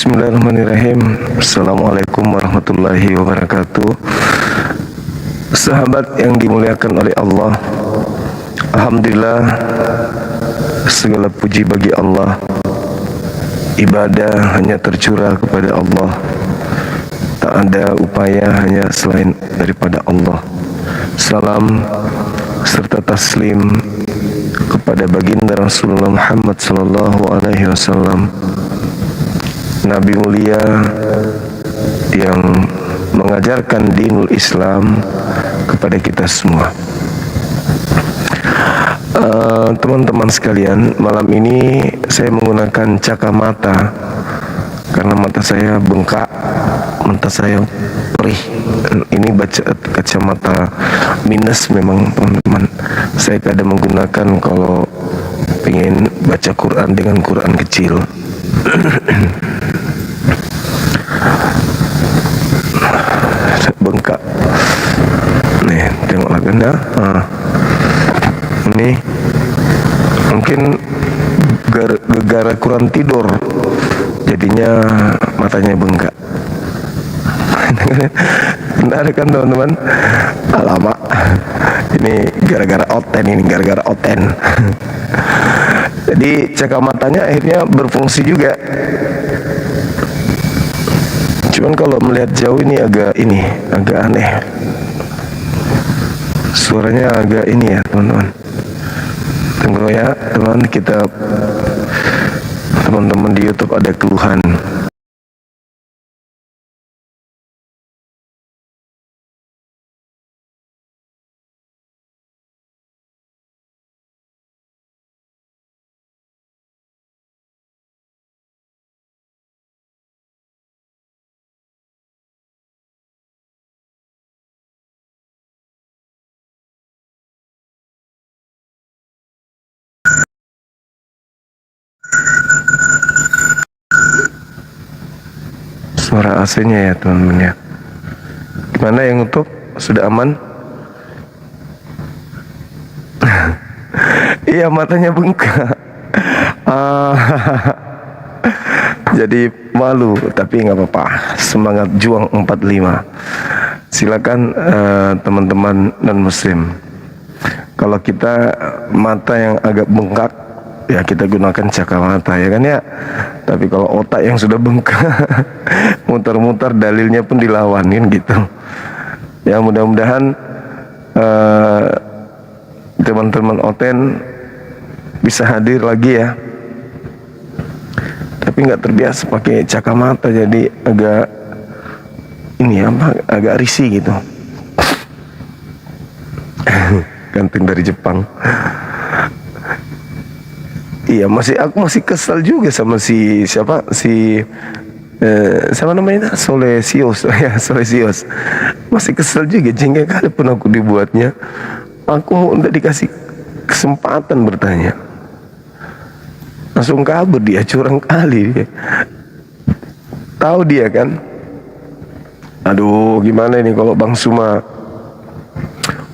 Bismillahirrahmanirrahim. Assalamualaikum warahmatullahi wabarakatuh. Sahabat yang dimuliakan oleh Allah, alhamdulillah, segala puji bagi Allah. Ibadah hanya tercurah kepada Allah. Tak ada upaya hanya selain daripada Allah. Salam serta taslim kepada baginda Rasulullah Muhammad sallallahu alaihi wasallam, Nabi mulia yang mengajarkan dinul Islam kepada kita semua. Teman-teman sekalian, malam ini saya menggunakan kacamata karena mata saya bengkak, mata saya perih. Ini baca kacamata minus memang, teman-teman. Saya kadang menggunakan kalau pengen baca Quran dengan Quran kecil. Bengkak nih, tengoklah kan ya. Ini mungkin gara-gara kurang tidur jadinya matanya bengkak. Benar kan teman-teman? Alamak, ini gara-gara oten. Jadi cacamatanya akhirnya berfungsi juga. Cuman kalau melihat jauh ini agak aneh. Suaranya agak ini ya, teman-teman. Tunggu ya, teman-teman di YouTube ada keluhan. Suara AC-nya ya, teman-teman ya. Gimana yang YouTube? Sudah aman? Iya, matanya bengkak. Jadi malu, tapi nggak apa-apa. Semangat juang 45. Silakan teman-teman non-muslim. Kalau kita mata yang agak bengkak, ya kita gunakan kacamata, ya kan ya. Tapi kalau otak yang sudah bengkak, muter-muter dalilnya pun dilawan kan gitu. Ya mudah-mudahan teman-teman oten bisa hadir lagi ya. Tapi nggak terbiasa pakai kacamata, jadi agak agak risih gitu. Ganteng dari Jepang. Iya, aku masih kesal juga sama siapa namanya, Solesius. Ya, Solesius. Masih kesel juga, jengkel kali pun aku dibuatnya. Aku udah dikasih kesempatan bertanya, langsung kabur dia, curang kali dia. Tahu dia kan. Aduh, gimana ini kalau Bang Suma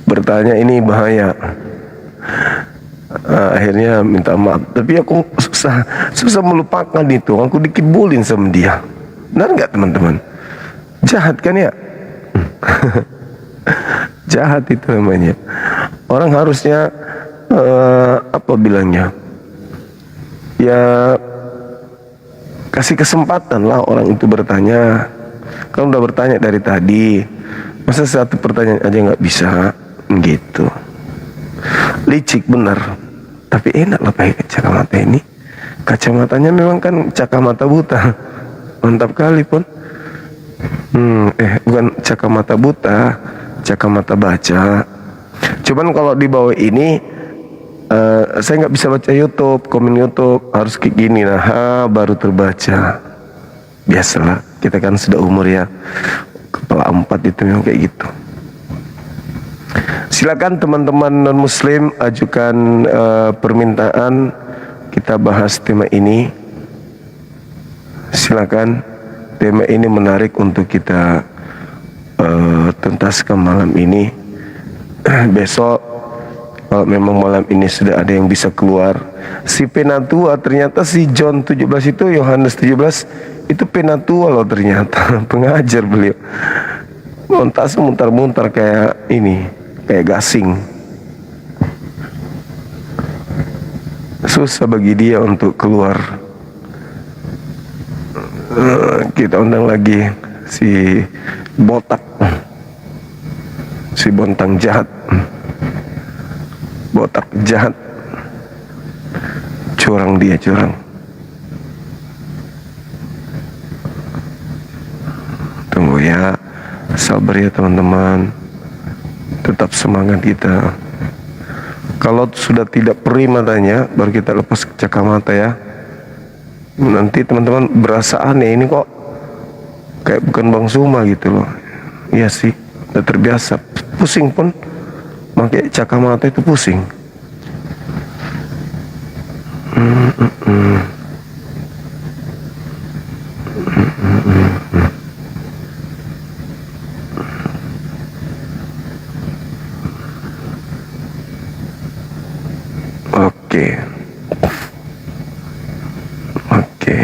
bertanya, ini bahaya. Akhirnya minta maaf, tapi aku susah melupakan itu. Aku dikibulin sama dia. Benar nggak teman-teman? Jahat kan ya? Jahat itu namanya. Orang harusnya apa bilangnya? Ya kasih kesempatan lah orang itu bertanya. Kan udah bertanya dari tadi, masa satu pertanyaan aja nggak bisa gitu. Licik benar, tapi enak lah pakai kacamata ini. Kacamatanya memang kan kacamata buta, mantap kali pun. Bukan kacamata buta, kacamata baca. Cuman kalau di bawah ini saya nggak bisa baca YouTube, komen YouTube, harus kayak gini nah, baru terbaca. Biasalah, kita kan sudah umur ya, kepala 4 itu memang kayak gitu. Silakan teman-teman non-muslim ajukan permintaan kita bahas tema ini. Silakan, tema ini menarik untuk kita tuntaskan malam ini. Besok kalau memang malam ini sudah ada yang bisa keluar. Si penatua ternyata si John 17 itu, Yohanes 17 itu penatua loh ternyata. Pengajar beliau. Montas mutar-mutar kayak ini, kayak gasing. Susah bagi dia untuk keluar. Kita undang lagi si botak, si bontang jahat, botak jahat, curang dia, curang. Tunggu ya, sabar ya teman-teman, tetap semangat kita. Kalau sudah tidak perih matanya, baru kita lepas kacamata ya. Nanti teman-teman berasa aneh, ini kok kayak bukan Bang Suma gitu loh. Iya sih, udah terbiasa. Pusing pun pakai kacamata itu pusing. Oke. Oke.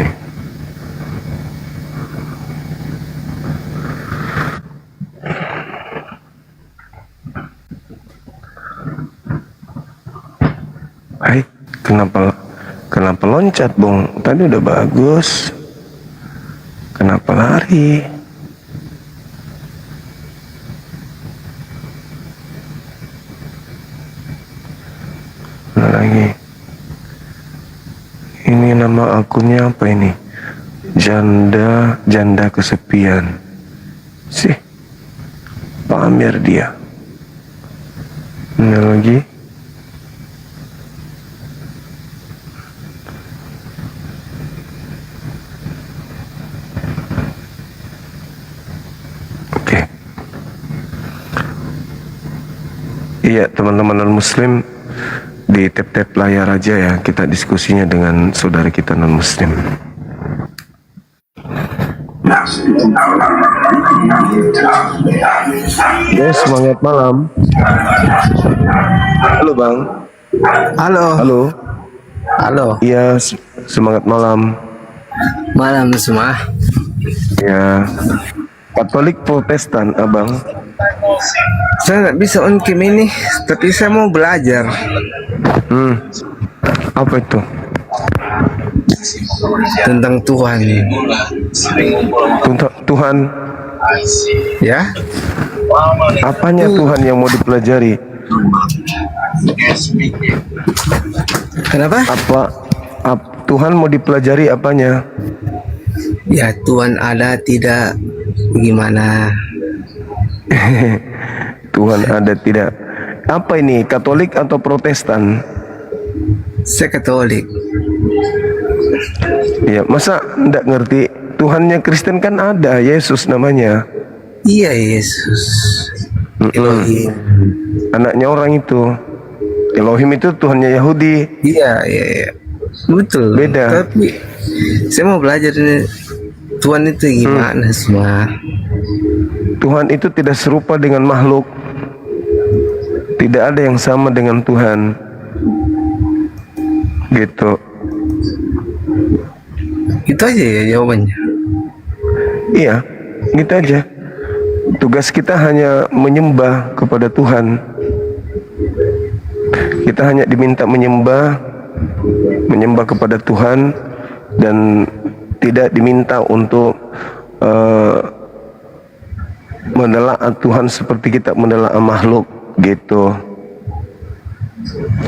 Hai, kenapa loncat, Bung? Tadi udah bagus. Kenapa lari? Lagi. Ini nama akunnya apa ini? Janda kesepian. Sih, pamer dia. Ini lagi. Oke. Iya, teman-teman non-muslim, di tap-tap layar aja ya, kita diskusinya dengan saudara kita non-muslim. Ya, semangat malam. Halo Bang. Halo. Halo. Halo. Iya, semangat malam. Malam semua. Ya, Katolik Protestan, Abang. Saya nggak bisa on cam ini, tapi saya mau belajar. Apa itu? Tentang Tuhan. Tuhan. Ya. Apanya Tuhan yang mau dipelajari? Kenapa? Tuhan mau dipelajari apanya? Ya, Tuhan ada tidak gimana? Tuhan ada tidak? Apa ini, Katolik atau Protestan? Saya Katolik. Ya, masa enggak ngerti? Tuhannya Kristen kan ada, Yesus namanya. Iya, Yesus. Elohim. Anaknya orang itu. Elohim itu Tuhannya Yahudi. Iya, iya. Betul. Beda. Tapi saya mau belajar ini, Tuhan itu gimana semua? Tuhan itu tidak serupa dengan makhluk. Tidak ada yang sama dengan Tuhan. Gitu. Itu aja ya jawabannya. Iya, gitu aja. Tugas kita hanya menyembah kepada Tuhan. Kita hanya diminta menyembah kepada Tuhan, dan tidak diminta untuk menelaah Tuhan seperti kita menelaah makhluk, gitu.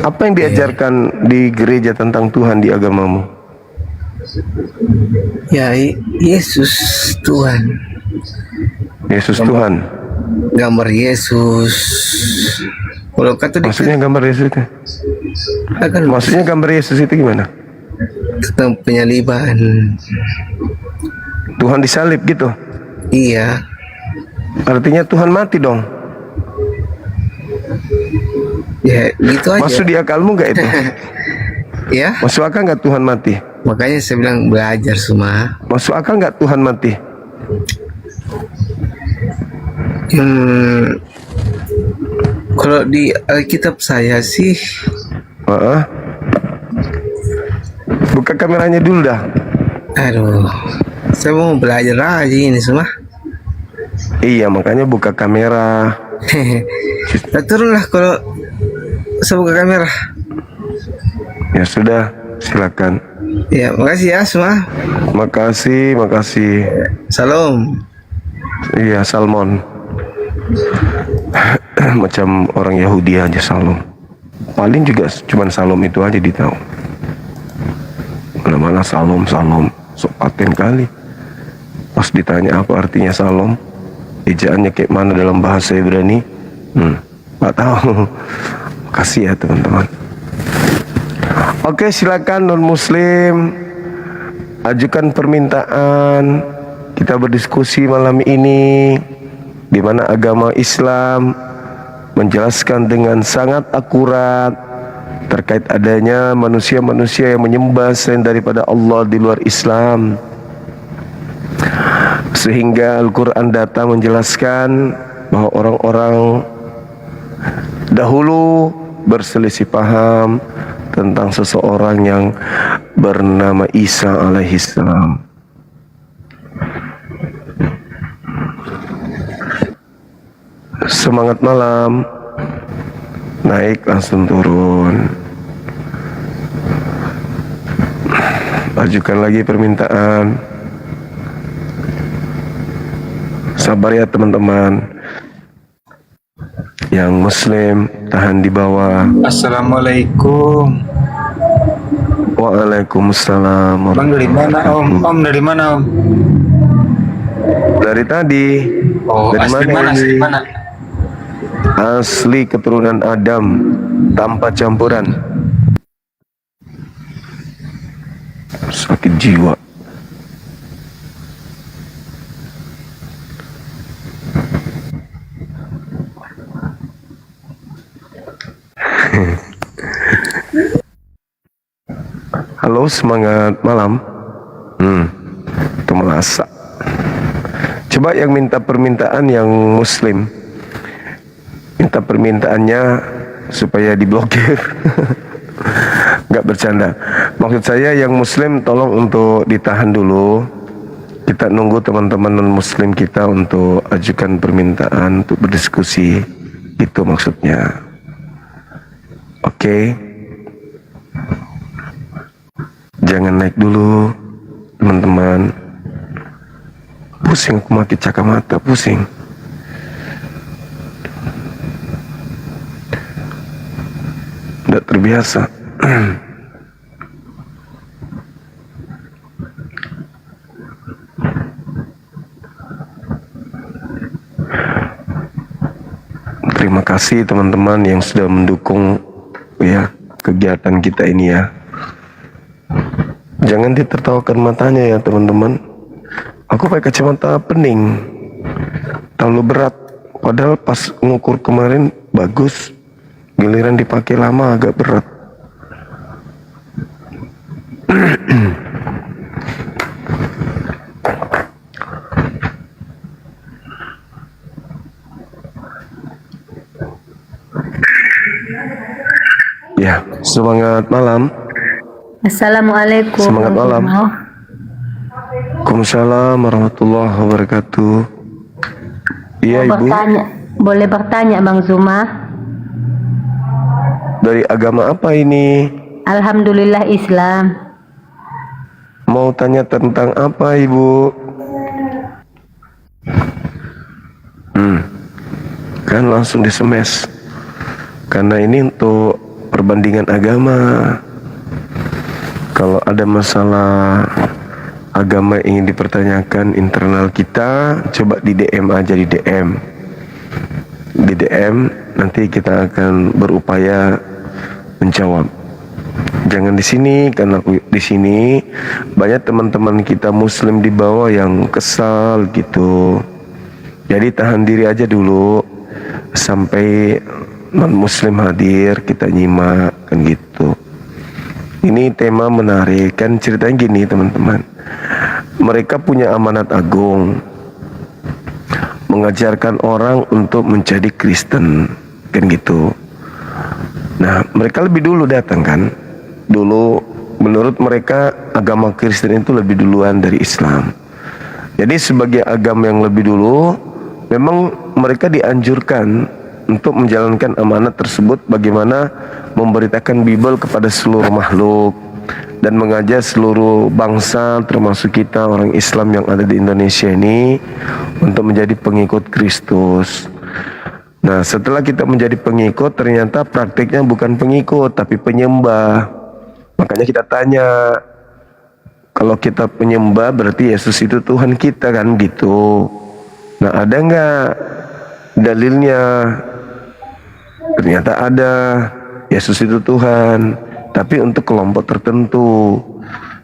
Apa yang diajarkan di gereja tentang Tuhan di agamamu? Ya, Yesus Tuhan. Yesus Tuhan. Gambar Yesus. Kalau Katolik Maksudnya gambar Yesus itu? akan Maksudnya gambar Yesus itu gimana? tentang penyaliban. Tuhan disalib gitu? Iya. Artinya Tuhan mati dong? Ya, gitu aja. Masuk di akalmu gak itu? Ya, Masuk akal gak Tuhan mati? makanya saya bilang belajar semua. Masuk akal gak Tuhan mati? Kalau Kalau di Alkitab saya sih, Heeh. Buka kameranya dulu dah. aduh, saya mau belajar aja ini semua. Iya, makanya buka kamera. Nah, turunlah kalau saya buka kamera. Ya sudah, silakan. Ya, makasih ya semua. Makasih, makasih. Salam. Iya, salmon. Macam orang Yahudi aja salom. Paling juga cuman salom itu aja ditahu. Mana-mana salom, salom. Sok paten kali. Pas ditanya apa artinya salom, ejaannya kayak mana dalam bahasa Ibrani, nggak tahu. Makasih ya teman-teman. Oke, silakan non Muslim ajukan permintaan. Kita berdiskusi malam ini di mana agama Islam menjelaskan dengan sangat akurat terkait adanya manusia-manusia yang menyembah selain daripada Allah di luar Islam, sehingga Al-Quran datang menjelaskan bahwa orang-orang dahulu berselisih paham tentang seseorang yang bernama Isa alaihissalam. Semangat malam. Naik langsung turun. Ajukan lagi permintaan. Sabar ya teman-teman. Yang Muslim tahan di bawah. Assalamualaikum. Waalaikumsalam. Bang dari mana Om? Om dari mana Om? Dari tadi. Oh, Dari asli mana mana? ini? Asli mana? Asli keturunan Adam tanpa campuran. Sakit jiwa. Halo, semangat malam. Itu melasak. Coba yang minta permintaan yang Muslim, minta permintaannya supaya diblokir. Nggak bercanda. Maksud saya yang Muslim tolong untuk ditahan dulu. Kita nunggu teman-teman non Muslim kita untuk ajukan permintaan untuk berdiskusi. Itu maksudnya. Oke. Jangan naik dulu, teman-teman. Pusing aku mati kacamata, pusing. Tidak terbiasa. Terima kasih teman-teman yang sudah mendukung ya kegiatan kita ini ya. Jangan ditertawakan matanya ya teman-teman. Aku pakai kacamata pening, terlalu berat. Padahal pas ngukur kemarin bagus, giliran dipakai lama agak berat. Ya, semangat malam. Assalamualaikum. Semangat malam. Waalaikumsalam warahmatullahi wabarakatuh. Iya Ibu. Boleh bertanya Bang Zuma? Dari agama apa ini? Alhamdulillah Islam. Mau tanya tentang apa Ibu? Kan langsung disemes. Karena ini untuk perbandingan agama. Kalau ada masalah agama yang ingin dipertanyakan internal kita, coba di DM aja, di DM. Di DM nanti kita akan berupaya menjawab. Jangan di sini, karena di sini banyak teman-teman kita Muslim di bawah yang kesal gitu. Jadi tahan diri aja dulu sampai non Muslim hadir, kita nyimak kan gitu. Ini tema menarik, kan ceritanya gini teman-teman. Mereka punya amanat agung, mengajarkan orang untuk menjadi Kristen. kan gitu. Nah, mereka lebih dulu datang kan. Dulu menurut mereka agama Kristen itu lebih duluan dari Islam. Jadi sebagai agama yang lebih dulu, memang mereka dianjurkan untuk menjalankan amanat tersebut, bagaimana memberitakan Bible kepada seluruh makhluk dan mengajak seluruh bangsa termasuk kita orang Islam yang ada di Indonesia ini untuk menjadi pengikut Kristus. Nah, setelah kita menjadi pengikut, ternyata praktiknya bukan pengikut tapi penyembah. Makanya kita tanya, kalau kita penyembah berarti Yesus itu Tuhan kita kan gitu. Nah, ada nggak dalilnya? Ternyata ada, Yesus itu Tuhan, tapi untuk kelompok tertentu.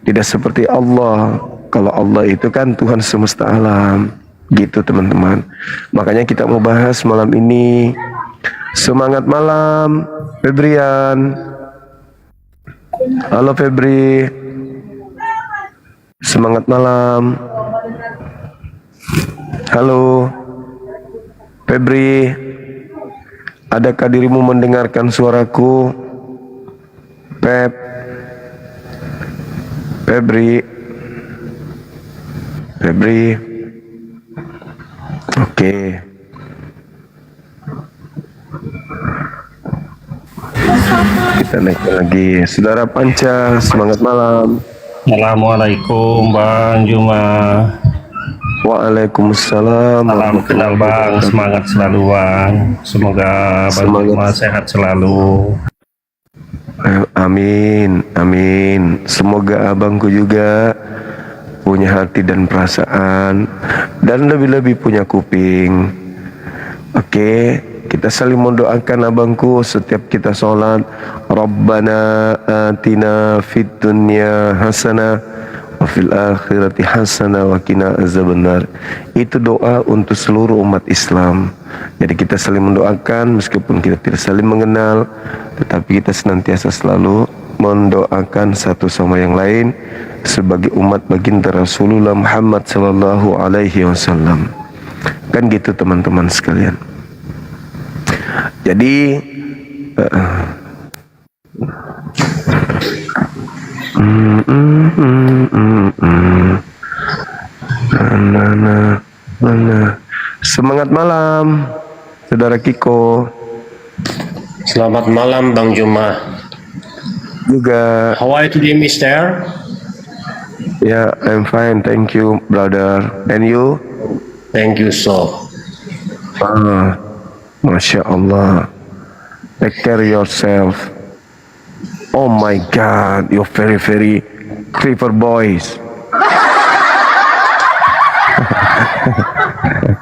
Tidak seperti Allah. Kalau Allah itu kan Tuhan semesta alam. Gitu teman-teman. Makanya kita mau bahas malam ini. Semangat malam Febrian. Halo Febri. Semangat malam. Halo Febri. Adakah dirimu mendengarkan suaraku? Febri. Oke. Kita naik lagi. Saudara Panca, semangat malam. Assalamualaikum Bang Juma. Waalaikumsalam. Salam kenal Bang, semangat selalu Bang. Semoga Bang Juma sehat selalu. Amin, amin. Semoga abangku juga punya hati dan perasaan, dan lebih-lebih punya kuping. Oke, kita saling mendoakan abangku setiap kita sholat. Rabbana atina fid dunya hasanah wa fil akhirati hasanah wa qina azabannar. Itu doa untuk seluruh umat Islam. Jadi kita saling mendoakan meskipun kita tidak saling mengenal, tetapi kita senantiasa selalu mendoakan satu sama yang lain sebagai umat baginda Rasulullah Muhammad sallallahu alaihi wasallam. Kan gitu teman-teman sekalian. Jadi semangat malam Saudara Kiko. Selamat malam Bang Juma. Juga. How are you today, Mister? Yeah, I'm fine, thank you, brother. And you? Thank you so. Masya Allah. Take care yourself. Oh my God, you're very clever boys.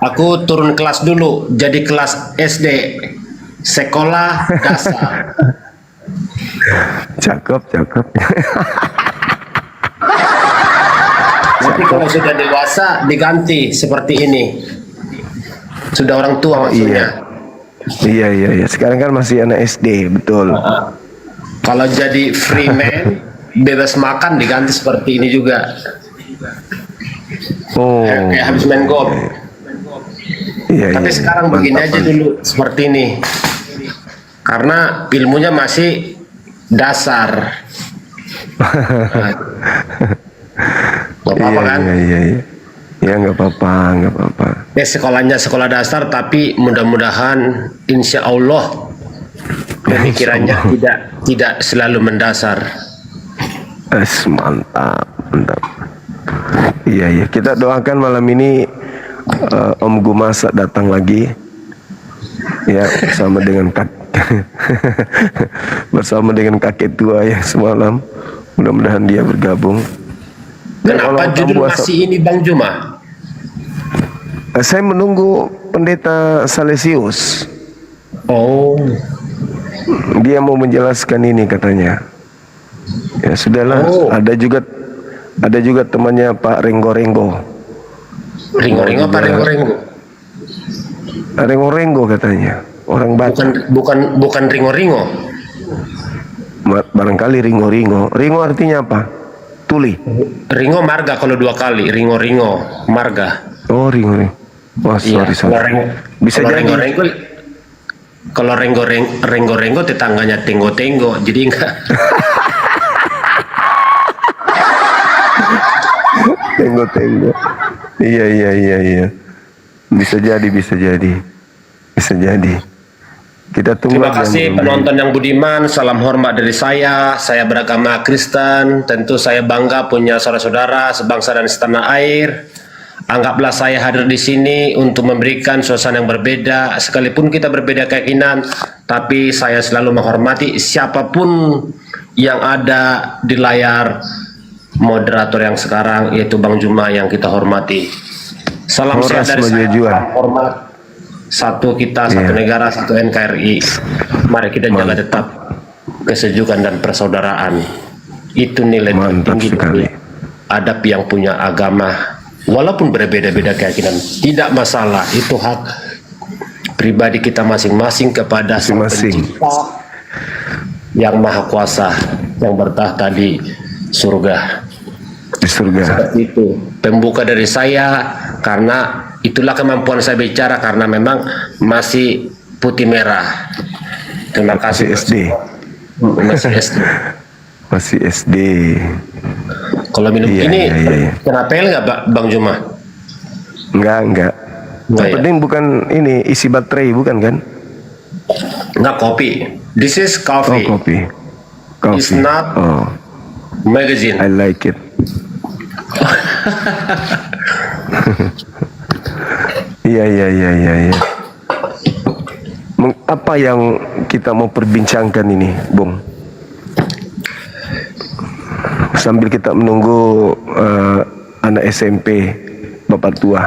Aku turun kelas dulu, jadi kelas SD, sekolah dasar. Cakep. Nanti kalau sudah dewasa diganti seperti ini. Sudah orang tua maksudnya. Iya. Sekarang kan masih anak SD, betul. Kalau jadi free man, bebas makan diganti seperti ini juga. Oh. Kayak habis main golf. Iya. Tapi sekarang begini aja dulu seperti ini. Karena ilmunya masih dasar. Gak apa-apa kan? Iya. Ya nggak apa-apa. Sekolahnya sekolah dasar, tapi mudah-mudahan insya Allah pemikirannya tidak selalu mendasar. Mantap. Iya. Kita doakan malam ini Om Gumasa datang lagi. Ya, bersama dengan kakek tua yang semalam. Mudah-mudahan dia bergabung. Kenapa judul masih ini Bang Juma? Saya menunggu Pendeta Salesius. Oh. Dia mau menjelaskan ini katanya. Ya sudahlah. Oh. Ada juga temannya Pak Renggo. Ringo apa Renggo? Renggo katanya. Orang Batak. Bukan Ringo. Barangkali Ringo. Ringo artinya apa? Tuli. Ringo marga kalau dua kali. Ringo marga. Oh, Ringo. Wah, sorry. Iya, Bisa jadi. Ringo Kalau renggo-renggo tetangganya tenggo-tenggo, jadi enggak. Tenggo-tenggo. Iya. Bisa jadi. Kita tunggu Terima aja kasih mudah-mudahan. penonton yang budiman, salam hormat dari saya. Saya beragama Kristen, tentu saya bangga punya saudara-saudara sebangsa dan setanah air. Anggaplah saya hadir di sini untuk memberikan suasana yang berbeda, sekalipun kita berbeda keyakinan, tapi saya selalu menghormati siapapun yang ada di layar moderator yang sekarang, yaitu Bang Juma yang kita hormati. Salam Horas sehat dari saya, Majujuan. salam hormat. Satu kita, satu Iya. negara, satu NKRI. Mari kita jaga tetap kesejukan dan persaudaraan. Itu nilai Mantap tertinggi sekali. dari adab yang punya agama. Walaupun berbeda-beda keyakinan, tidak masalah. Itu hak pribadi kita masing-masing kepada Sang Masing-masing. Pencipta yang Maha Kuasa, yang bertahta di surga. Di surga. Seperti itu pembuka dari saya, karena itulah kemampuan saya bicara, karena memang masih putih merah. Terima kasih. Masih SD. Masih SD. Masih SD. Kalau minum Iya, ini iya. kena pel nggak Bang Juma? Enggak. Enggak Yang ya? penting bukan ini isi baterai, bukan kan? Nggak, kopi. This is Oh, coffee. kopi. It's not Oh, magazine. I like it. Iya. Apa yang kita mau perbincangkan ini, Bung? Sambil kita menunggu anak SMP, Bapak tua.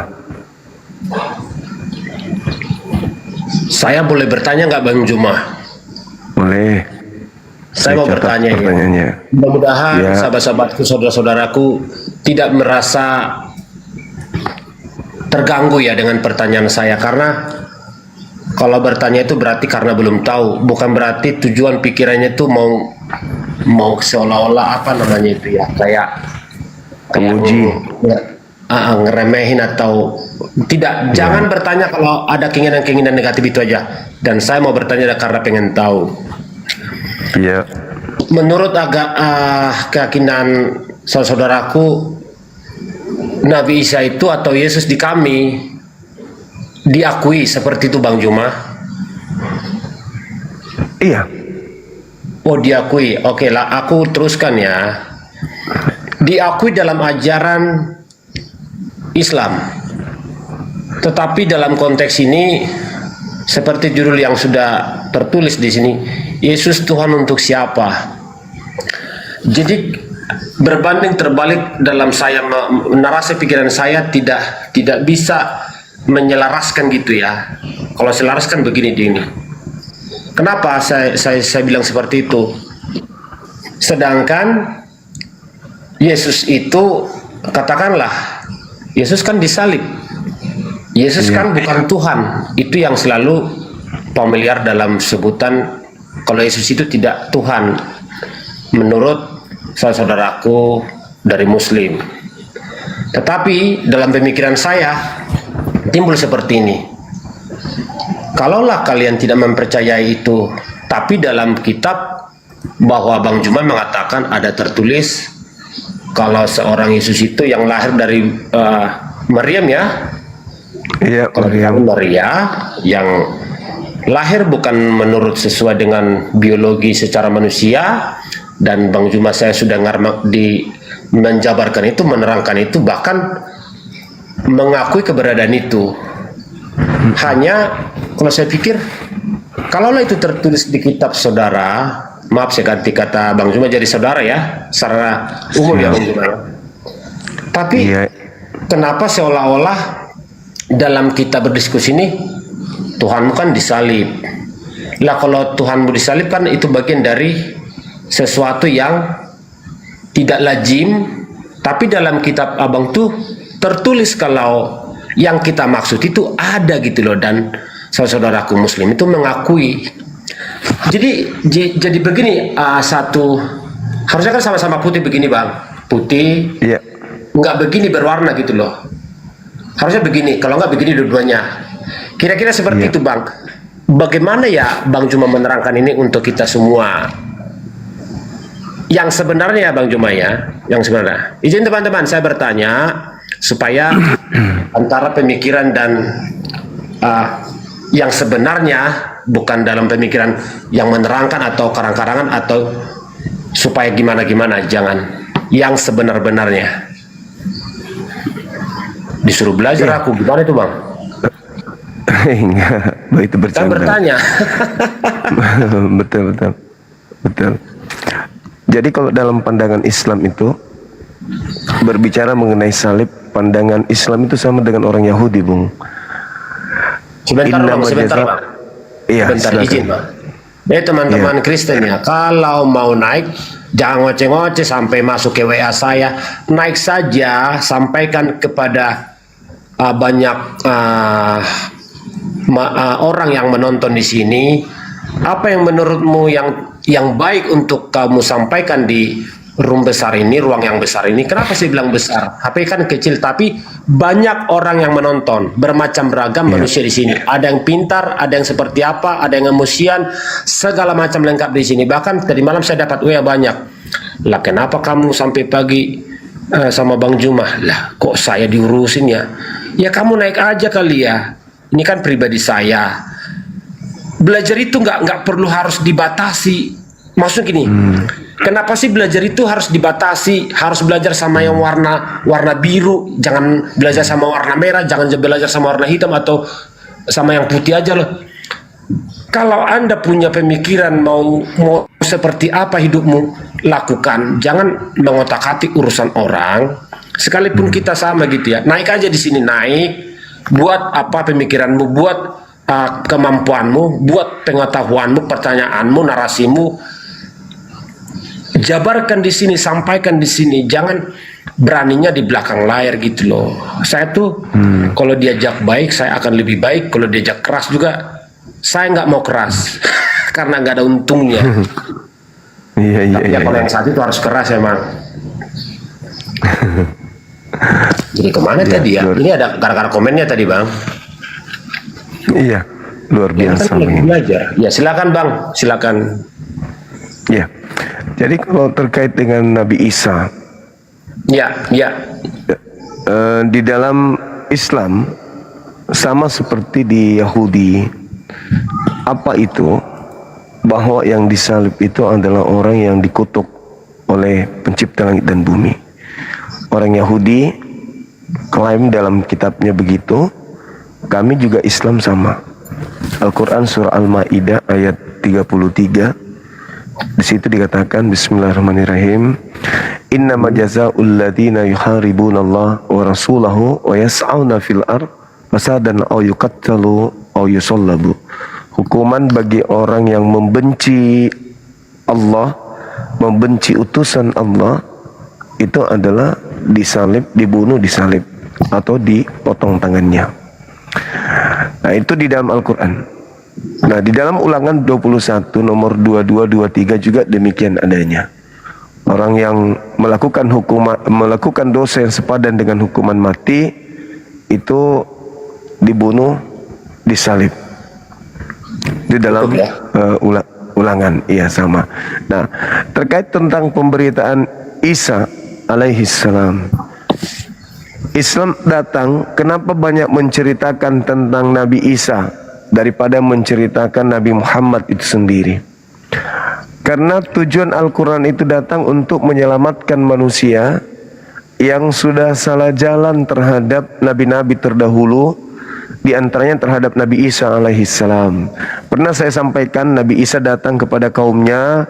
Saya boleh bertanya nggak Bang Juma? Boleh. Saya mau catat bertanya ya. pertanyaannya. Mudah-mudahan Ya. sahabat-sahabatku, saudara-saudaraku tidak merasa terganggu ya dengan pertanyaan saya, karena kalau bertanya itu berarti karena belum tahu, bukan berarti tujuan pikirannya itu mau seolah-olah apa namanya itu ya, kayak Menguji. ngeremehin atau tidak. Jangan bertanya kalau ada keinginan-keinginan negatif itu aja. Dan saya mau bertanya karena pengen tahu. Iya. Menurut keyakinan saudaraku, Nabi Isa itu atau Yesus di kami diakui seperti itu Bang Juma? Iya. Oh, diakui. Oke lah, aku teruskan ya. Diakui dalam ajaran Islam. Tetapi dalam konteks ini, seperti judul yang sudah tertulis di sini, Yesus Tuhan untuk siapa? Jadi berbanding terbalik dalam saya narasi pikiran saya tidak bisa menyelaraskan gitu ya. Kalau selaraskan begini ini. Kenapa saya bilang seperti itu? Sedangkan Yesus itu, katakanlah Yesus kan disalib. Yesus kan bukan Tuhan. Itu yang selalu familiar dalam sebutan kalau Yesus itu tidak Tuhan menurut saudaraku dari Muslim. Tetapi dalam pemikiran saya timbul seperti ini. Kalaulah kalian tidak mempercayai itu, tapi dalam kitab bahwa Bang Juma mengatakan ada tertulis kalau seorang Yesus itu yang lahir dari Maryam ya. Iya, Kalau Maria yang lahir bukan menurut sesuai dengan biologi secara manusia, dan Bang Juma saya sudah menjabarkan itu, menerangkan itu, bahkan mengakui keberadaan itu. Hanya kalau saya pikir, kalaulah itu tertulis di kitab saudara, maaf saya ganti kata Bang Juma jadi saudara ya, secara umum ya Bang Juma ya. Tapi kenapa seolah-olah dalam kita berdiskusi ini Tuhanmu kan disalib. Lah kalau Tuhanmu disalib kan itu bagian dari sesuatu yang tidak lazim, tapi dalam kitab Abang tuh tertulis kalau yang kita maksud itu ada gitu loh, dan saudaraku Muslim itu mengakui. Jadi begini, satu harusnya kan sama-sama putih begini Bang, putih, nggak begini berwarna gitu loh. Harusnya begini, kalau nggak begini dua-duanya. Kira-kira seperti itu Bang. bagaimana ya Bang Juma menerangkan ini untuk kita semua? Yang sebenarnya Bang Juma ya, yang sebenarnya. Izin teman-teman saya bertanya supaya antara pemikiran dan yang sebenarnya, bukan dalam pemikiran yang menerangkan atau karang-karangan atau supaya gimana-gimana, jangan yang sebenar-benarnya. Disuruh belajar aku gimana itu Bang? Enggak, itu Kan bercanda. bertanya. Betul. Jadi kalau dalam pandangan Islam itu berbicara mengenai salib, pandangan Islam itu sama dengan orang Yahudi, Bung. Sebentar Bang, sebentar Innama Bang. Iya, Sebentar silakan. izin Bang. Teman-teman Kristen ya, kalau mau naik jangan ngoceh-ngoceh sampai masuk ke WA saya. Naik saja, sampaikan kepada banyak orang yang menonton di sini, apa yang menurutmu yang baik untuk kamu sampaikan di room besar ini, ruang yang besar ini. Kenapa sih bilang besar? HP kan kecil, tapi banyak orang yang menonton, bermacam beragam manusia di sini. Ada yang pintar, ada yang seperti apa, ada yang emosian, segala macam lengkap di sini. Bahkan tadi malam saya dapat WA banyak. Lah kenapa kamu sampai pagi sama Bang Juma? Lah kok saya diurusin ya? Ya kamu naik aja kali ya. Ini kan pribadi saya. Belajar itu nggak perlu harus dibatasi. Maksud gini, kenapa sih belajar itu harus dibatasi? Harus belajar sama yang warna biru, jangan belajar sama warna merah, jangan belajar sama warna hitam atau sama yang putih aja loh. Kalau Anda punya pemikiran mau seperti apa hidupmu, lakukan. Jangan mengotak-atik urusan orang. Sekalipun kita sama gitu ya. Naik aja di sini, naik. Buat apa pemikiranmu, buat kemampuanmu, buat pengetahuanmu, pertanyaanmu, narasimu. Jabarkan di sini, sampaikan di sini. Jangan beraninya di belakang layar gitu loh. Saya tuh kalau diajak baik, saya akan lebih baik. Kalau diajak keras juga, saya nggak mau keras karena nggak ada untungnya. Iya. Kalau yang satu itu harus keras emang. Jadi kemana tadi ya? Ini ada gara-gara komennya tadi Bang. Iya, luar biasa. Kan lagi belajar. Ya silakan Bang, silakan. Ya, jadi kalau terkait dengan Nabi Isa, Ya. di dalam Islam sama seperti di Yahudi. Apa itu? Bahwa yang disalib itu adalah orang yang dikutuk oleh pencipta langit dan bumi. Orang Yahudi klaim dalam kitabnya begitu. Kami juga Islam sama. Al-Quran surah Al-Ma'idah ayat 33. Di situ dikatakan Bismillahirrahmanirrahim. Innama jazaa'ul ladzina yuharibunallah wa rasulahu wa yas'auna fil ard fasadan aw yuqattalu aw yusallabu. Hukuman bagi orang yang membenci Allah, membenci utusan Allah, itu adalah disalib, dibunuh, disalib atau dipotong tangannya. Nah, itu di dalam Al-Quran. Nah, di dalam Ulangan 21 nomor 2223 juga demikian adanya. Orang yang melakukan dosa yang sepadan dengan hukuman mati itu dibunuh, disalib. Di dalam Ulangan, iya sama. Nah, terkait tentang pemberitaan Isa alaihissalam, Islam datang, kenapa banyak menceritakan tentang Nabi Isa daripada menceritakan Nabi Muhammad itu sendiri? Karena tujuan Al-Quran itu datang untuk menyelamatkan manusia yang sudah salah jalan terhadap nabi-nabi terdahulu, di antaranya terhadap Nabi Isa alaihissalam. Pernah saya sampaikan Nabi Isa datang kepada kaumnya,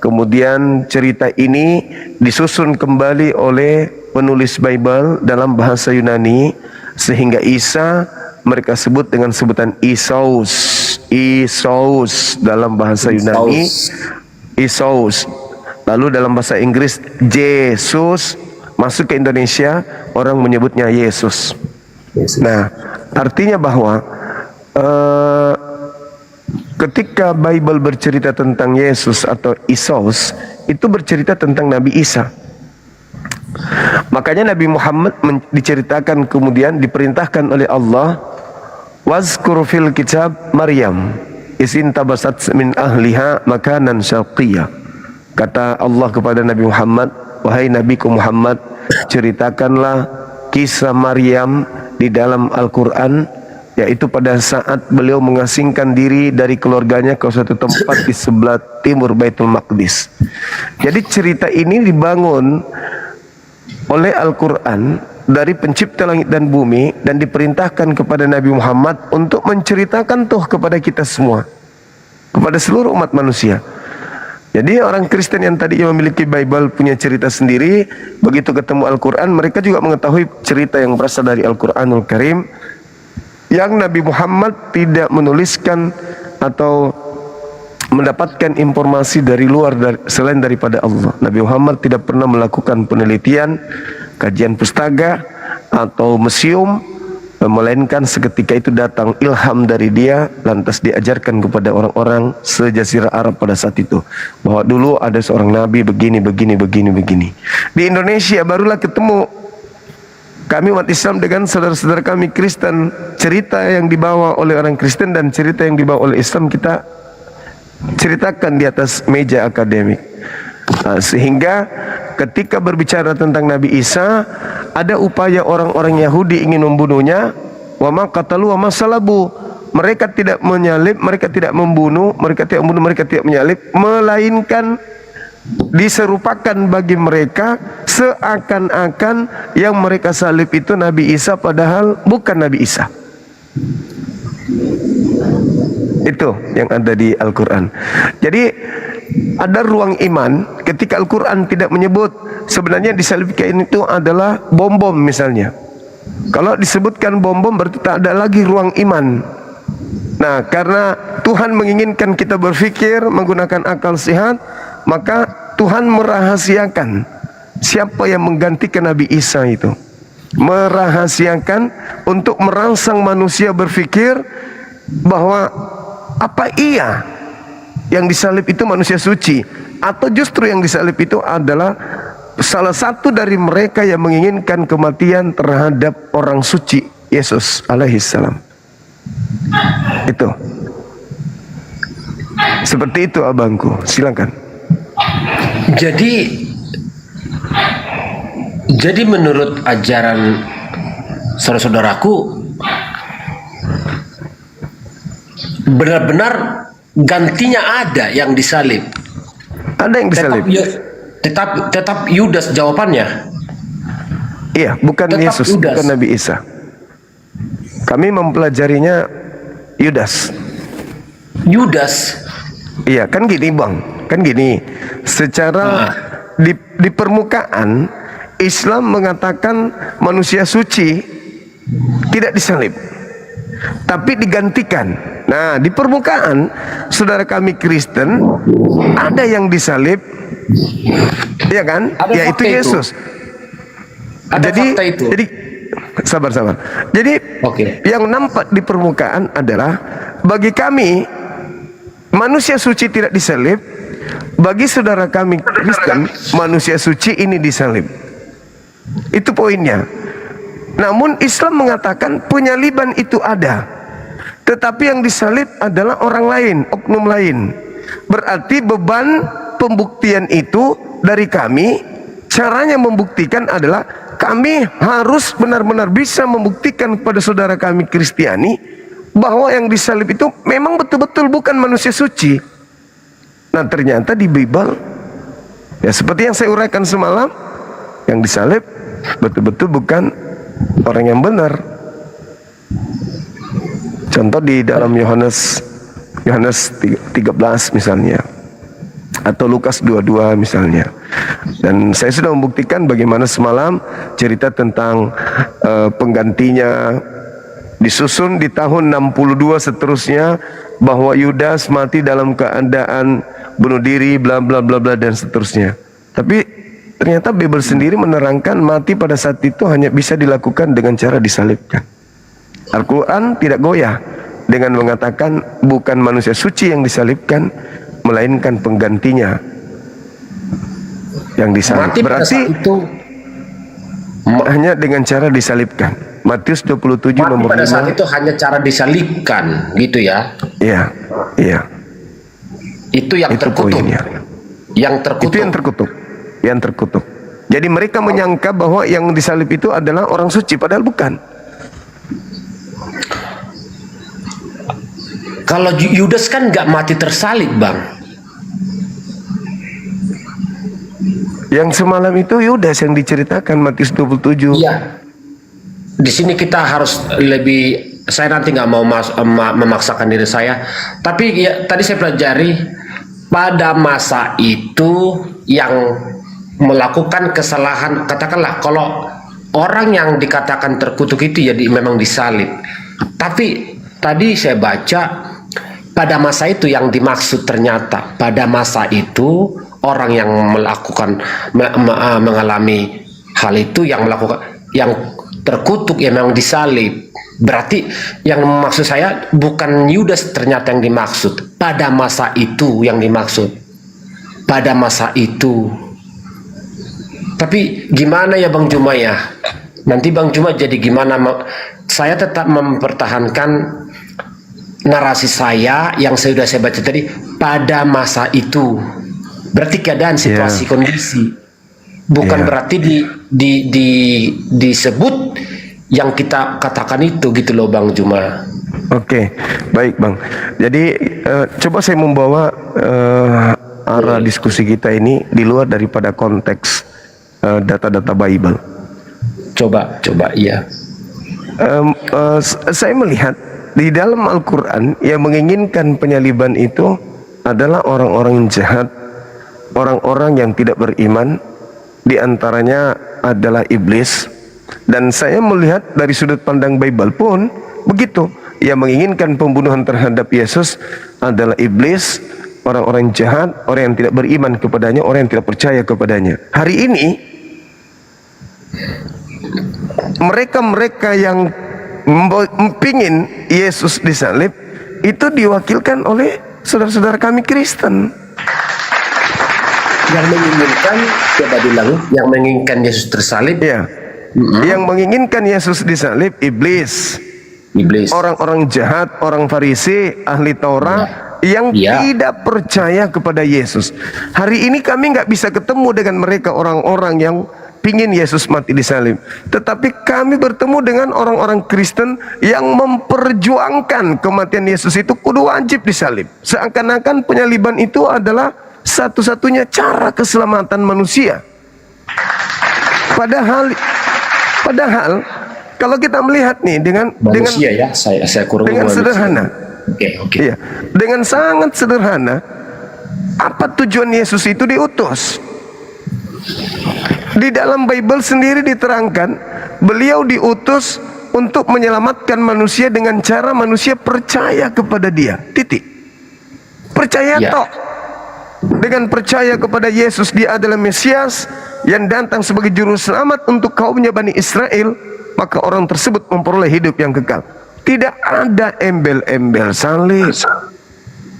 kemudian cerita ini disusun kembali oleh penulis Bible dalam bahasa Yunani, sehingga Isa mereka sebut dengan sebutan Isos dalam bahasa Yunani, Isos. Lalu dalam bahasa Inggris Jesus, masuk ke Indonesia orang menyebutnya Yesus. Nah, artinya bahwa ketika Bible bercerita tentang Yesus atau Isos, itu bercerita tentang Nabi Isa. Makanya Nabi Muhammad diceritakan kemudian diperintahkan oleh Allah, wazkur fil kitab Maryam. isin tabasat min ahliha makanan syarqiyah. Kata Allah kepada Nabi Muhammad, wahai Nabiku Muhammad, ceritakanlah kisah Maryam di dalam Al-Quran, yaitu pada saat beliau mengasingkan diri dari keluarganya ke suatu tempat di sebelah timur Baitul Maqdis. Jadi cerita ini dibangun oleh Al-Quran dari pencipta langit dan bumi, dan diperintahkan kepada Nabi Muhammad untuk menceritakan tuh kepada kita semua, kepada seluruh umat manusia. Jadi orang Kristen yang tadinya memiliki Bible punya cerita sendiri, begitu ketemu Al-Quran mereka juga mengetahui cerita yang berasal dari Al-Quranul Karim, yang Nabi Muhammad tidak menuliskan atau mendapatkan informasi dari luar selain daripada Allah. Nabi Muhammad tidak pernah melakukan penelitian, kajian pustaka atau museum, melainkan seketika itu datang ilham dari dia, lantas diajarkan kepada orang-orang sejazirah Arab pada saat itu, bahwa dulu ada seorang nabi begini. Di Indonesia barulah ketemu kami umat Islam dengan saudara-saudara kami Kristen, cerita yang dibawa oleh orang Kristen dan cerita yang dibawa oleh Islam kita ceritakan di atas meja akademik. Sehingga ketika berbicara tentang Nabi Isa, ada upaya orang-orang Yahudi ingin membunuhnya. Wa ma qatalu wa ma salabu. Mereka tidak menyalib, mereka tidak membunuh, mereka tidak menyalib, melainkan diserupakan bagi mereka seakan-akan yang mereka salib itu Nabi Isa, padahal bukan Nabi Isa. Itu yang ada di Al-Quran. Jadi ada ruang iman ketika Al-Quran tidak menyebut sebenarnya disalibkan itu adalah bom-bom misalnya. Kalau disebutkan bom-bom berarti tak ada lagi ruang iman. Nah, karena Tuhan menginginkan kita berpikir menggunakan akal sehat, maka Tuhan merahasiakan siapa yang menggantikan Nabi Isa itu. Merahasiakan untuk merangsang manusia berpikir bahwa apa iya yang disalib itu manusia suci, atau justru yang disalib itu adalah salah satu dari mereka yang menginginkan kematian terhadap orang suci Yesus alaihissalam. Itu seperti itu abangku, silakan. Jadi menurut ajaran saudara-saudaraku, benar-benar gantinya ada yang disalib. Ada yang disalib. Tetap Yudas jawabannya. Iya, bukan Tetap Yesus, Yudas. bukan Nabi Isa. Kami mempelajarinya Yudas. Yudas. Iya, kan gini bang, kan gini. Secara di permukaan Islam mengatakan manusia suci tidak disalib, tapi digantikan. Nah, di permukaan saudara kami Kristen ada yang disalib, ya kan? Ada Yaitu fakta Yesus. Ada fakta itu. Jadi sabar. Jadi yang nampak di permukaan adalah bagi kami manusia suci tidak disalib, bagi saudara kami Kristen manusia suci ini disalib. Itu poinnya. Namun Islam mengatakan penyaliban itu ada, tetapi yang disalib adalah orang lain, oknum lain. Berarti beban pembuktian itu dari kami. Caranya membuktikan adalah kami harus benar-benar bisa membuktikan kepada saudara kami Kristiani bahwa yang disalib itu memang betul-betul bukan manusia suci. Nah, ternyata di Bible, ya seperti yang saya uraikan semalam, yang disalib betul-betul bukan orang yang benar. Contoh di dalam Yohanes 13 misalnya, atau Lukas 22 misalnya. Dan saya sudah membuktikan bagaimana semalam cerita tentang penggantinya disusun di tahun 62 seterusnya, bahwa Yudas mati dalam keadaan bunuh diri, bla bla bla bla dan seterusnya. Tapi ternyata Bible sendiri menerangkan mati pada saat itu hanya bisa dilakukan dengan cara disalibkan. Al-Quran tidak goyah dengan mengatakan bukan manusia suci yang disalibkan, melainkan penggantinya yang disalib. Mati pada Berarti saat itu hanya dengan cara disalibkan. Matius 27 Mati nomor pada saat 5. itu hanya cara disalibkan, gitu ya. Iya, iya. Itu yang Itu terkutuk. poinnya. Yang terkutuk. Itu yang terkutuk. Yang terkutuk. Jadi mereka menyangka bahwa yang disalib itu adalah orang suci, padahal bukan. Kalau Yudas kan nggak mati tersalib, Bang. Yang semalam itu Yudas yang diceritakan Matius 27. Iya. Di sini kita harus lebih, saya nanti nggak mau memaksakan diri saya, tapi ya, tadi saya pelajari pada masa itu yang melakukan kesalahan, katakanlah kalau orang yang dikatakan terkutuk itu jadi memang disalib. Tapi tadi saya baca pada masa itu yang dimaksud ternyata pada masa itu orang yang melakukan mengalami hal itu yang melakukan yang terkutuk yang memang disalib. Berarti yang maksud saya bukan Yudas ternyata yang dimaksud, pada masa itu yang dimaksud, pada masa itu. Tapi gimana ya Bang Juma ya? Nanti Bang Juma jadi gimana? Saya tetap mempertahankan narasi saya yang sudah saya baca tadi, pada masa itu. Berarti keadaan situasi kondisi. Bukan berarti disebut yang kita katakan itu gitu loh Bang Juma. Oke, baik Bang. Jadi coba saya membawa arah diskusi kita ini di luar daripada konteks data-data Bible. Coba, iya. Saya melihat di dalam Al-Quran yang menginginkan penyaliban itu adalah orang-orang yang jahat, orang-orang yang tidak beriman, di antaranya adalah iblis. Dan saya melihat dari sudut pandang Bible pun begitu. Yang menginginkan pembunuhan terhadap Yesus adalah iblis, orang-orang jahat, orang yang tidak beriman kepadanya, orang yang tidak percaya kepadanya. Hari ini mereka-mereka yang mempingin Yesus disalib itu diwakilkan oleh saudara-saudara kami Kristen. Yang menginginkan, coba diulang, yang menginginkan Yesus tersalib, Ya, yang menginginkan Yesus disalib iblis, iblis. orang-orang jahat, orang Farisi, ahli Taurat yang tidak percaya kepada Yesus. Hari ini kami nggak bisa ketemu dengan mereka orang-orang yang pingin Yesus mati disalib, tetapi kami bertemu dengan orang-orang Kristen yang memperjuangkan kematian Yesus itu kudu wajib disalib. Seakan-akan penyaliban itu adalah satu-satunya cara keselamatan manusia. Padahal kalau kita melihat nih dengan Manusia ya, saya kurang dengan manusia. sederhana. Oke. Iya, dengan sangat sederhana, apa tujuan Yesus itu diutus? Di dalam Bible sendiri diterangkan, beliau diutus untuk menyelamatkan manusia dengan cara manusia percaya kepada Dia. Titik. Percaya tok. Dengan percaya kepada Yesus, Dia adalah Mesias yang datang sebagai juru selamat untuk kaumnya Bani Israel, maka orang tersebut memperoleh hidup yang kekal. Tidak ada embel-embel salib.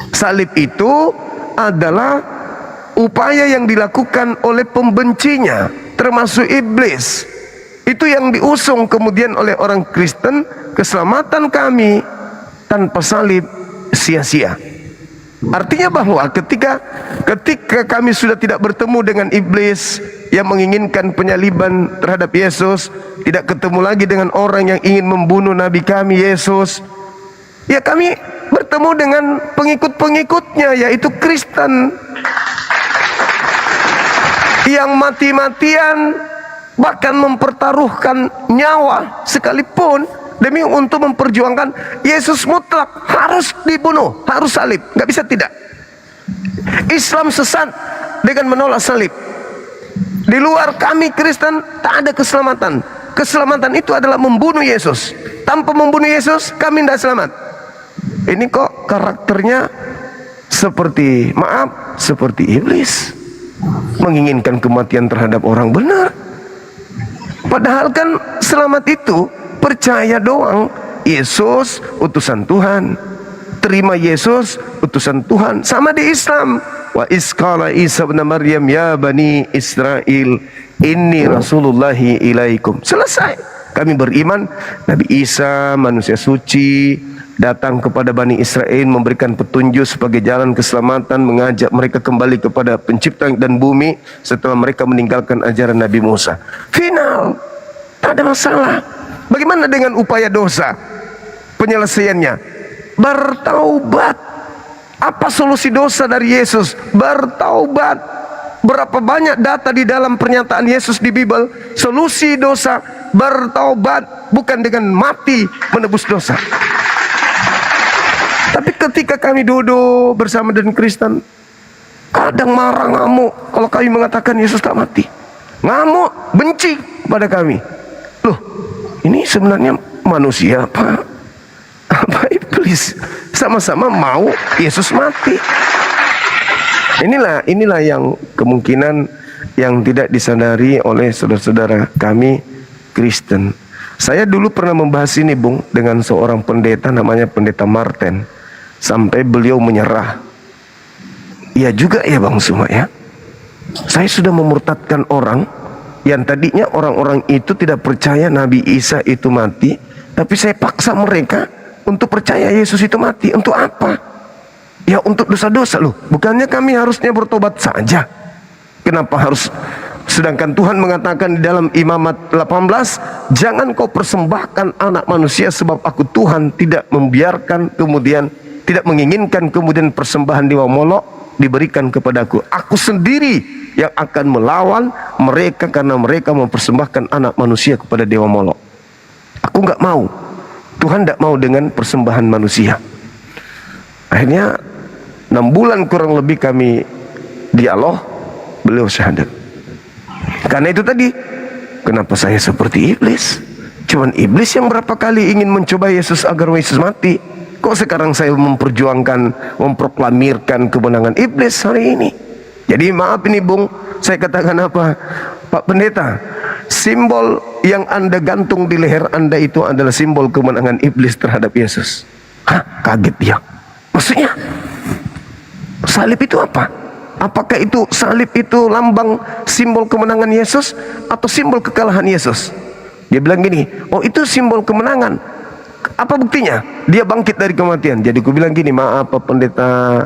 Salib itu adalah upaya yang dilakukan oleh pembencinya, termasuk iblis. Itu yang diusung kemudian oleh orang Kristen. Keselamatan kami tanpa salib sia-sia. Artinya bahwa ketika kami sudah tidak bertemu dengan iblis yang menginginkan penyaliban terhadap Yesus, tidak ketemu lagi dengan orang yang ingin membunuh Nabi kami Yesus, ya kami bertemu dengan pengikut-pengikutnya, yaitu Kristen yang mati-matian bahkan mempertaruhkan nyawa sekalipun demi untuk memperjuangkan Yesus mutlak harus dibunuh, harus salib, nggak bisa tidak. Islam sesat dengan menolak salib. Di luar kami Kristen tak ada keselamatan. Keselamatan itu adalah membunuh Yesus. Tanpa membunuh Yesus kami tidak selamat. Ini kok karakternya seperti, maaf, seperti iblis, menginginkan kematian terhadap orang benar. Padahal kan selamat itu percaya doang, Yesus utusan Tuhan, terima Yesus utusan Tuhan. Sama di Islam, wa isqala Isa bin Maryam ya bani Israel inni rasulullahi ilaikum. Selesai. Kami beriman Nabi Isa manusia suci datang kepada Bani Israel memberikan petunjuk sebagai jalan keselamatan, mengajak mereka kembali kepada pencipta dan bumi setelah mereka meninggalkan ajaran Nabi Musa. Final, tak ada masalah. Bagaimana dengan upaya dosa? Penyelesaiannya bertaubat. Apa solusi dosa dari Yesus? Bertaubat. Berapa banyak data di dalam pernyataan Yesus di Bible? Solusi dosa bertaubat, bukan dengan mati menebus dosa. Tapi ketika kami duduk bersama dengan Kristen, kadang marah, ngamuk kalau kami mengatakan Yesus tak mati. Ngamuk, benci pada kami. Loh, ini sebenarnya manusia apa iblis? Sama-sama mau Yesus mati. Inilah yang kemungkinan yang tidak disadari oleh saudara-saudara kami Kristen. Saya dulu pernah membahas ini, Bung, dengan seorang pendeta namanya Pendeta Martin, sampai beliau menyerah. Ya juga ya Bang Suma ya. Saya sudah memurtadkan orang yang tadinya orang-orang itu tidak percaya Nabi Isa itu mati, tapi saya paksa mereka untuk percaya Yesus itu mati. Untuk apa? Ya untuk dosa-dosa loh. Bukannya kami harusnya bertobat saja? Kenapa harus? Sedangkan Tuhan mengatakan di dalam Imamat 18, jangan kau persembahkan anak manusia, sebab aku Tuhan tidak membiarkan kemudian, tidak menginginkan kemudian persembahan dewa Molok diberikan kepadaku. Aku sendiri yang akan melawan mereka karena mereka mempersembahkan anak manusia kepada dewa Molok. Aku nggak mau. Tuhan tidak mau dengan persembahan manusia. Akhirnya 6 bulan kurang lebih kami dialog, beliau syahadat. Karena itu tadi, kenapa saya seperti iblis? Cuman iblis yang berapa kali ingin mencoba Yesus agar Yesus mati. Kok sekarang saya memperjuangkan, memproklamirkan kemenangan iblis hari ini? Jadi maaf ini Bung, saya katakan apa? Pak Pendeta, simbol yang Anda gantung di leher Anda itu adalah simbol kemenangan iblis terhadap Yesus. Hah? Kaget dia. Maksudnya salib itu apa? Apakah itu salib itu lambang simbol kemenangan Yesus atau simbol kekalahan Yesus? Dia bilang gini, oh itu simbol kemenangan. Apa buktinya? Dia bangkit dari kematian. Jadi aku bilang gini, maaf Pak Pendeta,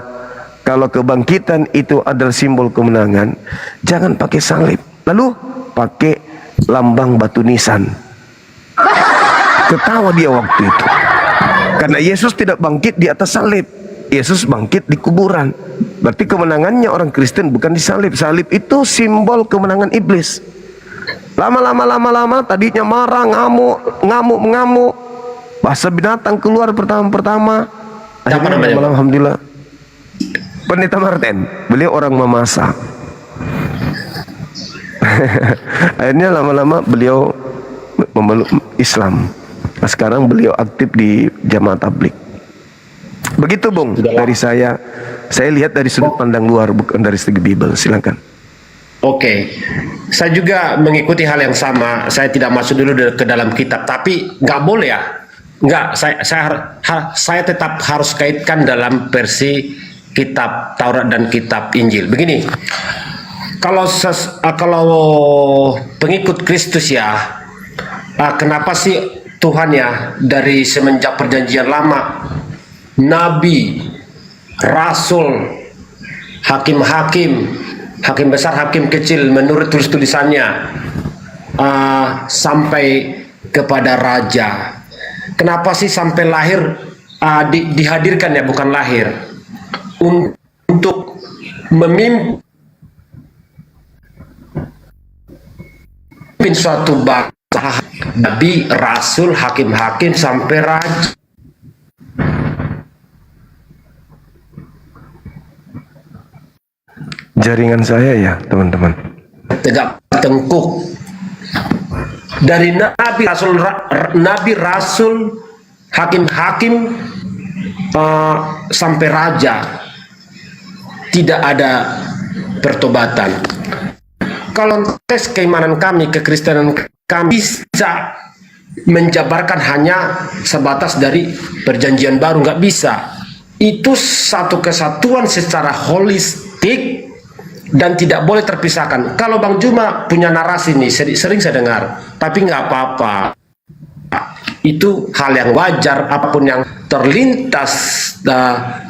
kalau kebangkitan itu adalah simbol kemenangan, jangan pakai salib. Lalu pakai lambang batu nisan. Ketawa dia waktu itu. Karena Yesus tidak bangkit di atas salib. Yesus bangkit di kuburan. Berarti kemenangannya orang Kristen bukan di salib. Salib itu simbol kemenangan iblis. Lama-lama tadinya marah, ngamuk. Bahasa binatang keluar pertama-pertama. Siapa namanya? Alhamdulillah. Pendeta Martin. Beliau orang memasak. Akhirnya lama-lama beliau memeluk Islam. Nah, sekarang beliau aktif di Jamaah Tablik. Begitu Bung, dari saya lihat dari sudut pandang luar, bukan dari segi Bible. Silakan. Oke, saya juga mengikuti hal yang sama. Saya tidak masuk dulu ke dalam kitab, tapi nggak boleh ya. Nggak, saya tetap harus kaitkan dalam versi kitab Taurat dan kitab Injil. Begini, kalau pengikut Kristus ya, kenapa sih Tuhan ya dari semenjak perjanjian lama, Nabi, Rasul, hakim-hakim, hakim besar, hakim kecil, menurut tulis-tulisannya, sampai kepada raja. Kenapa sih sampai lahir, dihadirkan ya, bukan lahir, untuk memimpin suatu bangsa, Nabi, Rasul, hakim-hakim, sampai raja. Jaringan saya ya teman-teman. Tegak tengkuk dari Nabi Rasul, hakim-hakim, sampai raja, tidak ada pertobatan. Kalau tes keimanan kami, kekristenan kami bisa menjabarkan hanya sebatas dari perjanjian baru, nggak bisa. Itu satu kesatuan secara holistik dan tidak boleh terpisahkan. Kalau Bang Juma punya narasi nih, sering saya dengar, tapi nggak apa-apa. itu hal yang wajar. Apapun yang terlintas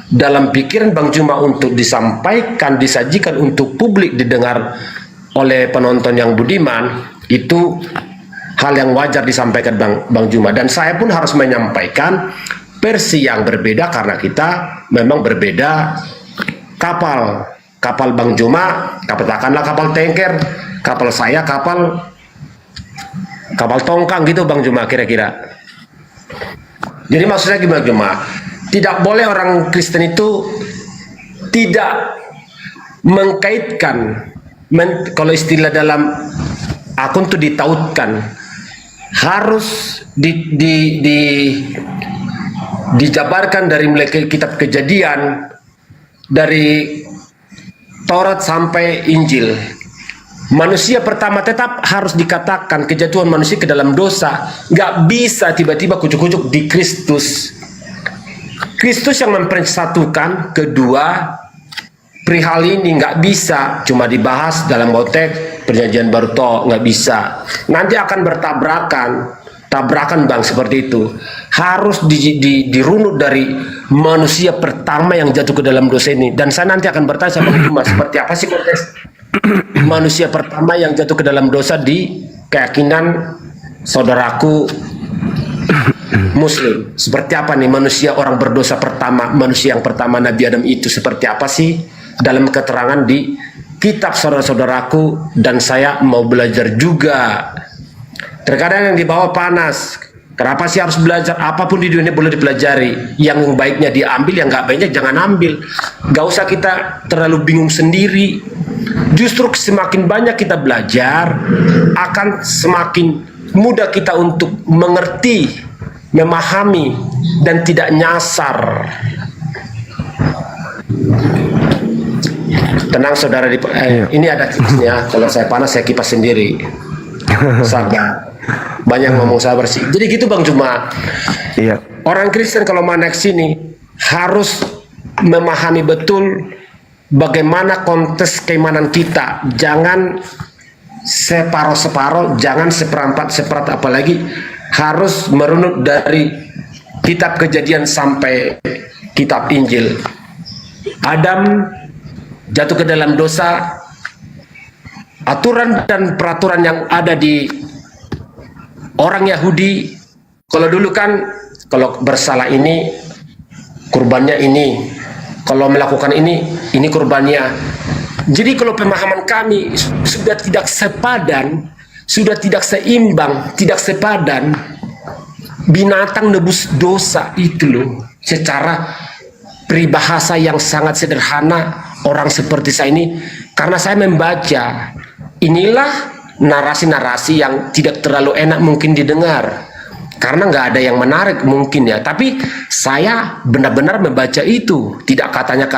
dalam pikiran Bang Juma untuk disampaikan, disajikan untuk publik didengar oleh penonton yang budiman, itu hal yang wajar disampaikan Bang Juma. Dan saya pun harus menyampaikan versi yang berbeda karena kita memang berbeda kapal. Kapal Bang Juma, katakanlah kapal tanker, kapal saya kapal tongkang gitu Bang Juma kira-kira. Jadi maksudnya gimana Juma? Tidak boleh orang Kristen itu tidak mengkaitkan, kalau istilah dalam akun itu ditautkan, harus dijabarkan dari mulai kitab Kejadian, dari Taurat sampai Injil. Manusia pertama tetap harus dikatakan kejatuhan manusia ke dalam dosa. Nggak bisa tiba-tiba kucuk-kucuk di Kristus. Kristus yang mempersatukan kedua perihal ini, nggak bisa cuma dibahas dalam konteks perjanjian baru toh, nggak bisa. Nanti akan tabrakan Bang, seperti itu. Harus dirunut dari manusia pertama yang jatuh ke dalam dosa ini. Dan saya nanti akan bertanya sama Juma, seperti apa sih konteks manusia pertama yang jatuh ke dalam dosa di keyakinan saudaraku Muslim. Seperti apa nih manusia orang berdosa pertama, manusia yang pertama Nabi Adam itu seperti apa sih? Dalam keterangan di kitab saudara-saudaraku, dan saya mau belajar juga. Terkadang yang dibawa panas. Kenapa sih harus belajar? Apapun di dunia boleh dipelajari. Yang baiknya diambil, yang nggak baiknya jangan ambil. Gak usah kita terlalu bingung sendiri. Justru semakin banyak kita belajar, akan semakin mudah kita untuk mengerti, memahami, dan tidak nyasar. Tenang saudara, ini ada kipasnya. Kalau saya panas, saya kipas sendiri. Sabar. Banyak ngomong sabar sih. Jadi gitu Bang Juma. Iya. Orang Kristen kalau mau naik sini harus memahami betul bagaimana konteks keimanan kita. Jangan separoh-separoh, jangan seperempat, apalagi harus merunut dari kitab Kejadian sampai kitab Injil. Adam jatuh ke dalam dosa, aturan dan peraturan yang ada di orang Yahudi, kalau dulu kan kalau bersalah ini kurbannya ini, kalau melakukan ini kurbannya. Jadi kalau pemahaman kami sudah tidak sepadan, sudah tidak seimbang, tidak sepadan, binatang nebus dosa itu loh. Secara peribahasa yang sangat sederhana, orang seperti saya ini, karena saya membaca, inilah narasi-narasi yang tidak terlalu enak mungkin didengar karena nggak ada yang menarik mungkin ya, tapi saya benar-benar membaca itu, tidak katanya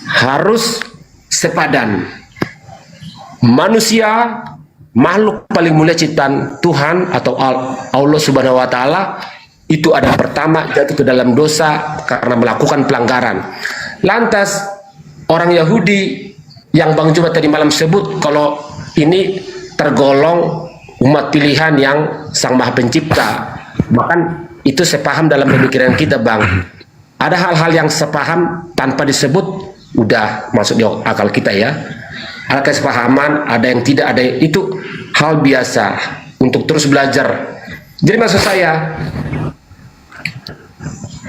harus sepadan. Manusia makhluk paling mulia ciptaan Tuhan atau Allah Subhanahu wa taala, itu ada pertama jatuh ke dalam dosa karena melakukan pelanggaran. Lantas orang Yahudi yang Bang Juma tadi malam sebut, kalau ini tergolong umat pilihan yang Sang Maha Pencipta, bahkan itu sepaham dalam pemikiran kita Bang. Ada hal-hal yang sepaham tanpa disebut udah masuk di akal kita ya. Ada kesepahaman, ada yang tidak, ada yang, itu hal biasa untuk terus belajar. Jadi maksud saya,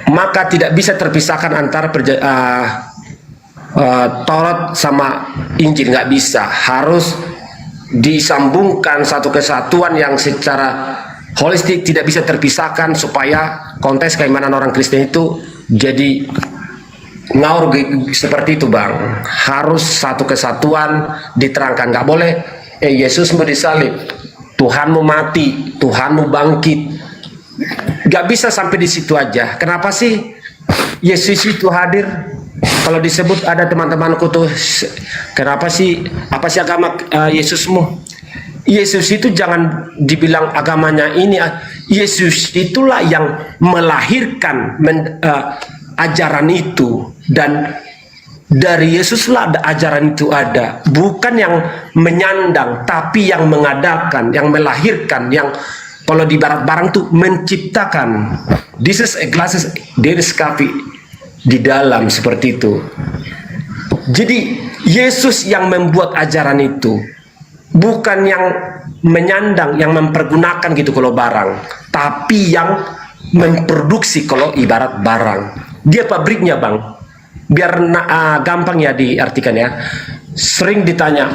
maka tidak bisa terpisahkan antara Taurat sama Injil, nggak bisa, harus disambungkan satu kesatuan yang secara holistik, tidak bisa terpisahkan supaya konteks keimanan orang Kristen itu jadi ngaur seperti itu Bang. Harus satu kesatuan diterangkan, nggak boleh Yesusmu disalib, Tuhanmu mati, Tuhanmu bangkit, nggak bisa sampai di situ aja. Kenapa sih Yesus itu hadir? Kalau disebut ada teman-temanku tuh, kenapa sih, apa sih agama Yesusmu? Yesus itu jangan dibilang agamanya ini. Yesus itulah yang melahirkan ajaran itu, dan dari Yesuslah ajaran itu ada. Bukan yang menyandang, tapi yang mengadakan, yang melahirkan, yang Kalau di barang tuh menciptakan. This is a glasses, there is coffee di dalam seperti itu. Jadi Yesus yang membuat ajaran itu, bukan yang menyandang, yang mempergunakan gitu kalau barang, tapi yang memproduksi kalau ibarat barang. Dia pabriknya bang. Biar gampang ya diartikan ya. Sering ditanya,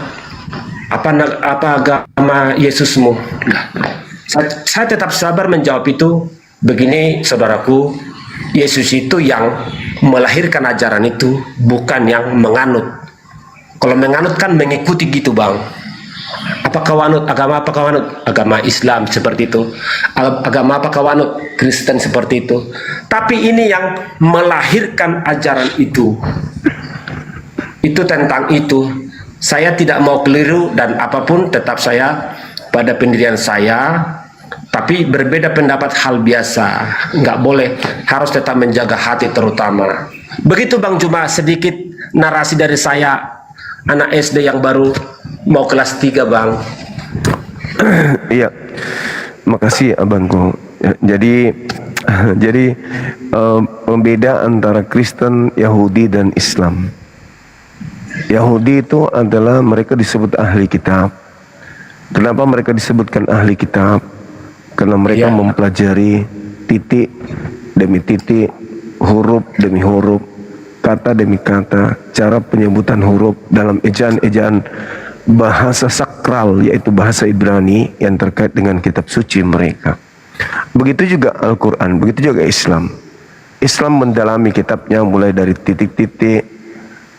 apa agama Yesusmu? Saya tetap sabar menjawab itu. Begini saudaraku, Yesus itu yang melahirkan ajaran itu, bukan yang menganut. Kalau menganut kan mengikuti gitu bang. Apa kau anut? Agama apa kau anut? Agama Islam seperti itu. Agama apa kau anut? Kristen seperti itu. Tapi ini yang melahirkan ajaran itu. Itu tentang itu. Saya tidak mau keliru dan apapun tetap saya pada pendirian saya. Tapi berbeda pendapat hal biasa. Nggak boleh. Harus tetap menjaga hati terutama. Begitu Bang Juma, sedikit narasi dari saya, anak SD yang baru mau kelas 3 Bang. Iya, makasih abangku. Ya, jadi pembeda antara Kristen, Yahudi dan Islam. Yahudi itu adalah mereka disebut ahli kitab. Kenapa mereka disebutkan ahli kitab? Karena mereka mempelajari titik demi titik, huruf demi huruf, kata demi kata, cara penyebutan huruf dalam ejaan-ejaan bahasa sakral, yaitu bahasa Ibrani yang terkait dengan kitab suci mereka. Begitu juga Al-Quran, begitu juga Islam. Islam mendalami kitabnya mulai dari titik-titik,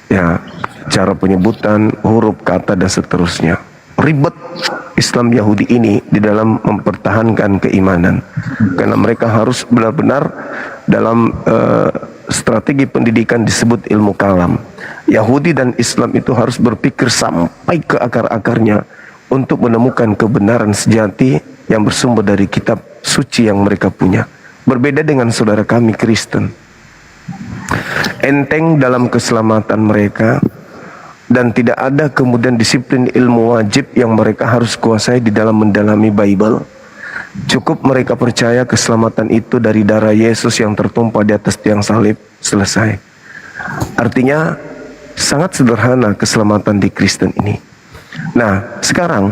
ya, cara penyebutan huruf, kata dan seterusnya. Ribet Islam Yahudi ini di dalam mempertahankan keimanan, karena mereka harus benar-benar dalam strategi pendidikan disebut ilmu kalam. Yahudi dan Islam itu harus berpikir sampai ke akar-akarnya untuk menemukan kebenaran sejati yang bersumber dari kitab suci yang mereka punya. Berbeda dengan saudara kami Kristen, enteng dalam keselamatan mereka, dan tidak ada kemudian disiplin ilmu wajib yang mereka harus kuasai di dalam mendalami Bible. Cukup mereka percaya keselamatan itu dari darah Yesus yang tertumpah di atas tiang salib, selesai. Artinya sangat sederhana keselamatan di Kristen ini. Nah, sekarang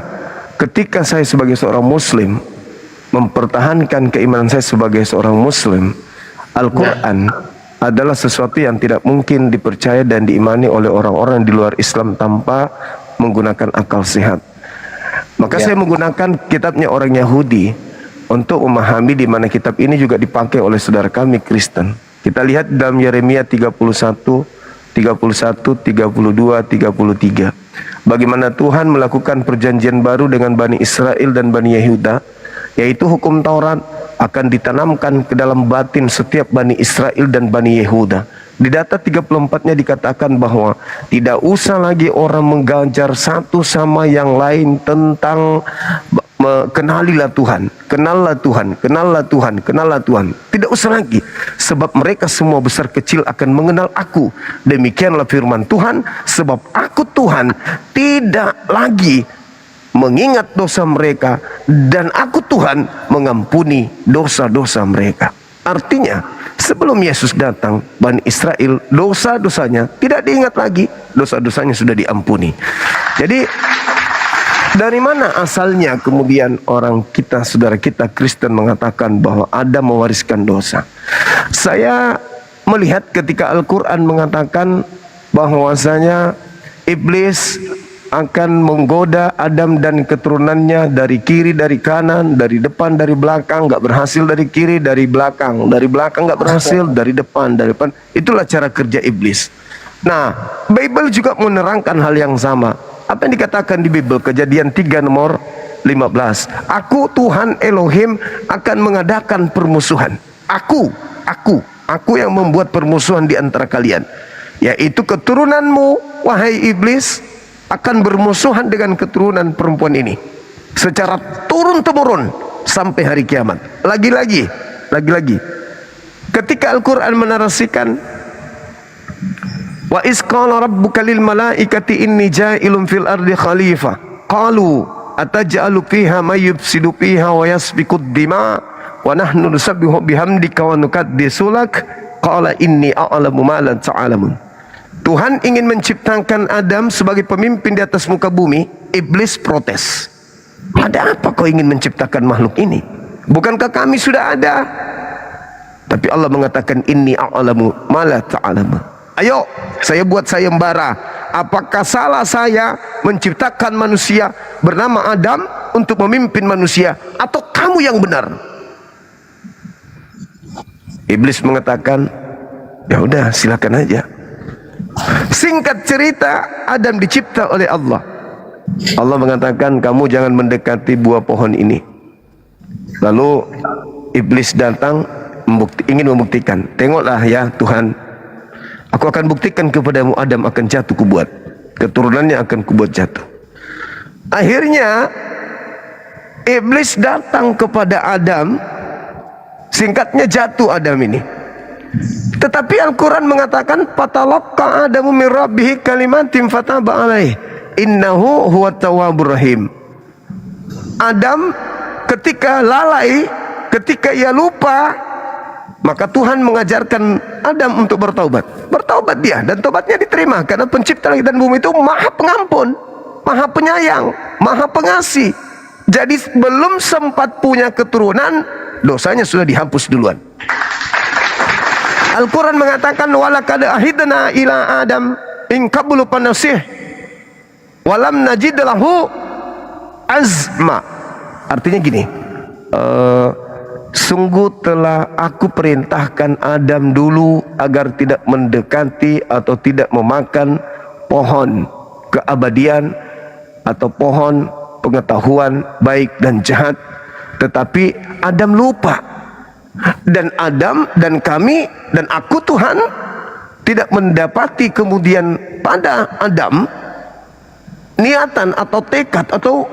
ketika saya sebagai seorang Muslim mempertahankan keimanan saya sebagai seorang Muslim, Al-Quran adalah sesuatu yang tidak mungkin dipercaya dan diimani oleh orang-orang di luar Islam tanpa menggunakan akal sehat. Maka saya menggunakan kitabnya orang Yahudi untuk memahami di mana kitab ini juga dipakai oleh saudara kami Kristen. Kita lihat dalam Yeremia 31, 32, 33. Bagaimana Tuhan melakukan perjanjian baru dengan Bani Israel dan Bani Yehuda, yaitu hukum Taurat akan ditanamkan ke dalam batin setiap Bani Israel dan Bani Yehuda. Di data 34-nya dikatakan bahwa tidak usah lagi orang menggajar satu sama yang lain tentang kenalilah Tuhan, kenallah Tuhan, kenallah Tuhan, kenallah Tuhan. Tidak usah lagi, sebab mereka semua besar kecil akan mengenal aku. Demikianlah firman Tuhan, sebab aku Tuhan tidak lagi mengingat dosa mereka, dan aku Tuhan mengampuni dosa-dosa mereka. Artinya sebelum Yesus datang, Bani Israel dosa-dosanya tidak diingat lagi, dosa-dosanya sudah diampuni. Jadi dari mana asalnya kemudian orang kita, saudara kita Kristen mengatakan bahwa Adam mewariskan dosa? Saya melihat ketika Al-Quran mengatakan bahwasanya iblis akan menggoda Adam dan keturunannya dari kiri, dari kanan, dari depan, dari belakang. Gak berhasil dari kiri, dari belakang. Dari belakang gak berhasil, dari depan, dari depan. Itulah cara kerja iblis. Nah, Bible juga menerangkan hal yang sama. Apa yang dikatakan di Bible? Kejadian 3 nomor 15. Aku Tuhan Elohim akan mengadakan permusuhan. Aku yang membuat permusuhan di antara kalian, yaitu keturunanmu, wahai iblis, akan bermusuhan dengan keturunan perempuan ini secara turun-temurun sampai hari kiamat. Lagi-lagi ketika Al-Quran menarasikan wa iz qala rabbuka lil malaikati inni ja'ilun fil ardi khalifah qalu ataj'alu fiha may yufsidu fiha wa yasfikud dima wa nahnu nusabbihu bihamdika wa nuqaddisu lak qala inni a'lamu ma la ta'lamun. Tuhan ingin menciptakan Adam sebagai pemimpin di atas muka bumi. Iblis protes. Ada apa kau ingin menciptakan makhluk ini? Bukankah kami sudah ada? Tapi Allah mengatakan inni a'lamu ma la ta'lamun. Ayo, saya buat sayembara. Apakah salah saya menciptakan manusia bernama Adam untuk memimpin manusia, atau kamu yang benar? Iblis mengatakan, ya udah silakan aja. Singkat cerita, Adam dicipta oleh Allah. Allah mengatakan, kamu jangan mendekati buah pohon ini. Lalu iblis datang ingin membuktikan. Tengoklah ya Tuhan, aku akan buktikan kepadamu Adam akan jatuh kubuat, keturunannya akan kubuat jatuh. Akhirnya iblis datang kepada Adam. Singkatnya jatuh Adam ini. Tetapi Al-Quran mengatakan fatalaqqa Adamu min rabbih kalimatin fataba alaih innahu huwat tawwabur rahim. Adam ketika lalai, ketika ia lupa, maka Tuhan mengajarkan Adam untuk bertaubat. Bertaubat dia, dan taubatnya diterima, karena pencipta langit dan bumi itu maha pengampun, maha penyayang, maha pengasih. Jadi belum sempat punya keturunan, dosanya sudah dihapus duluan. Al-Quran mengatakan walaqad ahidna ila Adam in qablu fanasih walam najid lahu azma. Artinya gini, sungguh telah aku perintahkan Adam dulu agar tidak mendekati atau tidak memakan pohon keabadian atau pohon pengetahuan baik dan jahat. Tetapi Adam lupa. Dan Adam dan kami dan aku Tuhan tidak mendapati kemudian pada Adam niatan atau tekad atau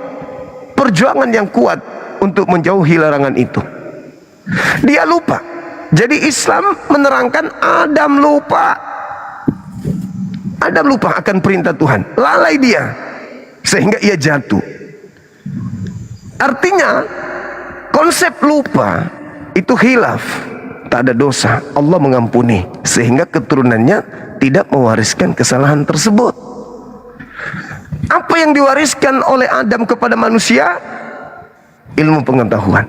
perjuangan yang kuat untuk menjauhi larangan itu. Dia lupa. Jadi Islam menerangkan Adam lupa. Adam lupa akan perintah Tuhan. Lalai dia sehingga ia jatuh. Artinya konsep lupa itu khilaf, tak ada dosa, Allah mengampuni, sehingga keturunannya tidak mewariskan kesalahan tersebut. Apa yang diwariskan oleh Adam kepada manusia? Ilmu pengetahuan.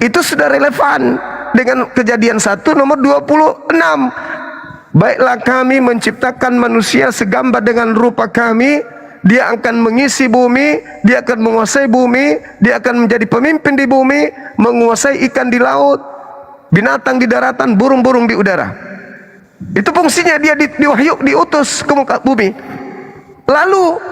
Itu sudah relevan dengan Kejadian 1 nomor 26. Baiklah kami menciptakan manusia segambar dengan rupa kami. Dia akan mengisi bumi, dia akan menguasai bumi, dia akan menjadi pemimpin di bumi, menguasai ikan di laut, binatang di daratan, burung-burung di udara. Itu fungsinya dia diutus ke muka bumi. Lalu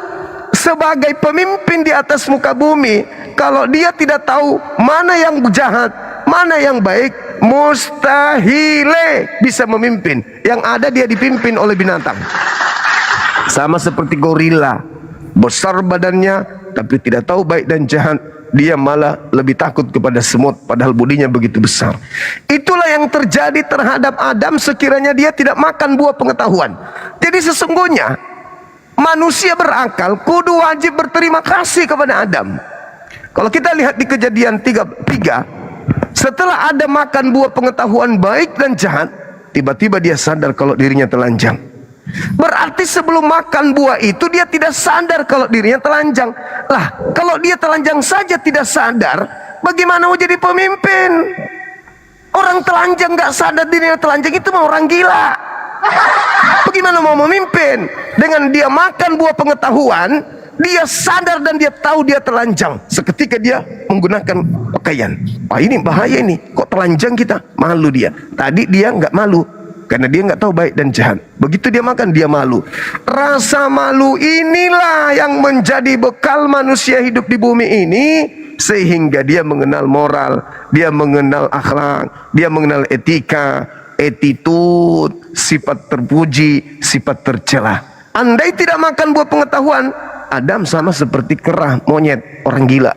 sebagai pemimpin di atas muka bumi, kalau dia tidak tahu mana yang jahat, mana yang baik, mustahil bisa memimpin. Yang ada dia dipimpin oleh binatang. Sama seperti gorila, besar badannya tapi tidak tahu baik dan jahat, dia malah lebih takut kepada semut padahal bodinya begitu besar. Itulah yang terjadi terhadap Adam sekiranya dia tidak makan buah pengetahuan. Jadi sesungguhnya manusia berakal kudu wajib berterima kasih kepada Adam. Kalau kita lihat di Kejadian 3, setelah Adam makan buah pengetahuan baik dan jahat, tiba-tiba dia sadar kalau dirinya telanjang. Berarti sebelum makan buah itu dia tidak sadar kalau dirinya telanjang. Lah, kalau dia telanjang saja tidak sadar, bagaimana mau jadi pemimpin? Orang telanjang gak sadar dirinya telanjang itu mah orang gila. Bagaimana mau memimpin? Dengan dia makan buah pengetahuan, dia sadar dan dia tahu dia telanjang. Seketika dia menggunakan pakaian. Wah, ini bahaya ini. Kok telanjang kita? Malu dia. Tadi dia nggak malu karena dia nggak tahu baik dan jahat. Begitu dia makan, dia malu. Rasa malu inilah yang menjadi bekal manusia hidup di bumi ini, sehingga dia mengenal moral, dia mengenal akhlak, dia mengenal etika, attitude, sifat terpuji, sifat tercela. Andai tidak makan buah pengetahuan, Adam sama seperti kera, monyet, orang gila.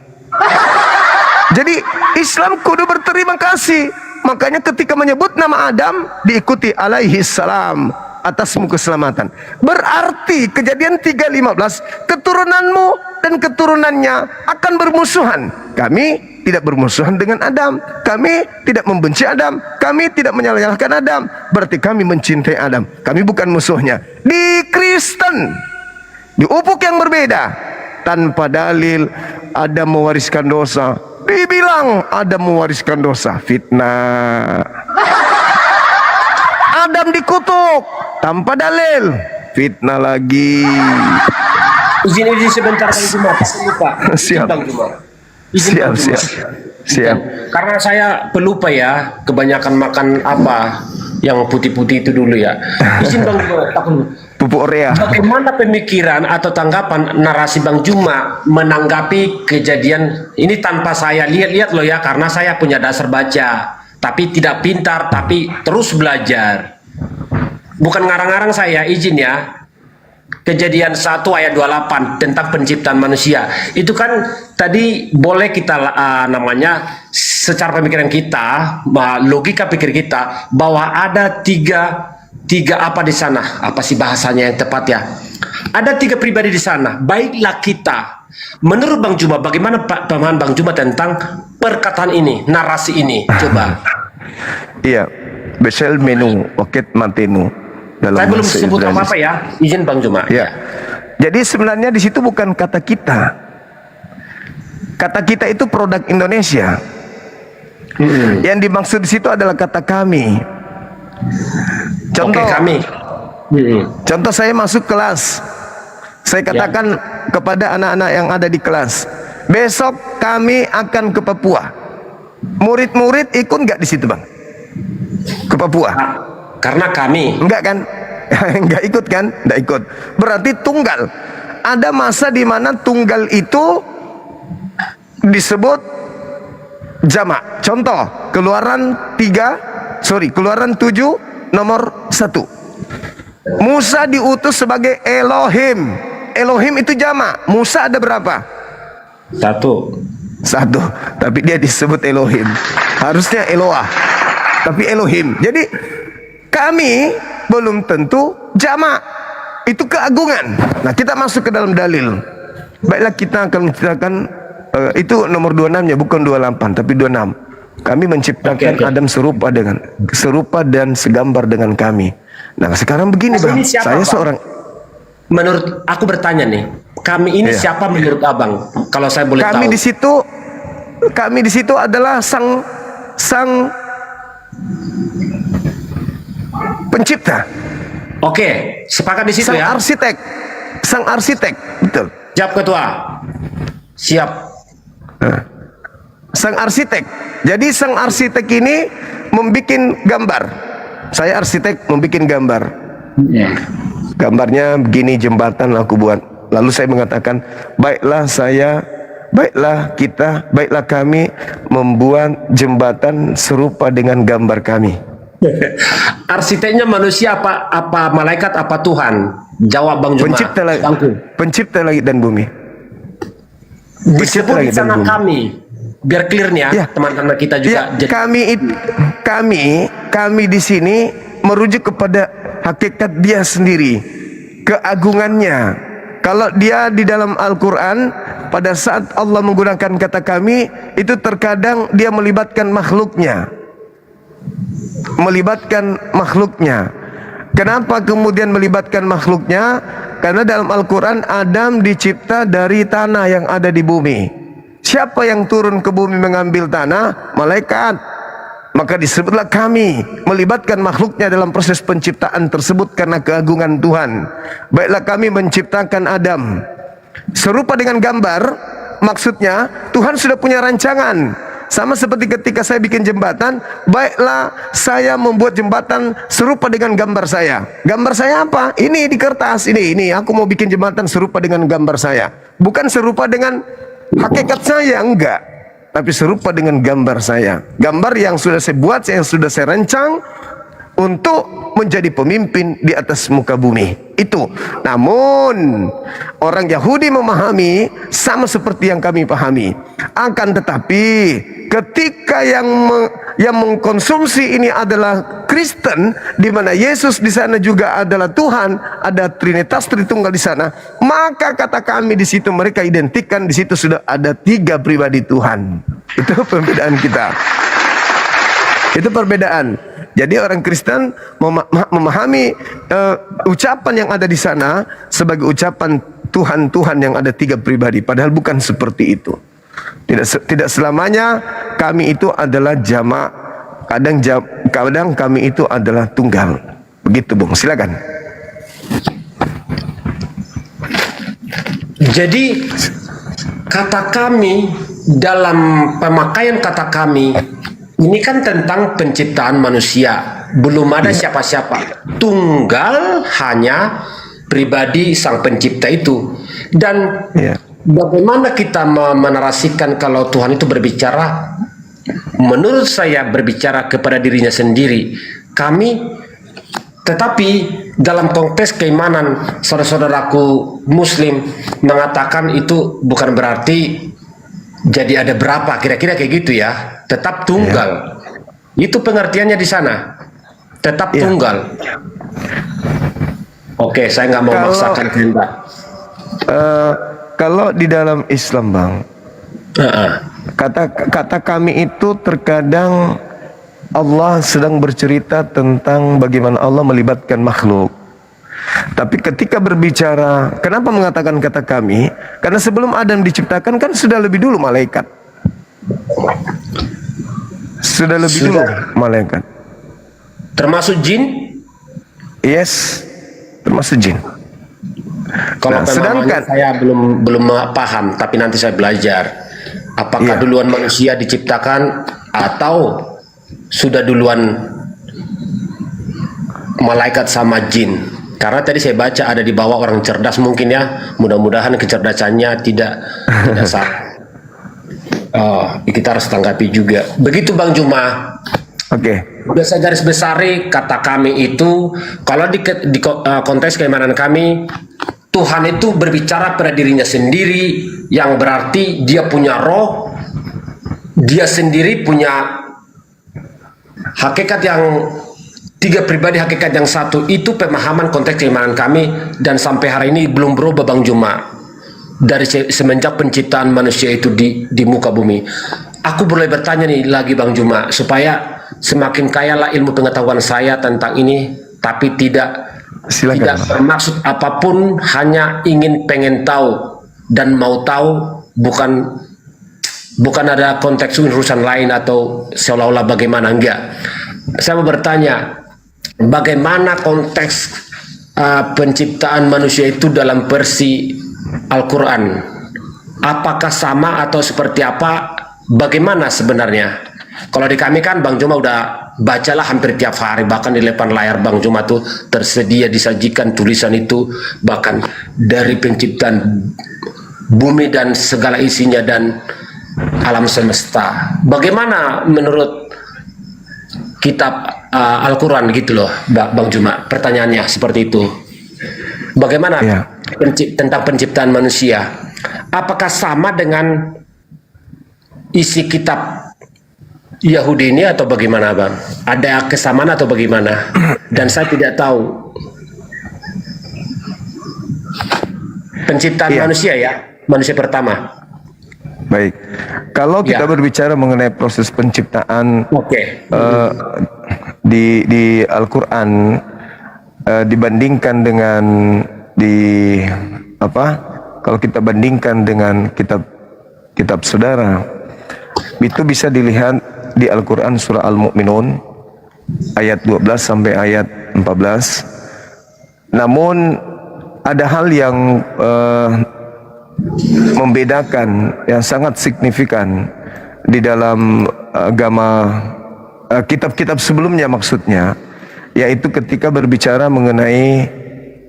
Jadi Islam kudu berterima kasih. Makanya ketika menyebut nama Adam diikuti alaihi salam, atasmu keselamatan. Berarti Kejadian 3:15, keturunanmu dan keturunannya akan bermusuhan. Kami tidak bermusuhan dengan Adam. Kami tidak membenci Adam. Kami tidak menyalahkan Adam. Berarti kami mencintai Adam. Kami bukan musuhnya. Di Kristen, di ufuk yang berbeda, tanpa dalil Adam mewariskan dosa, dibilang Adam mewariskan dosa, fitnah. Adam dikutuk tanpa dalil, fitnah lagi. Izin sebentar Bang Juma, saya lupa. Siap. Bang Juma. Izin, Bang Juma. Siap. Karena saya pelupa ya, kebanyakan makan apa yang putih-putih itu dulu ya. Izin Bang Juma, takut. Pupuk urea. Bagaimana pemikiran atau tanggapan narasi Bang Juma menanggapi kejadian ini tanpa saya lihat-lihat loh ya, karena saya punya dasar baca, tapi tidak pintar, tapi terus belajar. Bukan ngarang-ngarang saya, izin ya. Kejadian 1 ayat 28 tentang penciptaan manusia. Itu kan tadi boleh kita namanya secara pemikiran kita, logika pikir kita bahwa ada tiga apa di sana? Apa sih bahasanya yang tepat ya? Ada 3 pribadi di sana. Baiklah kita. Menurut Bang Juma, bagaimana pemahaman Bang Juma tentang perkataan ini, narasi ini? Coba. Iya, besel menu, wakit mantenu. Saya belum sebut apa-apa ya. Izin Bang Juma. Ya. Jadi sebenarnya di situ bukan kata kita. Kata kita itu produk Indonesia. Yang dimaksud di situ adalah kata kami. Contoh, Oke, kami. Contoh saya masuk kelas. Saya katakan kepada anak-anak yang ada di kelas, besok kami akan ke Papua. Murid-murid ikut nggak di situ, Bang? Ke Papua? Karena kami. Enggak kan? Enggak ikut kan? Enggak ikut. Berarti tunggal. Ada masa di mana tunggal itu disebut jamak. Contoh, Keluaran 7 nomor 1. Musa diutus sebagai Elohim. Elohim itu jamak. Musa ada berapa? 1. Tapi dia disebut Elohim. Harusnya Eloah, tapi Elohim. Jadi kami belum tentu jamak. Itu keagungan. Nah, kita masuk ke dalam dalil. Baiklah, kita akan menceritakan itu nomor 26-nya, bukan 28 tapi 26. Kami menciptakan Adam serupa dan segambar dengan kami. Nah, sekarang begini, Bang. Saya seorang, menurut aku bertanya nih, kami ini siapa menurut Abang? Kalau saya boleh tahu. Kami di situ adalah sang pencipta. Oke, sepakat di situ ya. Sang arsitek, betul. Siap Ketua. Siap. Sang arsitek. Jadi sang arsitek ini membuat gambar. Saya arsitek membuat gambar. Gambarnya begini, jembatan aku buat. Lalu saya mengatakan, baiklah kami membuat jembatan serupa dengan gambar kami. Arsiteknya manusia apa malaikat apa Tuhan? Jawab Bang Juma. Pencipta langit dan bumi. Disebut di sana kami. Biar clear nih ya, teman-teman kita juga. Ya, kami di sini merujuk kepada hakikat dia sendiri, keagungannya. Kalau dia di dalam Al-Quran, pada saat Allah menggunakan kata kami, itu terkadang dia melibatkan makhluknya. Kenapa kemudian melibatkan makhluknya? Karena dalam Al-Quran Adam dicipta dari tanah yang ada di bumi. Siapa yang turun ke bumi mengambil tanah? Malaikat. Maka disebutlah kami, melibatkan makhluknya dalam proses penciptaan tersebut karena keagungan Tuhan. Baiklah kami menciptakan Adam serupa dengan gambar. Maksudnya Tuhan sudah punya rancangan. Sama seperti ketika saya bikin jembatan, baiklah saya membuat jembatan serupa dengan gambar saya. Gambar saya apa? Ini di kertas, ini aku mau bikin jembatan serupa dengan gambar saya. Bukan serupa dengan hakikat saya, enggak. Tapi serupa dengan gambar saya. Gambar yang sudah saya buat, yang sudah saya rancang untuk menjadi pemimpin di atas muka bumi. Itu. Namun orang Yahudi memahami sama seperti yang kami pahami. Akan tetapi ketika yang mengkonsumsi ini adalah Kristen, di mana Yesus di sana juga adalah Tuhan, ada Trinitas Tritunggal di sana, maka kata kami di situ mereka identikkan di situ sudah ada 3 pribadi Tuhan. Itu perbedaan kita. Itu perbedaan. Jadi orang Kristen memahami ucapan yang ada di sana sebagai ucapan Tuhan yang ada 3 pribadi, padahal bukan seperti itu. Tidak selamanya kami itu adalah jamak, kadang kami itu adalah tunggal. Begitu, Bung. Silakan. Jadi kata kami dalam pemakaian kata kami ini kan tentang penciptaan manusia, belum ada siapa-siapa, tunggal hanya pribadi sang pencipta itu. Dan bagaimana kita menarasikan kalau Tuhan itu berbicara? Menurut saya berbicara kepada dirinya sendiri. Tetapi dalam konteks keimanan saudara-saudaraku Muslim mengatakan itu bukan berarti jadi ada berapa, kira-kira kayak gitu ya. Tetap tunggal. Itu pengertiannya di sana. Tetap tunggal. Oke, saya nggak mau memaksakan kehendak. Kalau di dalam Islam, Bang, kata kami itu terkadang Allah sedang bercerita tentang bagaimana Allah melibatkan makhluk. Tapi ketika berbicara, kenapa mengatakan kata kami? Karena sebelum Adam diciptakan kan sudah lebih dulu malaikat. Sudah lebih dulu malaikat. Termasuk jin? Yes, termasuk jin. Kalau sedangkan saya belum paham, tapi nanti saya belajar. Apakah duluan manusia diciptakan atau sudah duluan malaikat sama jin? Karena tadi saya baca ada di bawah orang cerdas mungkin ya. Mudah-mudahan kecerdasannya tidak salah. Kita harus tanggapi juga. Begitu Bang Juma. Oke. Udah saya garis besari kata kami itu, kalau di konteks keimanan kami, Tuhan itu berbicara pada dirinya sendiri, yang berarti dia punya roh, dia sendiri punya hakikat yang 3 pribadi, hakikat yang satu. Itu pemahaman konteks keimanan kami, dan sampai hari ini belum berubah Bang Juma. Dari semenjak penciptaan manusia itu di muka bumi. Aku boleh bertanya nih lagi Bang Juma, supaya semakin kayalah ilmu pengetahuan saya tentang ini, tapi tidak bermaksud apapun, hanya pengen tahu dan mau tahu, bukan ada konteks urusan lain atau seolah-olah bagaimana, enggak. Saya mau bertanya, bagaimana konteks penciptaan manusia itu dalam versi Al-Quran? Apakah sama atau seperti apa? Bagaimana sebenarnya? Kalau di kami kan Bang Juma udah bacalah hampir tiap hari, bahkan di depan layar Bang Juma tuh tersedia disajikan tulisan itu, bahkan dari penciptaan bumi dan segala isinya dan alam semesta. Bagaimana menurut kitab Al-Quran gitu loh Bang Juma? Pertanyaannya seperti itu. Bagaimana tentang penciptaan manusia? Apakah sama dengan isi kitab Yahudi ini atau bagaimana Bang? Ada kesamaan atau bagaimana? Dan saya tidak tahu. Penciptaan manusia ya, manusia pertama. Baik, kalau kita berbicara mengenai proses penciptaan di Al-Quran, dibandingkan dengan kalau kita bandingkan dengan kitab saudara, itu bisa dilihat di Al-Quran surah Al-Mu'minun ayat 12 sampai ayat 14. Namun ada hal yang membedakan yang sangat signifikan di dalam agama kitab-kitab sebelumnya, maksudnya yaitu ketika berbicara mengenai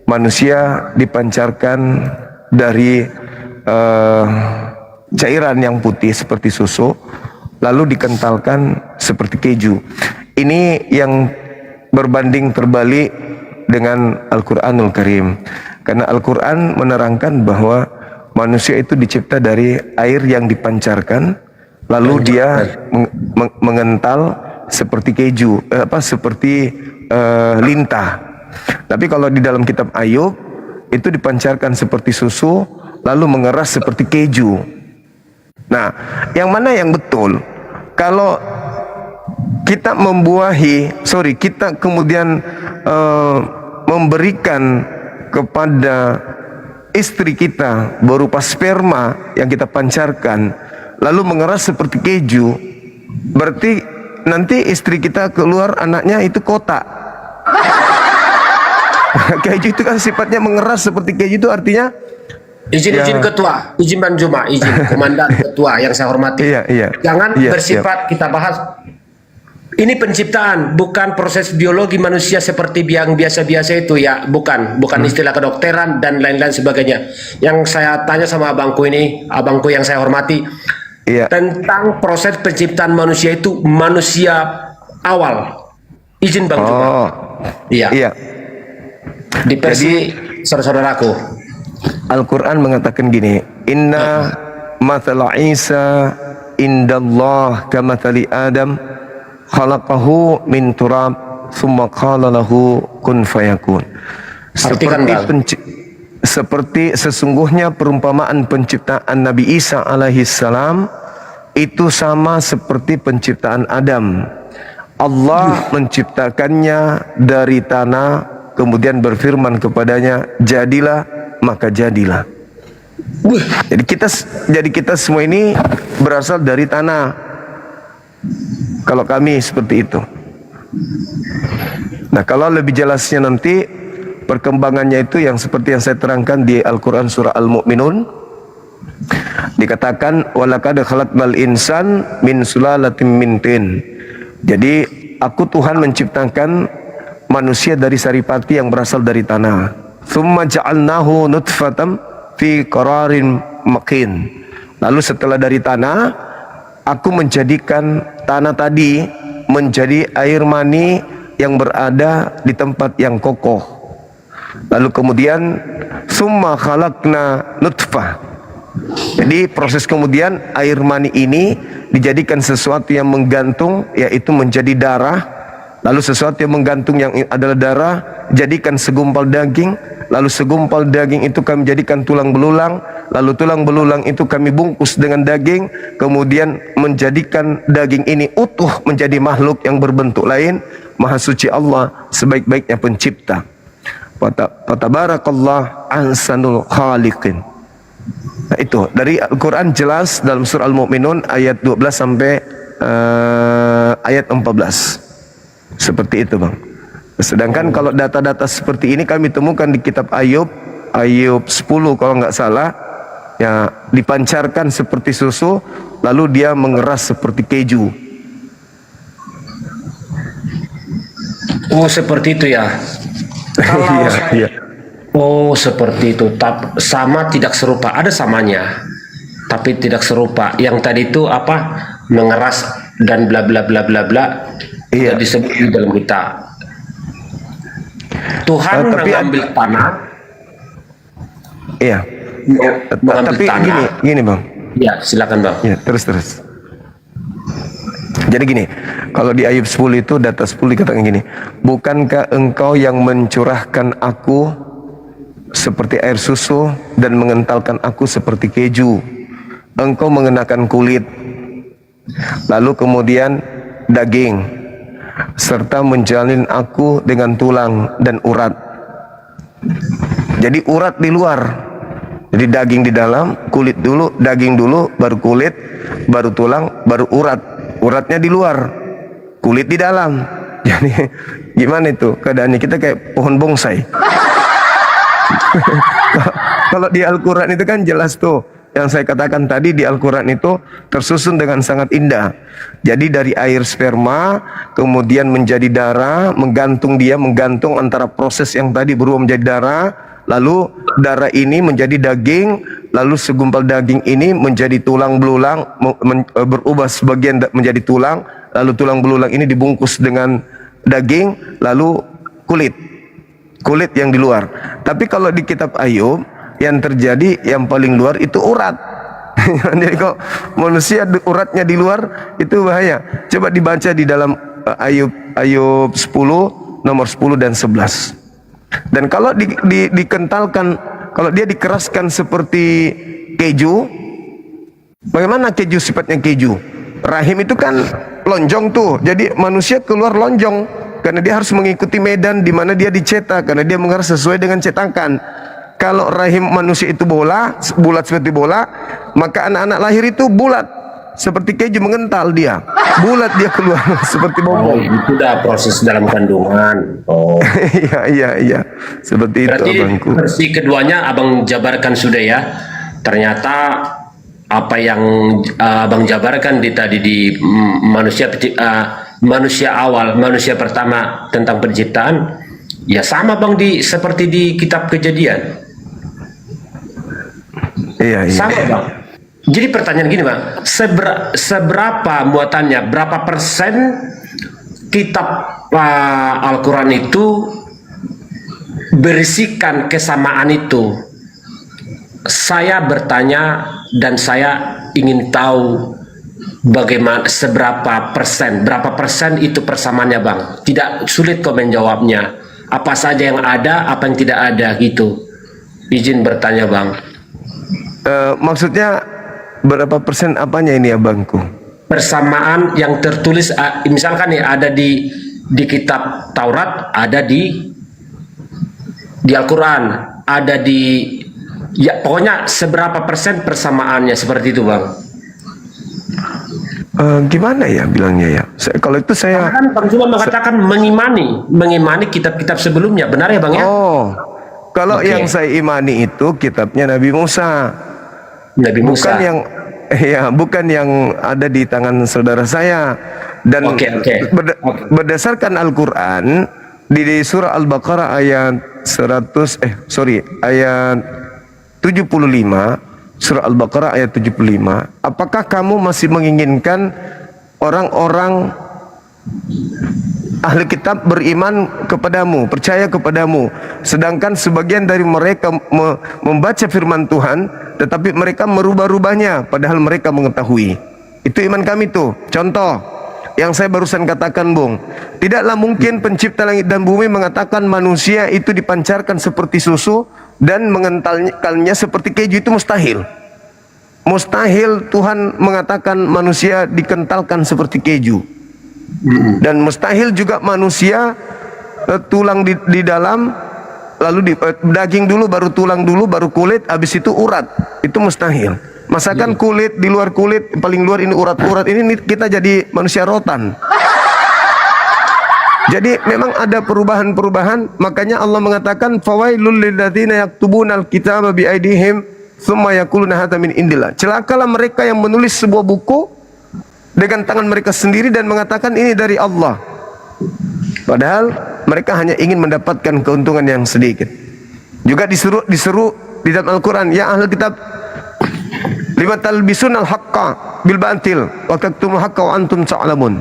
manusia dipancarkan dari cairan yang putih seperti susu, lalu dikentalkan seperti keju. Ini yang berbanding terbalik dengan Al-Quranul Karim. Karena Al-Quran menerangkan bahwa manusia itu dicipta dari air yang dipancarkan, lalu dia mengental seperti keju, seperti lintah. Tapi kalau di dalam kitab Ayub itu dipancarkan seperti susu, lalu mengeras seperti keju. Nah, yang mana yang betul? Kalau kita kita kemudian memberikan kepada istri kita berupa sperma yang kita pancarkan, lalu mengeras seperti keju, berarti nanti istri kita keluar anaknya itu kotak. Keju itu kan sifatnya mengeras seperti keju, itu artinya Izin ketua, izin Bang Zuma, izin komandan ketua yang saya hormati. Jangan bersifat kita bahas. Ini penciptaan, bukan proses biologi manusia seperti yang biasa-biasa itu ya, bukan istilah kedokteran dan lain-lain sebagainya. Yang saya tanya sama abangku ini, abangku yang saya hormati, tentang proses penciptaan manusia itu manusia awal. Izin Bang Zuma. Iya. Di versi saudara-saudaraku. Al-Quran mengatakan gini, Inna mathala Isa indallah kamathali Adam khalaqahu min turab thumma qala lahu kun fayakun. Seperti sesungguhnya perumpamaan penciptaan Nabi Isa alaihi salam itu sama seperti penciptaan Adam. Allah menciptakannya dari tanah, kemudian berfirman kepadanya, jadilah, maka jadilah. Jadi kita semua ini berasal dari tanah. Kalau kami seperti itu. Nah, kalau lebih jelasnya nanti perkembangannya itu yang seperti yang saya terangkan di Al-Quran surah Al-Mu'minun, dikatakan walaqad khalaqnal insan min sulalatin min tin. Jadi aku Tuhan menciptakan manusia dari saripati yang berasal dari tanah. Tsumma ja'alnahu nutfatan fi qararin makin. Lalu setelah dari tanah, aku menjadikan tanah tadi menjadi air mani yang berada di tempat yang kokoh. Lalu kemudian summa khalaqna nutfah. Jadi proses kemudian air mani ini dijadikan sesuatu yang menggantung, yaitu menjadi darah. Lalu sesuatu yang menggantung yang adalah darah jadikan segumpal daging. Lalu segumpal daging itu kami jadikan tulang belulang. Lalu tulang belulang itu kami bungkus dengan daging. Kemudian menjadikan daging ini utuh menjadi makhluk yang berbentuk lain. Maha suci Allah sebaik-baiknya pencipta. Fatabarakallah ahsanul khaliqin. Nah, itu dari Al-Quran jelas dalam surah Al-Mu'minun ayat 12 sampai ayat 14. Seperti itu, Bang. Sedangkan kalau data-data seperti ini kami temukan di kitab Ayub 10 kalau nggak salah, ya, dipancarkan seperti susu, lalu dia mengeras seperti keju. Oh, seperti itu ya. Iya. Oh, seperti itu. Sama tidak serupa. Ada samanya, tapi tidak serupa. Yang tadi itu apa? Mengeras dan bla bla bla bla bla. Iya. Disebut di dalam kita. Tuhan mengambil tanah. Iya. Tapi tanah. Gini Bang. Ya, silakan Bang. Ya, terus. Jadi gini, kalau di Ayub 10 itu data 10 dikatakan gini, bukankah engkau yang mencurahkan aku seperti air susu dan mengentalkan aku seperti keju? Engkau mengenakan kulit, lalu kemudian daging, serta menjalin aku dengan tulang dan urat. Jadi urat di luar, jadi daging di dalam, kulit dulu, daging dulu, baru kulit, baru tulang, baru urat. Uratnya di luar, kulit di dalam. Jadi gimana itu keadaannya? Kita kayak pohon bonsai. Kalau di Al-Quran itu kan jelas tuh, yang saya katakan tadi di Al-Quran itu tersusun dengan sangat indah. Jadi dari air sperma kemudian menjadi darah, menggantung antara proses yang tadi berubah menjadi darah, lalu darah ini menjadi daging, lalu segumpal daging ini menjadi tulang belulang, berubah sebagian menjadi tulang, lalu tulang belulang ini dibungkus dengan daging, lalu kulit yang di luar. Tapi kalau di kitab Ayub yang terjadi yang paling luar itu urat. Jadi kok manusia uratnya di luar itu bahaya. Coba dibaca di dalam Ayub 10 nomor 10 dan 11. Dan kalau dikentalkan, kalau dia dikeraskan seperti keju, bagaimana keju sifatnya keju? Rahim itu kan lonjong tuh, jadi manusia keluar lonjong karena dia harus mengikuti medan di mana dia dicetak, karena dia mengeras sesuai dengan cetakan. Kalau rahim manusia itu bulat seperti bola, maka anak-anak lahir itu bulat seperti keju, mengental dia, bulat dia keluar seperti Oh, bonbon. itu udah proses dalam kandungan. Oh. Iya, seperti itu Berarti abangku. versi keduanya abang jabarkan sudah ya. Ternyata apa yang abang jabarkan tadi di manusia awal, manusia pertama tentang penciptaan, ya sama bang seperti di kitab Kejadian. Iya. Sama bang. Jadi pertanyaan gini bang, seberapa muatannya, berapa persen kitab Al-Quran itu berisikan kesamaan itu? Saya bertanya dan saya ingin tahu bagaimana, berapa persen itu persamaannya bang. Tidak sulit kok menjawabnya. Apa saja yang ada, apa yang tidak ada gitu. Izin bertanya bang. Maksudnya berapa persen apanya ini abangku? Persamaan yang tertulis, misalkan nih ada di kitab Taurat, ada di Al-Quran, ada di, ya pokoknya seberapa persen persamaannya seperti itu bang. Gimana ya bilangnya ya? Kalau itu saya Kan Bang Zuma mengatakan mengimani kitab-kitab sebelumnya, benar ya bang ya? Kalau Oke. yang saya imani itu kitabnya Nabi Musa. Nabi Musa. Bukan yang ada di tangan saudara saya. Dan Oke. berdasarkan Al-Qur'an di surah Al-Baqarah ayat 75, surah Al-Baqarah ayat 75, apakah kamu masih menginginkan orang-orang ahli kitab beriman kepadamu, percaya kepadamu, sedangkan sebagian dari mereka membaca firman Tuhan, tetapi mereka merubah-rubahnya, padahal mereka mengetahui. Itu iman kami tuh. Contoh yang saya barusan katakan, Bung, tidaklah mungkin pencipta langit dan bumi mengatakan manusia itu dipancarkan seperti susu dan mengentalnya seperti keju. Itu mustahil. Mustahil Tuhan mengatakan manusia dikentalkan seperti keju. Dan mustahil juga manusia tulang di dalam, lalu daging dulu, baru tulang dulu, baru kulit, habis itu urat. Itu mustahil. Masakan kulit, di luar kulit, paling luar ini urat-urat, ini kita jadi manusia rotan. Jadi memang ada perubahan-perubahan. Makanya Allah mengatakan fawailul lilladzina yaktubunal kitaba biaidihim tsumma yaquluna hadza min indillah. Celakalah mereka yang menulis sebuah buku dengan tangan mereka sendiri dan mengatakan ini dari Allah. Padahal mereka hanya ingin mendapatkan keuntungan yang sedikit. Juga diseru di dalam Al-Quran, ya ahli kitab, lima talbisun al-haqqa bil batil wa taktumul haqqa wa antum ta'lamun.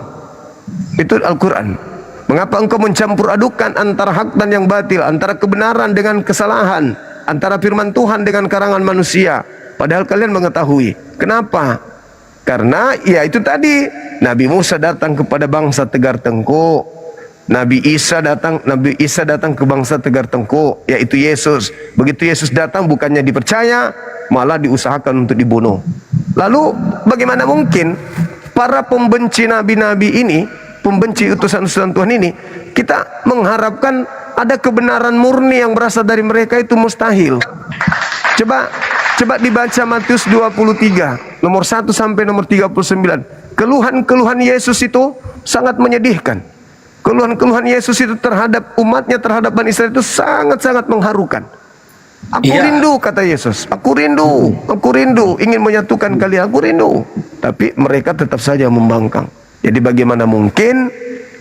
Itu Al-Quran. Mengapa engkau mencampur adukan antara hak dan yang batil, antara kebenaran dengan kesalahan, antara firman Tuhan dengan karangan manusia, padahal kalian mengetahui. Kenapa? Karena ya itu tadi, Nabi Musa datang kepada bangsa Tegar Tengku, Nabi Isa datang ke bangsa Tegar Tengku, yaitu Yesus. Begitu Yesus datang, bukannya dipercaya, malah diusahakan untuk dibunuh. Lalu bagaimana mungkin para pembenci nabi-nabi ini, pembenci utusan-utusan Tuhan ini, kita mengharapkan ada kebenaran murni yang berasal dari mereka? Itu mustahil. Coba dibaca Matius 23 nomor 1 sampai nomor 39. Keluhan-keluhan Yesus itu sangat menyedihkan. Keluhan-keluhan Yesus itu terhadap umatnya, terhadap Bani Israel itu sangat-sangat mengharukan. Aku rindu, kata Yesus, aku rindu ingin menyatukan kalian, aku rindu. Tapi mereka tetap saja membangkang. Jadi bagaimana mungkin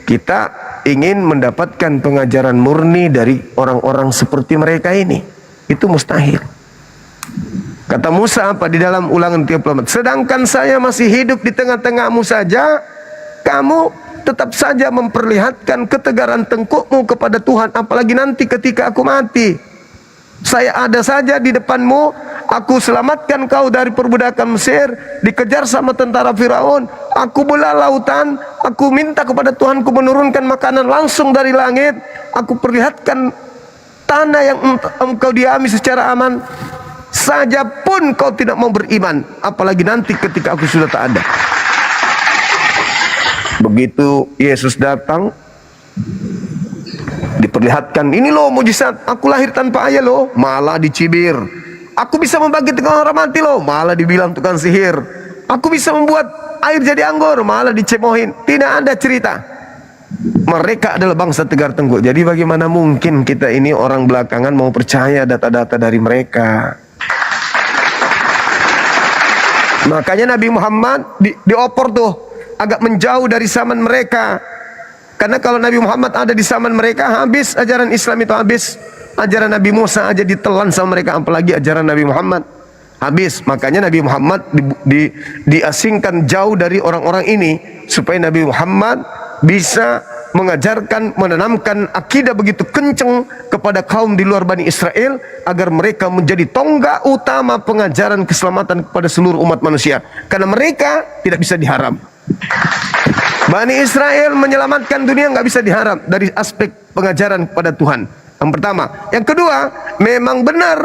kita ingin mendapatkan pengajaran murni dari orang-orang seperti mereka ini? Itu mustahil. Kata Musa apa di dalam Ulangan 34? Sedangkan saya masih hidup di tengah-tengahmu saja, kamu tetap saja memperlihatkan ketegaran tengkukmu kepada Tuhan, apalagi nanti ketika aku mati. Saya ada saja di depanmu, aku selamatkan kau dari perbudakan Mesir, dikejar sama tentara Firaun, aku belah lautan, aku minta kepada Tuhanku menurunkan makanan langsung dari langit, aku perlihatkan tanah yang engkau diami secara aman, saja pun kau tidak mau beriman, apalagi nanti ketika aku sudah tak ada. Begitu Yesus datang, diperlihatkan, ini loh mujizat, aku lahir tanpa ayah loh, malah dicibir. Aku bisa membangkitkan orang mati loh, malah dibilang tukang sihir. Aku bisa membuat air jadi anggur, malah dicemohin. Tidak ada cerita. Mereka adalah bangsa tegar tengkuk. Jadi bagaimana mungkin kita ini orang belakangan mau percaya data-data dari mereka? Makanya Nabi Muhammad dioper tuh agak menjauh dari zaman mereka. Karena kalau Nabi Muhammad ada di zaman mereka, habis ajaran Islam itu habis. Ajaran Nabi Musa aja ditelan sama mereka, apalagi ajaran Nabi Muhammad. Habis. Makanya Nabi Muhammad diasingkan jauh dari orang-orang ini, supaya Nabi Muhammad bisa mengajarkan, menanamkan akidah begitu kenceng kepada kaum di luar Bani Israel, agar mereka menjadi tonggak utama pengajaran keselamatan kepada seluruh umat manusia. Karena mereka tidak bisa diharap. Bani Israel menyelamatkan dunia nggak bisa diharap dari aspek pengajaran kepada Tuhan. Yang pertama. Yang kedua, memang benar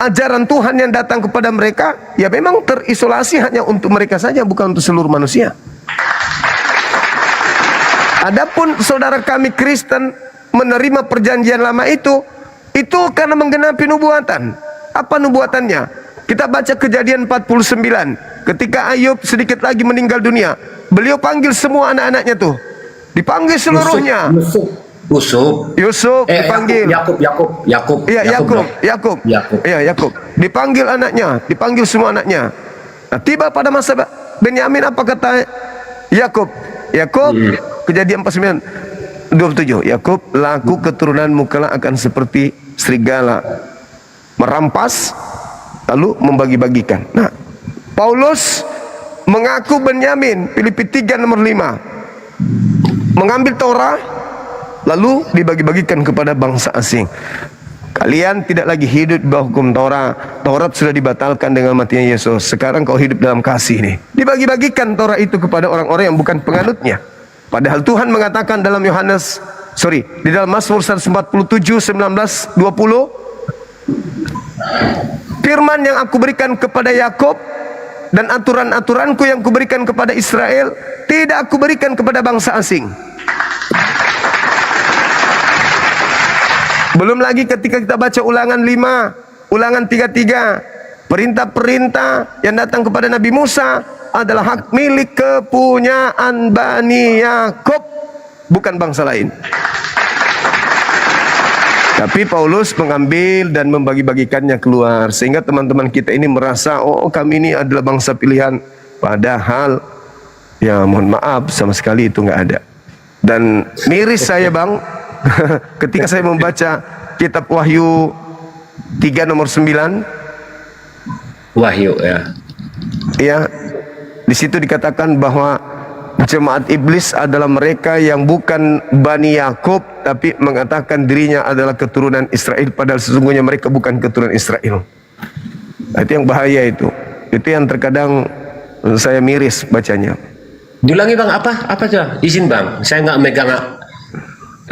ajaran Tuhan yang datang kepada mereka, ya memang terisolasi hanya untuk mereka saja, bukan untuk seluruh manusia. Adapun saudara kami Kristen menerima perjanjian lama itu karena menggenapi nubuatan. Apa nubuatannya? Kita baca Kejadian 49. Ketika Ayub sedikit lagi meninggal dunia, beliau panggil semua anak-anaknya tuh. Dipanggil seluruhnya. Yusuf dipanggil. Yakub. Iya, Yakub. Iya, Yakub. Dipanggil anaknya, dipanggil semua anaknya. Nah, tiba pada masa Benyamin, apa kata Yakub? Kejadian 49:27. Yakub, laku keturunanmu kelak akan seperti serigala, merampas lalu membagi-bagikan. Nah, Paulus mengaku Benyamin, Filipi 3 nomor 5, mengambil Torah lalu dibagi-bagikan kepada bangsa asing. Kalian tidak lagi hidup di bawah hukum Taurat. Taurat sudah dibatalkan dengan matinya Yesus. Sekarang kau hidup dalam kasih nih. Dibagi-bagikan Taurat itu kepada orang-orang yang bukan penganutnya. Padahal Tuhan mengatakan dalam di dalam Mazmur 147, 19, 20, firman yang aku berikan kepada Yakub dan aturan-aturanku yang kuberikan kepada Israel, tidak aku berikan kepada bangsa asing. Belum lagi ketika kita baca Ulangan 5, Ulangan 33, perintah-perintah yang datang kepada Nabi Musa adalah hak milik kepunyaan Bani Yakub, bukan bangsa lain. Tapi Paulus mengambil dan membagi-bagikannya keluar, sehingga teman-teman kita ini merasa, oh kami ini adalah bangsa pilihan. Padahal, ya mohon maaf, sama sekali itu nggak ada. Dan miris saya bang, ketika saya membaca kitab Wahyu 3 nomor 9. Wahyu ya. Ya, di situ dikatakan bahwa jemaat iblis adalah mereka yang bukan Bani Yakub, tapi mengatakan dirinya adalah keturunan Israel, padahal sesungguhnya mereka bukan keturunan Israel. Nah, itu yang bahaya itu. Itu yang terkadang saya miris bacanya. Diulangi bang, apa aja? Izin bang, saya nggak megang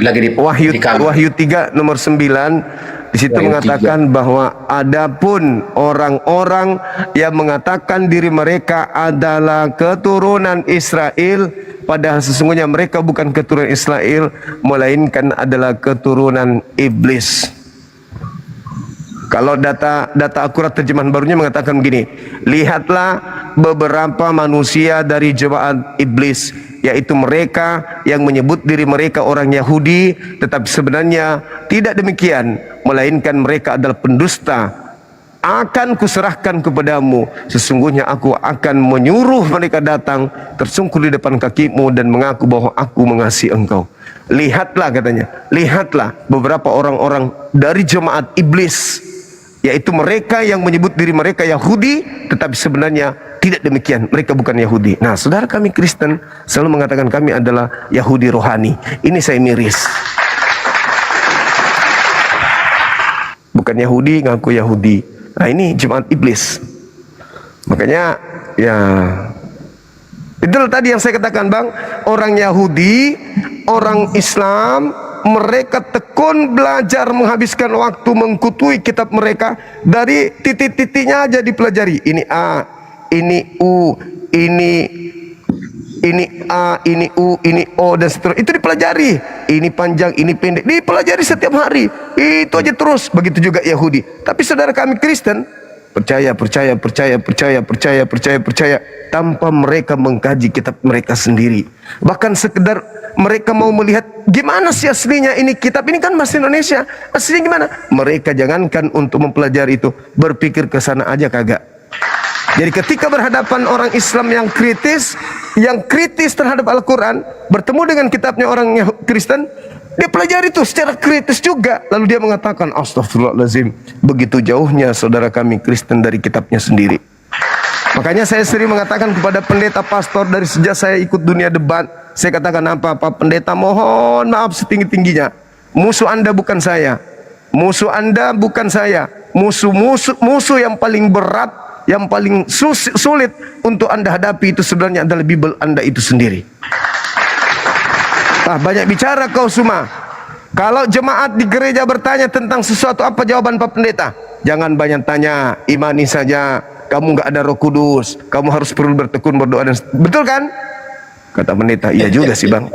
lagi di Wahyu 3 nomor 9. Di situ Wahyu mengatakan 3. Bahwa adapun orang-orang yang mengatakan diri mereka adalah keturunan Israel, padahal sesungguhnya mereka bukan keturunan Israel, melainkan adalah keturunan iblis. Kalau data akurat terjemahan barunya mengatakan begini, lihatlah beberapa manusia dari jemaat iblis, yaitu mereka yang menyebut diri mereka orang Yahudi, tetapi sebenarnya tidak demikian, melainkan mereka adalah pendusta. Akan kuserahkan kepadamu, sesungguhnya aku akan menyuruh mereka datang tersungkur di depan kakimu dan mengaku bahwa aku mengasihi engkau. Lihatlah katanya, lihatlah beberapa orang-orang dari jemaat iblis, yaitu mereka yang menyebut diri mereka Yahudi, tetapi sebenarnya tidak demikian, mereka bukan Yahudi. Nah, saudara kami Kristen selalu mengatakan kami adalah Yahudi rohani. Ini saya miris. bukan Yahudi ngaku Yahudi. Nah ini jemaat iblis. Makanya ya itulah tadi yang saya katakan Bang, orang Yahudi, orang Islam, mereka tekun belajar menghabiskan waktu mengkutui kitab mereka, dari titik-titiknya aja dipelajari. Ini A, ini U, ini A, ini U, ini O, dan seterusnya. Itu dipelajari. Ini panjang, ini pendek. Dipelajari setiap hari. Itu aja terus. Begitu juga Yahudi. Tapi saudara kami Kristen, percaya, tanpa mereka mengkaji kitab mereka sendiri. Bahkan sekedar mereka mau melihat gimana sih aslinya ini kitab ini kan bahasa Indonesia. Aslinya gimana? Mereka jangankan untuk mempelajari itu, berpikir ke sana aja kagak. Jadi ketika berhadapan orang Islam yang kritis terhadap Al-Quran, bertemu dengan kitabnya orang Kristen, dia pelajari itu secara kritis juga. Lalu dia mengatakan, astagfirullahaladzim, begitu jauhnya saudara kami Kristen dari kitabnya sendiri. Makanya saya sering mengatakan kepada pendeta pastor dari sejak saya ikut dunia debat, saya katakan apa pendeta, mohon maaf setinggi-tingginya, musuh Anda bukan saya, musuh Anda bukan saya, musuh yang paling berat, yang paling sulit untuk Anda hadapi itu sebenarnya adalah Bible Anda itu sendiri. Banyak bicara kau semua. Kalau jemaat di gereja bertanya tentang sesuatu, apa jawaban Pak Pendeta? Jangan banyak tanya, imani saja. Kamu nggak ada Roh Kudus, kamu harus perlu bertekun, berdoa dan betul kan? Kata pendeta, iya juga sih Bang.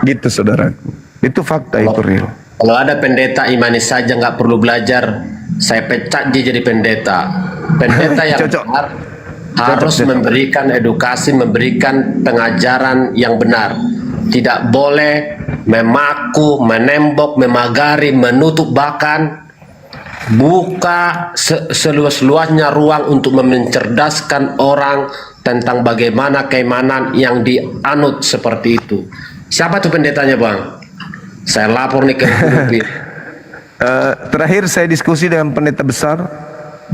Gitu saudaraku. Itu fakta, itu real. Kalau ada pendeta imani saja nggak perlu belajar, saya pecat dia jadi pendeta. Pendeta yang benar harus memberikan edukasi, memberikan pengajaran yang benar. Tidak boleh memaku, menembok, memagari, menutup, bahkan buka seluas-luasnya ruang untuk mencerdaskan orang tentang bagaimana keimanan yang dianut seperti itu. Siapa tuh pendetanya Bang? Saya lapor nih ke terakhir saya diskusi dengan pendeta besar,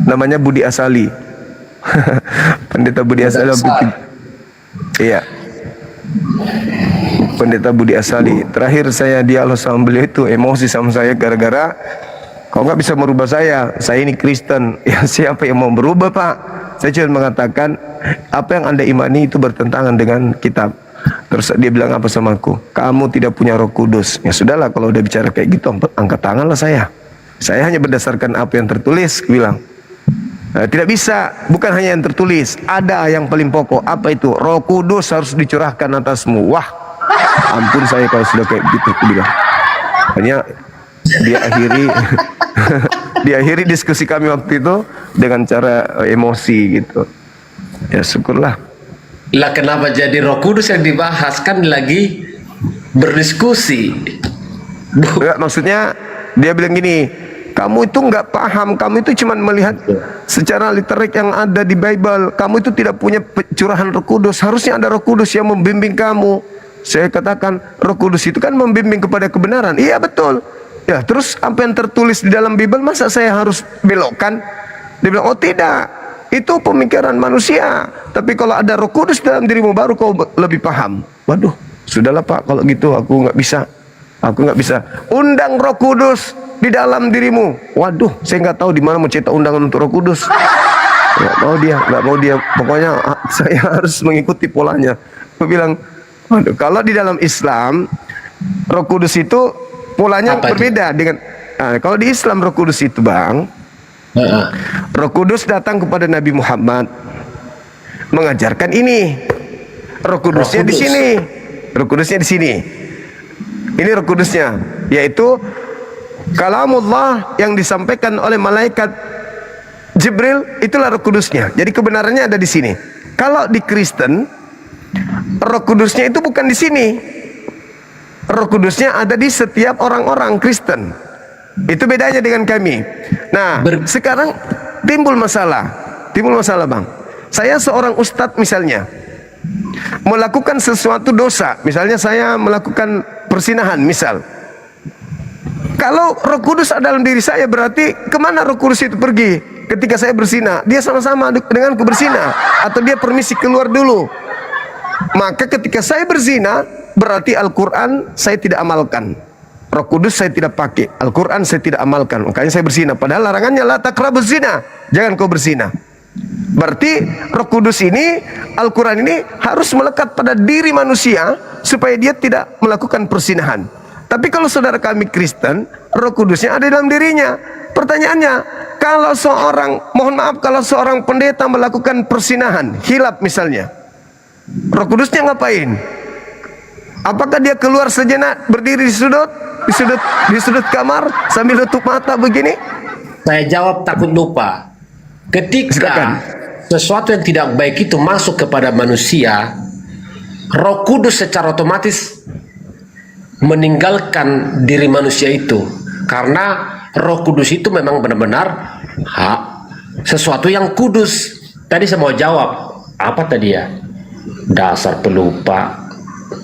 namanya Budi Asali. Pendeta Budi Asali. Iya. Pendeta Budi Asali. Terakhir saya dialog sama beliau itu emosi sama saya gara-gara kau nggak bisa merubah saya ini Kristen. Ya siapa yang mau berubah Pak? Saya cuma mengatakan apa yang Anda imani itu bertentangan dengan kitab. Terus dia bilang apa sama aku? Kamu tidak punya Roh Kudus. Ya sudahlah, kalau udah bicara kayak gitu angkat tanganlah saya. Saya hanya berdasarkan apa yang tertulis, bilang. Tidak bisa, bukan hanya yang tertulis, ada yang paling pokok. Apa itu? Roh Kudus harus dicurahkan atasmu. Wah, ampun saya kalau sudah kayak gitu, aku bilang. Hanya diakhiri diskusi kami waktu itu dengan cara emosi gitu. Ya syukurlah. Lah kenapa jadi Roh Kudus yang dibahas, kan lagi berdiskusi. Enggak, maksudnya dia bilang gini, kamu itu nggak paham, kamu itu cuma melihat secara literik yang ada di Bible, kamu itu tidak punya curahan Roh Kudus, harusnya ada Roh Kudus yang membimbing kamu. Saya katakan Roh Kudus itu kan membimbing kepada kebenaran. Iya betul. Ya terus apa yang tertulis di dalam Bible masa saya harus belokkan? Dia bilang, oh tidak, itu pemikiran manusia. Tapi kalau ada Roh Kudus dalam dirimu baru kau lebih paham. Waduh, sudahlah Pak, kalau gitu aku nggak bisa. Aku nggak bisa. Undang Roh Kudus di dalam dirimu. Waduh, saya nggak tahu di mana mau cetak undangan untuk Roh Kudus. Nggak mau dia. Pokoknya saya harus mengikuti polanya. Aku bilang, waduh, kalau di dalam Islam Roh Kudus itu polanya apa berbeda dengan. Kalau di Islam Roh Kudus itu Bang, Roh Kudus datang kepada Nabi Muhammad mengajarkan ini. Roh Kudusnya di sini. Roh Kudusnya di sini. Ini Roh Kudusnya, yaitu kalamullah yang disampaikan oleh malaikat Jibril, itulah Roh Kudusnya. Jadi kebenarannya ada di sini. Kalau di Kristen, Roh Kudusnya itu bukan di sini. Roh Kudusnya ada di setiap orang-orang Kristen. Itu bedanya dengan kami. Nah, sekarang timbul masalah Bang. Saya seorang ustadz misalnya melakukan sesuatu dosa, misalnya saya melakukan persinahan misal. Kalau Roh Kudus ada dalam diri saya, berarti kemana Roh Kudus itu pergi ketika saya bersinah? Dia sama-sama denganku bersinah, atau dia permisi keluar dulu. Maka ketika saya berzina, berarti Al-Quran saya tidak amalkan. Roh Kudus saya tidak pakai, Al-Quran saya tidak amalkan, makanya saya berzina. Padahal larangannya la taqrabuz zina, jangan kau berzina. Berarti Roh Kudus ini, Al-Quran ini harus melekat pada diri manusia supaya dia tidak melakukan persinahan. Tapi kalau saudara kami Kristen, Roh Kudusnya ada dalam dirinya. Pertanyaannya, kalau kalau seorang pendeta melakukan persinahan, hilap misalnya, Roh Kudusnya ngapain? Apakah dia keluar sejenak, berdiri di sudut kamar sambil tutup mata begini? Saya jawab takut lupa. Ketika Silakan. sesuatu yang tidak baik itu masuk kepada manusia, Roh Kudus secara otomatis meninggalkan diri manusia itu, karena Roh Kudus itu memang benar-benar sesuatu yang kudus. Tadi saya mau jawab apa tadi ya? Dasar pelupa.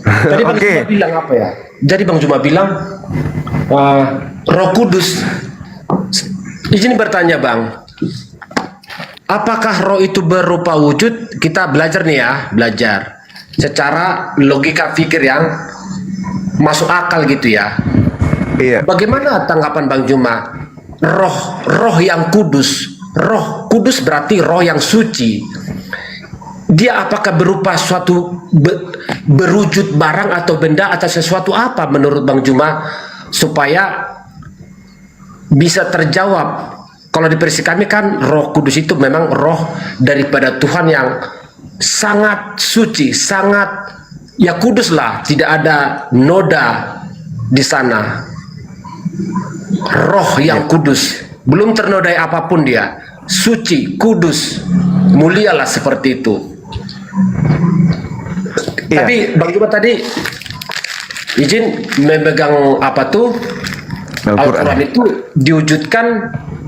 Tadi Bang Oke. Juma bilang apa ya? Jadi Bang Juma bilang Roh Kudus. Izin bertanya Bang, apakah roh itu berupa wujud? Kita belajar nih ya, belajar secara logika pikir yang masuk akal gitu ya. Iya. Bagaimana tanggapan Bang Juma? Roh yang kudus. Roh kudus berarti roh yang suci. Dia apakah berupa suatu berwujud barang atau benda atau sesuatu apa menurut Bang Juma, supaya bisa terjawab? Kalau di versi kami kan Roh Kudus itu memang roh daripada Tuhan yang sangat suci, sangat ya kudus lah, tidak ada noda di sana. Roh yang kudus, belum ternodai apapun, dia suci, kudus, mulialah seperti itu. Iya. Tapi Bang Juma tadi izin memegang apa tuh Al-Quran itu diwujudkan,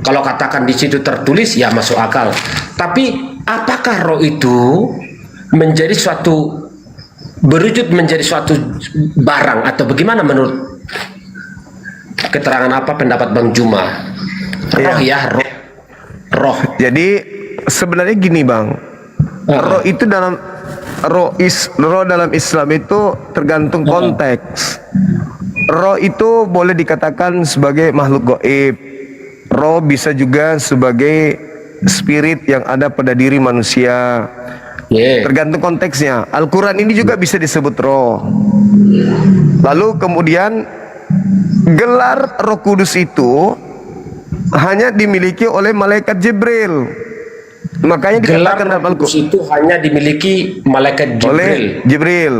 kalau katakan di situ tertulis ya masuk akal. Tapi apakah roh itu menjadi suatu berwujud menjadi suatu barang atau bagaimana menurut keterangan apa pendapat Bang Juma? Roh ya, roh. Jadi sebenarnya gini Bang, roh itu dalam roh dalam Islam itu tergantung konteks. Roh itu boleh dikatakan sebagai makhluk gaib. Roh bisa juga sebagai spirit yang ada pada diri manusia. Tergantung konteksnya. Al-Quran ini juga bisa disebut roh. Lalu kemudian gelar Roh Kudus itu hanya dimiliki oleh malaikat Jibril. Makanya dikatakan dalam Al-Quran Al-Quran itu hanya dimiliki malaikat Jibril. oleh Jibril.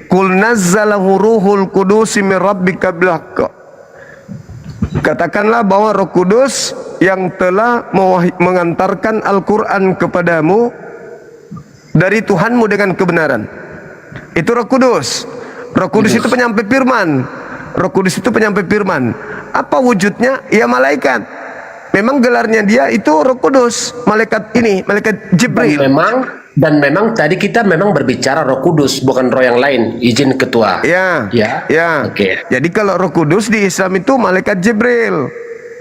Qul nazzalahu ruhul qudus min rabbika bil haqq. Katakanlah bahwa Roh Kudus yang telah mengantarkan Al-Quran kepadamu dari Tuhanmu dengan kebenaran. Itu Roh Kudus. Roh Kudus itu penyampai firman. Roh Kudus itu penyampai firman. Apa wujudnya? Ya malaikat. Memang gelarnya dia itu Roh Kudus. Malaikat ini, malaikat Jibril. Dan memang tadi kita memang berbicara Roh Kudus, bukan roh yang lain. Izin ketua. Ya. Ya. Oke. Jadi kalau Roh Kudus di Islam itu malaikat Jibril.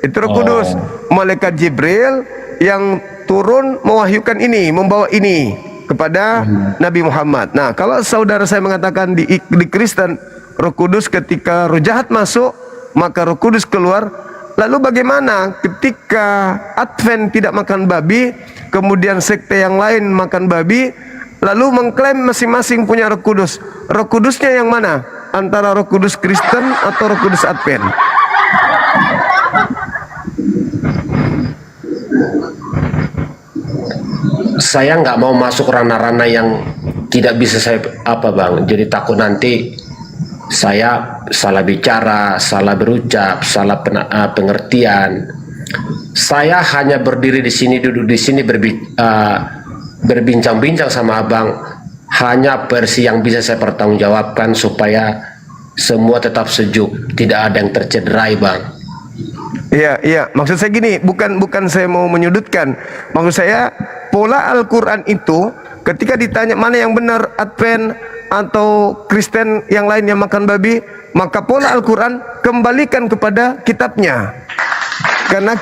Itu Roh Kudus. Malaikat Jibril yang turun mewahyukan ini, membawa ini kepada Nabi Muhammad. Nah, kalau saudara saya mengatakan di Kristen Roh Kudus ketika roh jahat masuk, maka Roh Kudus keluar. Lalu bagaimana ketika Advent tidak makan babi, kemudian sekte yang lain makan babi, lalu mengklaim masing-masing punya Roh Kudus? Roh Kudusnya yang mana? Antara Roh Kudus Kristen atau Roh Kudus Advent? Saya nggak mau masuk ranah-ranah yang tidak bisa saya Bang. Jadi takut nanti saya salah bicara, salah berucap, salah pengertian. Saya hanya berdiri di sini, duduk di sini berbincang-bincang sama Abang, hanya versi yang bisa saya pertanggungjawabkan supaya semua tetap sejuk, tidak ada yang tercederai, Bang. Iya. Maksud saya gini, bukan saya mau menyudutkan. Maksud saya pola Al-Quran itu ketika ditanya mana yang benar, Advent atau Kristen yang lain yang makan babi, maka pola Al-Quran kembalikan kepada kitabnya. Karena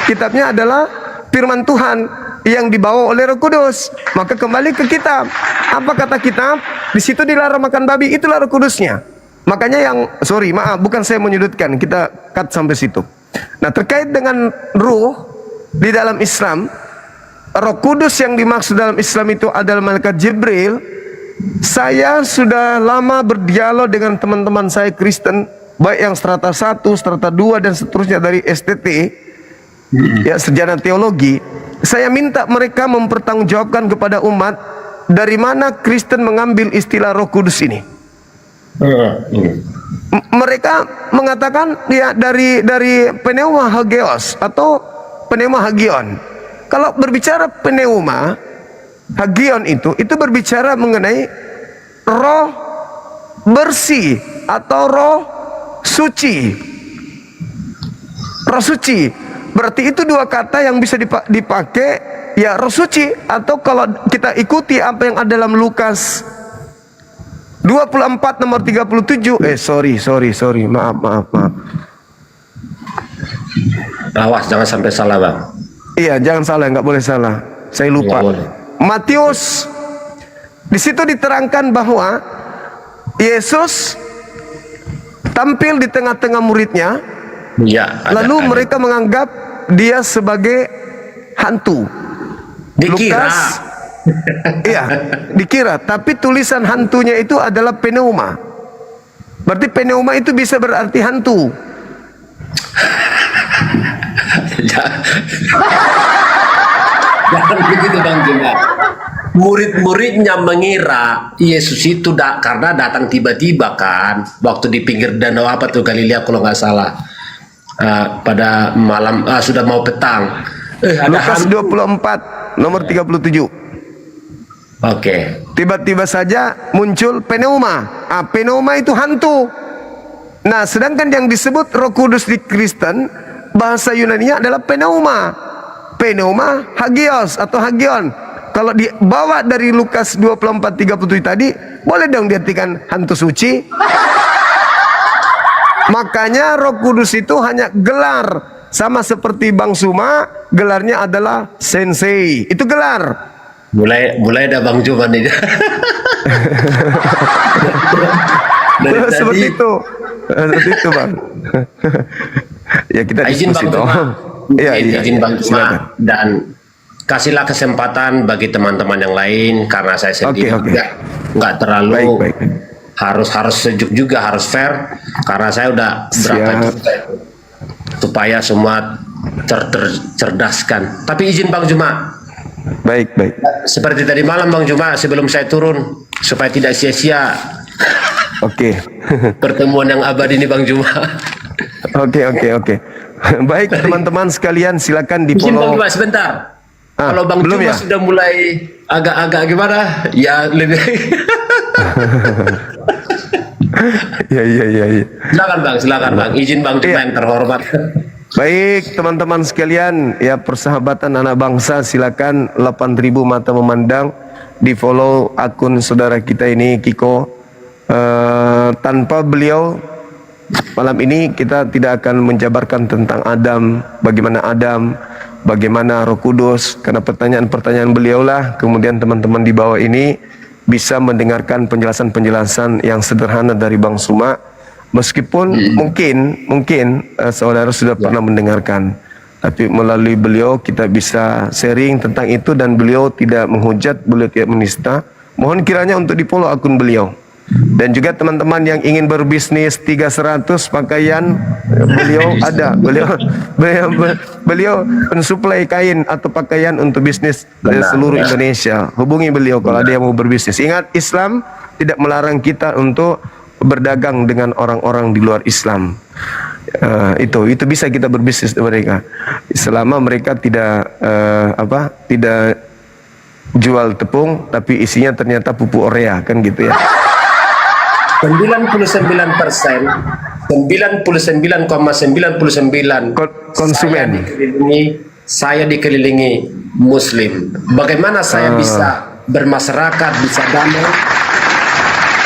kitabnya adalah firman Tuhan yang dibawa oleh Roh Kudus. Maka kembali ke kitab. Apa kata kitab? Di situ dilarang makan babi, itulah Roh Kudusnya. Makanya maaf, bukan saya menyudutkan, kita cut sampai situ. Nah, terkait dengan ruh di dalam Islam, Roh Kudus yang dimaksud dalam Islam itu adalah malaikat Jibril. Saya sudah lama berdialog dengan teman-teman saya Kristen, baik yang strata 1, strata 2 dan seterusnya dari STT, ya, sarjana teologi. Saya minta mereka mempertanggungjawabkan kepada umat dari mana Kristen mengambil istilah Roh Kudus ini. Mereka mengatakan ya dari pneuma hagios atau pneuma hagion. Kalau berbicara pneuma hagion itu berbicara mengenai roh bersih atau roh suci. Roh suci berarti itu dua kata yang bisa dipakai, ya, roh suci. Atau kalau kita ikuti apa yang ada dalam Lukas 24 nomor 37, sorry, maaf. Awas jangan sampai salah, Bang. Iya, jangan salah, nggak boleh salah. Saya lupa. Nggak boleh. Matius, di situ diterangkan bahwa Yesus tampil di tengah-tengah muridnya, Ya, lalu mereka menganggap dia sebagai hantu. dikira. Iya, dikira. Tapi tulisan hantunya itu adalah pneuma. Berarti pneuma itu bisa berarti hantu. Jangan begitu, Bang Juma. Murid-muridnya mengira Yesus itu karena datang tiba-tiba kan, waktu di pinggir danau apa tuh Galilea kalau nggak salah. Pada malam sudah mau petang. Ada Lukas hantu. 24 nomor 37. Oke. Tiba-tiba saja muncul pneuma. Pneuma itu hantu. Nah, sedangkan yang disebut Roh Kudus di Kristen, bahasa Yunaninya adalah pneuma. Pneuma hagios atau hagion. Kalau dibawa dari Lukas 24:37 tadi, boleh dong diartikan hantu suci. Makanya Roh Kudus itu hanya gelar. Sama seperti Bang Suma, gelarnya adalah sensei. Itu gelar. Mulai ada Bang Juma nih. Dari tadi, Seperti itu. Seperti itu, Bang. Ya, kita izin diskusi Bang toh. Juma. Iya, izin Bang silakan. Juma, dan kasihlah kesempatan bagi teman-teman yang lain, karena saya sendiri Oke. juga nggak terlalu Baik. harus sejuk juga, harus fair, karena saya udah berapa Siap. juga itu, supaya semua tercerdaskan. Tapi izin Bang Juma, Baik. seperti tadi malam Bang Juma, sebelum saya turun, supaya tidak sia-sia Oke. pertemuan yang abadi ini Bang Juma. Oke. Baik, teman-teman sekalian, silakan di Izin Bang follow. Juma sebentar. Kalau Bang belum Juma ya? sudah mulai agak-agak gimana, ya lebih. Ya. Silakan Bang. Izin Bang Juma Iya. yang terhormat. Baik, teman-teman sekalian, ya, persahabatan anak bangsa, silakan 8.000 mata memandang, di follow akun saudara kita ini Kiko. Tanpa beliau malam ini kita tidak akan menjabarkan tentang Adam, bagaimana Roh Kudus, karena pertanyaan-pertanyaan beliaulah kemudian teman-teman di bawah ini bisa mendengarkan penjelasan-penjelasan yang sederhana dari Bang Suma. Meskipun mungkin saudara sudah pernah mendengarkan, tapi melalui beliau kita bisa sharing tentang itu, dan beliau tidak menghujat, beliau tidak menista. Mohon kiranya untuk di-follow akun beliau. Dan juga teman-teman yang ingin berbisnis 300 pakaian, beliau ada. Beliau mensuplai kain atau pakaian untuk bisnis seluruh Indonesia. Hubungi beliau kalau ada yang mau berbisnis. Ingat, Islam tidak melarang kita untuk berdagang dengan orang-orang di luar Islam. Itu bisa kita berbisnis dengan mereka selama mereka tidak jual tepung tapi isinya ternyata pupuk urea, kan gitu ya. 99,99,99 konsumen. Saya dikelilingi Muslim. Bagaimana saya bisa bermasyarakat, bisa damai?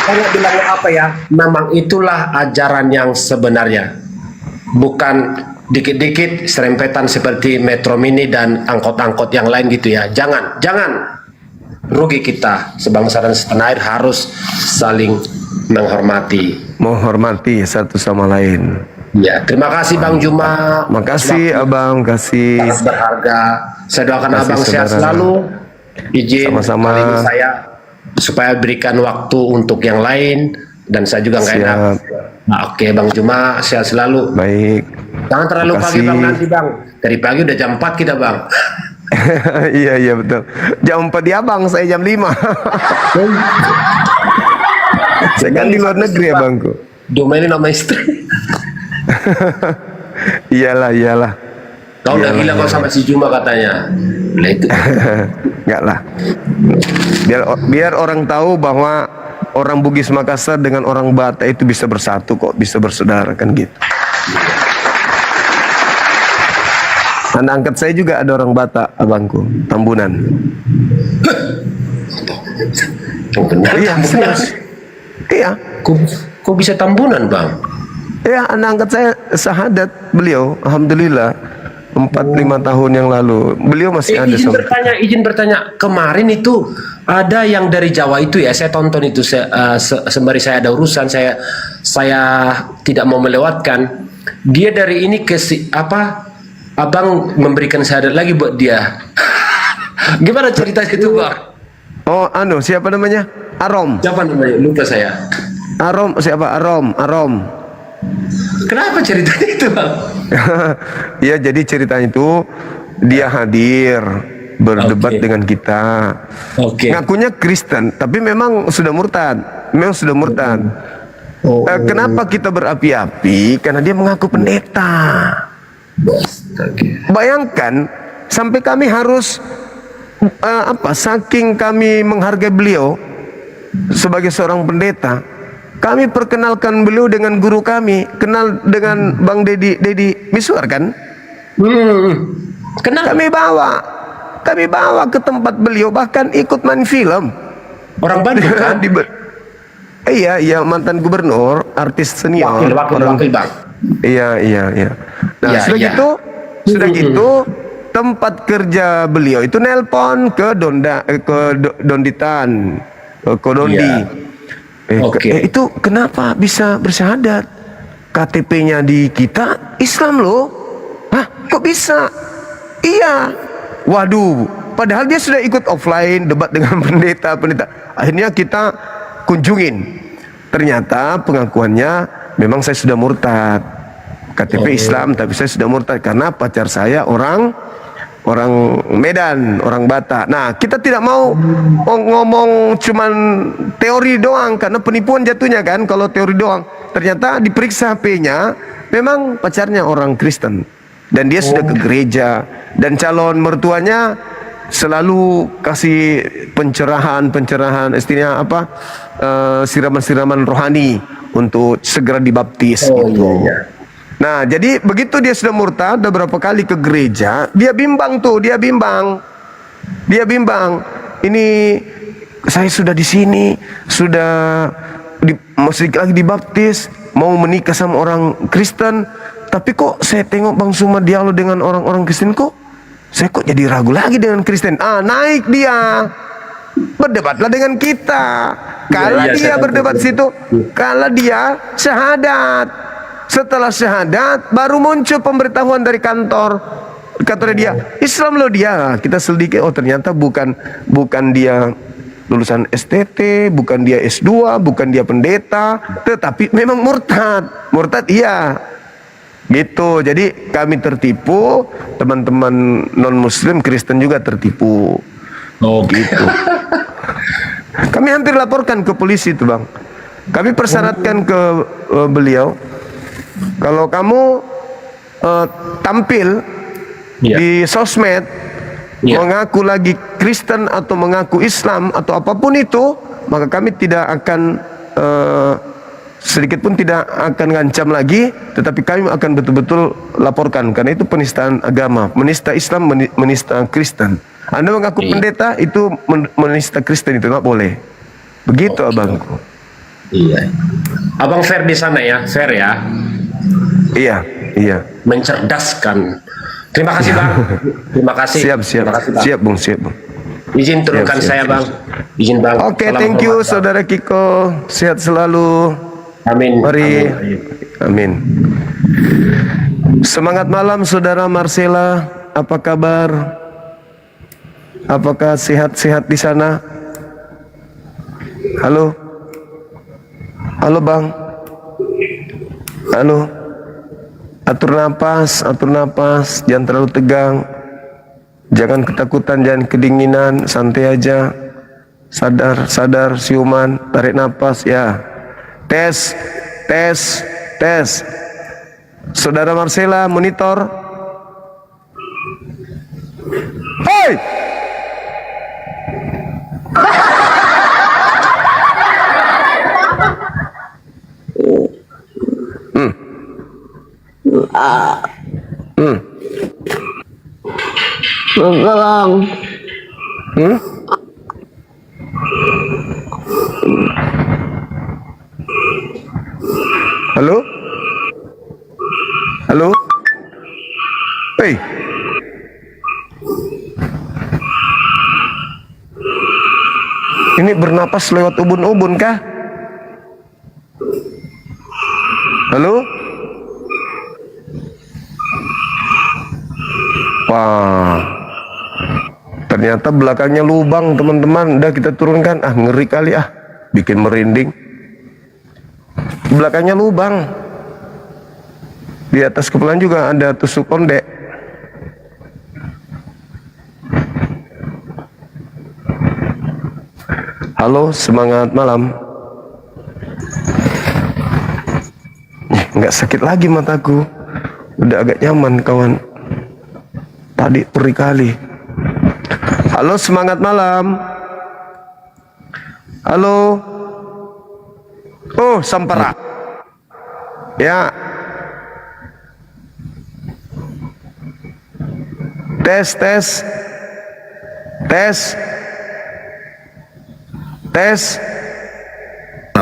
Saya bilang apa ya? Memang itulah ajaran yang sebenarnya. Bukan dikit-dikit serempetan seperti Metro Mini dan angkot-angkot yang lain gitu ya. Jangan. Rugi kita sebangsa dan setanah air, harus saling menghormati. menghormati satu sama lain. Ya, terima kasih Bang Juma. Makasih Abang, kasih. Sangat berharga. Saya doakan Kasih Abang sehat saudara. selalu. Izin Sama-sama. kali ini saya supaya berikan waktu untuk yang lain dan saya juga nggak enak. Siap. Nah, oke Bang Juma, sehat selalu. Baik. Jangan terlalu pagi Makasih. Bang nanti Bang. Dari pagi udah jam 4 kita Bang. Iya betul. Jam 4 di Abang, saya jam 5. Saya kan di luar negeri Abangku. Domainin nama istri. Iyalah. Kau udah gila kau sama si Juma katanya. Nah itu. Enggak lah. Biar orang tahu bahwa orang Bugis Makassar dengan orang Batak itu bisa bersatu kok, bisa bersaudara kan gitu. Anak angkat saya juga ada orang Batak, abangku, Tambunan. Oh, benar. Iya, serius. Iya. Kok bisa Tambunan Bang? Ya, anak angkat saya sahadat beliau, alhamdulillah 4-5 tahun yang lalu. Beliau masih ada sampai. Izin bertanya, kemarin itu ada yang dari Jawa itu ya, saya tonton itu sembari saya ada urusan, saya tidak mau melewatkan. Dia dari ini ke Abang memberikan syahadat lagi buat dia. Gimana ceritanya itu Bang? Oh, siapa namanya? Arom. Siapa namanya? Lupa saya. Arom, siapa? Arom. Kenapa ceritanya itu Bang? Ya, jadi ceritanya itu dia hadir berdebat Oke. dengan kita. Oke. Ngakunya Kristen, tapi memang sudah murtad. Oh. Kenapa kita berapi-api? Karena dia mengaku pendeta. Astaga. Bayangkan sampai kami harus saking kami menghargai beliau sebagai seorang pendeta, kami perkenalkan beliau dengan guru kami, kenal dengan Bang Dedi Miswar kan? Kenapa? Kami bawa ke tempat beliau, bahkan ikut main film. Orang Bandung kan? Iya, mantan gubernur, artis senior. Wakil Bang. Iya. Nah, Iya, iya. sudah gitu tempat kerja beliau itu nelpon ke Donditan, ke Dondi. Iya. Oke. Itu kenapa bisa bersyahadat? KTP-nya di kita Islam loh. Hah, kok bisa? Iya. Waduh, padahal dia sudah ikut offline debat dengan pendeta. Akhirnya kita kunjungin. Ternyata pengakuannya memang saya sudah murtad. KTP Islam tapi saya sudah murtad karena pacar saya orang Medan, orang Batak. Nah, kita tidak mau ngomong cuman teori doang karena penipuan jatuhnya kan kalau teori doang. Ternyata diperiksa HP-nya memang pacarnya orang Kristen dan dia sudah ke gereja dan calon mertuanya selalu kasih pencerahan istilahnya siraman-siraman rohani untuk segera dibaptis gitu. Iya. Nah, jadi begitu dia sudah murtad, udah berapa kali ke gereja, dia bimbang. Ini saya sudah di sini, masih lagi dibaptis, mau menikah sama orang Kristen, tapi kok saya tengok Bang Suma dialog dengan orang-orang Kristen saya kok jadi ragu lagi dengan Kristen. Naik dia. Berdebatlah dengan kita. Kalau dia berdebat situ, kalau dia syahadat. Setelah syahadat baru muncul pemberitahuan dari kantor. Kata dia, Islam loh dia. Kita selidiki, ternyata bukan dia lulusan STT, bukan dia S2, bukan dia pendeta, tetapi memang murtad. Murtad iya. Gitu. Jadi kami tertipu, teman-teman non-muslim Kristen juga tertipu. Gitu. Kami hampir laporkan ke polisi itu, Bang. Kami persyaratkan ke beliau, kalau kamu tampil di sosmed mengaku lagi Kristen atau mengaku Islam atau apapun itu, maka kami tidak akan sedikit pun tidak akan ngancam lagi, tetapi kami akan betul-betul laporkan karena itu penistaan agama, menista Islam, menista Kristen. Anda mengaku pendeta itu menista Kristen, itu nggak boleh. Begitu abangku. Iya. Abang fair di sana ya, fair ya. Iya. Mencerdaskan. Terima kasih Bang. Terima kasih. Siap. Terima kasih, Bang. Siap bang. Izin turunkan Siap. saya Bang. Izin Bang. Oke, Salam thank you hormat, Bang. saudara Kiko. Sehat selalu. Amin. Mari. Amin. Amin. Semangat malam Saudara Marcella, apa kabar? Apakah sehat-sehat di sana? Halo? Halo Bang? Halo? Atur napas, jangan terlalu tegang. Jangan ketakutan, jangan kedinginan, santai aja. Sadar, siuman, tarik napas ya. Tes. Saudara Marcella, monitor. Hei! Halo? Halo? Hei. Ini bernapas lewat ubun-ubun kah? Halo? Wah. Ternyata belakangnya lubang, teman-teman. Udah kita turunkan. Ah, ngeri kali ah. Bikin merinding. Belakangnya lubang. Di atas kepala juga ada tusuk konde. Halo, semangat malam. Nggak sakit lagi mataku. Udah agak nyaman kawan. Tadi perih kali. Halo, semangat malam. Halo. Oh, Sampara. Ya. Tes.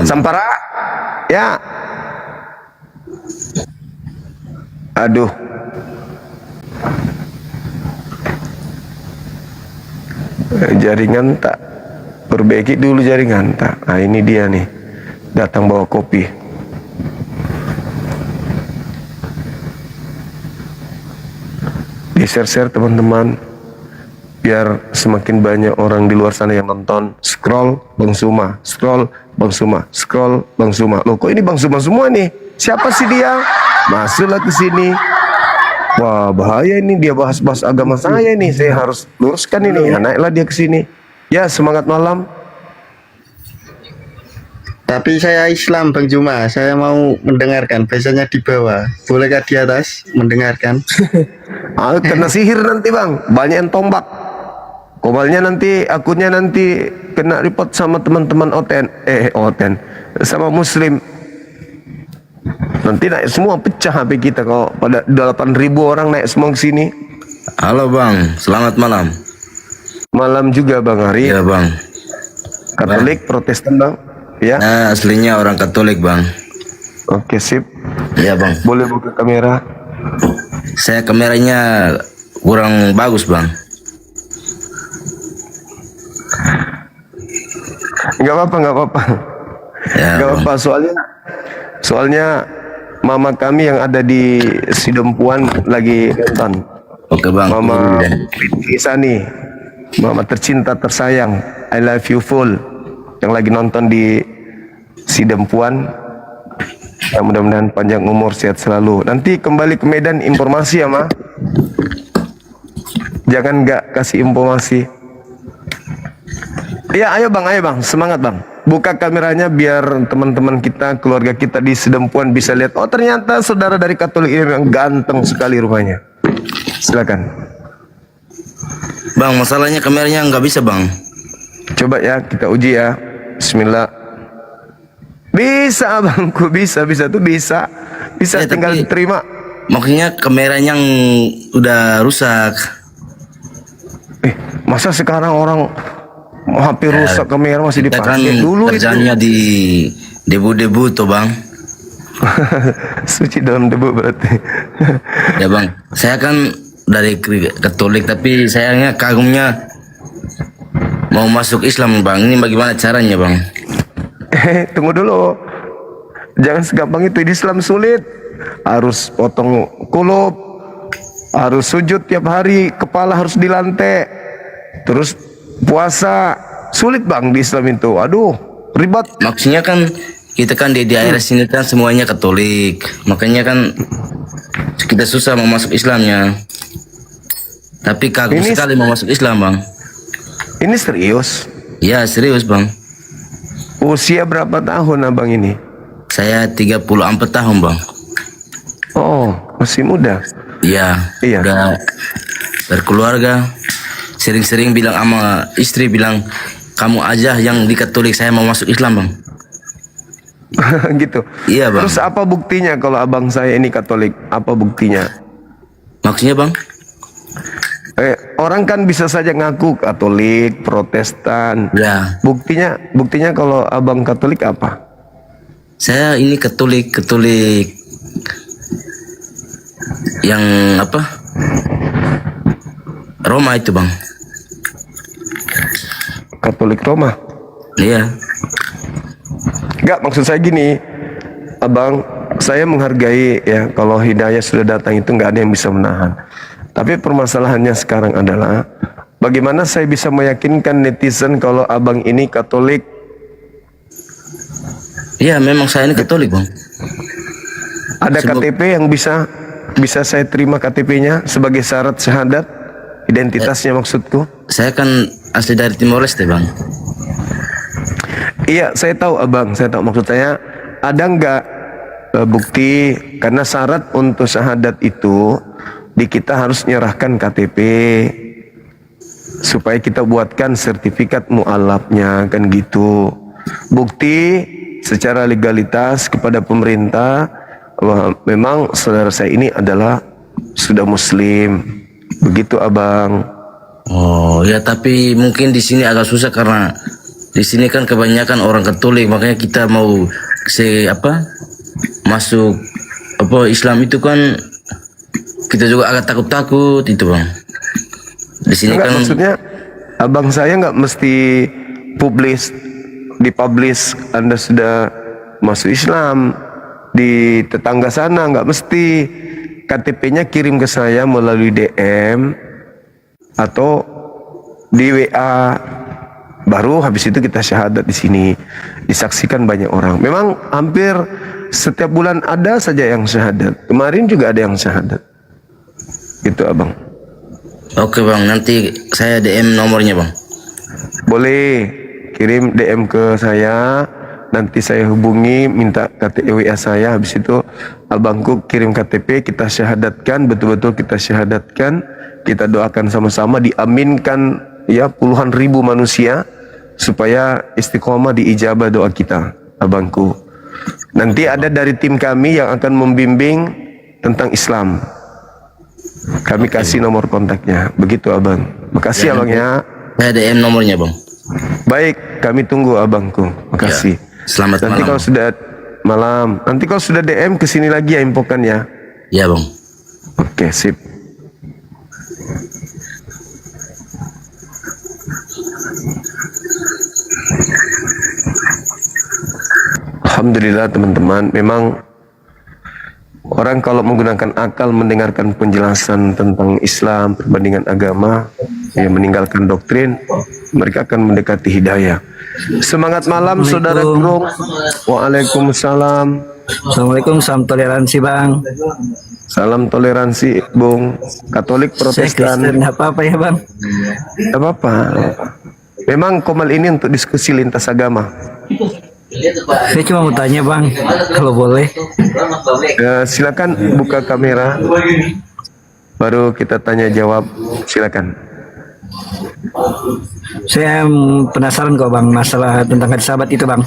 Sampara. Ya. Aduh. Jaringan tak. Perbaiki dulu jaringan tak. Nah, ini dia nih. Datang bawa kopi. Di-share teman-teman, biar semakin banyak orang di luar sana yang nonton. Scroll Bang Suma, scroll Bang Suma, scroll Bang Suma. Loh, kok ini Bang Suma semua nih? Siapa sih dia? Masuklah ke sini. Wah, bahaya ini, dia bahas-bahas agama saya ini. Saya harus luruskan ini. Ya, naiklah dia ke sini. Ya, semangat malam. Tapi saya Islam Bang Juma, saya mau mendengarkan, biasanya di bawah. Bolehkah di atas mendengarkan? Kena sihir nanti Bang, banyak yang tombak. Kobalnya nanti, akunnya nanti kena report sama teman-teman Oten, sama Muslim. Nanti naik semua, pecah HP kita. Kalau pada 8.000 orang naik semua ke sini. Halo Bang, selamat malam. Malam juga Bang Ari. Ya Bang. Katolik, Protestan Bang. Ya. Nah, aslinya orang Katolik Bang. Oke, sip. Ya Bang. Boleh buka kamera. Saya kameranya kurang bagus Bang. Nggak apa-apa. Ya, Nggak Bang. apa-apa, soalnya mama kami yang ada di Sidempuan lagi nonton. Oke Bang. Mama Lisa nih, mama tercinta tersayang, I love you full, yang lagi nonton di Sidempuan. Ya, mudah-mudahan panjang umur, sehat selalu. Nanti kembali ke Medan informasi ya Ma. Jangan nggak kasih informasi. Ya, ayo bang, semangat bang. Buka kameranya biar teman-teman kita, keluarga kita di Sidempuan bisa lihat. Oh, ternyata saudara dari Katolik ini yang ganteng sekali rumahnya. Silakan. Bang, masalahnya kameranya nggak bisa Bang. Coba ya, kita uji ya. Bismillah. Bisa abangku, bisa tuh bisa. Bisa, Ya, tinggal tapi terima. maksudnya kameranya yang udah rusak. Masa sekarang orang HP rusak, kamera masih Kita kan dipakai dulu itu. kerjanya di debu-debu tuh Bang. Suci dalam debu berarti. Ya Bang, saya kan dari Katolik tapi sayangnya kagumnya mau masuk Islam Bang. Ini bagaimana caranya Bang? Tunggu dulu. Jangan segampang itu. Di Islam sulit. Harus potong kulub, harus sujud tiap hari, kepala harus dilantai, terus puasa. Sulit bang di Islam itu. Aduh, ribet. Maksudnya kan kita kan di daerah sini kan semuanya Katolik, makanya kan kita susah mau masuk Islamnya. Tapi kagum Ini- sekali mau masuk Islam bang. Ini serius. Ya serius bang. Usia berapa tahun abang ini? Saya 34 tahun bang. Oh, masih muda. Iya. Iya. Udah berkeluarga. Sering-sering bilang sama istri bilang kamu aja yang di Katolik, saya mau masuk Islam bang. Gitu. Iya bang. Terus apa buktinya kalau abang saya ini Katolik? Apa buktinya? Maksudnya bang? Orang kan bisa saja ngaku Katolik, Protestan. Ya. Buktinya kalau abang Katolik apa? Saya ini Katolik yang apa? Roma itu bang. Katolik Roma. Iya. Enggak, maksud saya gini, abang, saya menghargai ya kalau hidayah sudah datang itu nggak ada yang bisa menahan. Tapi permasalahannya sekarang adalah bagaimana saya bisa meyakinkan netizen kalau abang ini Katolik. Iya memang saya ini Katolik bang. Ada Semua- KTP yang bisa saya terima KTP-nya sebagai syarat syahadat, identitasnya maksudku. Saya kan asli dari Timor Leste bang. Iya, saya tahu abang, saya tahu maksud saya. Ada nggak bukti, karena syarat untuk syahadat itu di kita harus menyerahkan KTP supaya kita buatkan sertifikat mualafnya kan gitu. Bukti secara legalitas kepada pemerintah bahwa memang saudara saya ini adalah sudah muslim. Begitu abang. Oh ya, tapi mungkin di sini agak susah karena di sini kan kebanyakan orang Katolik, makanya kita mau masuk Islam itu kan kita juga agak takut-takut itu bang. Di sini Enggak, kan maksudnya abang saya nggak mesti dipublish Anda sudah masuk Islam di tetangga sana, nggak mesti. KTP-nya kirim ke saya melalui DM atau di WA, baru habis itu kita syahadat di sini, disaksikan banyak orang. Memang hampir setiap bulan ada saja yang syahadat. Kemarin juga ada yang syahadat. Gitu abang. oke bang, nanti saya DM nomornya bang. Boleh kirim DM ke saya, nanti saya hubungi, minta KTP WA saya, habis itu abangku kirim KTP, kita syahadatkan, betul-betul kita syahadatkan, kita doakan sama-sama, diaminkan ya puluhan ribu manusia supaya istiqomah diijabah doa kita, abangku. Nanti ada dari tim kami yang akan membimbing tentang Islam. Kami kasih nomor kontaknya. Begitu abang. Makasih abang ya. Saya DM nomornya bang. Baik, kami tunggu abangku. Makasih. Selamat Nanti malam. kalau sudah malam, nanti kalau sudah DM ke sini lagi ya infokan ya. Ya bang. Oke, sip. Alhamdulillah teman-teman, memang orang kalau menggunakan akal mendengarkan penjelasan tentang Islam, perbandingan agama, ya meninggalkan doktrin, mereka akan mendekati hidayah. Semangat malam saudara Grung. Waalaikumsalam. Assalamualaikum, salam toleransi bang. Salam toleransi, Bung. Katolik, Saya Protestan, Kristen, apa ya bang? tidak apa-apa. Memang Komal ini untuk diskusi lintas agama. Saya cuma mau tanya bang, kalau boleh. Silakan buka kamera, baru kita tanya jawab. Silakan. Saya penasaran kok bang, masalah tentang hadis sahabat itu bang.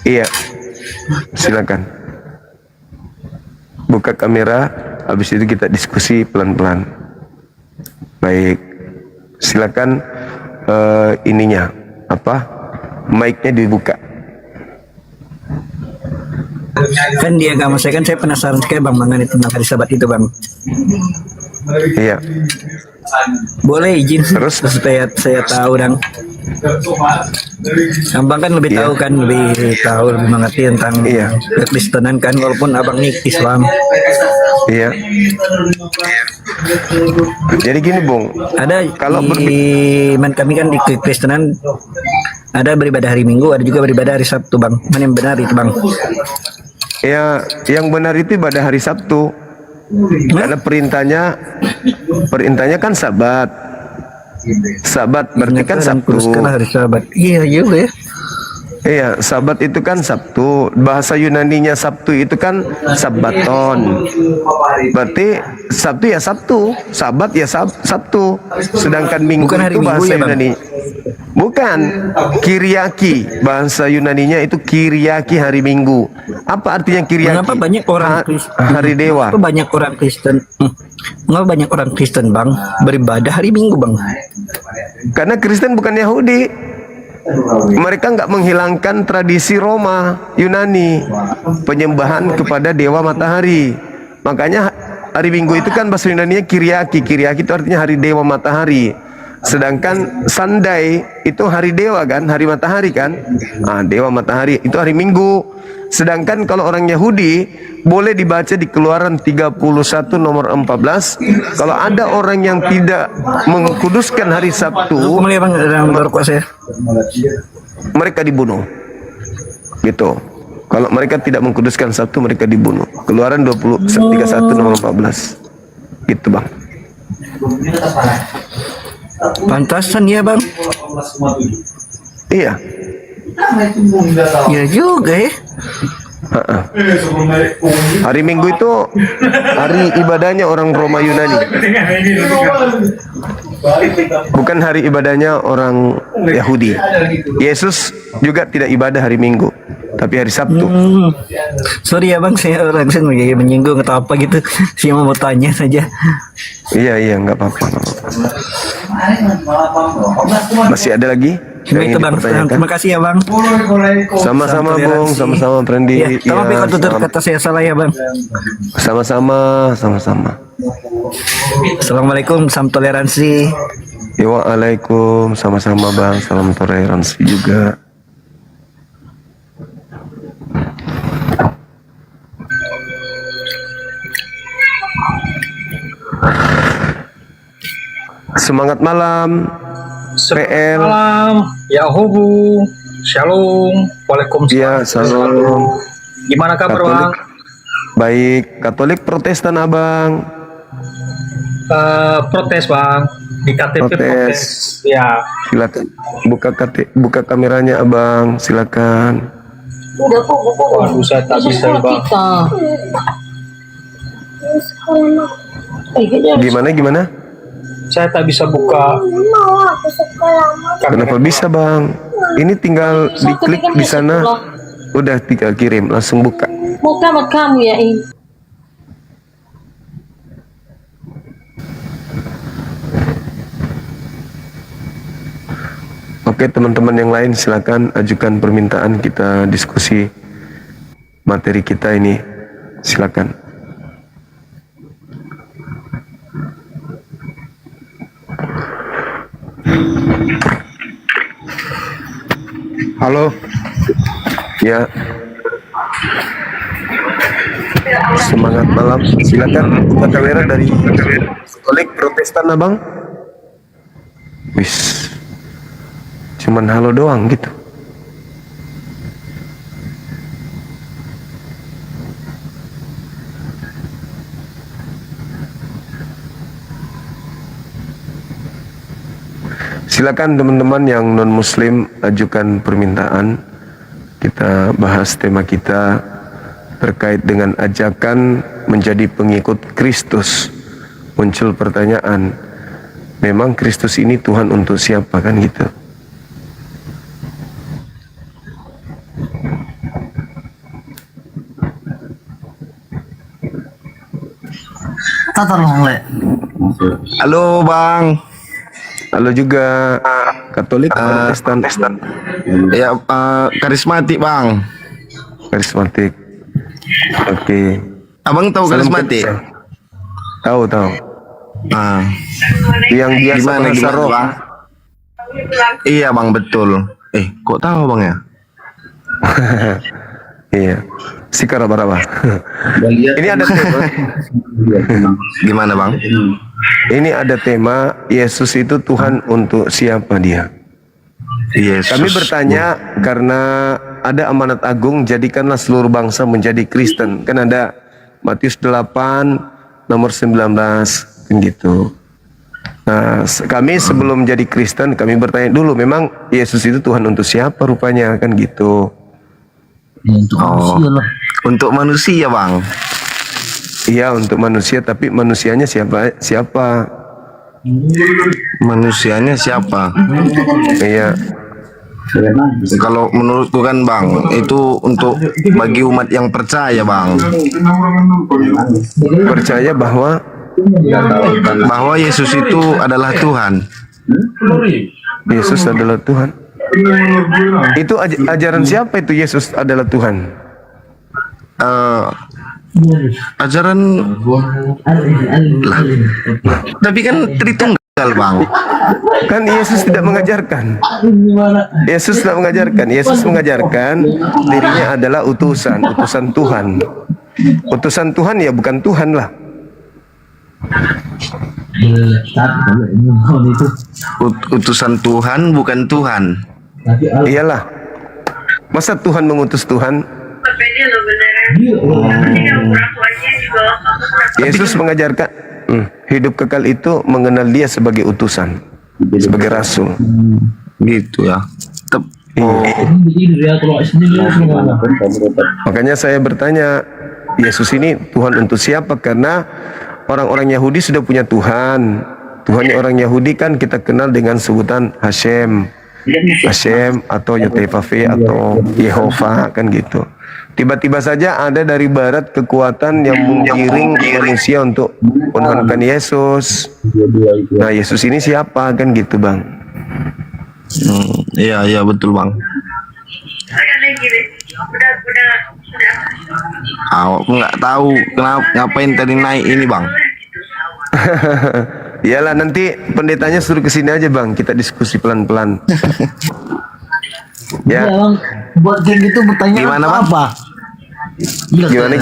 Iya, silakan. Buka kamera, habis itu kita diskusi pelan-pelan. Baik, silakan ininya mic-nya dibuka. Kan di agama saya kan saya penasaran sekali bang mengenai tentang hadis sahabat itu bang. Iya, Boleh izin Terus? supaya saya tahu dan Abang kan lebih tahu kan, lebih mengerti tentang Iya. kekristenan kan, walaupun abang ini Islam. Iya. Jadi gini, Bung. Ada Kalau di iman kami kan di kekristenan ada beribadah hari Minggu, ada juga beribadah hari Sabtu, Bang. Mana yang benar itu, Bang? Ya, yang benar itu pada hari Sabtu. Karena perintahnya kan Sabat. Sabat berarti kan Dan Sabtu. kuruskanlah hari Sabat. Iya juga ya. Iya, Sabat itu kan Sabtu. Bahasa Yunaninya Sabtu itu kan Sabaton. Berarti Sabtu ya Sabtu, Sabat ya Sabtu. Sedangkan Minggu Bukan hari itu Minggu bahasa ya, Bang? Yunani. Bukan, Kiriaki. Bahasa Yunaninya itu Kiriaki hari Minggu. Apa artinya Kiriaki? Mengapa banyak orang Hari Dewa. Mengapa banyak orang Kristen? Mengapa banyak orang Kristen, Bang, beribadah hari Minggu, Bang? Karena Kristen bukan Yahudi. Mereka nggak menghilangkan tradisi Roma, Yunani, penyembahan kepada dewa matahari. Makanya hari Minggu itu kan bahasa Yunaninya Kiriaki. Kiriaki itu artinya hari dewa matahari. Sedangkan Sunday itu hari dewa kan, hari matahari kan. Nah, dewa matahari itu hari Minggu. Sedangkan kalau orang Yahudi boleh dibaca di Keluaran 31 nomor 14. Kalau ada orang yang tidak mengkuduskan hari Sabtu, Mulai, Bang, dalam berkuasa ya. mereka dibunuh. Gitu. Kalau mereka tidak mengkuduskan Sabtu, mereka dibunuh. Keluaran 31 nomor 14. Gitu, Bang. Pantasan ya, Bang. Iya. Ya juga ya. Ha-ha. Hari Minggu itu hari ibadahnya orang Roma Yunani. Bukan hari ibadahnya orang Yahudi. Yesus juga tidak ibadah hari Minggu, tapi hari Sabtu. Sorry ya, Bang, saya langsung menyinggung atau apa gitu. Saya mau tanya saja. Iya, nggak apa-apa. Masih ada lagi yang Itu, ingin Bang. dipertanyakan? Terima kasih ya, Bang. Sama-sama, Salam Bung. toleransi. Sama-sama, Prendi. Ya, maaf ya kalau tutur salam- kata saya salah ya, Bang. Sama-sama. Assalamualaikum, salam toleransi. Ya, waalaikum. Sama-sama, Bang. Salam toleransi juga. Semangat malam. PL. Malam, Yahubu, Shalom, Ya, Waalaikumsalam. salam. Gimana kabar, Katolik. Bang? Baik, Katolik Protestan, Abang. Protes, Bang. Di KTP Protes. protes. Ya. Silakan buka kameranya, Abang. Silakan. Waduh, saya tak bisa, Bang. Gimana? Saya tak bisa buka. Kenapa bisa, Bang? Ini tinggal diklik di sana. Udah tinggal kirim, langsung buka. Mau kamar kamu ya ini. Oke, teman-teman yang lain silakan ajukan permintaan, kita diskusi materi kita ini. Silakan. Halo. Ya. Semangat malam. Silakan buka kamera dari Katolik Protestan, Abang. Wis. Cuman halo doang gitu. Silakan teman-teman yang non muslim ajukan permintaan. Kita bahas tema kita terkait dengan ajakan menjadi pengikut Kristus. Muncul pertanyaan, memang Kristus ini Tuhan untuk siapa, kan gitu? Halo, Bang. Halo juga Katolik Protestan. Ya, karismatik, Bang. Karismatik. Oke. Abang tahu Salam karismatik? Tahu. Ah, Yang biasa gimana bahasa roh. Bang? Iya bang, betul. Kok tahu bang ya? Iya. Si Karaba-raba. Ini ada tema. Gimana bang? Ini ada tema Yesus itu Tuhan untuk siapa dia? Yesus. Kami bertanya karena ada amanat agung, jadikanlah seluruh bangsa menjadi Kristen. Kan ada Matius 8 nomor 19 kan gitu. Nah, kami sebelum jadi Kristen kami bertanya dulu, memang Yesus itu Tuhan untuk siapa rupanya kan gitu. Untuk manusia bang. Iya, untuk manusia, tapi manusianya siapa? Manusianya siapa? Iya. Kalau menurutku kan bang, itu untuk bagi umat yang percaya bang. Percaya bahwa Yesus itu adalah Tuhan. Yesus adalah Tuhan. Itu ajaran siapa itu Yesus adalah Tuhan? Ajaran lah. Tapi kan Tritunggal bang. Kan Yesus tidak mengajarkan. Yesus tidak mengajarkan. Yesus mengajarkan dirinya adalah utusan Tuhan. Utusan Tuhan ya bukan Tuhan lah. Utusan Tuhan bukan Tuhan. Iyalah. Masa Tuhan mengutus Tuhan? Yesus mengajarkan hidup kekal itu mengenal dia sebagai utusan, sebagai rasul. Gitu ya. Makanya saya bertanya, Yesus ini Tuhan untuk siapa? Karena orang-orang Yahudi sudah punya Tuhan. Tuhannya orang Yahudi kan kita kenal dengan sebutan Hashem atau Yotevave atau Yehova kan gitu. Tiba-tiba saja ada dari barat kekuatan yang menggiring manusia untuk menuhankan Yesus. Nah, Yesus ini siapa kan gitu bang? Iya betul bang. Aku nggak tahu kenapa ngapain tadi naik ini bang. Iyalah, nanti pendetanya suruh kesini aja bang, kita diskusi pelan-pelan. Ya. Bang, buat geng itu bertanya Gimana, Bang? apa? Gimana?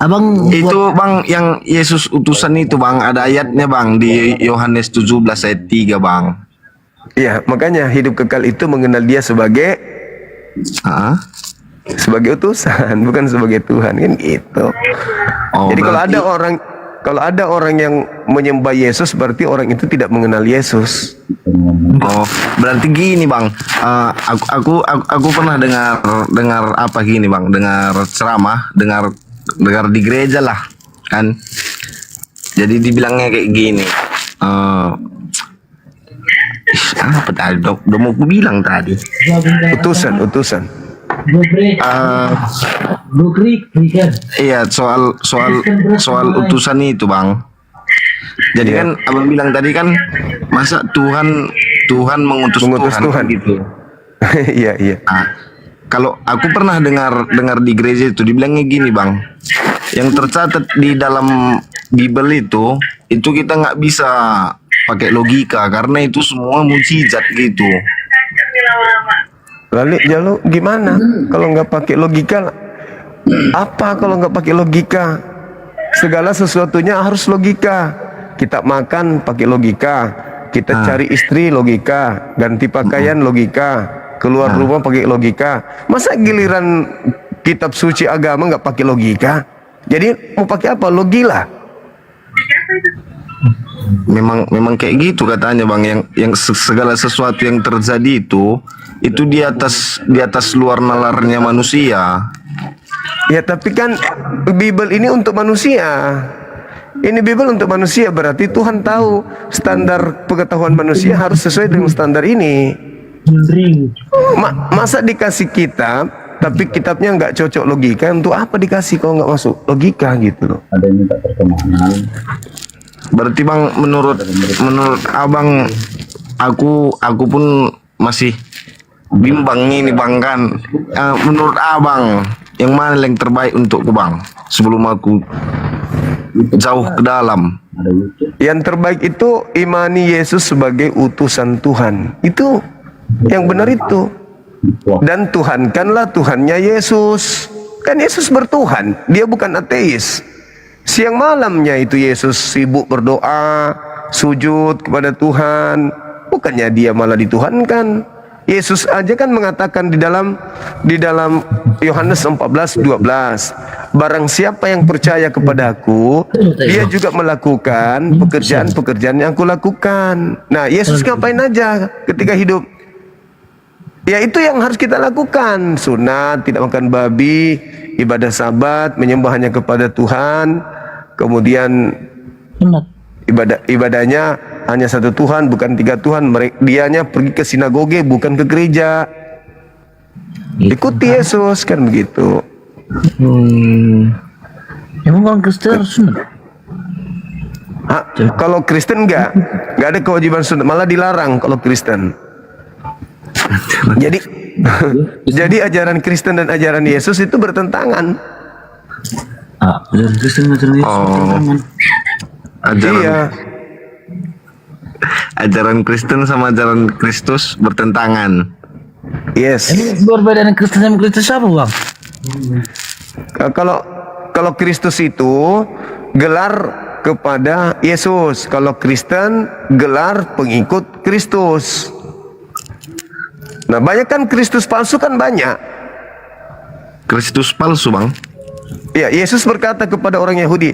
Abang Itu bang yang Yesus utusan itu bang, ada ayatnya bang di Yohanes 17 ayat 3 bang. Iya, makanya hidup kekal itu mengenal dia sebagai utusan, bukan sebagai Tuhan kan gitu. Jadi kalau ada orang yang menyembah Yesus, berarti orang itu tidak mengenal Yesus. Berarti gini bang, aku pernah dengar apa gini bang, dengar ceramah, dengar di gereja lah kan. Jadi dibilangnya kayak gini. Apa tadi? Udah mau aku bilang tadi. Utusan. Iya, soal utusan itu bang. Jadi kan abang bilang tadi kan, masa Tuhan mengutus Tuhan gitu. Iya. Nah, kalau aku pernah dengar di gereja itu dibilangnya gini bang, yang tercatat di dalam Bible itu kita nggak bisa pakai logika karena itu semua mukjizat gitu. Lalu gimana kalau nggak pakai logika? Apa kalau nggak pakai logika? Segala sesuatunya harus logika. Kita makan pakai logika, kita cari istri logika, ganti pakaian logika, keluar rumah pakai logika. Masa giliran kitab suci agama nggak pakai logika? Jadi mau pakai apa? Logilah. Memang kayak gitu katanya bang, yang segala sesuatu yang terjadi itu di atas luar nalarnya manusia. Ya tapi kan Bible ini untuk manusia. Ini Bible untuk manusia, berarti Tuhan tahu standar pengetahuan manusia harus sesuai dengan standar ini. Masa dikasih kitab, tapi kitabnya nggak cocok logika, untuk apa dikasih kalau nggak masuk logika gitu loh. Ada yang minta pertemanan. Berarti bang, menurut abang, aku pun masih bimbang ini bang kan. Menurut abang, yang mana yang terbaik untukku bang? Sebelum aku jauh ke dalam. Yang terbaik itu imani Yesus sebagai utusan Tuhan. Itu yang benar itu. Dan Tuhankanlah Tuhannya Yesus. Kan Yesus bertuhan, dia bukan ateis. Siang malamnya itu Yesus sibuk berdoa, sujud kepada Tuhan. Bukannya dia malah dituhankan. Yesus aja kan mengatakan di dalam Yohanes 14:12, barang siapa yang percaya kepadaku, dia juga melakukan pekerjaan-pekerjaan yang aku lakukan. Nah, Yesus ngapain aja ketika hidup? Ya itu yang harus kita lakukan. Sunat, tidak makan babi, ibadah sabat, menyembah hanya kepada Tuhan. Kemudian ibadahnya hanya satu Tuhan, bukan tiga Tuhan. Dianya pergi ke sinagoge, bukan ke gereja. Ikuti Yesus, kan begitu. Emang orang Kristen harus sunat? Kalau Kristen enggak ada kewajiban sunat, malah dilarang kalau Kristen. Jadi ajaran Kristen dan ajaran Yesus itu bertentangan. Ajaran Kristen ajaran Yesus bertentangan. Ajaran Kristen sama ajaran Kristus bertentangan. Yes. Ini perbedaan Kristen sama Kristus apa bang? Kalau Kristus itu gelar kepada Yesus, kalau Kristen gelar pengikut Kristus. Nah, banyak kan Kristus palsu kan banyak. Kristus palsu bang? Ya, Yesus berkata kepada orang Yahudi,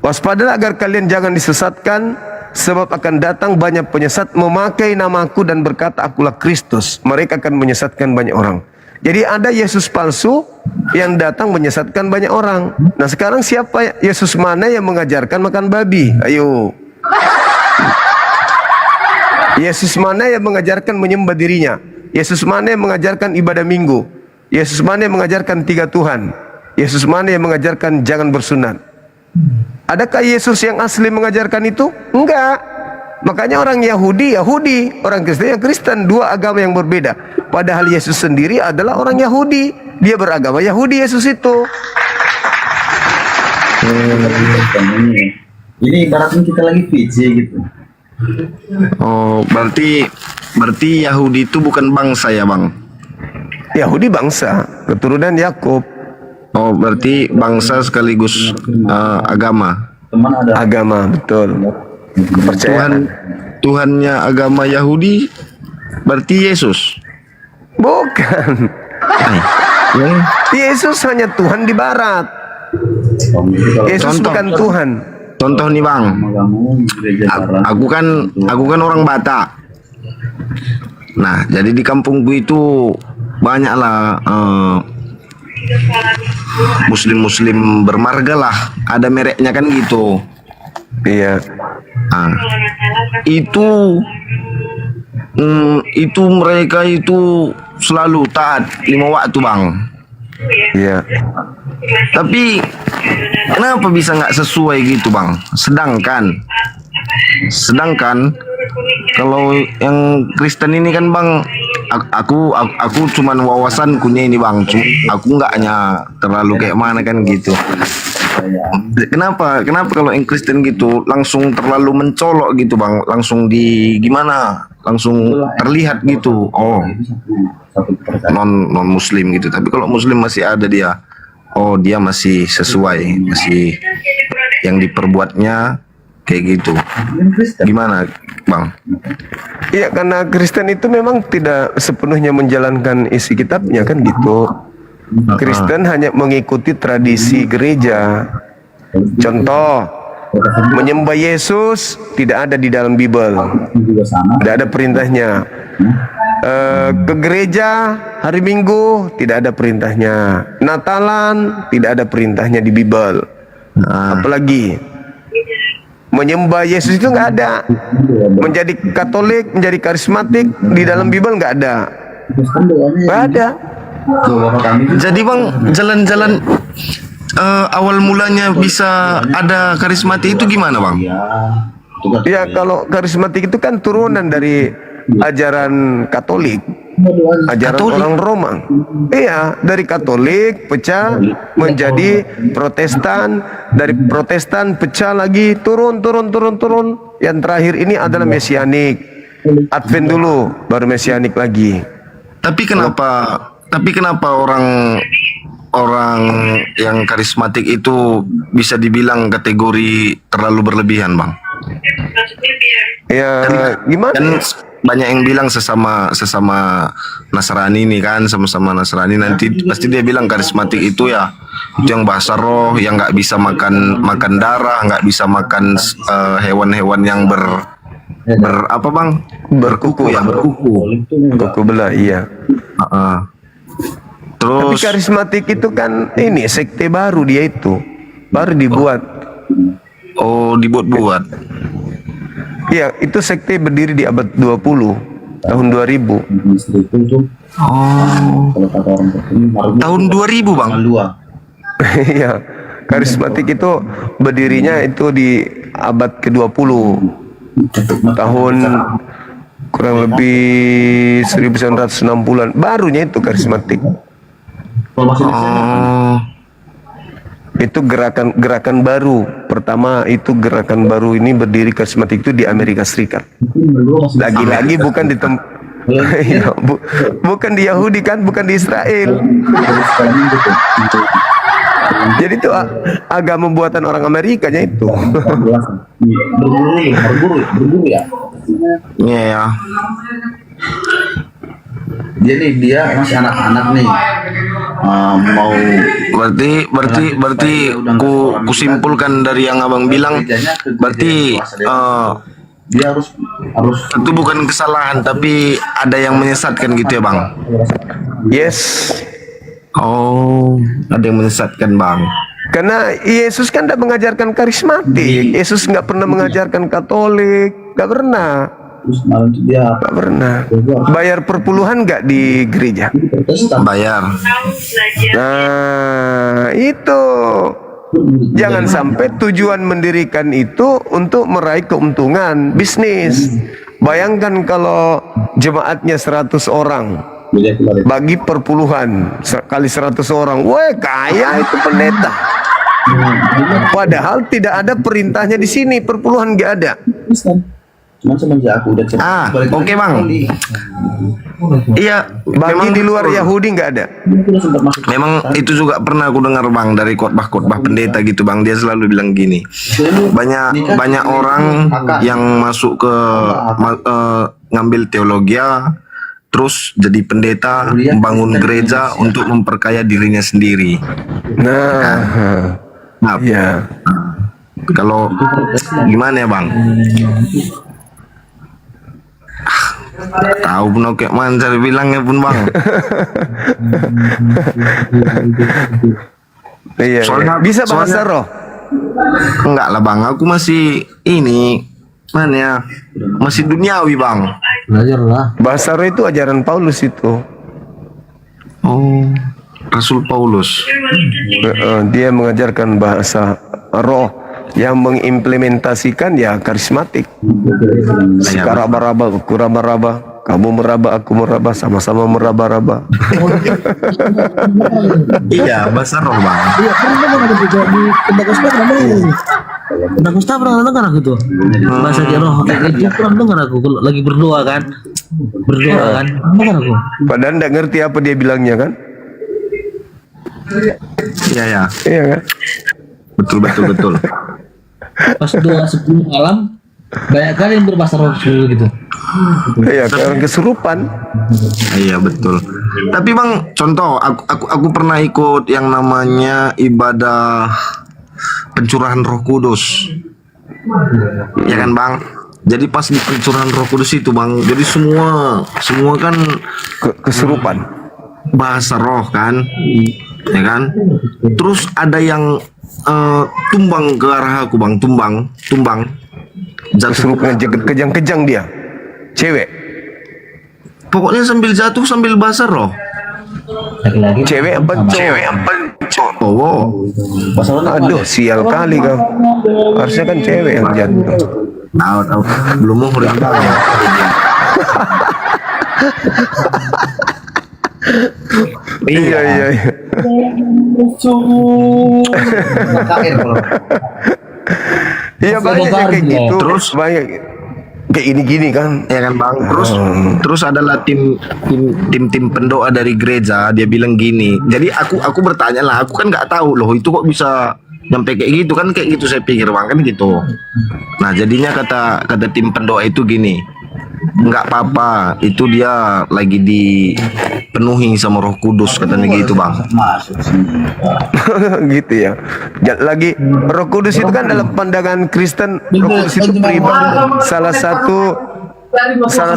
waspadalah agar kalian jangan disesatkan, sebab akan datang banyak penyesat memakai namaku dan berkata akulah Kristus. Mereka akan menyesatkan banyak orang. Jadi ada Yesus palsu yang datang menyesatkan banyak orang. Nah, sekarang siapa Yesus mana yang mengajarkan makan babi? Ayo. Yesus mana yang mengajarkan menyembah dirinya? Yesus mana yang mengajarkan ibadah minggu? Yesus mana yang mengajarkan tiga Tuhan? Yesus mana yang mengajarkan jangan bersunat? Adakah Yesus yang asli mengajarkan itu? Enggak. Makanya orang Yahudi, orang Kristen, Kristen, dua agama yang berbeda. Padahal Yesus sendiri adalah orang Yahudi. Dia beragama Yahudi, Yesus itu. Ini ibaratnya kita lagi PJ gitu. Oh, berarti Yahudi itu bukan bangsa ya bang? Yahudi bangsa, keturunan Yakub. Oh, berarti bangsa sekaligus agama. Agama, betul. Kepercayaan. Tuhannya agama Yahudi berarti Yesus? Bukan. Yesus hanya Tuhan di barat. Yesus bukan Tuhan. Contoh nih bang, aku kan orang Batak. Nah, jadi di kampungku itu banyaklah Muslim bermarga lah, ada mereknya kan gitu. Iya. Nah, itu mereka itu selalu taat 5 waktu bang. Iya. Tapi kenapa bisa nggak sesuai gitu bang? Sedangkan kalau yang Kristen ini kan bang, aku cuman wawasankunya ini bang, aku nggak hanya terlalu kayak mana kan gitu. Kenapa kalau yang Kristen gitu langsung terlalu mencolok gitu bang, langsung langsung terlihat gitu, oh non Muslim gitu. Tapi kalau Muslim masih ada dia, oh dia masih sesuai, masih yang diperbuatnya kayak gitu. Gimana bang? Iya, karena Kristen itu memang tidak sepenuhnya menjalankan isi kitabnya kan gitu. Kristen hanya mengikuti tradisi gereja. Contoh, menyembah Yesus tidak ada di dalam Bible, tidak ada perintahnya. Ke gereja hari Minggu tidak ada perintahnya. Natalan tidak ada perintahnya di Bible. Apalagi menyembah Yesus itu nggak ada. Menjadi Katolik, menjadi karismatik di dalam Bible nggak ada. Nggak ada. Jadi bang, jalan-jalan awal mulanya bisa ada karismatik itu gimana bang? Ya, kalau karismatik itu kan turunan dari ajaran Katolik. Ajaran orang Roma. Iya, dari Katolik pecah menjadi Protestan, dari Protestan pecah lagi turun. Yang terakhir ini adalah Mesianik. Advent dulu, baru Mesianik lagi. Tapi kenapa orang yang karismatik itu bisa dibilang kategori terlalu berlebihan, Bang? Ya, gimana? Kan banyak yang bilang sesama Nasrani nih kan, sama-sama Nasrani, nanti pasti dia bilang karismatik itu ya itu yang bahasa roh, yang nggak bisa makan darah, nggak bisa makan hewan-hewan yang apa Bang, berkuku ya, Kuku belah, iya. Tapi Terus karismatik itu kan ini sekte baru, dia itu baru dibuat. dibuat-buat. Iya, itu sekte berdiri di abad 20, tahun 2000. Tahun 2000 Bang. Iya, karismatik itu berdirinya itu di abad ke-20, tahun kurang lebih 1960-an, barunya itu karismatik. Itu gerakan baru. Pertama itu gerakan baru ini berdiri karismatik itu di Amerika Serikat. Lagi-lagi bukan di bukan di Yahudi kan, bukan di Israel. Jadi itu agama buatan orang Amerikanya itu. Berburu ya. Iya ya. Dia masih anak-anak nih. Mau berarti ku simpulkan dari yang Abang bilang, berarti dia harus itu bukan kesalahan tapi ada yang menyesatkan gitu ya Bang. Yes. Ada yang menyesatkan Bang. Karena Yesus kan tidak mengajarkan karismatik. Yesus nggak pernah mengajarkan Katolik, nggak pernah. Nggak pernah. Bayar perpuluhan nggak di gereja? Bayar. Nah, itu. Jangan sampai tujuan mendirikan itu untuk meraih keuntungan bisnis. Bayangkan kalau jemaatnya 100 orang, bagi perpuluhan kali 100 orang, wah kaya itu pendeta. Padahal tidak ada perintahnya di sini, perpuluhan nggak ada. Cuman semenjak aku udah Oke Bang. Iya, Bagi di luar Yahudi nggak ada. memang itu juga pernah aku dengar Bang dari khotbah pendeta gitu Bang, dia selalu bilang gini, banyak orang yang masuk ke ngambil teologi terus jadi pendeta, membangun gereja untuk memperkaya dirinya sendiri. Nah, iya. Kalau gimana ya Bang? Tahu pun kayak mana cara bilangnya pun Bang. Iya, bisa bahasa roh. Enggak lah Bang, aku masih ini mana ya, masih duniawi Bang. Bahasa roh itu ajaran Paulus itu. Rasul Paulus. Dia mengajarkan bahasa roh, yang mengimplementasikan ya karismatik. Sekaraba-raba, aku raba-raba, kamu meraba, aku meraba, sama-sama meraba-raba. Iya, bahasa roh Bang. Iya, pernah dengar aku tuh. Bahasa dia roh itu pernah dengar aku kalau lagi berdoa kan. Dengar aku. Padahal nggak ngerti apa dia bilangnya kan. Iya kan. Betul. Pas doa 10 malam banyak kali yang berbahasa roh gitu. Iya, kayak orang kesurupan. Iya betul. Tapi Bang, contoh aku pernah ikut yang namanya ibadah pencurahan Roh Kudus. Ya kan Bang? Jadi pas di pencurahan Roh Kudus itu Bang, jadi semua kan kesurupan. Bahasa roh kan? Ya kan? Terus ada yang tumbang ke arah aku Bang, tumbang. Kesurupan, kejang-kejang dia. Cewek. Pokoknya sambil jatuh sambil bahasa roh. Cewek apa cowok? Aduh, sial kali kau. Harusnya kan cewek yang jatuh. Tahu. Belum mau Iya. KKR kalau Iya banyak yang kayak gitu. Terus banyak kayak gini kan. ya kan bang, terus adalah tim pendoa dari gereja, dia bilang gini. Jadi aku bertanya lah, aku kan nggak tahu loh itu kok bisa nyampe kayak gitu kan, kayak gitu saya pikir bang kan gitu. Nah jadinya kata tim pendoa itu gini, nggak apa-apa, itu dia lagi dipenuhi sama Roh Kudus katanya gitu bang. masuk sini. Gitu ya. Lagi Roh Kudus itu kan dalam pandangan Kristen, Roh Kudus itu pribadi, salah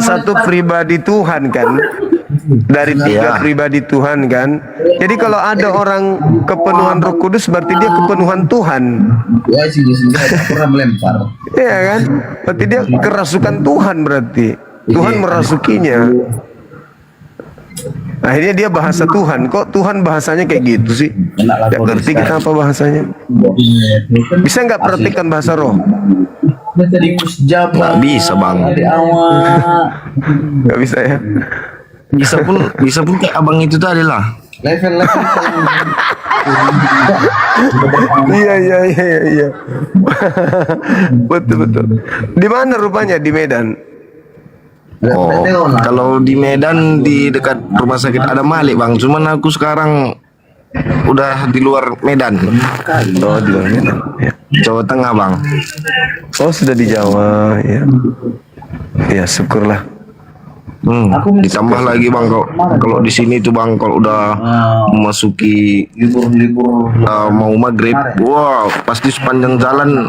satu pribadi Tuhan kan, dari tiga pribadi Tuhan kan. Jadi kalau ada orang kepenuhan Roh Kudus berarti dia kepenuhan Tuhan. Ya sih pernah melempar. Iya kan? Berarti dia kerasukan Tuhan berarti. Tuhan merasukinya. Akhirnya dia bahasa Tuhan. Kok Tuhan bahasanya kayak gitu sih? Gak ngerti kita apa bahasanya. Bisa nggak praktikkan bahasa roh? Nggak bisa bang. Nggak bisa ya? Bisa pun kayak abang itu tadi lah. Level Iya. Betul. Di mana rupanya di Medan? Oh, kalau di Medan di dekat rumah sakit ada Malik bang. Cuman aku sekarang udah di luar Medan. Oh di luar Medan. Ya. Jawa Tengah bang. Oh sudah di Jawa ya. Ya syukurlah. Ditambah lagi bang kalau di sini tuh bang kalau udah memasuki mau maghrib, wow pasti sepanjang jalan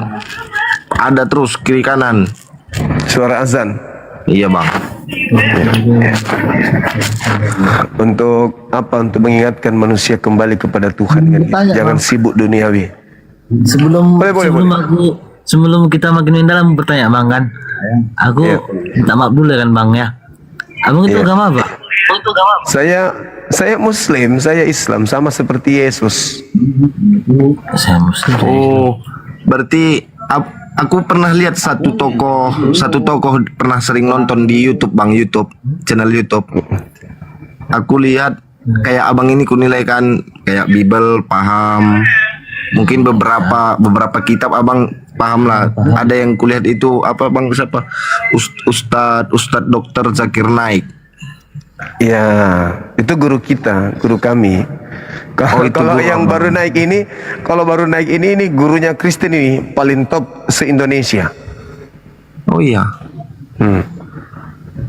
ada terus kiri kanan Suara azan. Iya bang. Untuk apa? Untuk mengingatkan manusia kembali kepada Tuhan kan? Jangan sibuk duniawi. Sebelum kita makin dalam bertanya bang kan, aku minta maaf dulu kan bang ya. Abang itu agama apa? Saya Muslim, saya Islam sama seperti Yesus. Saya Muslim. Oh, berarti aku pernah lihat satu tokoh pernah sering nonton di YouTube bang, channel YouTube. Aku lihat kayak abang ini kunilaikan kayak Bible paham, mungkin beberapa kitab abang paham lah. Ada yang kulihat itu apa bang, siapa? Ustadz Dr. Zakir Naik. Ya, itu guru kita, guru kami. Kalau yang baru naik ini, ini gurunya Kristen ini paling top se-Indonesia. Oh iya.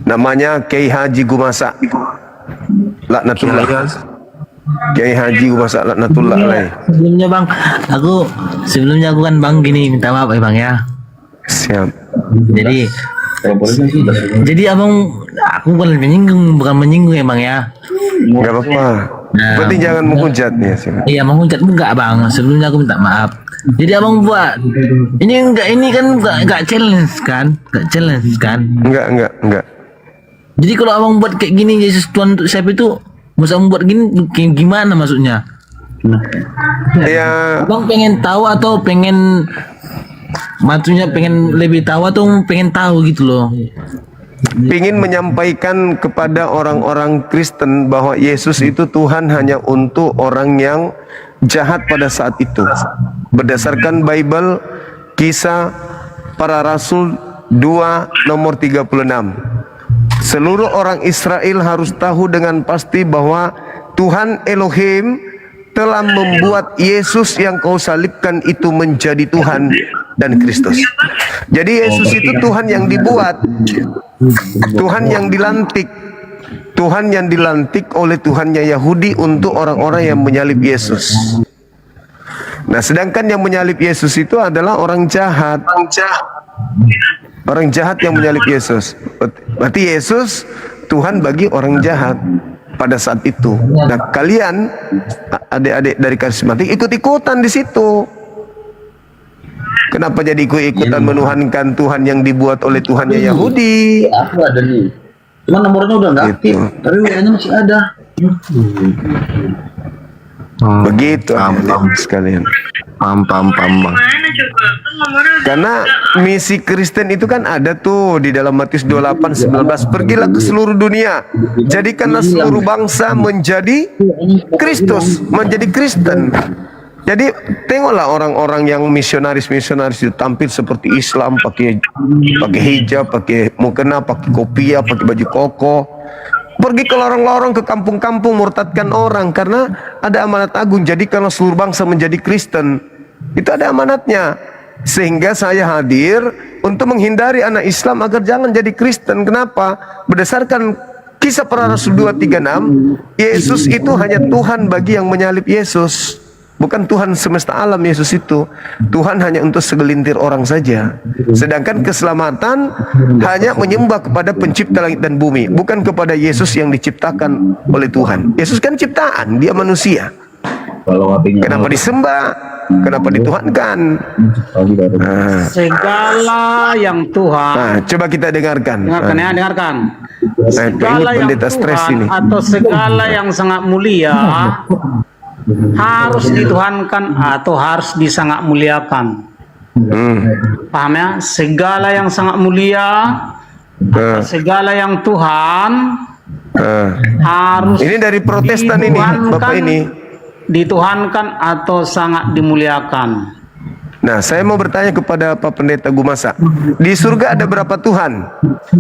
Namanya Kiai Haji Gumasa Laknatullah. Kiai Haji Gumasa Laknatullah alaih. Sebelumnya aku kan bang gini, minta maaf ya bang ya. Siap. Jadi abang, aku bukan menyinggung ya bang ya. Gak apa-apa. Penting jangan menghujat nih. Iya menghujat enggak bang. Sebelumnya aku minta maaf. Jadi abang buat ini kan enggak challenge kan? Enggak. Jadi kalau abang buat kayak gini Yesus Tuhan untuk siapa itu, masa abang buat gini gimana maksudnya? Ya. Abang pengen tahu atau pengen lebih tahu atau pengen tahu gitu loh. Ingin menyampaikan kepada orang-orang Kristen bahwa Yesus itu Tuhan hanya untuk orang yang jahat pada saat itu. Berdasarkan Bible, Kisah Para Rasul 2 nomor 36. Seluruh orang Israel harus tahu dengan pasti bahwa Tuhan Elohim telah membuat Yesus yang kau salibkan itu menjadi Tuhan dan Kristus. Jadi Yesus itu Tuhan yang dibuat, Tuhan yang dilantik, Tuhan yang dilantik oleh Tuhannya Yahudi untuk orang-orang yang menyalib Yesus. Nah, sedangkan yang menyalib Yesus itu adalah orang jahat. Orang jahat yang menyalib Yesus. Berarti Yesus Tuhan bagi orang jahat pada saat itu. Nah, kalian adik-adik dari karismatik ikut-ikutan di situ. Kenapa jadi ikut-ikutan menuhankan Tuhan yang dibuat oleh Tuhannya Yahudi? Aku ada nih. Cuma nomornya udah nggak aktif, tapi WA-nya masih ada. Begitu sekalian. Paham bang. Karena misi Kristen itu kan ada tuh di dalam Matius 28:19. Pergilah ke seluruh dunia, jadikanlah seluruh bangsa menjadi Kristus, menjadi Kristen. Jadi tengoklah orang-orang yang misionaris itu tampil seperti Islam, pakai hijab, pakai mukena, pakai kopiah, pakai baju koko. Pergi ke lorong-lorong, ke kampung-kampung, murtadkan orang karena ada amanat agung. Jadikanlah seluruh bangsa menjadi Kristen. Itu ada amanatnya. Sehingga saya hadir untuk menghindari anak Islam agar jangan jadi Kristen. Kenapa? Berdasarkan Kisah Para Rasul 2:36, Yesus itu hanya Tuhan bagi yang menyalib Yesus. Bukan Tuhan semesta alam Yesus itu. Tuhan hanya untuk segelintir orang saja. Sedangkan keselamatan hanya menyembah kepada pencipta langit dan bumi, bukan kepada Yesus yang diciptakan oleh Tuhan. Yesus kan ciptaan, dia manusia. Kenapa disembah? Kenapa dituhankan? Segala yang Tuhan. Nah, coba kita dengarkan. Dengarkan. Segala yang Tuhan atau segala yang sangat mulia harus dituhankan atau harus disangat muliakan. Paham ya? Segala yang sangat mulia atau segala yang Tuhan harus ini dari Protestan ini, Bapak ini. Dituhankan atau sangat dimuliakan. Nah, saya mau bertanya kepada Pak Pendeta Gumasa. Di surga ada berapa Tuhan?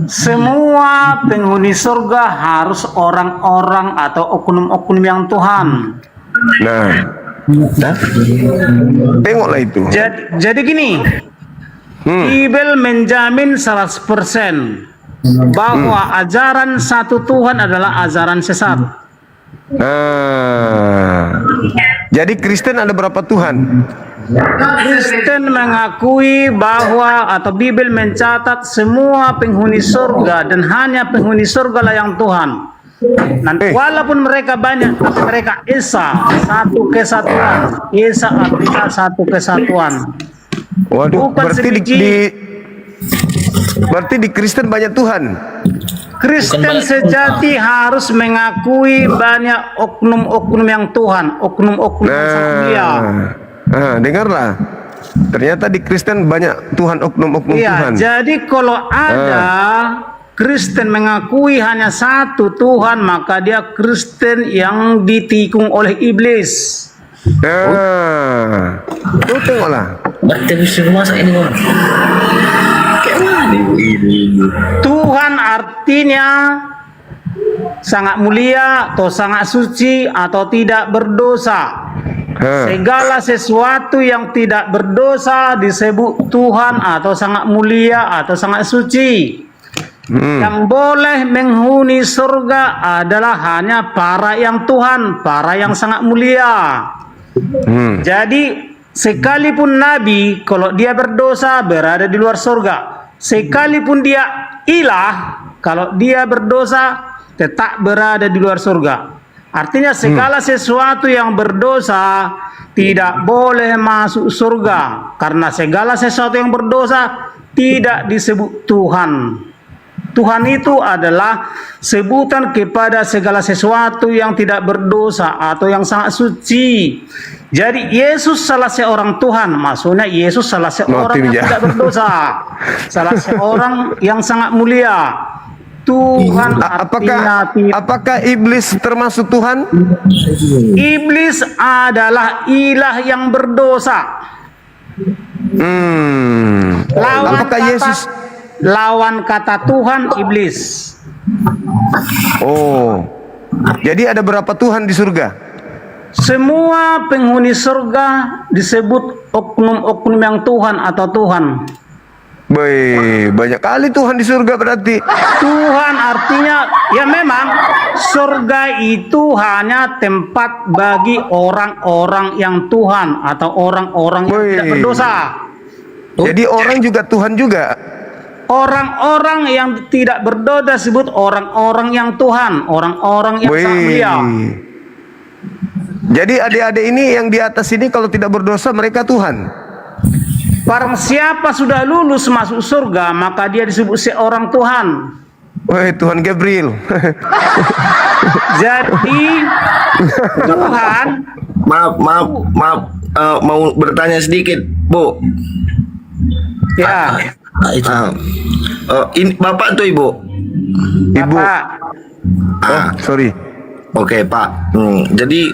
Semua penghuni surga harus orang-orang atau oknum-oknum yang Tuhan. Nah, tengoklah itu. Jadi gini, Bible menjamin 100% bahwa ajaran satu Tuhan adalah ajaran sesat. Nah, jadi Kristen ada berapa Tuhan? Kristen mengakui bahwa atau Bible mencatat semua penghuni surga dan hanya penghuni surga lah yang Tuhan. Nanti walaupun mereka banyak, tapi mereka Esa satu kesatuan. Esa artinya satu kesatuan. Waduh, Bukan berarti di Kristen banyak Tuhan. Kristen sejati harus mengakui banyak oknum-oknum yang Tuhan, oknum-oknum yang sangat mulia. Dengarlah. Ternyata di Kristen banyak Tuhan, oknum-oknum Tuhan. Jadi kalau ada Kristen mengakui hanya satu Tuhan, maka dia Kristen yang ditikung oleh iblis. Tuh tengoklah. Berarti bisa masak ini orang. Tuhan artinya sangat mulia atau sangat suci atau tidak berdosa. Segala sesuatu yang tidak berdosa disebut Tuhan atau sangat mulia atau sangat suci. Yang boleh menghuni surga adalah hanya para yang Tuhan, para yang sangat mulia. Jadi sekalipun Nabi, kalau dia berdosa berada di luar surga. Sekalipun dia ilah, kalau dia berdosa tetap berada di luar surga. Artinya segala sesuatu yang berdosa tidak boleh masuk surga, karena segala sesuatu yang berdosa tidak disebut Tuhan. Tuhan itu adalah sebutan kepada segala sesuatu yang tidak berdosa atau yang sangat suci. Jadi Yesus salah seorang Tuhan, maksudnya Yesus salah seorang yang tidak berdosa, salah seorang yang sangat mulia. Tuhan apakah iblis termasuk Tuhan? Iblis adalah ilah yang berdosa. Lawan kata Tuhan iblis. Oh, jadi ada berapa Tuhan di surga? Semua penghuni surga disebut oknum-oknum yang Tuhan atau Tuhan. Banyak kali Tuhan di surga berarti. Tuhan artinya ya memang surga itu hanya tempat bagi orang-orang yang Tuhan atau orang-orang yang tidak berdosa. Jadi orang juga Tuhan juga. Orang-orang yang tidak berdosa disebut orang-orang yang Tuhan, orang-orang yang sangat mulia. Jadi adik-adik ini yang di atas ini kalau tidak berdosa mereka Tuhan. Barang siapa sudah lulus masuk surga, maka dia disebut seorang Tuhan. Tuhan Gabriel. Jadi Tuhan, Maaf, mau bertanya sedikit, Bu. ya, Itu. Ini Bapak tuh Ibu. Ibu. Bapak, Sorry. Oke Pak. Jadi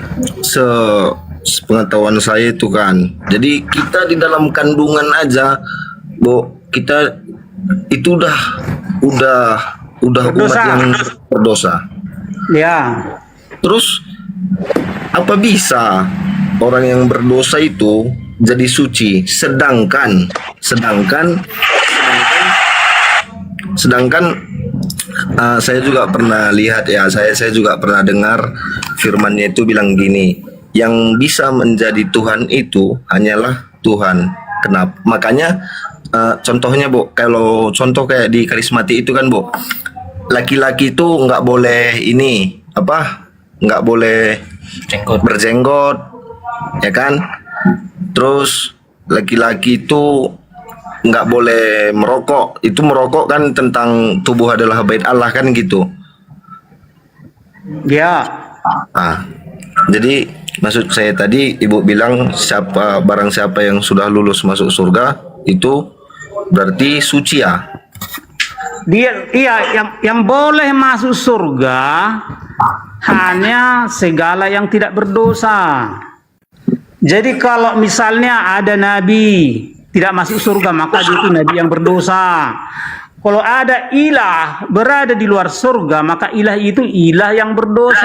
sepengetahuan saya itu kan, jadi kita di dalam kandungan aja, Bu, kita itu udah umat Berdosa. yang berdosa. ya, Terus apa bisa orang yang berdosa itu jadi suci, sedangkan saya juga pernah lihat ya, saya juga pernah dengar firman-Nya itu bilang gini, yang bisa menjadi Tuhan itu hanyalah Tuhan. Kenapa? Makanya contohnya Bu, kalau contoh kayak di karismatik itu kan Bu, laki-laki itu nggak boleh nggak boleh berjenggot, ya kan? Terus laki-laki itu nggak boleh merokok. Itu merokok kan tentang tubuh adalah bait Allah kan gitu. ya. Jadi maksud saya tadi Ibu bilang barang siapa yang sudah lulus masuk surga itu berarti suci ya. Dia, iya, yang boleh masuk surga hanya segala yang tidak berdosa. Jadi kalau misalnya ada nabi tidak masuk surga, maka dia itu nabi yang berdosa. Kalau ada ilah berada di luar surga, maka ilah itu ilah yang berdosa.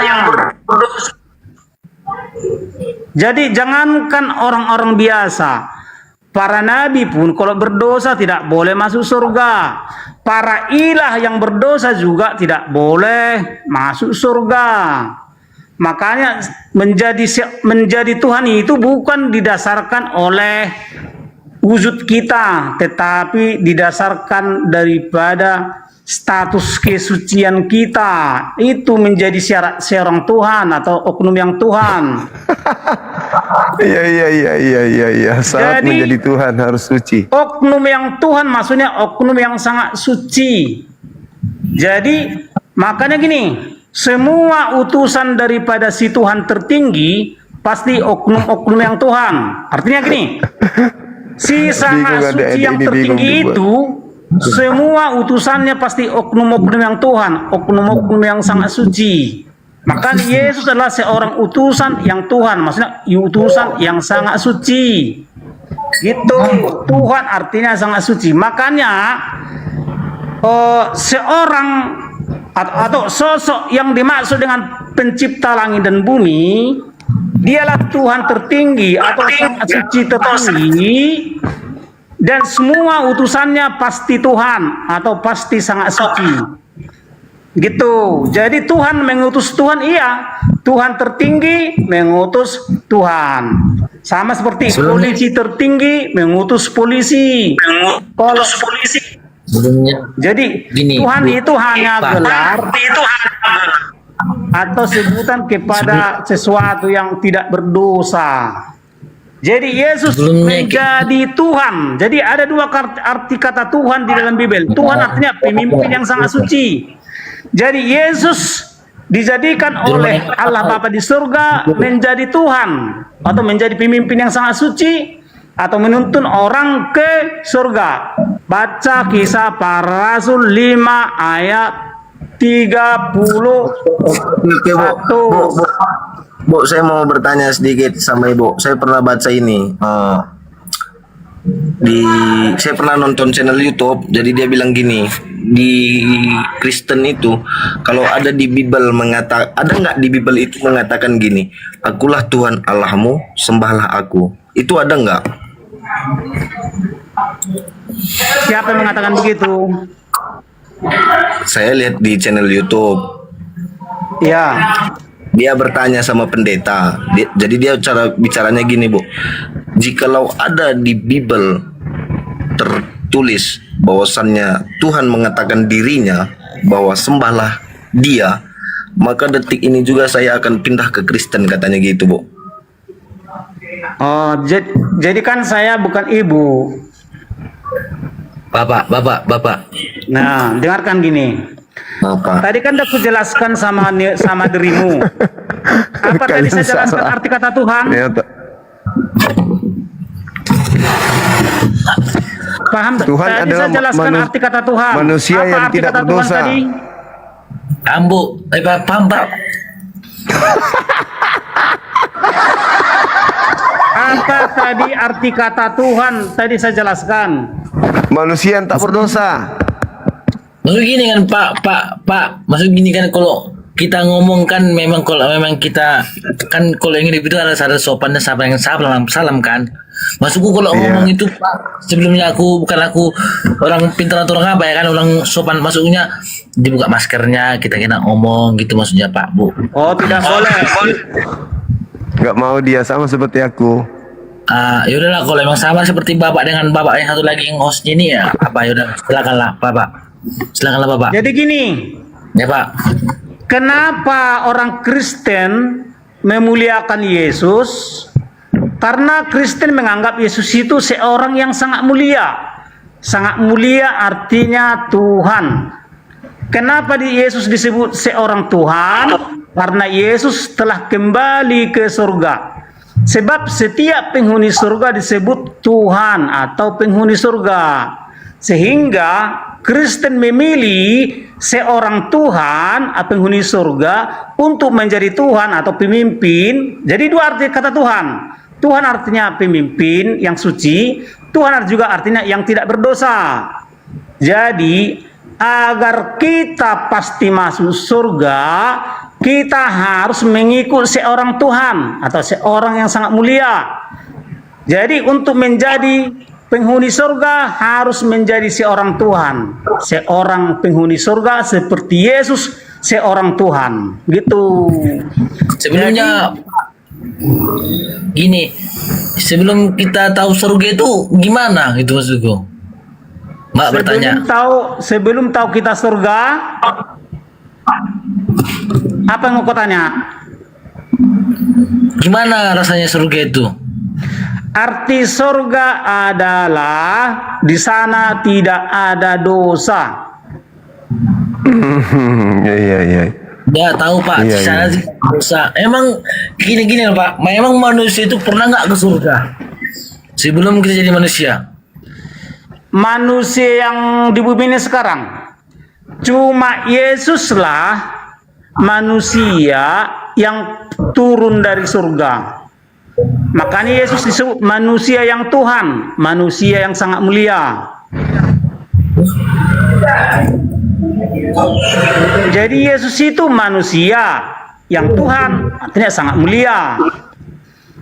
Jadi jangankan orang-orang biasa, para nabi pun kalau berdosa tidak boleh masuk surga. Para ilah yang berdosa juga tidak boleh masuk surga. Makanya menjadi Tuhan itu bukan didasarkan oleh wujud kita, tetapi didasarkan daripada status kesucian kita. Itu menjadi seorang Tuhan atau oknum yang Tuhan. Iya. Saat Jadi, menjadi Tuhan harus suci. Oknum yang Tuhan maksudnya oknum yang sangat suci. Jadi makanya gini, semua utusan daripada si Tuhan tertinggi pasti oknum-oknum yang Tuhan. Artinya gini, si sangat suci yang tertinggi itu semua utusannya pasti oknum-oknum yang Tuhan, oknum-oknum yang sangat suci. Maka Yesus adalah seorang utusan yang Tuhan, maksudnya utusan yang sangat suci. Gitu, Tuhan artinya sangat suci. Makanya seorang atau sosok yang dimaksud dengan pencipta langit dan bumi, dialah Tuhan tertinggi atau sangat suci tertinggi. Dan semua utusannya pasti Tuhan atau pasti sangat suci. Gitu. Jadi Tuhan mengutus Tuhan, iya. Tuhan tertinggi mengutus Tuhan. Sama seperti polisi tertinggi mengutus polisi. Jadi Tuhan itu hanya gelar atau sebutan kepada sesuatu yang tidak berdosa. Jadi Yesus menjadi Tuhan. Jadi ada dua arti kata Tuhan di dalam Bible. Tuhan artinya pemimpin yang sangat suci. Jadi Yesus dijadikan oleh Allah Bapa di surga menjadi Tuhan atau menjadi pemimpin yang sangat suci atau menuntun orang ke surga. Baca Kisah Para Rasul 5 ayat 31. Bu, saya mau bertanya sedikit sama Ibu. Saya pernah baca ini. Saya pernah nonton channel YouTube. Jadi dia bilang gini, di Kristen itu kalau ada di Bible ada nggak di Bible itu mengatakan gini, akulah Tuhan Allahmu, sembahlah aku. Itu ada nggak? Siapa yang mengatakan begitu? Saya lihat di channel YouTube. Ya. Dia bertanya sama pendeta. Jadi dia cara bicaranya gini, Bu. Jikalau ada di Bible tertulis bahwasannya Tuhan mengatakan dirinya bahwa sembahlah Dia, maka detik ini juga saya akan pindah ke Kristen, katanya gitu, Bu. Oh, jadi kan saya bukan ibu. Bapak. Nah, dengarkan gini. Apa? Tadi kan udah aku jelaskan sama dirimu. Apa tadi Kalian saya jelaskan salah. arti kata Tuhan? Ternyata Paham? Tuhan Tadi adalah saya jelaskan arti kata Tuhan. manusia Apa yang arti tidak kata Tuhan berdosa. tadi? Ambu, paham Pak? Apa tadi arti kata Tuhan? Tadi saya jelaskan. manusia yang tak berdosa. Maksud gini kan Pak, maksud gini kan kalau kita ngomong kan memang kalau memang kita kan kalau yang hidup itu harus ada sopan dan sabar yang salam kan. Maksudku kalau Iya. ngomong itu Pak, sebelumnya bukan aku orang pintar atau orang apa ya kan, orang sopan, maksudnya dibuka maskernya kita kena ngomong gitu maksudnya Pak Bu. Oh, tidak boleh. Gak mau dia sama seperti aku. Ya udahlah kalau emang sama seperti Bapak dengan Bapak yang satu lagi yang host ini ya apa ya udah silakanlah Bapak. Jadi gini, Ya Pak. kenapa orang Kristen memuliakan Yesus? Karena Kristen menganggap Yesus itu seorang yang sangat mulia. Sangat mulia artinya Tuhan. Kenapa Yesus disebut seorang Tuhan? Karena Yesus telah kembali ke surga. Sebab setiap penghuni surga disebut Tuhan atau penghuni surga. Sehingga Kristen memilih seorang Tuhan atau penghuni surga untuk menjadi Tuhan atau pemimpin. Jadi dua arti kata Tuhan. Tuhan artinya pemimpin yang suci. Tuhan juga artinya yang tidak berdosa. Jadi agar kita pasti masuk surga, kita harus mengikut seorang Tuhan atau seorang yang sangat mulia. Jadi untuk menjadi penghuni surga harus menjadi seorang Tuhan, seorang penghuni surga seperti Yesus, seorang Tuhan. Gitu. Sebelumnya gini, sebelum kita tahu surga itu gimana gitu maksudku. Mbak bertanya. Sebelum tahu kita surga, apa yang mau kau tanya? Gimana rasanya surga itu? Arti surga adalah di sana tidak ada dosa. Iya. Ya tahu Pak, Iya, di sana iya. sih dosa. Emang gini loh Pak, memang manusia itu pernah nggak ke surga sebelum kita jadi manusia? Manusia yang di bumi ini sekarang cuma Yesuslah manusia yang turun dari surga. Makanya Yesus disebut manusia yang Tuhan, manusia yang sangat mulia. Jadi Yesus itu manusia yang Tuhan, artinya sangat mulia.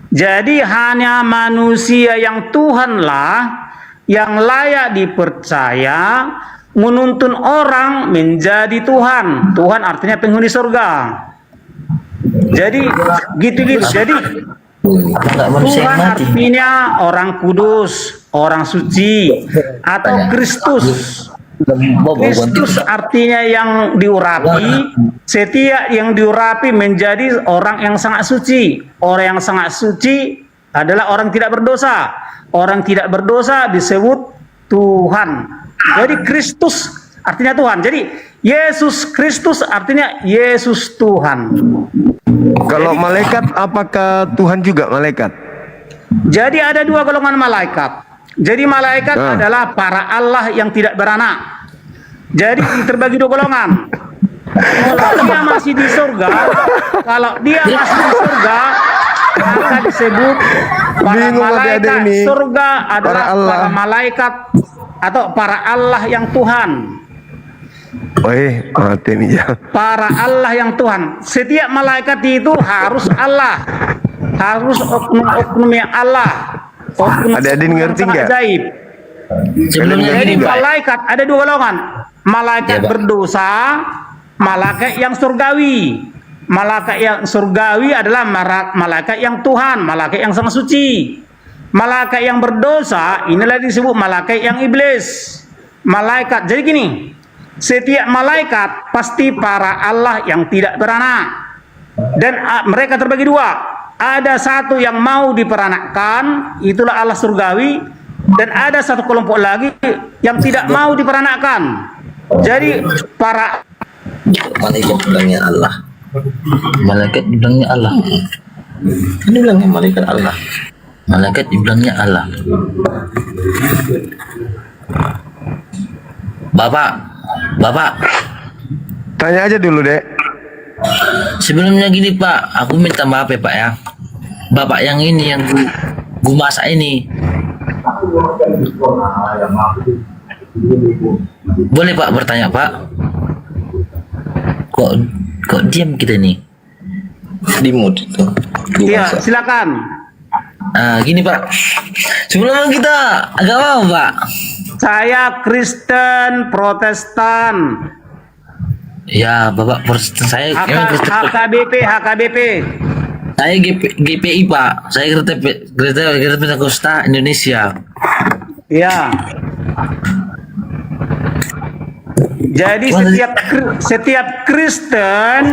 Jadi hanya manusia yang Tuhanlah yang layak dipercaya menuntun orang menjadi Tuhan. Tuhan artinya penghuni surga. Jadi gitu-gitu. Jadi Tuhan artinya orang kudus, orang suci, atau Kristus. Kristus artinya yang diurapi. Setiap yang diurapi menjadi orang yang sangat suci. Orang yang sangat suci adalah orang tidak berdosa. Orang tidak berdosa disebut Tuhan. Jadi Kristus artinya Tuhan. Jadi Yesus Kristus artinya Yesus Tuhan. Kalau malaikat, apakah Tuhan juga malaikat? Jadi ada dua golongan malaikat. Jadi malaikat adalah para Allah yang tidak beranak. Jadi terbagi dua golongan. Kalau dia masih di surga, maka disebut para Bingung adik-adik malaikat ini. surga adalah Para Allah. para malaikat atau para Allah yang Tuhan. Mati nih ya. Para Allah yang Tuhan. Setiap malaikat itu harus Allah. Harus oknum-oknum yang Allah. Adik-adik ngerti nggak? Ajaib. Sebelumnya Jadi gini Pak. malaikat ada dua golongan. Malaikat Ya, Pak. berdosa, malaikat yang surgawi. Malaikat yang surgawi adalah malaikat yang Tuhan, malaikat yang sangat suci. Malaikat yang berdosa inilah disebut malaikat yang iblis. Malaikat. Jadi gini, setiap malaikat pasti para Allah yang tidak beranak. Dan mereka terbagi dua. Ada satu yang mau diperanakkan, itulah Allah surgawi. Dan ada satu kelompok lagi yang tidak mau diperanakkan. Jadi para Malaikat bilangnya Allah. Malaikat bilangnya Allah. Ini bilangnya malaikat Allah. Malaikat dibilangnya Allah. Bapak, Tanya aja dulu, Dek. sebelumnya gini Pak, aku minta maaf ya Pak ya. Bapak yang ini yang gua masak ini. Boleh Pak bertanya Pak? Kok diam kita nih? Di mood itu. Iya, silakan. Gini Pak, sebelumnya kita agama apa Pak? Saya Kristen Protestan. Ya Bapak Protestan, saya emang Kristen. HKBP. Saya GPI Pak, saya Gereja Pentakosta Indonesia. Ya. Jadi setiap Kristen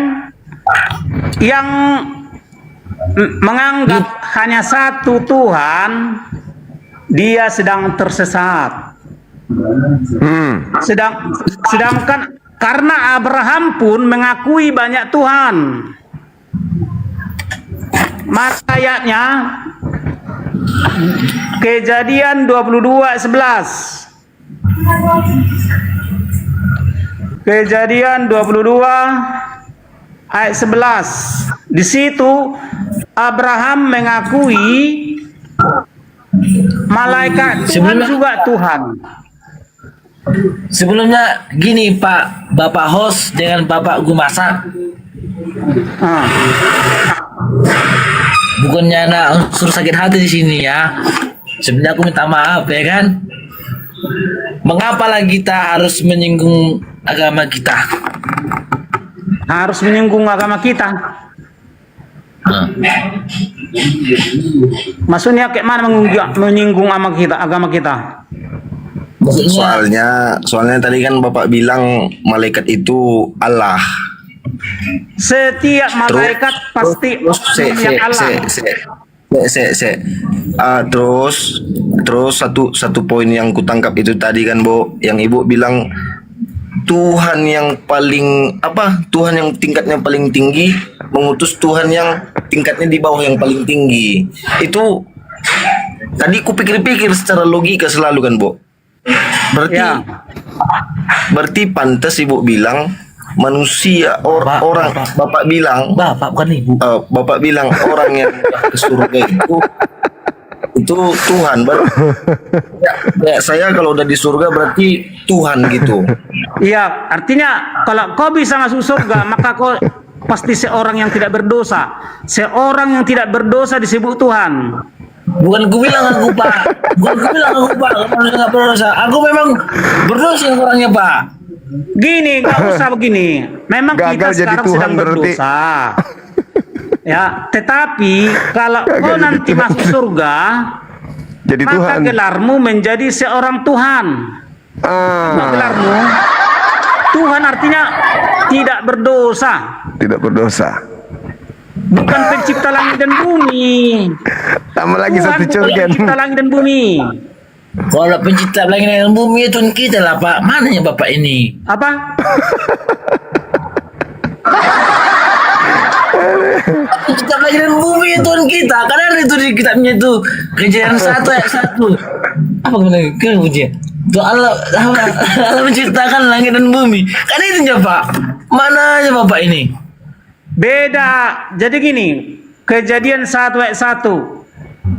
yang menganggap hanya satu Tuhan, dia sedang tersesat. Sedangkan karena Abraham pun mengakui banyak Tuhan. Maka ayatnya Kejadian 22:11. Kejadian 22 ayat 11. Di situ Abraham mengakui malaikat Tuhan juga Tuhan. Sebelumnya gini Pak, Bapak host dengan Bapak Gumasak. Bukannya anak suruh sakit hati di sini ya. Sebenarnya aku minta maaf ya kan. Mengapa lagi kita harus menyinggung agama kita? Harus menyinggung agama kita. Maksudnya kayak mana menyinggung agama kita? Soalnya tadi kan Bapak bilang malaikat itu Allah. Setiap malaikat pasti yang Allah. Terus satu poin yang kutangkap itu tadi kan, Bo, yang Ibu bilang Tuhan yang paling Tuhan yang tingkatnya paling tinggi mengutus Tuhan yang tingkatnya di bawah yang paling tinggi. Itu tadi ku pikir-pikir secara logika selalu kan, Bo. Berarti pantas Ibu bilang manusia orang Bapak bilang Bapak bukan Ibu. Bapak bilang orang yang ke surga itu Tuhan. Ya, saya kalau udah di surga berarti Tuhan gitu. Iya, artinya kalau kau bisa masuk surga, maka kau pasti seorang yang tidak berdosa. Seorang yang tidak berdosa disebut Tuhan. Bukan aku bilang aku Pak. Kamu nggak berdosa. Aku memang berdosa orangnya Pak. Gini, nggak usah begini. Memang kita sekarang sedang berdosa. Ya, tetapi kalau kau nanti masuk surga, jadi maka Tuhan. gelarmu menjadi seorang Tuhan. Gelarmu Tuhan artinya tidak berdosa. Tidak berdosa. Bukan pencipta langit dan bumi. Tambah lagi Tuhan satu bukan curgen. pencipta langit dan bumi. Kalau pencipta langit dan bumi itu kita lah Pak. Mananya Bapak ini? Apa? Pencipta langit dan bumi itu kita. Karena itu di kitabnya itu Kejadian 1 ayat 1. Apa kena pujian? Tuh Allah menciptakan langit dan bumi. Kan itu ya Pak. Mananya Bapak ini? Beda. Jadi gini, Kejadian 1 ayat 1.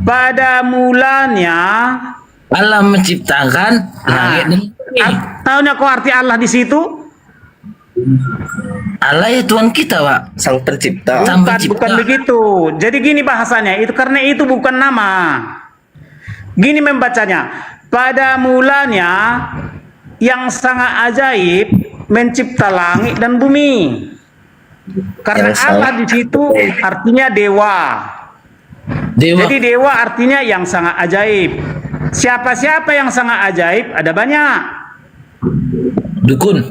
Pada mulanya Allah menciptakan langit dan bumi. Tahunya kau arti Allah di situ? Allah ya Tuhan kita, Pak. Sang pencipta. Bukan begitu. Jadi gini bahasanya, itu karena itu bukan nama. Gini membacanya. Pada mulanya yang sangat ajaib mencipta langit dan bumi. Karena Allah di situ artinya dewa. Jadi dewa artinya yang sangat ajaib. Siapa-siapa yang sangat ajaib ada banyak. Dukun.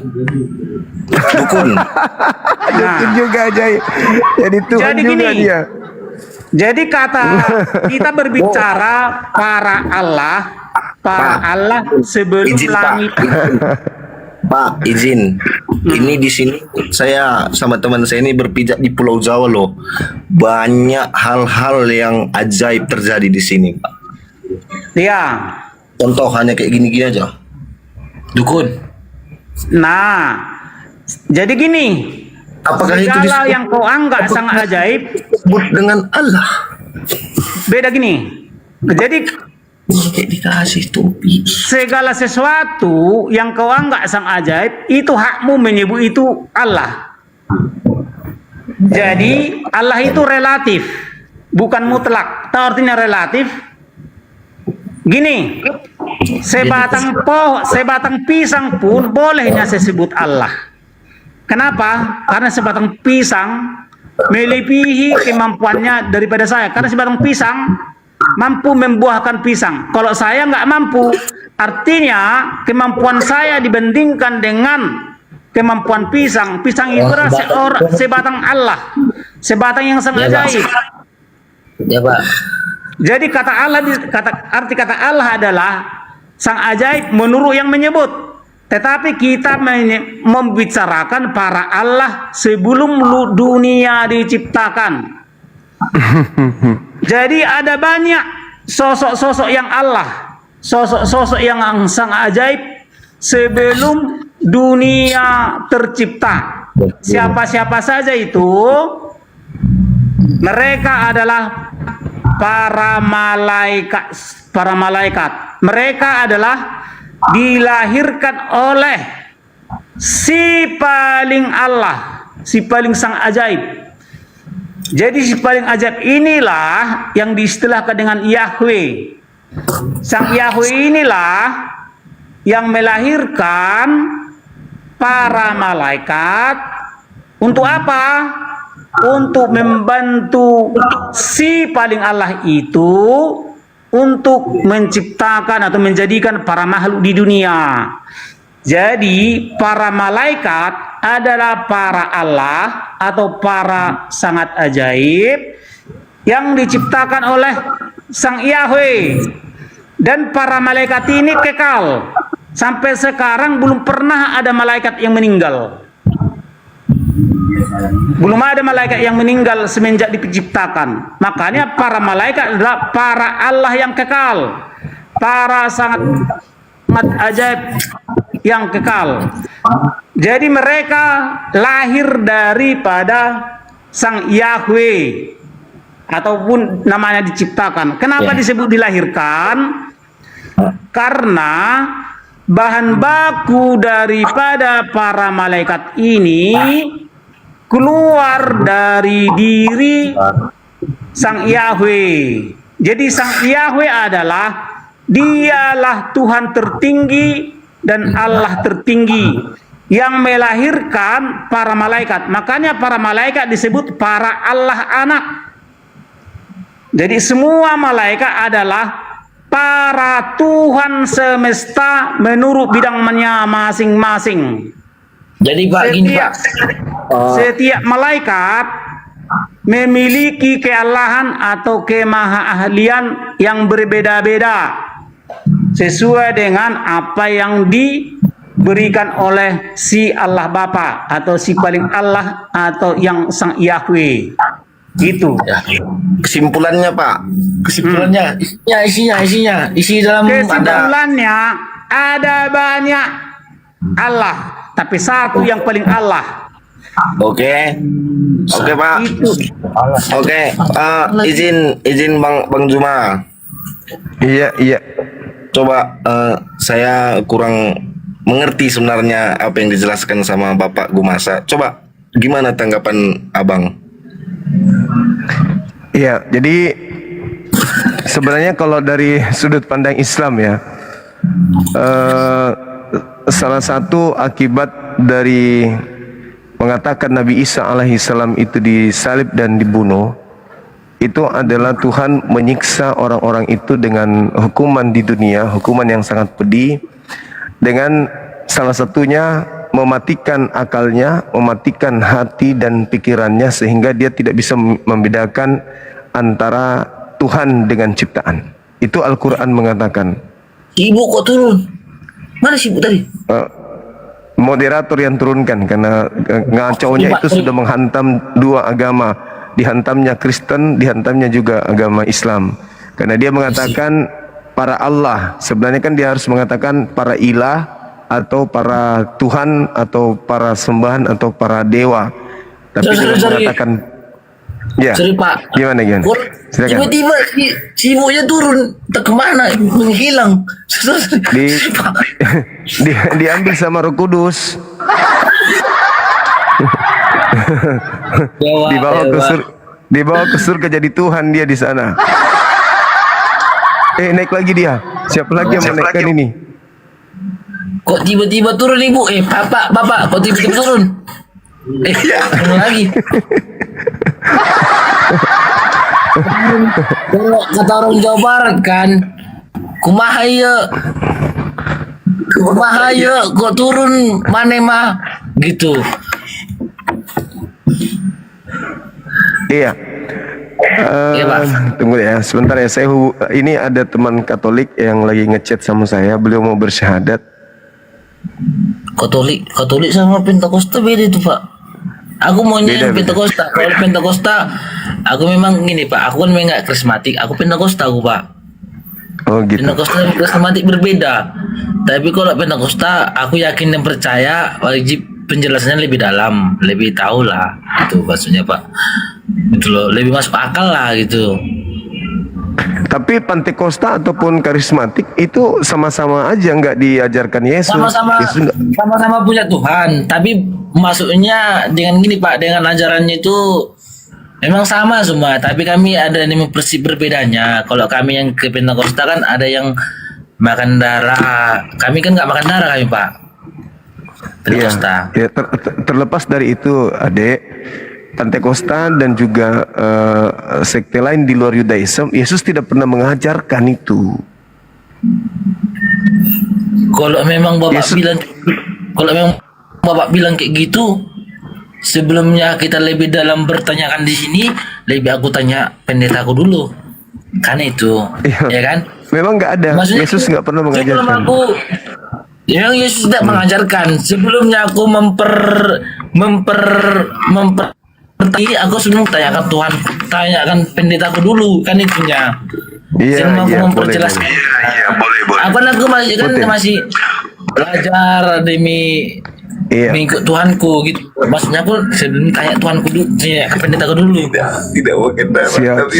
Dukun juga ajaib. Jadi Tuhan Jadi juga gini, dia. Jadi kata kita berbicara para Allah sebelum Izin, Pak. langit. Pak, izin. Ini di sini saya sama teman saya ini berpijak di Pulau Jawa loh. Banyak hal-hal yang ajaib terjadi di sini, Pak. Ya. Contoh hanya kayak gini-gini aja. Dukun. Nah, jadi gini. Apakah itu segala disebut- yang kau anggap sangat ajaib Sebut dengan Allah. beda gini. Jadi Kayak dikasih topi. segala sesuatu yang kau anggap sang ajaib itu hakmu menyebut itu Allah. Jadi Allah itu relatif, bukan mutlak. Tahu artinya relatif? Gini, sebatang pisang pun bolehnya saya sebut Allah. Kenapa? Karena sebatang pisang melebihi kemampuannya daripada saya. Karena sebatang pisang mampu membuahkan pisang. Kalau saya nggak mampu, artinya kemampuan saya dibandingkan dengan kemampuan pisang. Pisang itu adalah sebatang Allah, sebatang yang sangat ajaib. Ya, Pak. Jadi arti kata Allah adalah sang ajaib menurut yang menyebut. Tetapi kita membicarakan para Allah sebelum dunia diciptakan. Jadi ada banyak sosok-sosok yang Allah, sosok-sosok yang sang ajaib sebelum dunia tercipta. Siapa-siapa saja itu, mereka adalah para malaikat. Mereka adalah dilahirkan oleh si paling Allah, si paling sang ajaib. Jadi si paling ajaib inilah yang diistilahkan dengan Yahweh. Sang Yahweh inilah yang melahirkan para malaikat. Untuk apa? Untuk membantu si paling Allah itu untuk menciptakan atau menjadikan para makhluk di dunia. Jadi para malaikat adalah para Allah atau para sangat ajaib yang diciptakan oleh sang Yahweh. Dan para malaikat ini kekal. Sampai sekarang belum pernah ada malaikat yang meninggal. Belum ada malaikat yang meninggal semenjak diciptakan. Makanya para malaikat adalah para Allah yang kekal, para sangat ajaib yang kekal. Jadi mereka lahir daripada sang Yahweh ataupun namanya diciptakan. Kenapa disebut dilahirkan? Karena bahan baku daripada para malaikat ini keluar dari diri sang Yahweh. Jadi sang Yahweh adalah dialah Tuhan tertinggi dan Allah tertinggi yang melahirkan para malaikat. Makanya para malaikat disebut para Allah anak. Jadi semua malaikat adalah para Tuhan semesta menurut bidangnya masing-masing. Jadi Pak, gini Pak. Setiap malaikat memiliki kealahan atau kemahaahlian yang berbeda-beda sesuai dengan apa yang diberikan oleh si Allah Bapa atau si paling Allah atau yang sang Yahweh. Gitu. Kesimpulannya Pak. Kesimpulannya, isi dalam Kesimpulannya ada banyak Allah, tapi satu yang paling Allah. Oke Pak. Itu. Oke, izin Bang Zuma. Iya. Coba saya kurang mengerti sebenarnya apa yang dijelaskan sama Bapak Gumasa. Coba gimana tanggapan Abang? Iya, jadi sebenarnya kalau dari sudut pandang Islam ya, salah satu akibat dari mengatakan Nabi Isa alaihissalam itu disalib dan dibunuh, itu adalah Tuhan menyiksa orang-orang itu dengan hukuman di dunia, hukuman yang sangat pedih, dengan salah satunya mematikan akalnya, mematikan hati dan pikirannya sehingga dia tidak bisa membedakan antara Tuhan dengan ciptaan. Itu Al-Quran mengatakan. Ibu kok turun? Mana sih Ibu tadi? moderator yang turunkan karena ngacaunya itu sudah menghantam dua agama, dihantamnya Kristen, dihantamnya juga agama Islam. Karena dia mengatakan para Allah, sebenarnya kan dia harus mengatakan para ilah atau para Tuhan atau para sembahan atau para dewa. Tapi dia mengatakan ya. Sorry Pak. Gimana? Silakan. Tiba-tiba si ibunya turun, tak kemana, menghilang. Diambil sama Roh Kudus. Dibawa ke surga jadi Tuhan dia di sana. Naik lagi dia. Siapa lagi yang menaikkan ini? Kok tiba-tiba turun ibu? Bapak, kok tiba-tiba turun? Turun lagi. Kalau kata orang Jawa Barat kan, kumahaya, kok turun mana mah, gitu. Iya. Tunggu ya, sebentar ya. Ini ada teman Katolik yang lagi ngechat sama saya. Beliau mau bersyahadat. Katolik sama Pentakosta beda itu Pak. Aku maunya yang Pentakosta. Kalau Pentakosta, aku memang gini Pak. Aku kan memang nggak karismatik. Aku Pentakosta aku Pak. Oh gitu. Pentakosta dan karismatik berbeda. Tapi kalau Pentakosta, aku yakin dan percaya wajib penjelasannya lebih dalam, lebih tahu lah. Itu maksudnya Pak. Itu loh, lebih masuk akal lah gitu. Tapi Pentakosta ataupun karismatik itu sama-sama aja, nggak diajarkan Yesus. Sama-sama punya Tuhan, tapi maksudnya dengan gini Pak, dengan ajarannya itu memang sama semua, tapi kami ada yang berbedanya. Kalau kami yang ke Pentakosta kan ada yang makan darah, kami kan nggak makan darah kami Pak. Pentakosta. Ya, terlepas dari itu, Adek, Pentakosta dan juga sekte lain di luar Yudaism, Yesus tidak pernah mengajarkan itu. Kalau memang Bapak bilang kayak gitu, sebelumnya kita lebih dalam bertanyakan di sini, lebih aku tanya pendetaku dulu, kan itu, ya kan? Memang nggak ada. Maksudnya, Yesus nggak pernah mengajarkan. Yang Yesus tidak mengajarkan. Sebelumnya aku aku sebelum tanyakan Tuhan, tanyakan pendetaku dulu, kan itunya. Iya, memperjelas. Boleh. Aku masih belajar demi mengikut Tuhanku gitu. Maksudnya aku sebelum tanya Tuhanku dulu, tanya ke pendetaku dulu. Tidak mungkin. Siap.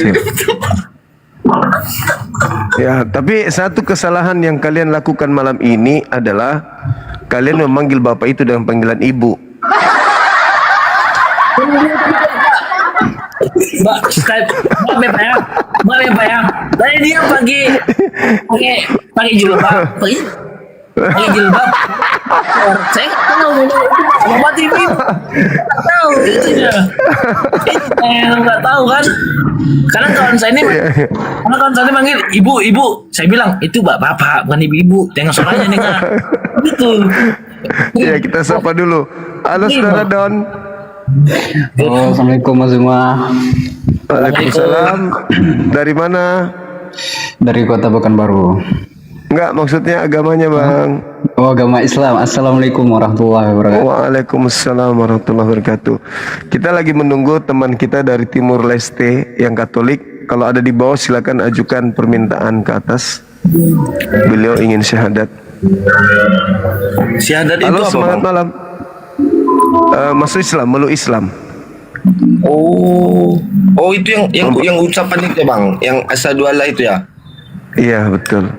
Ya, tapi satu kesalahan yang kalian lakukan malam ini adalah kalian memanggil bapak itu dengan panggilan ibu. Mbak, Maaf ya. Tadi dia pakai jilbab. Pakai jilbab. Saya nggak tahu itu Bapak TV. Nggak tahu itunya. Nggak tahu kan. Karena kawan saya ini manggil ibu. Saya bilang itu bapak bukan ibu. Dengan suaranya nih kan. Gitu. Ya, kita sapa dulu. Halo Saudara Don. Halo, Assalamualaikum Mas semua. Waalaikumsalam. Dari mana? Dari Kota Pekanbaru. Enggak, maksudnya agamanya Bang. Oh, agama Islam. Assalamualaikum warahmatullahi wabarakatuh. Waalaikumsalam warahmatullahi wabarakatuh. Kita lagi menunggu teman kita dari Timur Leste yang Katolik. Kalau ada di bawah silakan ajukan permintaan ke atas. Beliau ingin syahadat. Syahadat itu halo, apa, semangat Bang? malam. Masuk Islam, meluk Islam. Oh itu yang ucapan itu ya Bang, yang asyhadu alla itu ya? Iya betul.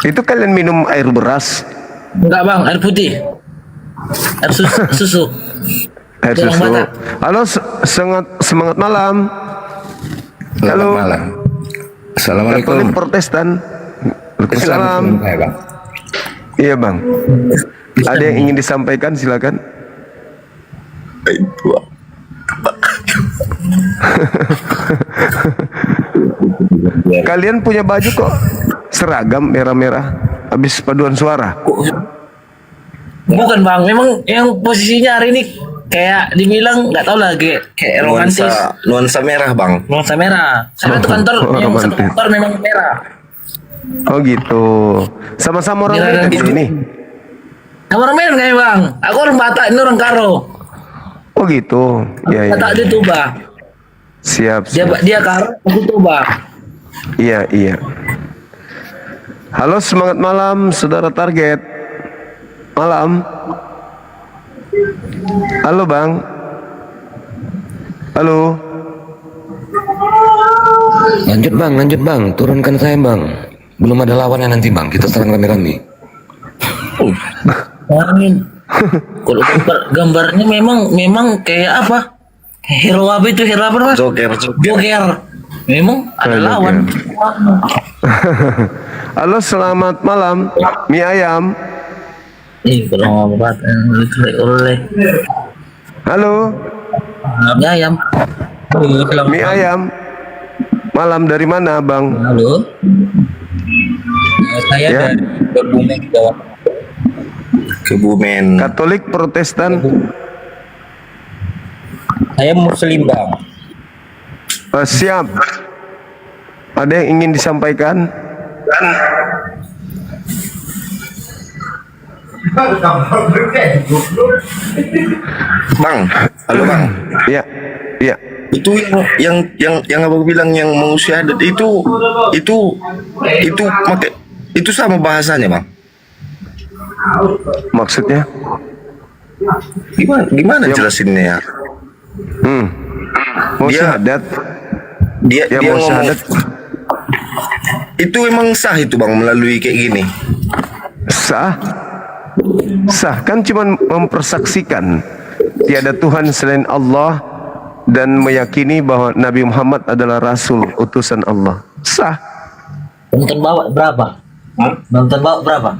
Itu kalian minum air beras? Enggak Bang, air putih. Air susu. Air susu. Halo, semangat malam. Halo. Assalamualaikum. Katolik Protestan. Waalaikumsalam. Iya Bang. Ada yang ingin disampaikan, silakan. Kalian punya baju kok seragam merah-merah, habis paduan suara. Bukan Bang, memang yang posisinya hari ini kayak dibilang nggak tahu lah kayak romantis. Nuansa merah Bang. Nuansa merah. Saya tuh kantor yang satu kantor memang merah. Oh gitu. Sama-sama orang Medan di sini. Sama orang Medan kayaknya bang. Aku orang Batak, ini orang Karo. Oh gitu. Ya, ya. Batak dia Toba. Siap, Dia siap. dia Karo, aku Toba. Iya, iya. Halo, semangat malam, saudara target. Malam. Halo, Bang. Halo. Lanjut bang, turunkan saya bang. Belum ada lawannya nanti bang, kita serang rame-rame. Angin. Kalau gambarnya memang kayak apa? Hero apa itu? Hero apa mas? Joker. Memang ada lawan. Halo, selamat malam. Mie ayam. Kalau mau buat oleh. Halo. Mie ayam. Mie ayam. Malam dari mana, Bang? Halo. Saya Ya. dari Kebumen, Jawa. Kebumen. Katolik, Protestan. Saya Muslim bang. Siap. Ada yang ingin disampaikan? Bang, halo bang. Iya, iya. Itu yang abang bilang yang mau syahadat itu pakai itu sama bahasanya bang. Maksudnya? Gimana jelasinnya ya? Mau syahadat? Dia mau ngomong, syahadat? itu emang sah itu bang melalui kayak gini. Sah. Sah kan cuma mempersaksikan tiada Tuhan selain Allah dan meyakini bahwa Nabi Muhammad adalah Rasul utusan Allah. Sah. Nonton bawa berapa? Nonton bawa berapa?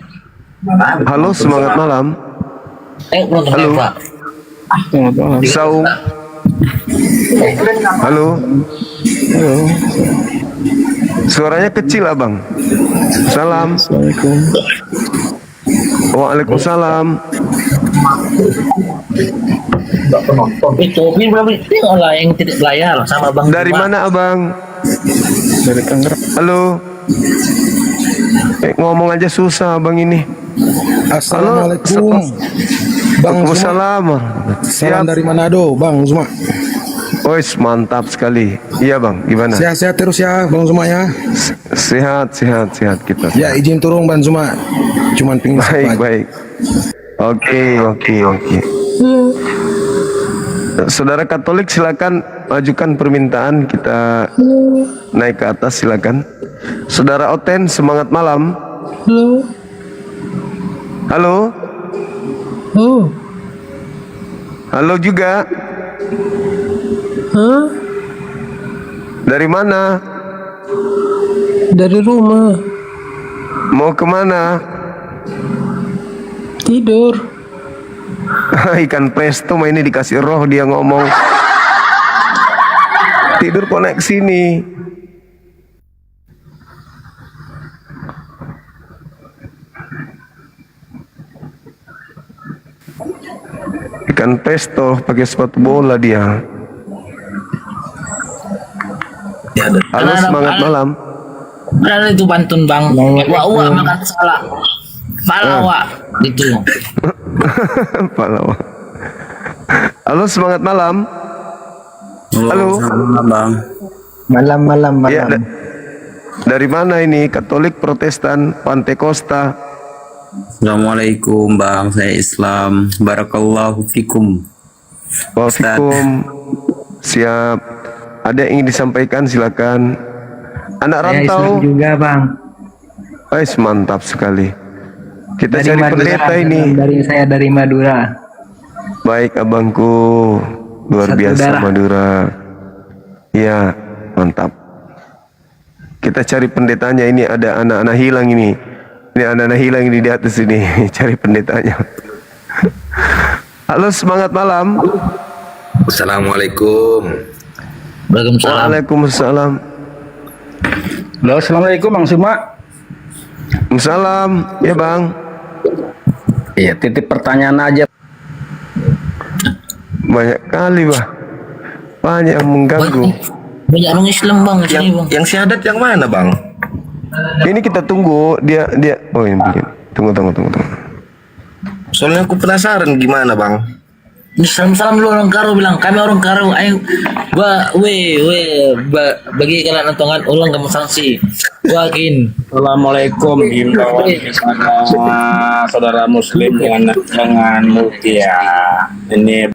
Halo, semangat malam. Nonton Halo. berapa? Saung. Halo. Halo. Suaranya kecil abang. Salam. Assalamualaikum. Waalaikumsalam. Itu belum lah yang tidak layar sama bang. Dari mana abang? Dari Tangerang. Halo. Ngomong aja susah abang ini. Assalamualaikum. Bang Waalaikumsalam. Salam dari Manado, Bang Zuma. Wes, mantap sekali. Iya bang, gimana? Sehat-sehat terus ya, Bang Zuma ya. Sehat kita. Ya izin turun Bang Zuma. Cuman pingin Baik. Oke. Saudara Katolik silakan ajukan permintaan, kita naik ke atas silakan. Saudara Oten, semangat malam. Halo. Halo juga. Dari mana? Dari rumah. Mau kemana? Tidur. Ikan presto mah ini dikasih roh dia ngomong. Tidur kok naik sini. Ikan presto pakai sepatu bola dia. Halo, semangat malam. Ada itu pantun bang. Wah makan salah. Palawa itu. Palawa. Halo, semangat malam. Halo. Bang. Malam. Ya, dari mana ini? Katolik, Protestan, Pantekosta? Assalamualaikum bang, saya Islam. Barakallahu fikum. Waalaikumsalam. Siap. Ada yang ingin disampaikan silakan. Anak rantau juga bang. Mantap sekali. Kita cari pendeta ini. Saya dari Madura. Baik abangku, luar Satu biasa darah. Madura. Ya, mantap. Kita cari pendetanya, ini ada anak-anak hilang ini. Ini anak-anak hilang ini di atas ini. Cari pendetanya. Halo, semangat malam. Assalamualaikum. Waalaikumsalam. Halo, assalamualaikum Bang Zuma. Waalaikumsalam. Ya bang. Iya, titip pertanyaan aja. Banyak kali bah. Banyak yang mengganggu. Banyak orang Islam bang sini bang. Yang syahadat yang mana bang? Ini kita tunggu dia. Oh ini begini. Tunggu. Soalnya aku penasaran gimana bang. Ini salam lu orang Karo bilang kami orang Karo ayo bagi kalian nontongan ulang kamu sanksi wakin. Assalamualaikum himbauan kepada saudara muslim dengan mutia. Ini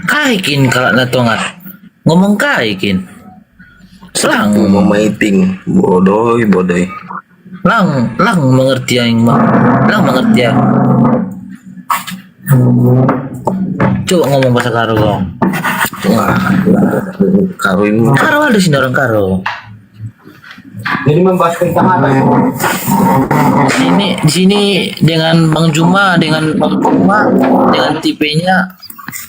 kaikin kalau nontongan ngomong kaikin selang Memating bodoh. lang mengerti yang lang mengerti ya. Coba ngomong bahasa Karo kau. Karo ini. Karo ada sini orang Karo. Jadi membahas tentang apa ya? Di sini dengan Bang Juma dengan tipenya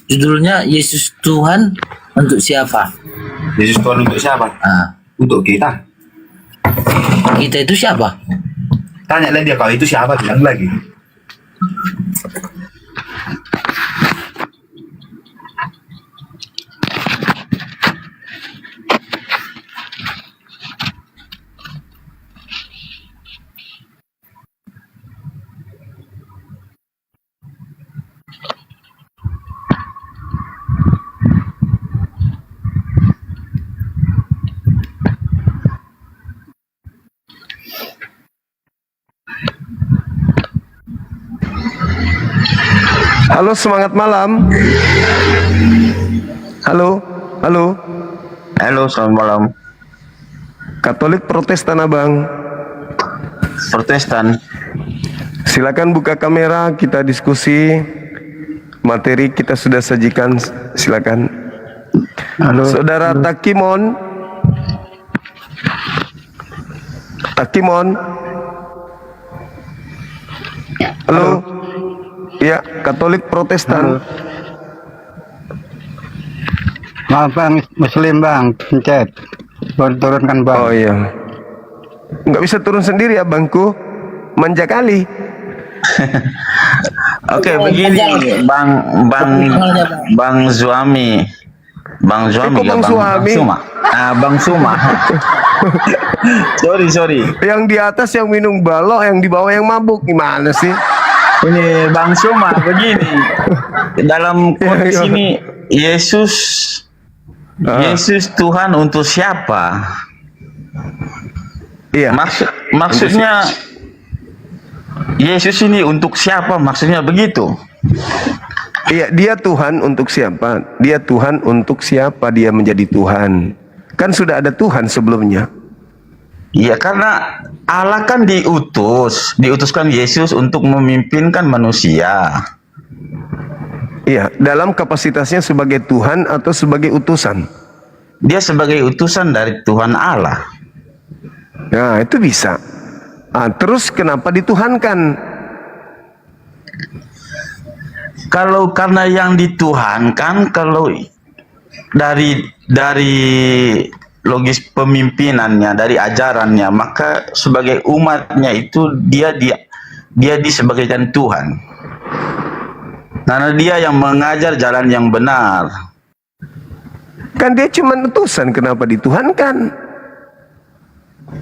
judulnya Yesus Tuhan untuk siapa? Yesus Tuhan untuk siapa? Untuk kita. Kita itu siapa? Tanya lagi dia kalau itu siapa, bilang lagi. Halo, semangat malam. Halo, selamat malam. Katolik Protestan abang. Protestan. Silakan buka kamera, kita diskusi. Materi kita sudah sajikan, silakan. Halo. Saudara Takimon. Halo. Ya, Katolik Protestan. Maaf bang, Muslim bang, pencet. Baru turunkan bang. Oh iya. Nggak bisa turun sendiri ya bangku. Manja kali. Oke, begini Bang Zuami. Bang Zuami Bang Suma. Bang Suma. sorry. Yang di atas yang minum balok, yang di bawah yang mabuk. Gimana sih? Ini Bang Suma begini. Dalam konteks ini Yesus Tuhan untuk siapa? Iya. Maksudnya Yesus ini untuk siapa? Maksudnya begitu. Iya, dia Tuhan untuk siapa? Dia Tuhan untuk siapa dia menjadi Tuhan? Kan sudah ada Tuhan sebelumnya. Iya, karena Allah kan diutuskan Yesus untuk memimpinkan manusia. Iya, dalam kapasitasnya sebagai Tuhan atau sebagai utusan? Dia sebagai utusan dari Tuhan Allah. Nah, itu bisa. Terus kenapa dituhankan? Kalau karena yang dituhankan, kalau dari logis pemimpinannya, dari ajarannya, maka sebagai umatnya itu dia disebagaikan Tuhan. Karena dia yang mengajar jalan yang benar. Kan dia cuma utusan, kenapa dituhankan?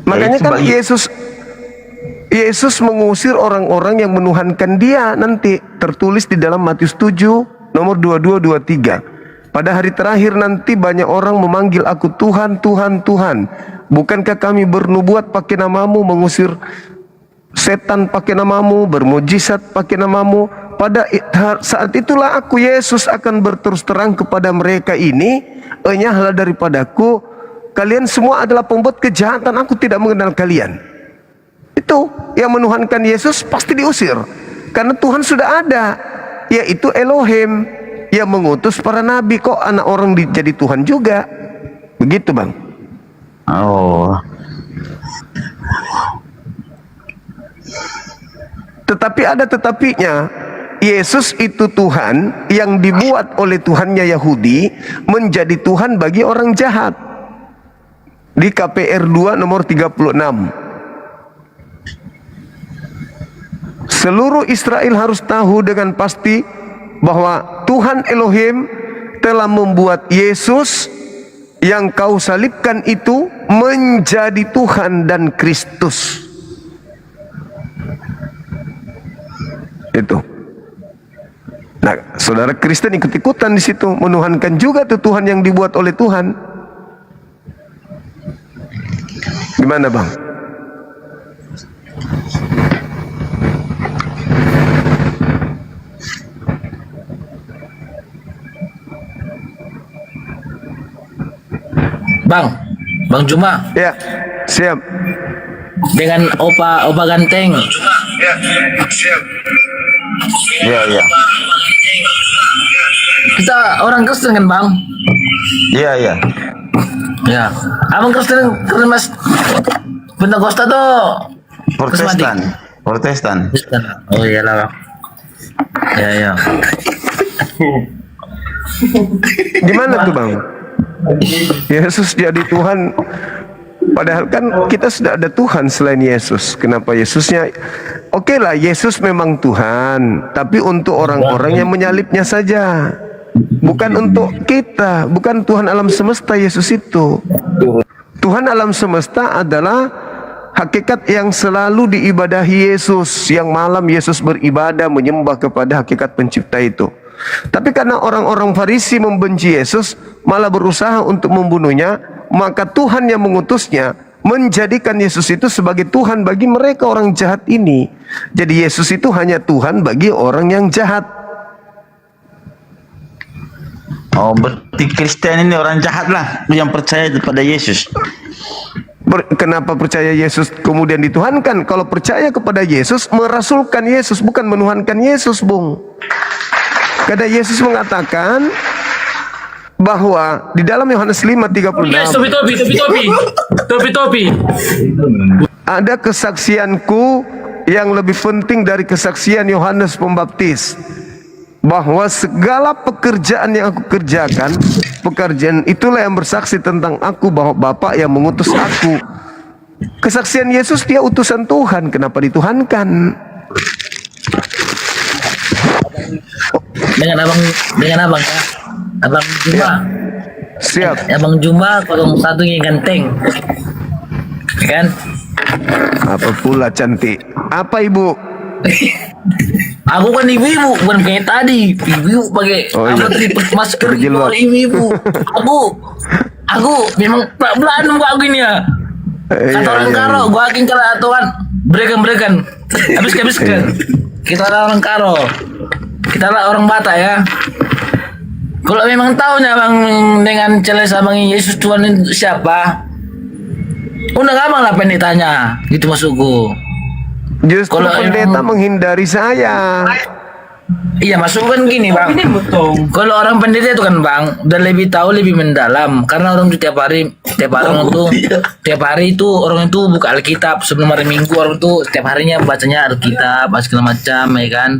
Makanya kan Yesus mengusir orang-orang yang menuhankan dia nanti. Tertulis di dalam Matius 7 nomor 22-23. Pada hari terakhir nanti banyak orang memanggil aku Tuhan, Tuhan, Tuhan. Bukankah kami bernubuat pakai namamu, mengusir setan pakai namamu, bermujizat pakai namamu? Pada saat itulah aku Yesus akan berterus terang kepada mereka ini, enyahlah daripadaku, kalian semua adalah pembuat kejahatan, aku tidak mengenal kalian. Itu yang menuhankan Yesus pasti diusir, karena Tuhan sudah ada, yaitu Elohim yang mengutus para nabi. Kok anak orang jadi Tuhan juga? Begitu bang. Oh. Tetapi ada tetapinya. Yesus itu Tuhan yang dibuat oleh Tuhannya Yahudi menjadi Tuhan bagi orang jahat. Di KPR 2 nomor 36. Seluruh Israel harus tahu dengan pasti bahwa Tuhan Elohim telah membuat Yesus yang kau salibkan itu menjadi Tuhan dan Kristus. Itu. Nah, saudara Kristen ikut-ikutan di situ, menuhankan juga tuh Tuhan yang dibuat oleh Tuhan. Gimana, Bang? Bang Juma. Ya, siap. Dengan Opa Ganteng. Iya, iya. Kita orang Kristen kan, Bang? Iya, iya. Ya. Abang Kristen Mas Pentakosta tuh Protestan. Oh iyalah, Bang. Ya. Gimana tuh, Bang? Yesus jadi Tuhan, padahal kan kita sudah ada Tuhan selain Yesus. Kenapa Yesusnya? Oke lah, Yesus memang Tuhan, tapi untuk orang-orang yang menyalibnya saja, bukan untuk kita. Bukan Tuhan alam semesta Yesus itu. Tuhan alam semesta adalah hakikat yang selalu diibadahi Yesus. Yang malam Yesus beribadah menyembah kepada hakikat pencipta itu. Tapi karena orang-orang Farisi membenci Yesus, malah berusaha untuk membunuhnya, maka Tuhan yang mengutusnya menjadikan Yesus itu sebagai Tuhan bagi mereka orang jahat ini. Jadi Yesus itu hanya Tuhan bagi orang yang jahat. Oh, berarti Kristen ini orang jahat lah yang percaya kepada Yesus. Kenapa percaya Yesus kemudian dituhankan? Kalau percaya kepada Yesus, merasulkan Yesus, bukan menuhankan Yesus, Bung. Karena Yesus mengatakan bahwa di dalam Yohanes 5:36 Topi. ada kesaksianku yang lebih penting dari kesaksian Yohanes Pembaptis, bahwa segala pekerjaan yang aku kerjakan, pekerjaan itulah yang bersaksi tentang aku, bahwa Bapa yang mengutus aku. Kesaksian Yesus, dia utusan Tuhan. Kenapa dituhankan? Dengan abang ya. Abang Juma. Siap. Abang Juma 01 Ganteng. Kan? Apa pula cantik? Apa Ibu? Aku kan ibu-ibu, bukan kayak tadi. Ibu pakai tadi masker ibu-ibu. Aku memang pelan aku ini ya. Kata orang Karo, gua akin kalau atuan brekan. Habis kan. Kita orang Karo. Kita lah orang Batak ya. Kalau memang tahunya Bang dengan celes Abang Yesus Tuhan itu siapa? Undang abang lah pendetanya, gitu masukku. Justru kalau pendeta menghindari saya. Iya, masuk kan gini Bang. Kalau orang pendeta itu kan Bang, udah lebih tahu, lebih mendalam. Karena orang itu tiap hari itu orang itu buka Alkitab sebelum hari Minggu, orang itu setiap harinya bacanya Alkitab, segala macam, ya kan.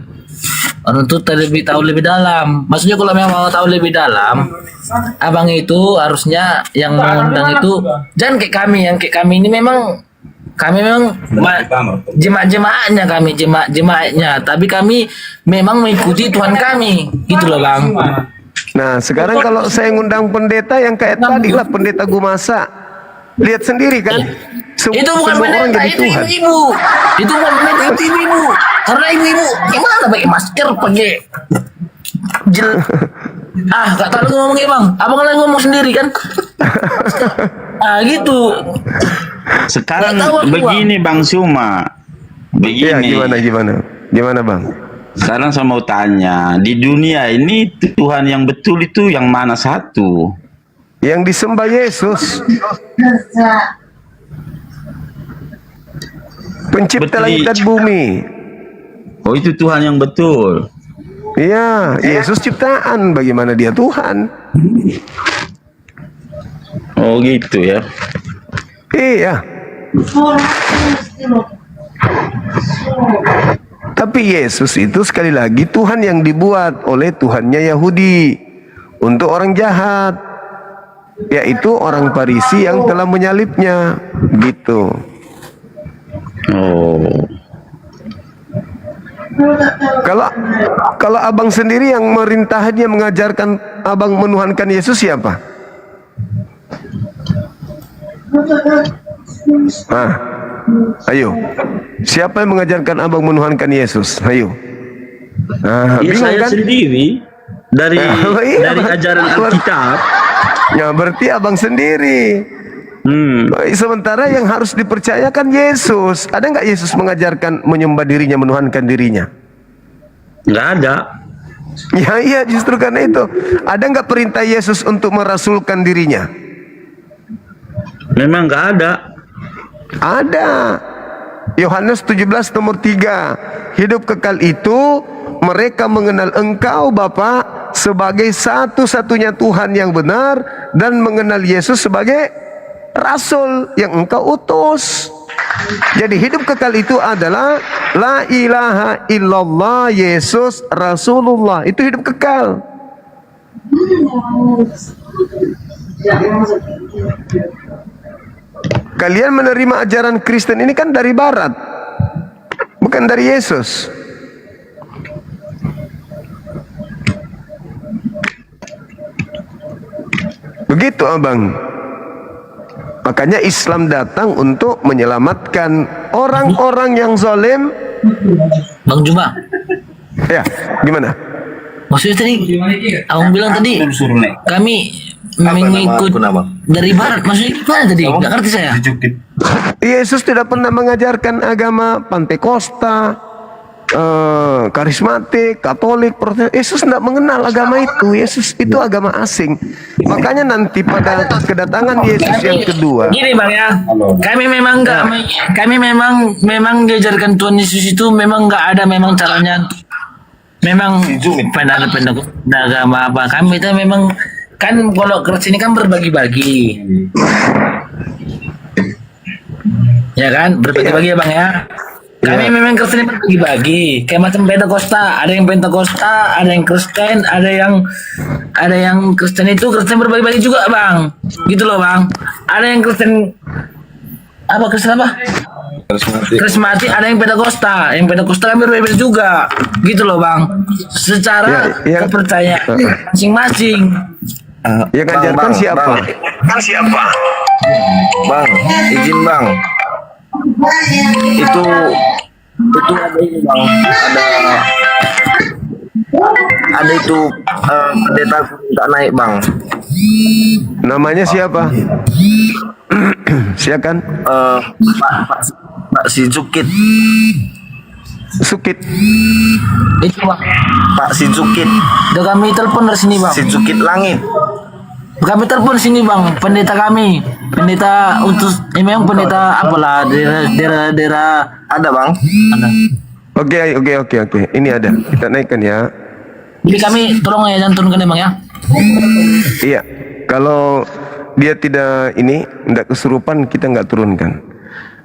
Orang itu lebih tahu lebih dalam. Maksudnya kalau memang mau tahu lebih dalam, abang itu harusnya yang mengundang itu jangan kayak kami. Yang kayak kami ini memang jemaatnya kami jemaatnya, tapi kami memang mengikuti Tuhan kami, gitu loh Bang. Nah sekarang kalau saya ngundang pendeta yang kayak tadi lah, pendeta Gumasa, lihat sendiri kan. Itu bukan pendeta, itu ibu-ibu. Itu bukan pendeta, itu ibu-ibu. Karena ibu-ibu gimana pakai masker, pakai gak tahu ngomongnya Bang. Abang lagi ngomong sendiri kan. Gitu. Sekarang begini Bang Suma. Begini. Ya, gimana Bang? Sekarang saya mau tanya, di dunia ini Tuhan yang betul itu yang mana satu? Yang disembah Yesus. Pencipta langit dan bumi. Oh, itu Tuhan yang betul. Iya, Yesus ciptaan. Bagaimana dia Tuhan? Oh gitu ya. Iya. Tapi Yesus itu sekali lagi Tuhan yang dibuat oleh Tuhannya Yahudi untuk orang jahat, yaitu orang Farisi yang telah menyalibnya, gitu. Oh. Kalau abang sendiri yang merintahannya mengajarkan abang menuhankan Yesus siapa? Ayo, siapa yang mengajarkan abang menuhankan Yesus? Ayo. Bingung saya kan? sendiri dari dari ajaran Alkitab. Ya, berarti abang sendiri. Sementara yang harus dipercayakan Yesus. Ada nggak Yesus mengajarkan menyembah dirinya, menuhankan dirinya? Nggak ada. Ya, iya, justru karena itu. Ada nggak perintah Yesus untuk merasulkan dirinya? Memang nggak ada. Ada. Yohanes 17 nomor 3. Hidup kekal itu mereka mengenal Engkau Bapa sebagai satu-satunya Tuhan yang benar dan mengenal Yesus sebagai Rasul yang Engkau utus. Jadi hidup kekal itu adalah la ilaha illallah Yesus Rasulullah. Itu hidup kekal. Kalian menerima ajaran Kristen ini kan dari barat, bukan dari Yesus. Begitu abang. Makanya Islam datang untuk menyelamatkan orang-orang yang zalim. Bang Juma. Ya, gimana? Maksudnya tadi, abang bilang tadi, kami mengikut dari barat. Maksudnya gimana tadi? Nggak ngerti saya. Yesus tidak pernah mengajarkan agama Pantekosta, karismatik, Katolik, Protestan. Yesus tidak mengenal agama itu. Yesus itu agama asing. Makanya nanti pada kedatangan Yesus yang kedua. Gini bang ya, kami memang nggak, kami memang diajarkan Tuhan Yesus itu memang nggak ada memang caranya. Memang pada agama apa kami itu memang kan kalau Kristen ini kan berbagi-bagi. Ya kan, berbagi-bagi ya bang ya. Kami memang Kristen berbagi-bagi, kayak macam Pentakosta, ada yang Pentakosta, ada yang Kristen, ada yang Kristen itu Kristen berbagi-bagi juga bang, gitu loh bang. Ada yang Kristen apa Kristen apa? Karismatik, ada yang Pentakosta kan berbeda juga, gitu loh bang. Secara kepercayaan masing-masing. Yang ngajarkan siapa? Bang, izin bang. Itu ada ini bang, ada itu pendeta tak naik bang. Namanya siapa? Silakan. Pak Si Sukit. Itu bang. Pak Si Sukit. Udah kami telepon dari sini bang. Si Sukit Langit. Kami telepon sini bang, pendeta kami, pendeta untuk memang pendeta apalah daerah ada bang. Ada. Oke. Ini ada, kita naikkan ya. Jadi kami tolong ya jangan turunkan ya bang ya. Iya, kalau dia tidak tidak kesurupan kita nggak turunkan.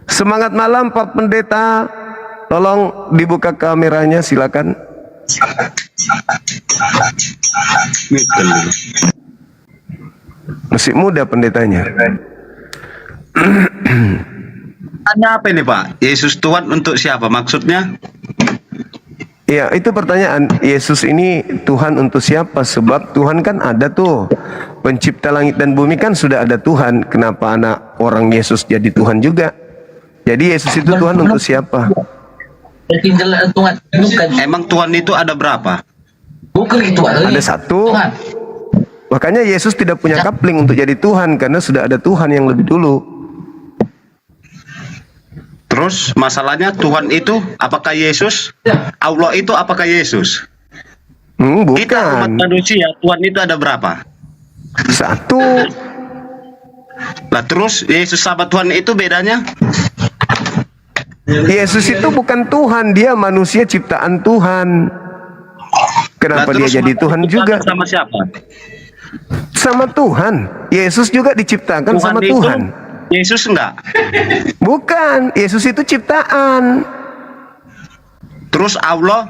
Semangat malam Pak Pendeta, tolong dibuka kameranya silakan. Masih muda pendetanya. Tanya apa ini Pak? Yesus Tuhan untuk siapa maksudnya? Ya itu pertanyaan. Yesus ini Tuhan untuk siapa? Sebab Tuhan kan ada tuh, pencipta langit dan bumi kan sudah ada Tuhan. Kenapa anak orang Yesus jadi Tuhan juga? Jadi Yesus itu Tuhan untuk siapa? Emang Tuhan itu ada berapa? Bukan itu ada satu. Makanya Yesus tidak punya coupling untuk jadi Tuhan karena sudah ada Tuhan yang lebih dulu. Terus masalahnya Tuhan itu apakah Yesus? Allah itu apakah Yesus? Bukan. Kita umat manusia, Tuhan itu ada berapa? Satu. Lah terus Yesus sama Tuhan itu bedanya? Yesus itu bukan Tuhan, dia manusia ciptaan Tuhan. Kenapa dia jadi Tuhan juga? Sama siapa? Sama Tuhan. Yesus juga diciptakan sama Tuhan. Yesus enggak? Bukan, Yesus itu ciptaan. Terus Allah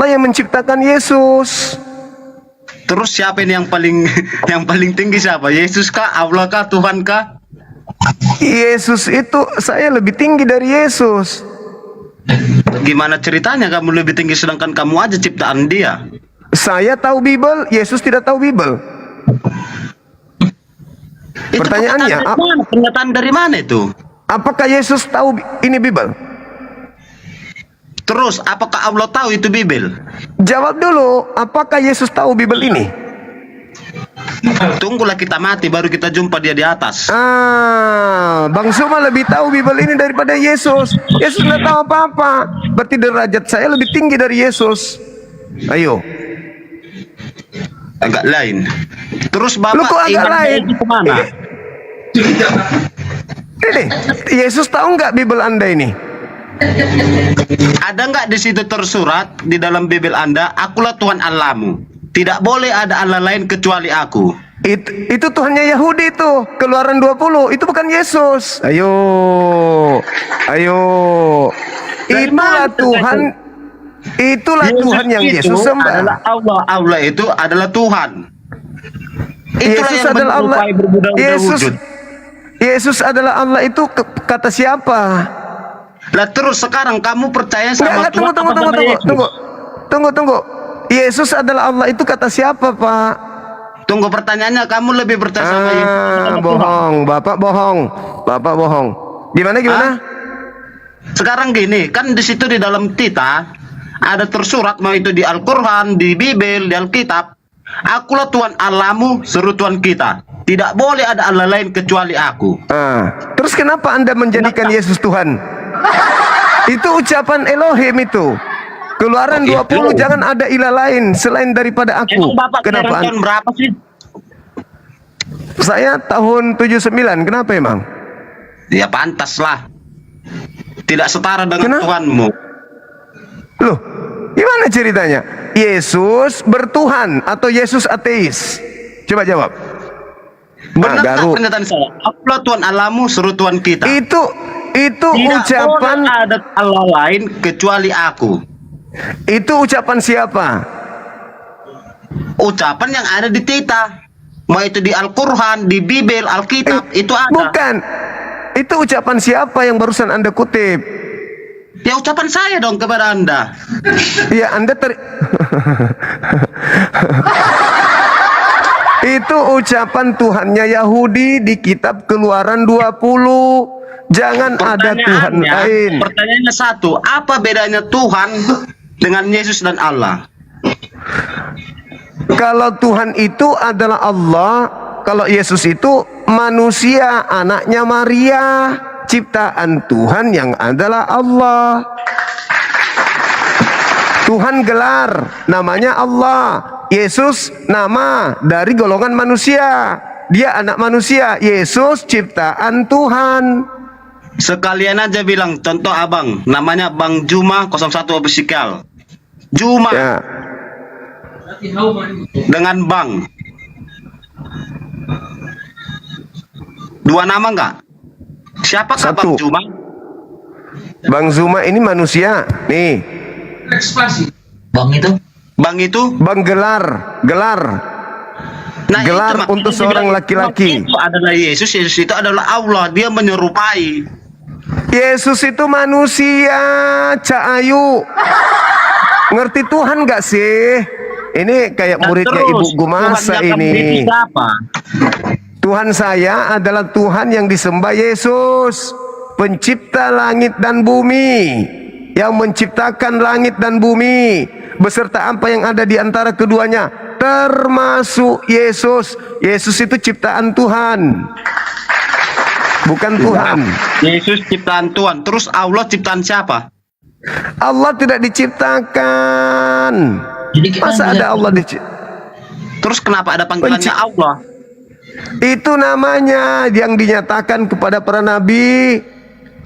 yang menciptakan Yesus. Terus siapa ini yang paling tinggi siapa? Yesus kah? Allah kah? Tuhan kah? Yesus itu saya lebih tinggi dari Yesus. Gimana ceritanya kamu lebih tinggi sedangkan kamu aja ciptaan dia? Saya tahu Bible, Yesus tidak tahu Bible. Itu Pertanyaannya, pernyataan dari mana itu? apakah Yesus tahu ini Bible? Terus, apakah Allah tahu itu Bible? Jawab dulu, apakah Yesus tahu Bible ini? Tunggulah kita mati baru kita jumpa dia di atas. Bang Suma lebih tahu Bible ini daripada Yesus. Yesus nggak tahu apa-apa. Berarti derajat saya lebih tinggi dari Yesus. Ayo. Agak lain. Terus Bapak Lu kok agak iman lain? itu kemana? Ini, Yesus tahu nggak Bible Anda ini? Ada nggak di situ tersurat di dalam Bible Anda, akulah Tuhan Allahmu. Tidak boleh ada Allah lain kecuali aku. Itu Tuhannya Yahudi itu. Keluaran 20. Itu bukan Yesus. Ayo. Ayo. Itulah Tuhan. Itulah Tuhan yang Yesus sembah. Adalah Allah. Allah itu adalah Tuhan. Itulah Yesus yang adalah Allah. menyerupai berbudak-budak wujud. Yesus adalah Allah itu kata siapa? Lah terus sekarang kamu percaya sama Tunggu, Tuhan apa sama Yesus? tunggu. Yesus adalah Allah itu kata siapa, Pak? Tunggu, pertanyaannya kamu lebih percaya sama Yesus? Bohong, Bapak bohong. Gimana? Sekarang gini, kan di situ di dalam Tita ada tersurat, mau itu di Al-Quran, di Bible, di Alkitab. Akulah Tuhan Allahmu, seru Tuhan kita. Tidak boleh ada Allah lain kecuali aku. Terus kenapa Anda menjadikan Yesus Tuhan? Itu ucapan Elohim itu. Keluaran 20, jangan ada ilah lain selain daripada aku. Emang Bapak Kenapa? tahun berapa sih? Saya tahun 79. Kenapa emang? Ya pantas lah. Tidak setara dengan Tuhanmu. Loh, gimana ceritanya? Yesus bertuhan atau Yesus ateis? Coba jawab. Benar tak pernyataan saya? Akulah Tuhan Allahmu, seru Tuhan kita. Itu Tidak ucapan boleh ada Allah lain kecuali aku. Itu ucapan siapa? Ucapan yang ada di Tita. Mau itu di Al-Quran, di Bible, Alkitab, itu ada. Bukan. Itu ucapan siapa yang barusan Anda kutip? Ya ucapan saya dong kepada Anda. Ya Anda Itu ucapan Tuhannya Yahudi di kitab Keluaran 20. Jangan ada Tuhan lain. Pertanyaannya satu, apa bedanya Tuhan dengan Yesus dan Allah? Kalau Tuhan itu adalah Allah, kalau Yesus itu manusia, anaknya Maria, ciptaan Tuhan yang adalah Allah. Tuhan gelar, namanya Allah. Yesus nama dari golongan manusia. Dia anak manusia. Yesus ciptaan Tuhan. Sekalian aja bilang, contoh abang, namanya Bang Juma 01 Official. Juma. Ya. Dengan Bang. Dua nama enggak? Siapakah Bang Juma? Bang Zuma ini manusia. Nih. Bang itu? Bang itu? Bang gelar. Nah, gelar itu untuk seorang laki-laki. Itu adalah Yesus. Yesus itu adalah Allah. Dia menyerupai. Yesus itu manusia, Cak Ayu. Ngerti Tuhan gak sih? Ini kayak muridnya Ibu Gumasa ini. Tuhan saya adalah Tuhan yang disembah Yesus, pencipta langit dan bumi, yang menciptakan langit dan bumi beserta apa yang ada di antara keduanya, termasuk Yesus. Yesus itu ciptaan Tuhan, bukan Tuhan. Yesus ciptaan Tuhan. Terus Allah ciptaan siapa? Allah tidak diciptakan. Masa ada Allah diciptakan? Terus kenapa ada panggilannya Allah? Itu namanya yang dinyatakan kepada para nabi.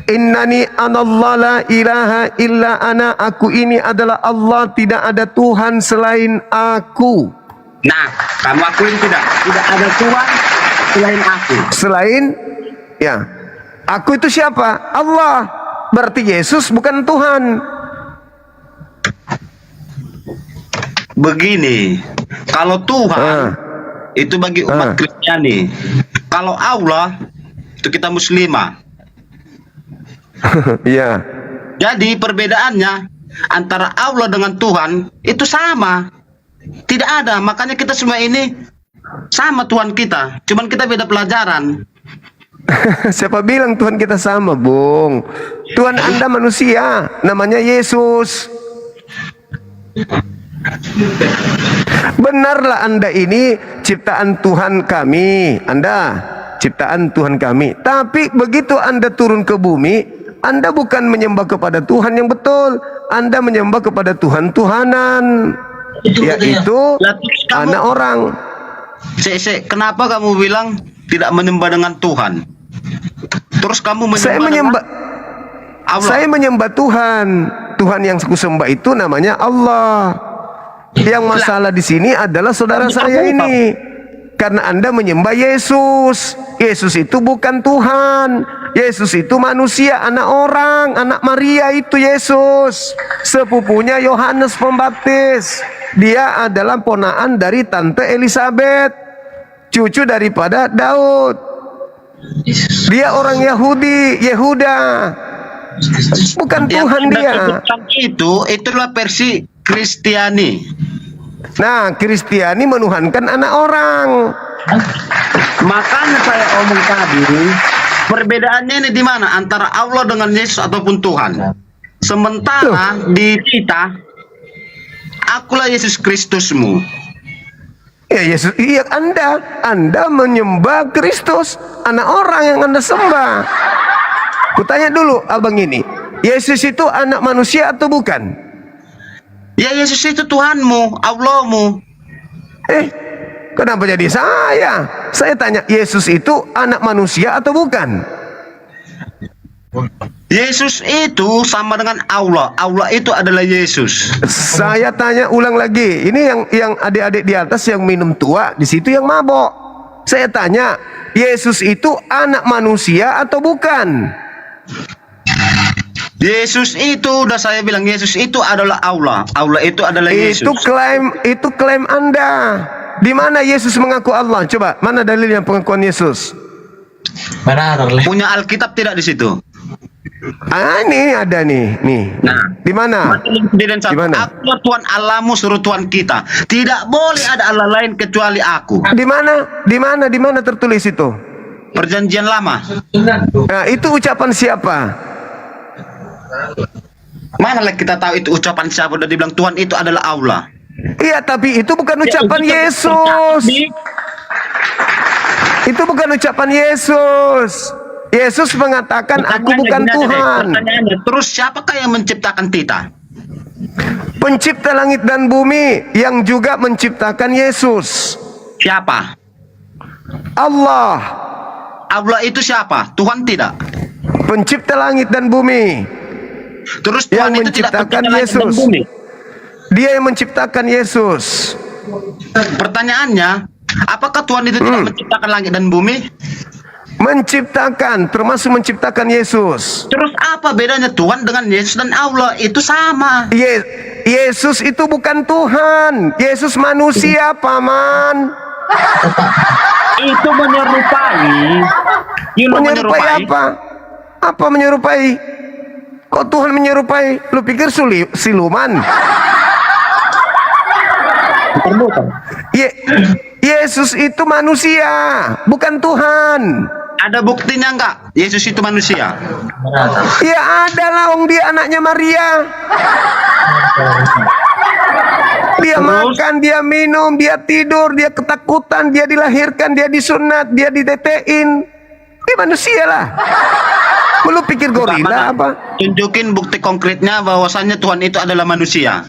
Innani anallah la ilaha illa ana. Aku ini adalah Allah, tidak ada Tuhan selain aku. Nah, kamu akuin tidak? Tidak ada Tuhan selain aku. Selain, ya. Aku itu siapa? Allah. Berarti Yesus bukan Tuhan. Begini, kalau Tuhan itu bagi umat Kristiani, kalau Allah itu kita Muslimah. Iya. Jadi perbedaannya antara Allah dengan Tuhan itu sama. Tidak ada. Makanya kita semua ini Sama Tuhan kita, cuman kita beda pelajaran. Siapa bilang Tuhan kita sama, Bung? Tuhan Anda manusia, namanya Yesus. Benarlah Anda ini ciptaan Tuhan kami. Anda ciptaan Tuhan kami. Tapi begitu Anda turun ke bumi, Anda bukan menyembah kepada Tuhan yang betul. Anda menyembah kepada Tuhan-Tuhanan, yaitu anak orang. Kenapa kamu bilang tidak menyembah dengan Tuhan? Terus kamu menyembah Allah. Saya menyembah Tuhan. Tuhan yang aku sembah itu namanya Allah. Yang masalah di sini adalah saudara saya ini. Karena Anda menyembah Yesus. Yesus itu bukan Tuhan. Yesus itu manusia, anak orang, anak Maria itu Yesus. Sepupunya Yohanes Pembaptis. Dia adalah ponaan dari Tante Elizabeth, cucu daripada Daud. Dia orang Yahudi, Yehuda. Bukan Tuhan dia. Itulah versi Kristiani. Nah, Kristiani menuhankan anak orang. Makanya saya omong tadi, perbedaannya ini di mana antara Allah dengan Yesus ataupun Tuhan. Sementara di kita, akulah Yesus Kristusmu. Ya Yesus, iya Anda menyembah Kristus, anak orang yang Anda sembah. Kutanya dulu abang ini, Yesus itu anak manusia atau bukan? Ya Yesus itu Tuhanmu, Allahmu. Kenapa jadi saya? Saya tanya, Yesus itu anak manusia atau bukan? Yesus itu sama dengan Allah. Allah itu adalah Yesus. Saya tanya ulang lagi. Ini yang adik-adik di atas yang minum tua, di situ yang mabok. Saya tanya, Yesus itu anak manusia atau bukan? Yesus itu udah saya bilang, Yesus itu adalah Allah. Allah itu adalah Yesus. Itu klaim Anda. Di mana Yesus mengaku Allah? Coba, mana dalilnya pengakuan Yesus? Punya Alkitab tidak di situ? Ini ada nih. Nah, di mana? Di mana? Aku Tuhan Allahmu, suruh Tuhan kita. Tidak boleh ada Allah lain kecuali aku. Di mana? Di mana tertulis itu? Perjanjian Lama. Nah, itu ucapan siapa? Mana lah kita tahu itu ucapan siapa? Udah dibilang Tuhan itu adalah Allah. Iya, tapi itu bukan ucapan Yesus. Itu bukan ucapan Yesus. Yesus mengatakan, aku bukan Tuhan. Terus siapakah yang menciptakan kita? Pencipta langit dan bumi yang juga menciptakan Yesus. Siapa? Allah. Allah itu siapa? Tuhan tidak? Pencipta langit dan bumi. Terus Tuhan yang itu menciptakan tidak Yesus. Dia yang menciptakan Yesus. Pertanyaannya, apakah Tuhan itu tidak menciptakan langit dan bumi? Menciptakan, termasuk menciptakan Yesus. Terus apa bedanya Tuhan dengan Yesus dan Allah? Itu sama. Yesus itu bukan Tuhan. Yesus manusia, paman. Itu menyerupai. Menyerupai apa? Apa menyerupai? Kok Tuhan menyerupai? Lu pikir siluman? Yesus itu manusia, bukan Tuhan. Ada buktinya enggak? Yesus itu manusia? Ya ada lah, dia anaknya Maria. Dia makan, dia minum, dia tidur, dia ketakutan, dia dilahirkan, dia disunat, dia ditetein. Dia manusia lah. Lu pikir gorila apa? Tunjukin bukti konkretnya bahwasannya Tuhan itu adalah manusia.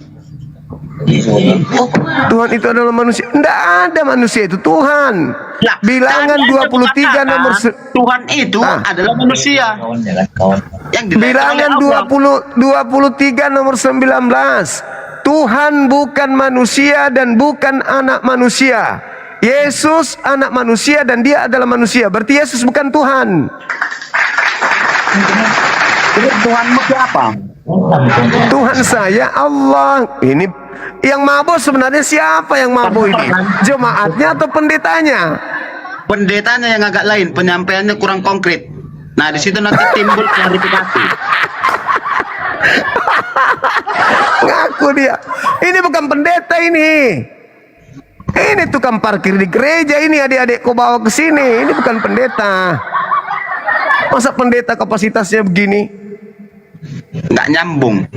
Tuhan itu adalah manusia. Tidak ada manusia itu Tuhan. Bilangan 23 nomor Tuhan itu adalah manusia. Bilangan 23 nomor 19. Tuhan bukan manusia dan bukan anak manusia. Yesus anak manusia dan dia adalah manusia. Berarti Yesus bukan Tuhan. Tuhanmu siapa? Tuhan saya Allah. Ini yang mabuk sebenarnya siapa yang mabuk ini? Jemaatnya atau pendetanya? Pendetanya yang agak lain, penyampaiannya kurang konkret. Nah, di situ nanti timbul klarifikasi. Ngaku dia. Ini bukan pendeta ini. Ini tukang parkir di gereja ini, adik-adik kau bawa ke sini. Ini bukan pendeta. Masa pendeta kapasitasnya begini? Nggak nyambung.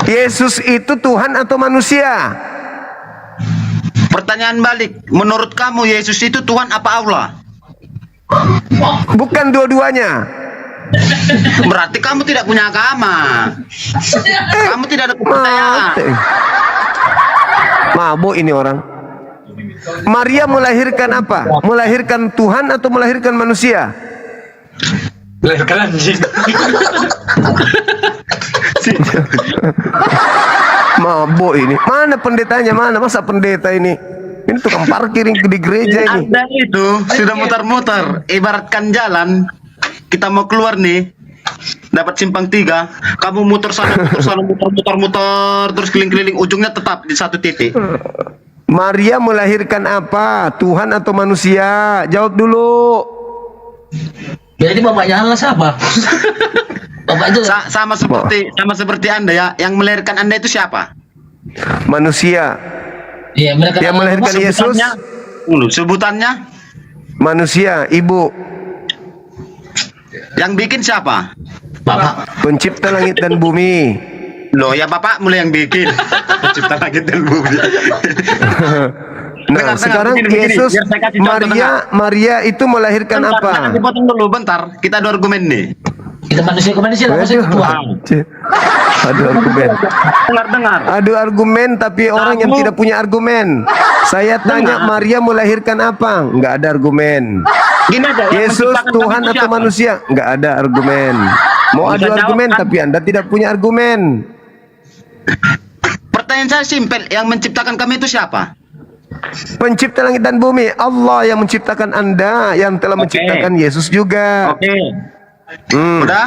Yesus itu Tuhan atau manusia? Pertanyaan balik, menurut kamu Yesus itu Tuhan apa Allah? Bukan dua-duanya. Berarti kamu tidak punya agama. Kamu tidak ada kepercayaan. Mabuk ini orang. Maria melahirkan apa? Melahirkan Tuhan atau melahirkan manusia? Melahirkan anjing. Mabuk ini. Mana pendetanya? Mana? Masa pendeta ini? Ini tukang parkir di gereja ini. Anda itu sudah muter-muter. Ibaratkan jalan, kita mau keluar nih, dapat simpang 3, kamu muter sana, muter, terus keliling-keliling, ujungnya tetap di satu titik. Maria melahirkan apa? Tuhan atau manusia? Jawab dulu. Jadi bapaknya Allah siapa? Bapak itu sama seperti Anda ya. Yang melahirkan Anda itu siapa? Manusia. Iya, Yang melahirkan Yesus. Sebutannya? Manusia, ibu. Yang bikin siapa? Bapak. Pencipta langit dan bumi. Loh ya bapak mulai yang bikin. Pencipta langit dan bumi. Nah, sekarang Yesus, Maria itu melahirkan apa? Jangan dipotong dulu, bentar. Kita ada argumen nih. Kita manusia lah, maksudnya Tuhan. Adu argumen. Dengar. Adu argumen tapi orang yang tidak punya argumen. Saya tanya Maria melahirkan apa? Nggak ada argumen. Gini aja, Yesus Tuhan atau manusia? Nggak ada argumen. Mau adu argumen tapi Anda tidak punya argumen. Pertanyaan saya simpel, yang menciptakan kami itu siapa? Pencipta langit dan bumi. Allah yang menciptakan Anda, yang telah menciptakan Yesus juga. Udah?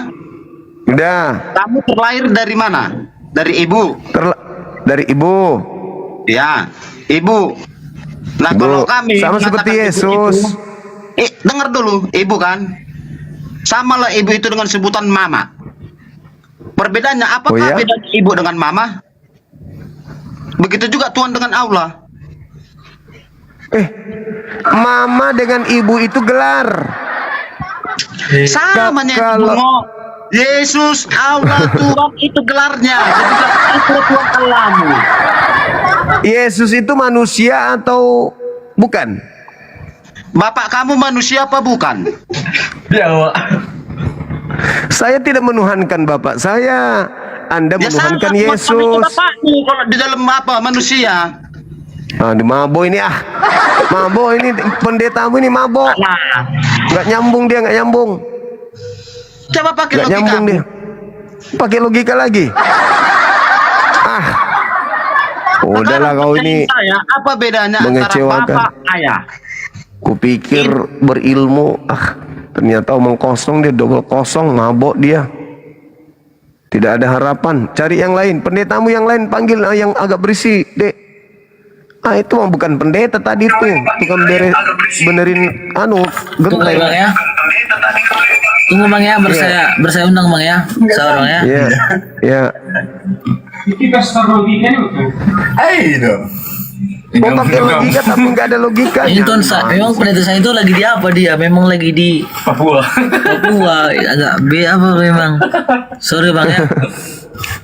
Kamu terlahir dari mana? Dari ibu? Dari ibu. Ya, ibu. Nah, Ibu. kalau kami Sama seperti Yesus. Dengar dulu, ibu kan? Sama lah ibu itu dengan sebutan mama. Perbedaannya apakah bedanya ibu dengan mama? Begitu juga Tuhan dengan Allah. Mama dengan ibu itu gelar. Samanya kalau Yesus, Allah, Tuhan itu gelarnya. Jadi itu Tuhan Allahmu. Yesus itu manusia atau bukan? Bapak kamu manusia apa bukan? Ya, Saya tidak menuhankan bapak saya. Anda menuhankan Yesus. Bapakmu kalau di dalam apa manusia? Mabok ini mabok ini pendetamu ini mabok. Nggak nyambung dia, nggak nyambung. Coba pakai Nggak logika. nyambung dia. Pakai logika lagi. Udahlah kau ini. Apa bedanya mengecewakan. antara bapak ayah? Kupikir berilmu, ternyata omong kosong, dia double kosong, mabok dia. Tidak ada harapan. Cari yang lain, pendetamu yang lain, panggil yang agak berisi, Dek. Itu mah bukan pendeta tadi tuh, bukan benerin genteng. Bang ya. Tunggu Bang ya, bersaya undang Bang ya. Sabar Bang ya. Iya. Ya. kita start logika itu. dong. Mau pakai logika tapi nggak ada logika. Itu memang pendeta saya itu lagi di apa dia? Memang lagi di Papua. Agak B apa memang. Sorry Bang ya.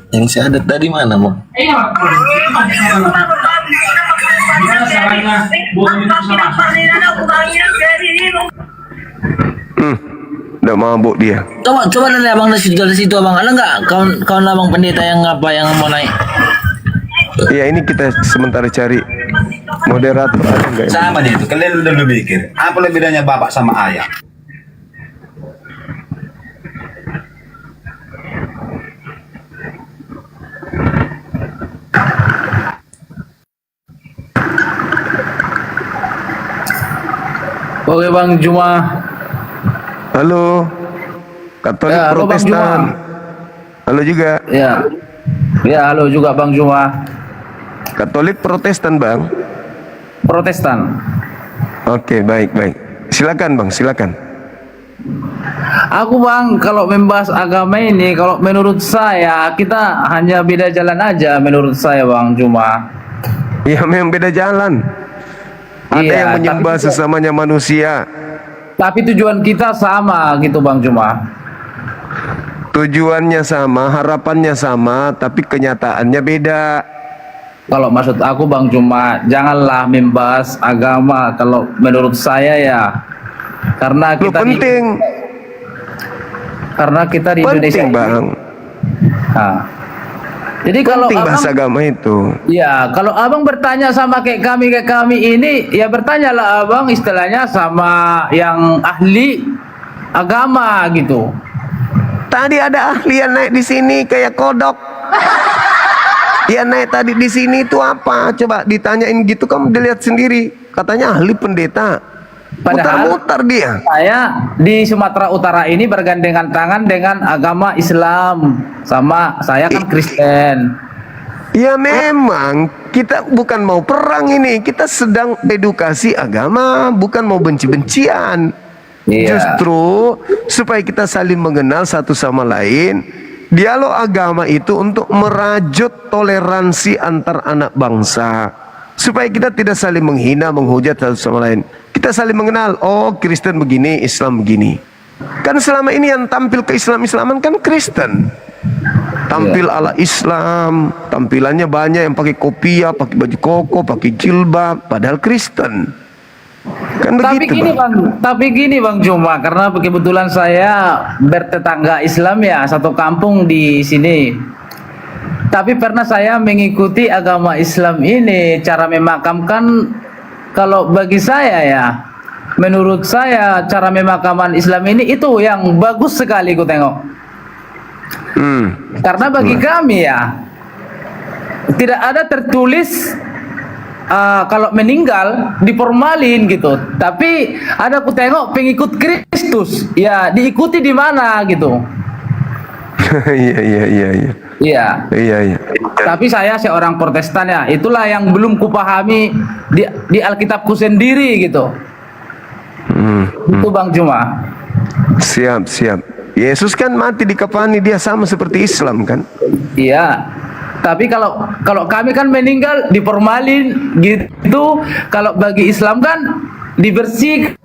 Yang saya ada tadi mana, Bang? Gimana caranya buang itu sama? Udah mabuk dia. Coba nanya Abang dari situ Abang. Ada nggak kawan Abang pendeta yang mau naik? Ya ini kita sementara cari moderator ada nggak? Sama nih itu, kalian udah mikir. Apa bedanya bapak sama ayah? Oke Bang Juma. Halo. Katolik Ya, halo, Bang Protestan. Halo juga. Ya. Ya, halo juga Bang Juma. Katolik Protestan, Bang. Protestan. Oke, baik. Silakan, Bang, silakan. Aku Bang, kalau membahas agama ini, kalau menurut saya kita hanya beda jalan aja menurut saya Bang Juma. Ya memang beda jalan. Ada Iya, yang menyembah tapi- sesamanya manusia. Tapi tujuan kita sama gitu Bang Juma. Tujuannya sama, harapannya sama, tapi kenyataannya beda. Kalau maksud aku Bang Juma, janganlah membahas agama kalau menurut saya ya. Karena Loh, kita penting. karena kita di Indonesia Penting, ini- Bang. Nah, jadi kalau Penting bahasa abang, agama itu. ya kalau abang bertanya sama kayak kami ini, ya bertanyalah abang istilahnya sama yang ahli agama gitu. Tadi ada ahli yang naik di sini kayak kodok. Yang naik tadi di sini itu apa? Coba ditanyain gitu, kamu dilihat sendiri. Katanya ahli pendeta. Padahal Mutar-mutar dia. saya di Sumatera Utara ini bergandengan tangan dengan agama Islam, sama saya kan Kristen. Ya memang kita bukan mau perang ini, kita sedang edukasi agama, bukan mau benci-bencian. Iya. Justru supaya kita saling mengenal satu sama lain. Dialog agama itu untuk merajut toleransi antar anak bangsa, supaya kita tidak saling menghina, menghujat satu sama lain. Kita saling mengenal. Oh, Kristen begini, Islam begini. Kan selama ini yang tampil ke Islam-Islaman kan Kristen. Tampil ala Islam, tampilannya banyak yang pakai kopiah, pakai baju koko, pakai jilbab, padahal Kristen. Kan Tapi begitu, gini Bang Juma, karena kebetulan saya bertetangga Islam ya, satu kampung di sini. Tapi pernah saya mengikuti agama Islam ini, cara memakamkan, kalau bagi saya ya, menurut saya cara pemakaman Islam ini itu yang bagus sekali ku tengok. Karena bagi kami ya, tidak ada tertulis kalau meninggal diformalin gitu. Tapi ada ku tengok pengikut Kristus, ya diikuti di mana gitu. Iya. Iya. Iya. Tapi saya seorang Protestan ya, itulah yang belum kupahami di Alkitabku sendiri gitu. Itu Bang Juma. Siap. Yesus kan mati dikafani, dia sama seperti Islam kan? Iya. Tapi kalau kami kan meninggal diformalin gitu. Kalau bagi Islam kan dibersihkan,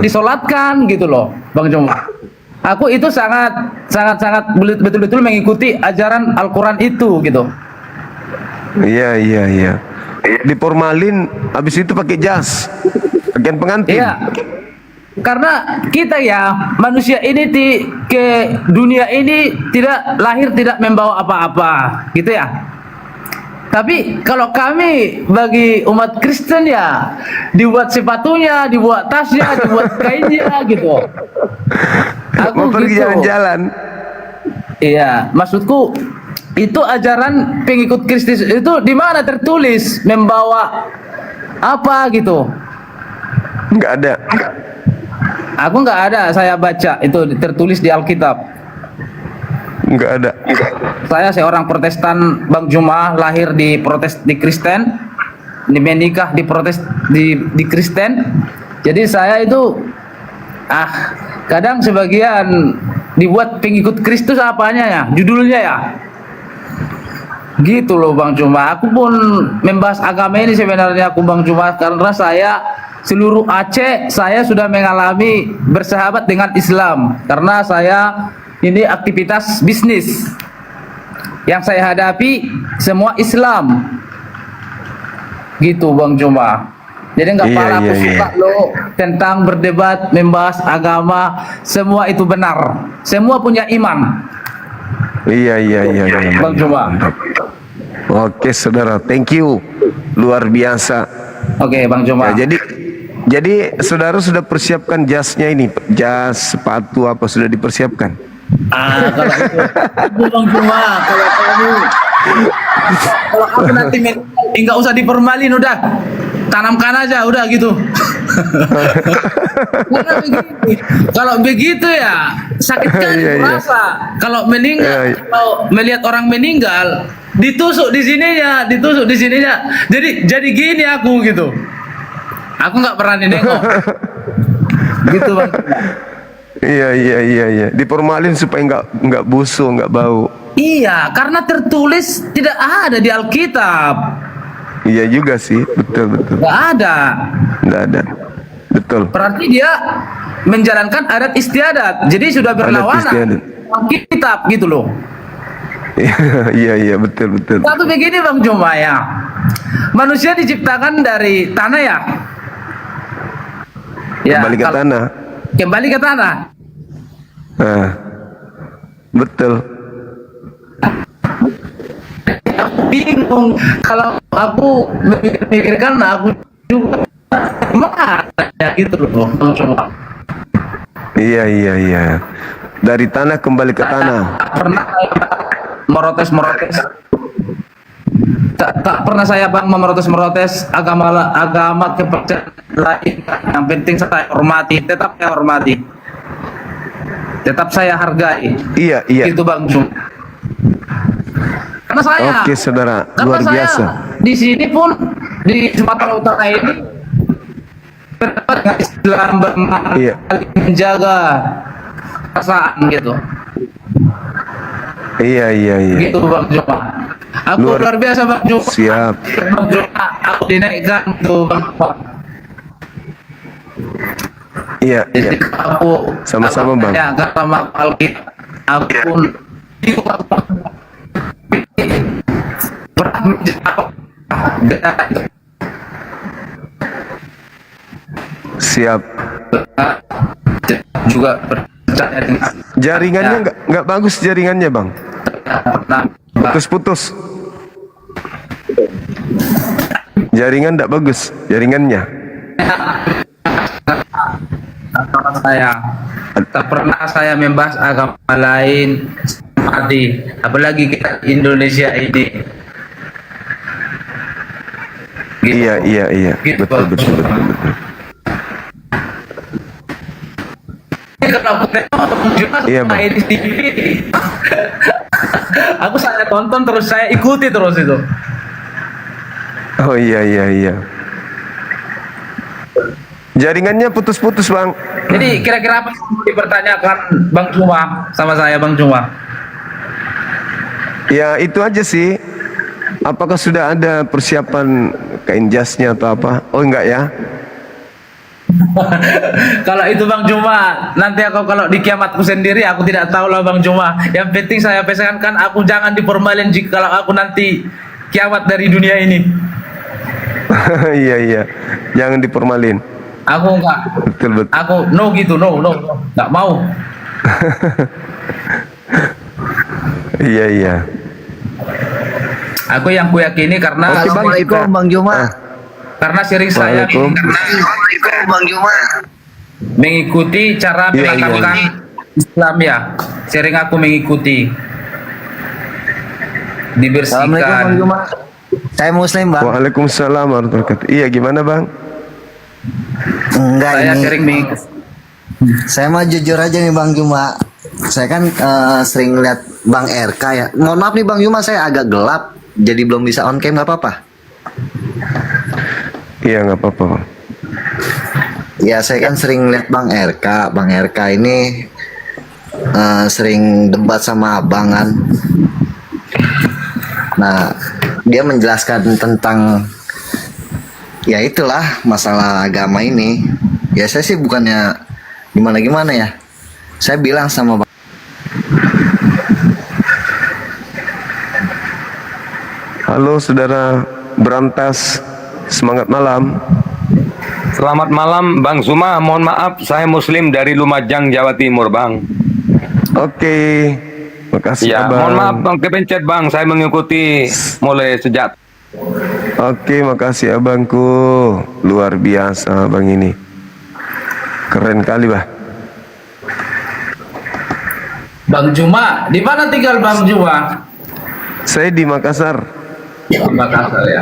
disolatkan gitu loh, Bang Juma. Aku itu sangat betul-betul mengikuti ajaran Al-Quran itu gitu. Iya. Diformalin, habis itu pakai jas, bagian pengantin. Iya. Karena kita ya manusia ini ke dunia ini lahir tidak membawa apa-apa, gitu ya. Tapi kalau kami bagi umat Kristen ya dibuat sepatunya, dibuat tasnya, dibuat kainnya gitu. Mau pergi jalan-jalan. Iya, maksudku itu ajaran pengikut Kristus itu di mana tertulis membawa apa gitu? Enggak ada. Aku nggak ada, saya baca itu tertulis di Alkitab. Enggak ada. Saya seorang Protestan Bang Juma, lahir di Kristen, menikah di Kristen. Jadi saya itu kadang sebagian dibuat pengikut Kristus apanya ya, judulnya ya. Gitu loh Bang Juma. Aku pun membahas agama ini sebenarnya Bang Juma karena saya seluruh Aceh saya sudah mengalami bersahabat dengan Islam karena saya ini aktivitas bisnis yang saya hadapi semua Islam gitu Bang Juma. Jadi nggak pernah aku suka lo tentang berdebat membahas agama, semua itu benar, semua punya iman. Iya. Bang Juma. Oke saudara, thank you, luar biasa. Oke Bang Juma. Ya, jadi saudara sudah persiapkan jasnya ini, jas, sepatu apa sudah dipersiapkan? Kalau itu Bang Juma, kalau aku nanti nggak usah diformalin, udah tanamkan aja, udah gitu. Karena begini, kalau begitu ya sakit kan merasa. Kalau meninggal, kalau melihat orang meninggal ditusuk di sininya. Jadi gini aku gitu. Aku nggak pernah nengok. Gitu Bang. Iya. Diformalin supaya nggak busuk, nggak bau. Iya, karena tertulis tidak ada di Alkitab. Iya juga sih, betul. Nggak ada. Nggak ada. Betul. Berarti dia menjalankan adat istiadat. Jadi sudah berlawanan istiadat. Alkitab gitu loh. Iya, betul. Satu begini Bang Juma ya. Manusia diciptakan dari tanah ya. Kembali ke tanah. Kembali ke tanah. Nah, betul. Bingung kalau aku memikirkan aku juga mana ya gitu loh. Iya. Dari tanah kembali ke tanah. Pernah merotes tak pernah saya Bang merotes agama kepercayaan lain. Yang penting saya hormati, tetap saya hargai. Iya. Itu Bang Jum. Karena saya Oke saudara, luar saya biasa. di sini pun di Sumatera Utara ini terdapat Islam menjaga perasaan gitu. Iya. Gitu Bang Juma. Aku luar biasa Bang Juma. Siap. Bang Juma, aku dinaikkan tuh Bang Juma. Iya. Aku Sama-sama Bang. Ya, karena Alkitab aku pun Siap. Juga percaya dengan Jaringannya nggak bagus jaringannya Bang. Putus-putus. Jaringan nggak bagus jaringannya. Tak pernah saya membahas agama lain apalagi kita Indonesia ini. Iya. Betul. Iya Bang. Aku saya tonton terus, saya ikuti terus itu. Oh iya. Jaringannya putus-putus Bang. Jadi kira-kira apa yang mau dipertanyakan Bang Juma sama saya Bang Juma? Ya itu aja sih. Apakah sudah ada persiapan kain jasnya atau apa? Oh enggak ya? Kalau itu Bang Juma, nanti aku kalau di kiamatku sendiri aku tidak tahu lah Bang Juma. Yang penting saya pesankan aku jangan diformalin jika kalau aku nanti kiamat dari dunia ini. Iya. Jangan diformalin. Aku enggak. Betul. Aku no, enggak mau. Iya. Aku yang kuyakini karena Assalamualaikum Bang Juma. Karena sering saya Bang Juma mengikuti cara mengamalkan Islam ya. Sering aku mengikuti. Dibersihkan. Saya Muslim Bang. Waalaikumsalam warahmatullahi wabarakatuh. Iya gimana Bang? Enggak, Saya ini sering mengikuti. saya mah jujur aja nih Bang Juma. Saya kan sering lihat Bang RK ya. Mohon maaf nih Bang Juma, saya agak gelap jadi belum bisa on cam, nggak apa-apa? Iya nggak apa-apa Bang. Ya saya kan sering lihat Bang RK. Bang RK ini sering debat sama Abang kan. Nah dia menjelaskan tentang ya itulah masalah agama ini. Ya saya sih bukannya gimana-gimana ya. Saya bilang sama Bang, Halo saudara Berantas, semangat malam. Selamat malam Bang Zuma, mohon maaf saya Muslim dari Lumajang, Jawa Timur Bang. Oke, makasih Ya, Abang. mohon maaf Bang, kepencet Bang, saya mengikuti mulai sejak. Oke, makasih abangku. Luar biasa abang ini. Keren kali bah. Bang Juma, di mana tinggal Bang Juma? Saya di Makassar. Makassar ya.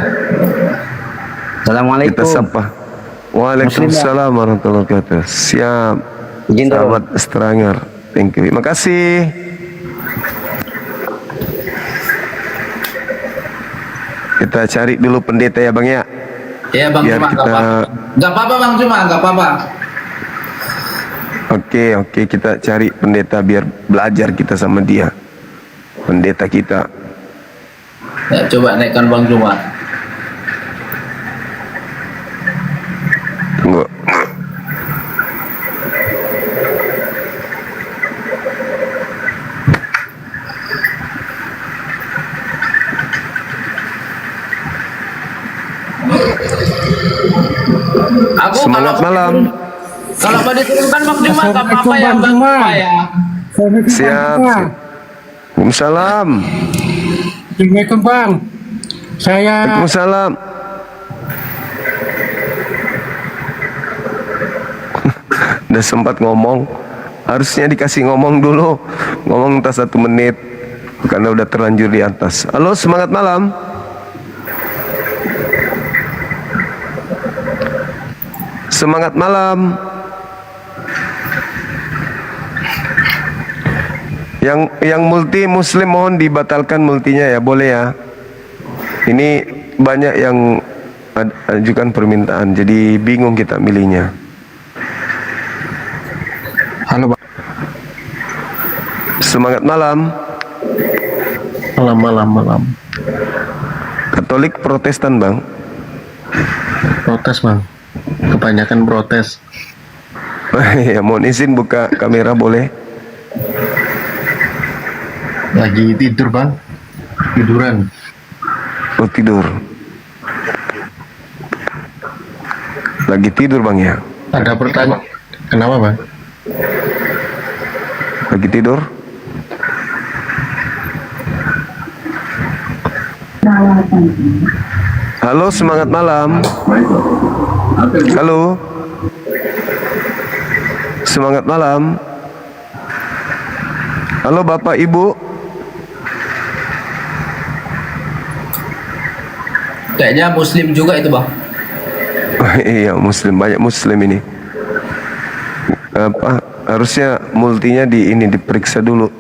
Assalamualaikum. Kita sapa. Waalaikumsalam warahmatullahi wabarakatuh. Siap. Sahabat Stranger. Thank you. Makasih. Kita cari dulu pendeta ya bang ya. Iya Bang Biar Juma, kita... nggak apa-apa Bang Juma, nggak apa-apa. Oke, kita cari pendeta biar belajar kita sama dia. pendeta kita. Ya, coba naikkan Bang Juma. Tunggu. Aku Semangat malam. Kalau mau diturunkan Bang Juma, nggak apa-apa ya Bang Juma ya. Siap. Waalaikumsalam. Assalamualaikum Bang. Saya Waalaikumsalam. Udah sempat ngomong. Harusnya dikasih ngomong dulu. Ngomong entah 1 menit. Karena udah terlanjur di atas. Halo, semangat malam. Semangat malam. Yang multi muslim mohon dibatalkan multinya ya, boleh ya. Ini banyak yang ajukan permintaan, jadi bingung kita milihnya. halo Bang. Semangat malam. Malam. Katolik Protestan Bang. Protes Bang. Kebanyakan protes. Ya, mohon izin buka kamera boleh? Lagi tidur Bang. Tiduran. Oh, tidur. Lagi tidur Bang ya? Ada pertanyaan. Kenapa Bang? Lagi tidur? Halo, semangat malam. Halo. Semangat malam. Halo Bapak Ibu. Kayaknya muslim juga itu Bang. Iya, muslim, banyak muslim ini. Apa harusnya multinya diperiksa dulu.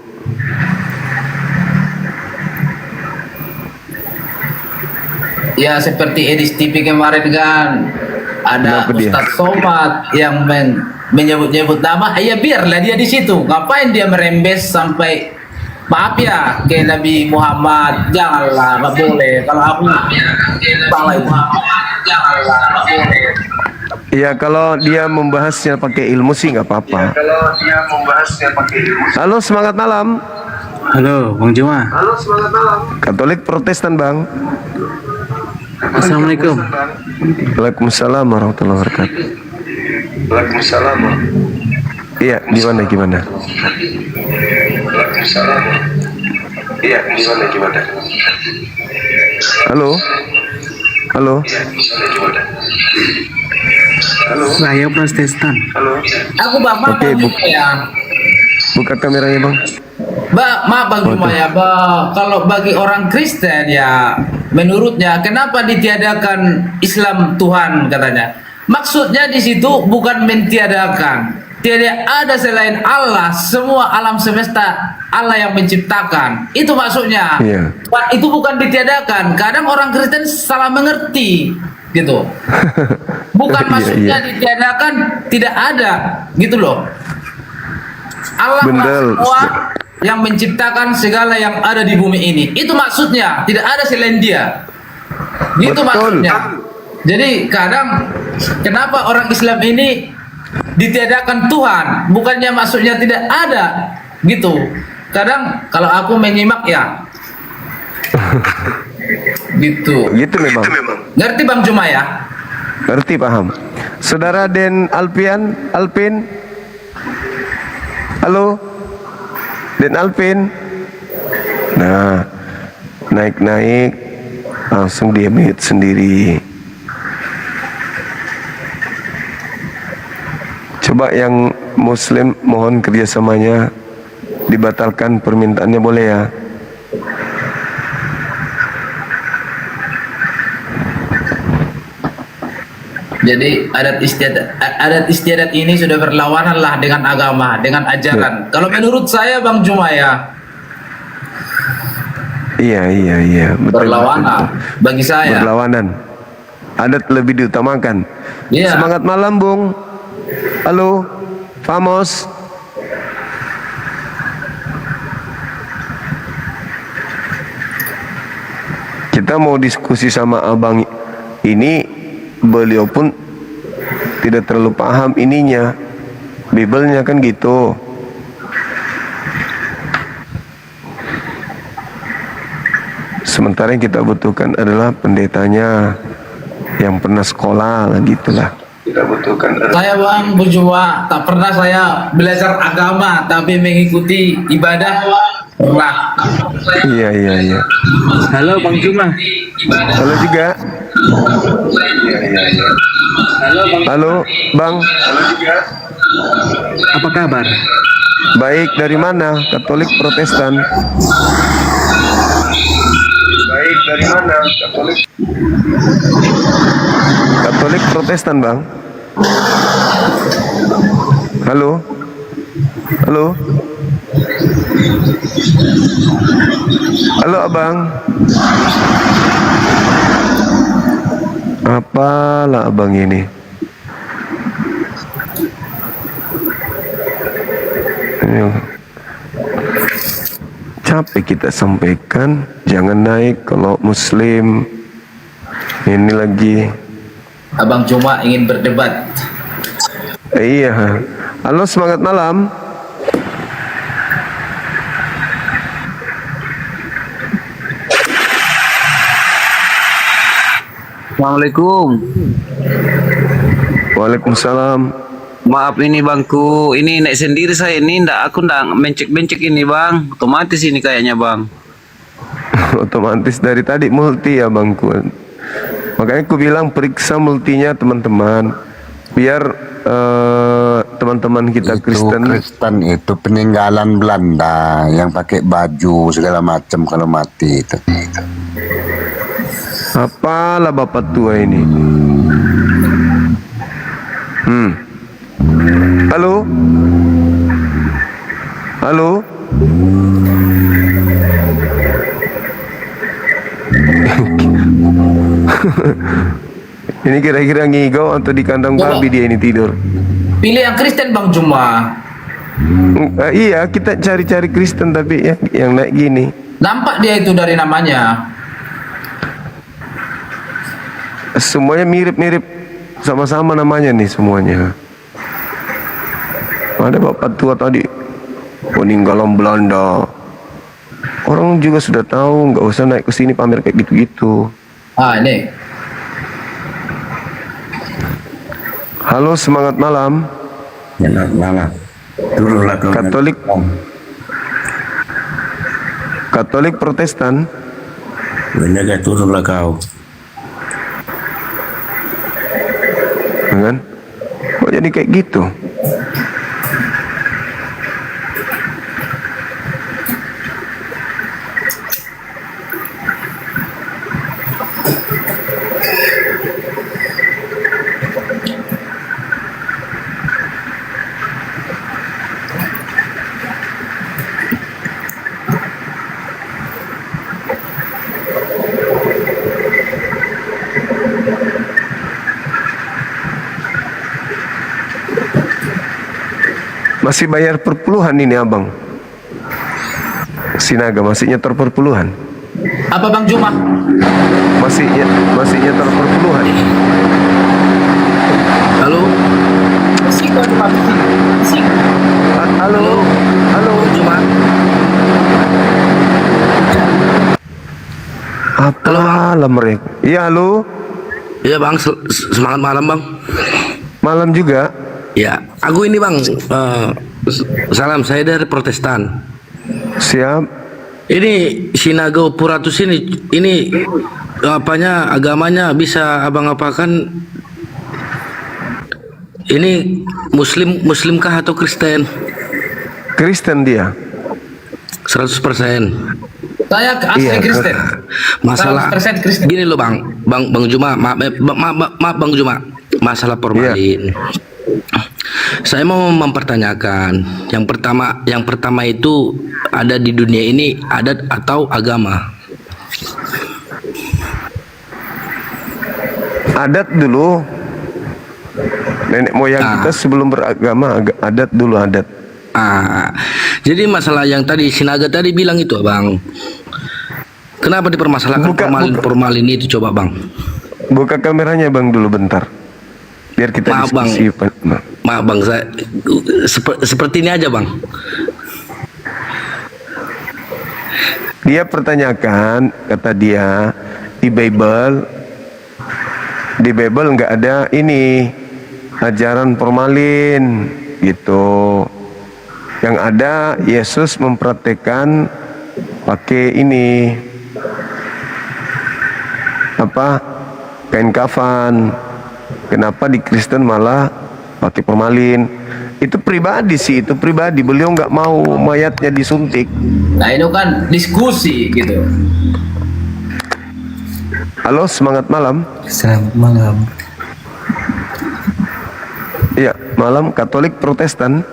Ya seperti Edis TV kemarin kan ada Kenapa dia? Ustadz Somad yang menyebut-nyebut nama, ya biarlah dia di situ. Ngapain dia merembes sampai maaf ya ke Nabi Muhammad? Janganlah, nggak boleh. Kalau aku salah itu. Janganlah, nggak boleh. Iya, kalau dia membahasnya pakai ilmu sih nggak apa-apa. Halo, semangat malam. Halo Bang Juma. Halo, semangat malam. Katolik Protestan Bang. Assalamualaikum. Waalaikumsalam warahmatullahi wabarakatuh. Waalaikumsalam. Iya, gimana? Waalaikumsalam. Iya, gimana? Halo. Saya Protestan. Aku Bang, maaf Oke, Bang Juma ya. Buka kameranya Bang. Maaf Bang Juma ya, kalau bagi orang Kristen ya, menurutnya kenapa ditiadakan Islam Tuhan katanya. Maksudnya di situ bukan mentiadakan. Tidak ada selain Allah, semua alam semesta Allah yang menciptakan. Itu maksudnya. Iya. Itu bukan ditiadakan. Kadang orang Kristen salah mengerti gitu. Bukan maksudnya ditiadakan, tidak ada gitu loh. Allah lah Bener. semua yang menciptakan segala yang ada di bumi ini. Itu maksudnya, tidak ada selain Dia. Gitu Betul. maksudnya. Jadi kadang kenapa orang Islam ini ditiadakan Tuhan, bukannya maksudnya tidak ada gitu. Kadang kalau aku menyimak ya gitu. Gitu memang. Ngerti Bang Juma ya? Ngerti, paham. Saudara Den Alpin. Halo. Den Alpin. Nah, naik langsung dia mute sendiri. Coba yang muslim mohon kerjasamanya dibatalkan permintaannya, boleh ya? Jadi adat istiadat ini sudah berlawanan lah dengan agama, dengan ajaran. Kalau menurut saya Bang Juma ya, Iya. Betul, berlawanan bagi saya. Berlawanan. Adat lebih diutamakan. Iya. Semangat malam, Bung. Halo, Famos. Kita mau diskusi sama abang ini, beliau pun tidak terlalu paham ininya, Bibelnya kan gitu. Sementara yang kita butuhkan adalah pendetanya yang pernah sekolah lah gitulah. Kita butuhkan Saya Bang Bujuma, tak pernah saya belajar agama, tapi mengikuti ibadah pernah. Iya. Halo Bang Juma. Halo juga. Halo Bang. Apa kabar? Baik, dari mana? Katolik Protestan. Baik, dari mana? Katolik Protestan, Bang. Halo. Halo, Abang. Apalah abang ini? Capek kita sampaikan, jangan naik kalau Muslim. Ini lagi. Abang cuma ingin berdebat. Iya. Halo, semangat malam. Assalamualaikum. Waalaikumsalam. Maaf ini bangku, ini naik sendiri saya ini, aku ndak mencek ini bang, otomatis ini kayaknya bang. Otomatis dari tadi multi ya bangku. Makanya aku bilang periksa multinya teman-teman, biar teman-teman kita Kristen itu peninggalan Belanda yang pakai baju segala macam kalau mati itu. Apalah bapak tua ini. Halo. Ini kira-kira ngigau atau di kandang babi dia ini tidur? Pilih yang Kristen Bang Juma. Iya, kita cari-cari Kristen tapi ya yang naik gini. Nampak dia itu dari namanya. Semuanya mirip-mirip, sama-sama namanya nih semuanya. Ada bapak tua tadi peninggalan Belanda. Orang juga sudah tahu, nggak usah naik ke sini pamer kayak gitu-gitu. Ini. Halo, semangat malam. Selamat malam. Turunlah kau. Katolik Protestan. Menjaga turunlah kau. Kan? Kok jadi kayak gitu? Masih bayar perpuluhan ini abang. Sinaga masih nyetor perpuluhan. Apa Bang Juma? Masih nyetor perpuluhan. Halo. Halo Juma. Apalah mereka? Iya halo. Iya bang, semangat malam bang. Malam juga. Ya, aku ini bang, salam saya dari Protestan. Siap. Ini Sinaga Puratus ini apanya agamanya bisa abang apakan? Ini Muslimkah atau Kristen? Kristen dia. 100%. Saya asli Kristen. Masalah Kristen. gini loh bang Juma, maaf Bang Juma, masalah formalin. Saya mau mempertanyakan yang pertama itu ada di dunia ini adat atau agama? Adat dulu. Nenek moyang kita sebelum beragama adat dulu adat. Jadi masalah yang tadi Sinaga tadi bilang itu bang, Kenapa dipermasalahkan formalin itu coba bang? Buka kameranya bang dulu bentar. Biar kita Maaf, diskusi. Maaf bang, saya seperti ini aja bang. Dia pertanyakan, kata dia, di Bible nggak ada ini ajaran formalin gitu. Yang ada Yesus mempraktekkan pakai ini apa, kain kafan. Kenapa di Kristen malah pakai formalin? Itu pribadi sih, itu pribadi. Beliau nggak mau mayatnya disuntik. Nah itu kan diskusi gitu. Halo, semangat malam. Selamat malam. Iya, malam Katolik Protestan.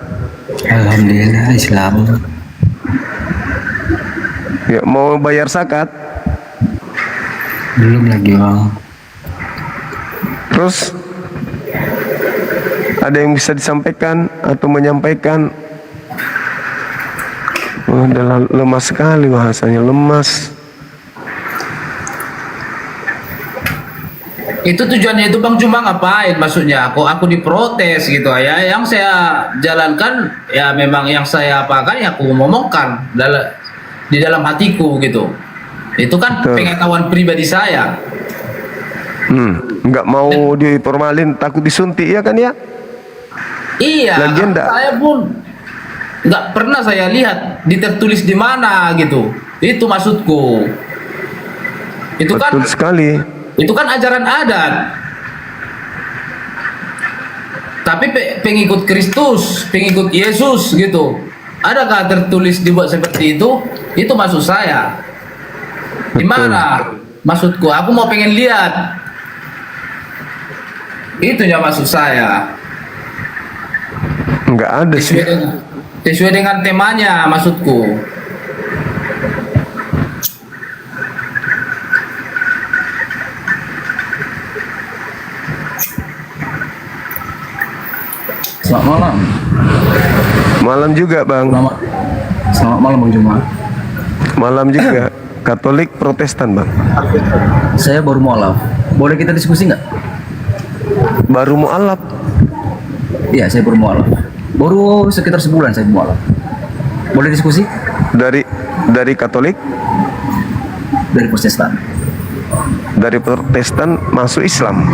Alhamdulillah Islam. Ya, mau bayar zakat? Belum lagi bang. Terus ada yang bisa disampaikan atau menyampaikan? Oh, udah lemas sekali bahasanya, lemas. Itu tujuannya itu bang cuma ngapain? Maksudnya aku diprotes gitu ya. Yang saya jalankan ya memang yang saya apakan ya aku ngomongkan di dalam hatiku gitu. Itu kan pengetahuan pribadi saya. Nggak mau diformalin, takut disuntik ya kan ya? Iya, saya pun nggak pernah saya lihat tertulis di mana gitu. Itu maksudku. Itu betul sekali. Itu kan ajaran adat. Tapi pengikut Kristus, pengikut Yesus gitu. Adakah tertulis dibuat seperti itu? Itu maksud saya. Di mana maksudku? Aku mau pengen lihat. Itu ya maksud saya. Enggak ada sih. Sesuai dengan temanya maksudku. Selamat malam. Malam juga bang. Selamat malam bang Juma. Malam juga. Katolik Protestan bang. Saya baru mualaf. Boleh kita diskusi nggak? Baru mualaf? Iya, saya baru mualaf. Baru sekitar sebulan saya mualaf. Boleh diskusi? Dari Katolik? Dari Protestan. Dari Protestan masuk Islam?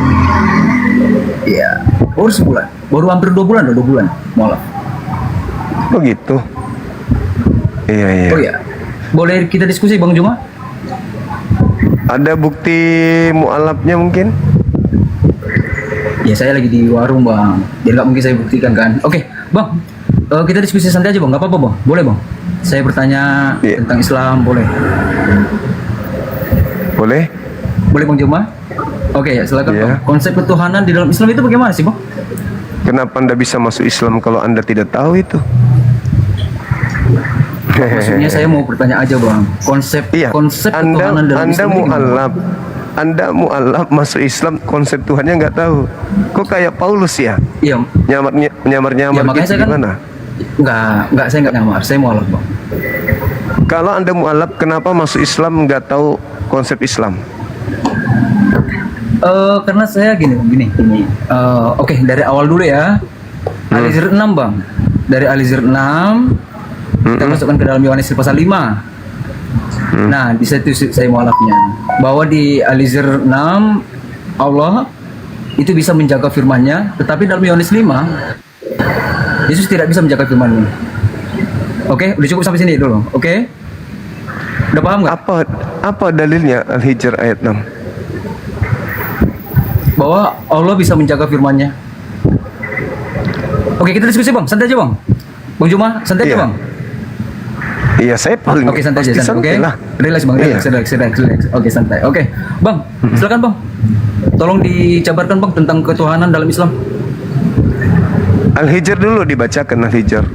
Iya, baru sebulan. Baru hampir 2 bulan, 2 bulan mualaf. Oh gitu. Iya. Oh iya. Boleh kita diskusi Bang Juma? Ada bukti mualafnya mungkin? Ya saya lagi di warung bang, jadi nggak mungkin saya buktikan kan. Oke bang, kita diskusi santai aja bang, nggak apa-apa bang, boleh bang. Saya bertanya tentang Islam, boleh? Boleh? Boleh bang Juma? Oke ya silakan bang. Konsep ketuhanan di dalam Islam itu bagaimana sih bang? Kenapa anda bisa masuk Islam kalau anda tidak tahu itu? Maksudnya saya mau bertanya aja bang, konsep ketuhanan dalam Islam itu gimana? Anda mualaf masuk Islam, konsep Tuhannya nggak tahu. Kok kayak Paulus ya? Iya. Nyamar Ya, makanya gitu saya kan, gimana? Enggak, saya nggak nyamar, saya mualaf bang. Kalau anda mualaf, kenapa masuk Islam nggak tahu konsep Islam? Karena saya gini. Oke, dari awal dulu ya. Alizir 6 bang. Dari Alizir 6 kita masukkan ke dalam Yohanes pasal 5. Nah, di situ saya mualafnya bahwa di Alizir 6 Allah itu bisa menjaga firman-Nya, tetapi dalam Yohanes 5 Yesus tidak bisa menjaga firman-Nya. Oke, udah cukup sampai sini dulu. Oke? Udah paham nggak? Apa dalilnya Al-Hijr ayat 6? Bahwa Allah bisa menjaga firman-Nya. Oke, kita diskusi bang, santai aja bang. Bang Juma, santai aja bang. Iya, saya paling. Oke, santai aja, santai. Oke, relax bang, relax. Oke, santai. Oke, bang, silakan bang. Tolong dijabarkan bang tentang ketuhanan dalam Islam. Al-Hijr dulu dibacakan Al-Hijr.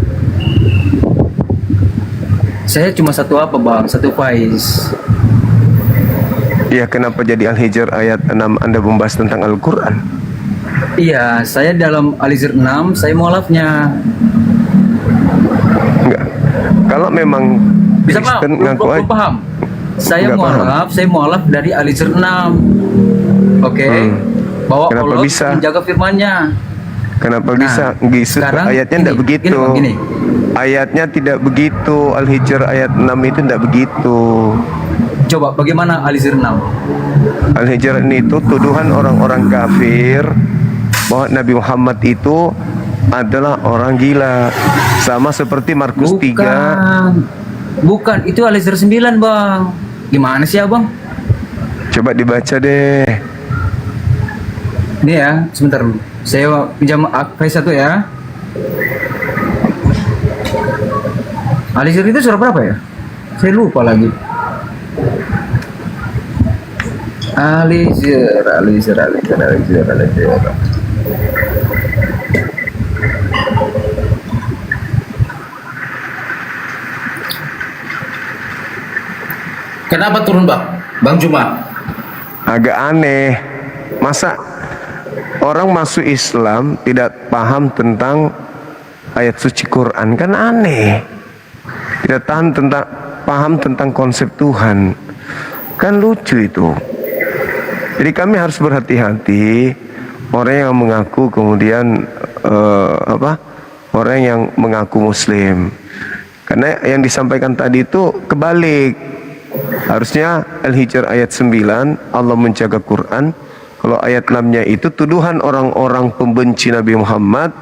Saya cuma satu apa bang, satu faiz. Iya, kenapa jadi Al-Hijr ayat 6 Anda membahas tentang Al-Quran? Iya, saya dalam Al-Hijr 6, saya mualafnya. Enggak. Kalau memang Bisa Kristen paham? ngaku Belum paham? Saya Nggak paham. saya mualaf dari Alisir 6. Oke. Bahwa Kenapa Allah bisa? menjaga firman-Nya. Kenapa Nah, bisa? sekarang Ayatnya gini, tidak begitu. gini, Bang, gini. Ayatnya tidak begitu. Al-Hijr ayat 6 itu tidak begitu. Coba bagaimana Alisir 6? Al-Hijr itu tuduhan orang-orang kafir bahwa Nabi Muhammad itu adalah orang gila. Sama seperti Markus 3. Bukan, itu Alisir 9, Bang. Gimana sih, Abang? Coba dibaca deh. Ini ya, sebentar. Saya pinjam Face 1 ya. Alisir itu surah berapa ya? Saya lupa lagi. Alisir. Kenapa turun, Bang Juma? Agak aneh. Masa orang masuk Islam tidak paham tentang ayat suci Quran, kan aneh. Tidak paham tentang konsep Tuhan, kan lucu itu. Jadi kami harus berhati-hati orang yang mengaku kemudian orang yang mengaku Muslim, karena yang disampaikan tadi itu kebalik. Harusnya Al-Hijr ayat 9 Allah menjaga Quran. Kalau ayat 6-nya itu tuduhan orang-orang pembenci Nabi Muhammad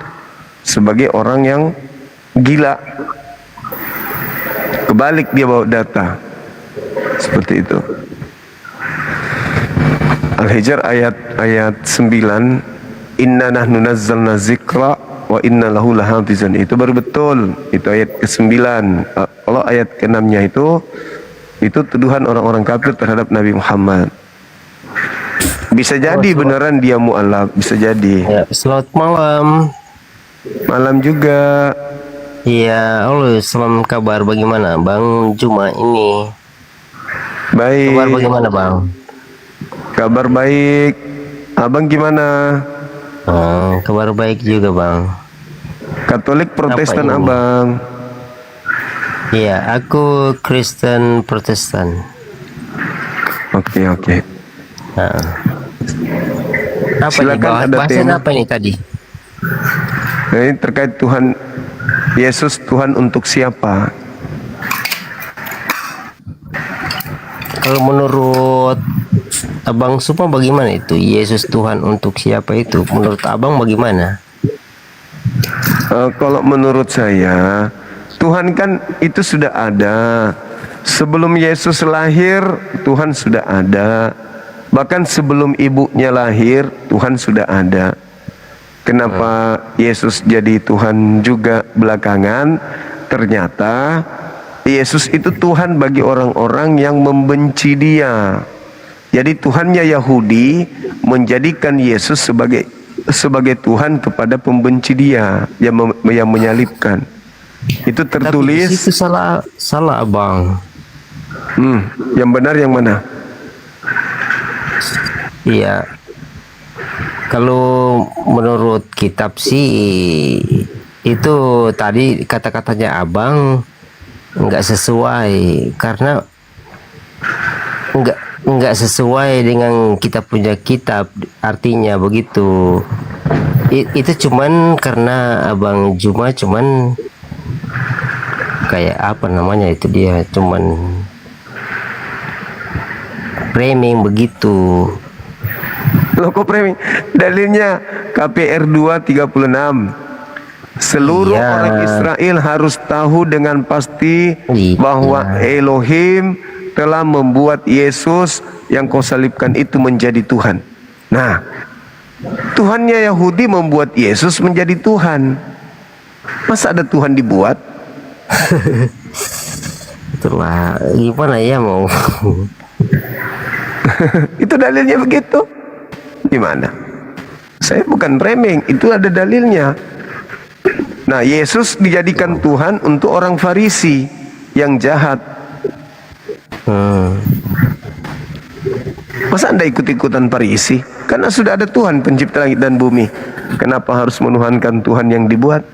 sebagai orang yang gila. Kebalik dia bawa data. Seperti itu. Al-Hijr ayat 9, inna nahnu nazzalna zikra wa inna lahu lahafizun. Itu baru betul. Itu ayat ke-9. Kalau ayat ke-6-nya itu tuduhan orang-orang kafir terhadap Nabi Muhammad. Bisa jadi beneran dia mu'alaf, bisa jadi. Ya, selamat malam. Malam juga. Iya, halo, selamat kabar bagaimana Bang Juma ini? Baik. Kabar bagaimana Bang? Kabar baik. Abang gimana? Kabar baik juga Bang. Katolik Protestan Apa ini? Abang. Iya, aku Kristen Protestan. Oke. Nah. Apa Silakan, nih, ada bahasan tema. apa ini tadi? Nah, ini terkait Tuhan Yesus, Tuhan untuk siapa? Kalau menurut Abang Supa bagaimana itu? Yesus Tuhan untuk siapa itu? Menurut Abang bagaimana? Kalau menurut saya, Tuhan kan itu sudah ada. Sebelum Yesus lahir, Tuhan sudah ada. Bahkan sebelum ibunya lahir, Tuhan sudah ada. Kenapa Yesus jadi Tuhan juga belakangan? Ternyata Yesus itu Tuhan bagi orang-orang yang membenci Dia. Jadi Tuhannya Yahudi menjadikan Yesus sebagai Tuhan kepada pembenci Dia yang menyalibkan. Itu tertulis. Tapi di situ salah Abang. Yang benar yang mana? Iya. Kalau menurut kitab sih itu tadi kata-katanya Abang nggak sesuai, karena nggak sesuai dengan kita punya kitab, artinya begitu. Itu cuman karena Abang Juma cuman kayak apa namanya itu, dia cuman framing begitu. Loh kok framing? Dalilnya KPR 2:36. Seluruh orang Israel harus tahu dengan pasti bahwa Elohim telah membuat Yesus yang kau salibkan itu menjadi Tuhan. Nah, Tuhannya Yahudi membuat Yesus menjadi Tuhan. Masa ada Tuhan dibuat? Itulah gimana ya mau. Itu dalilnya begitu. Gimana? Saya bukan framing, itu ada dalilnya. Nah, Yesus dijadikan Tuhan untuk orang Farisi yang jahat. Masa Anda ikut-ikutan Farisi? Karena sudah ada Tuhan pencipta langit dan bumi. Kenapa harus menuhankan Tuhan yang dibuat?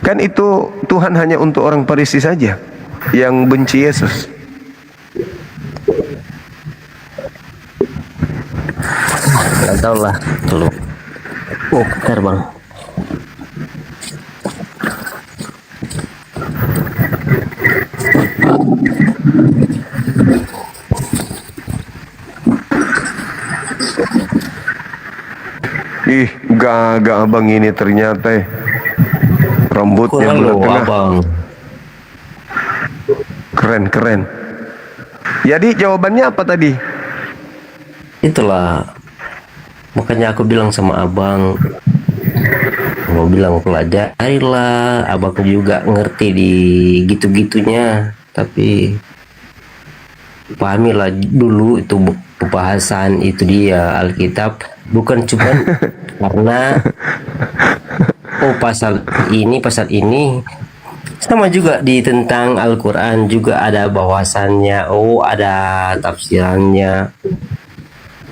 Kan itu Tuhan hanya untuk orang Farisi saja yang benci Yesus. Nggak tahu lah kalau. Oh, bentar bang. Ih, gagak abang ini ternyata. Rambutnya Kurang belah loh tengah. abang. Keren. Jadi jawabannya apa tadi? Itulah. Makanya aku bilang sama abang. Mau bilang pelajarilah. Abang juga ngerti di gitu-gitunya. Tapi pahamilah dulu itu pembahasan itu dia Alkitab. Bukan cuma karena pasal ini sama juga di tentang Al-Quran juga ada bahasannya, ada tafsirannya.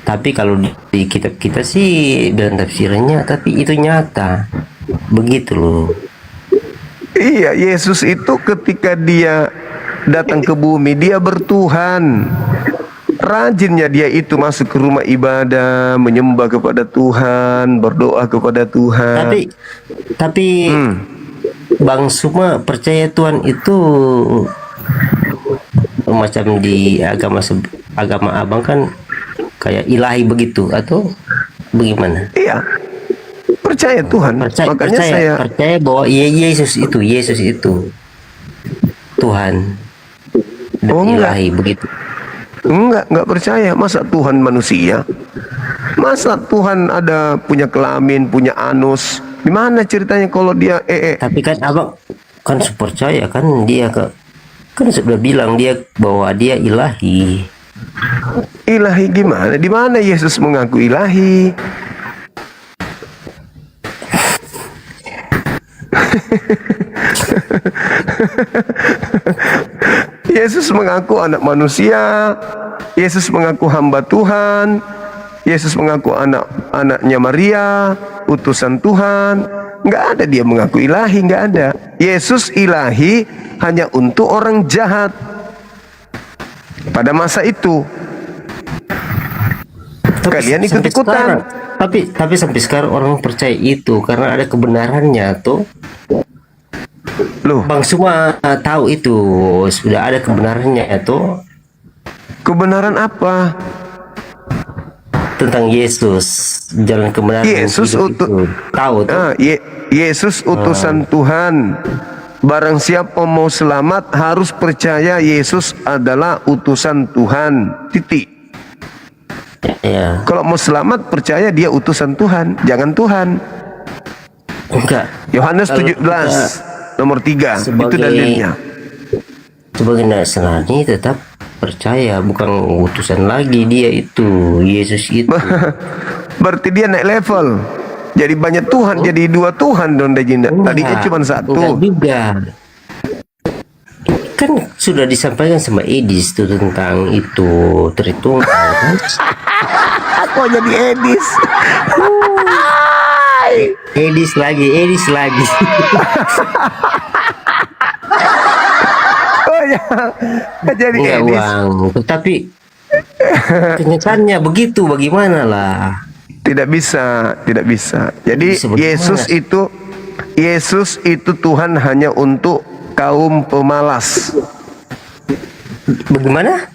Tapi kalau di kitab kita sih bilang tafsirannya, tapi itu nyata begitu loh. Iya, Yesus itu ketika dia datang ke bumi, dia bertuhan. Rajinnya dia itu masuk ke rumah ibadah, menyembah kepada Tuhan, berdoa kepada Tuhan. Tapi Bang Suma percaya Tuhan itu macam di agama abang kan kayak ilahi begitu atau bagaimana? Iya, percaya Tuhan. Makanya saya percaya bahwa Yesus itu Tuhan dan ilahi begitu. Enggak percaya. Masa Tuhan manusia? Masa Tuhan ada punya kelamin, punya anus? Gimana ceritanya kalau dia Tapi kan abang kan percaya kan dia kan sudah bilang dia bahwa dia ilahi. Ilahi gimana? Di mana Yesus mengaku ilahi? Yesus mengaku anak manusia, Yesus mengaku hamba Tuhan, Yesus mengaku anaknya Maria, utusan Tuhan. Nggak ada dia mengaku ilahi, nggak ada. Yesus ilahi hanya untuk orang jahat pada masa itu. Kalian ikut-ikutan. Tapi sampai sekarang orang percaya itu karena ada kebenarannya tuh. Loh, Bang semua tahu itu sudah ada kebenarannya itu. Kebenaran apa? Tentang Yesus, jalan kebenaran. Yesus tahu tuh. Yesus utusan Tuhan. Barang siapa mau selamat harus percaya Yesus adalah utusan Tuhan. Titik. Ya. Kalau mau selamat percaya dia utusan Tuhan, jangan Tuhan. Enggak. Yohanes 17 nomor 3 itu dalilnya. Sebagai Nasrani tetap percaya, bukan utusan lagi dia itu, Yesus itu. Berarti dia naik level. Jadi banyak Tuhan, jadi 2 Tuhan dong Dajinda. Tadinya cuma 1. Enggak juga. Kan sudah disampaikan sama Edis tuh tentang itu Tritunggal kan. Kok jadi Edis? Edis lagi. Oh ya, jadi Edis. Tetapi kenyataannya begitu, bagaimana lah? Tidak bisa. Jadi Yesus itu Tuhan hanya untuk kaum pemalas. Bagaimana?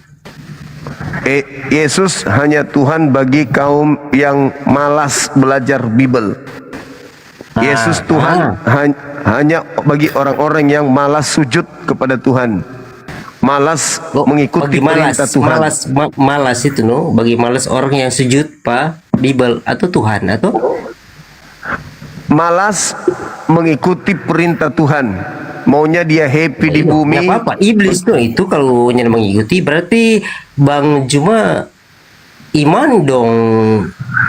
Yesus hanya Tuhan bagi kaum yang malas belajar Bible. Yesus Tuhan hanya bagi orang-orang yang malas sujud kepada Tuhan, malas mengikuti perintah Tuhan. Malas itu bagi malas orang yang sujud Bible atau Tuhan atau malas mengikuti perintah Tuhan. Maunya dia happy di bumi. Nggak apa-apa, iblis itu kalau mengikuti berarti Bang Juma iman dong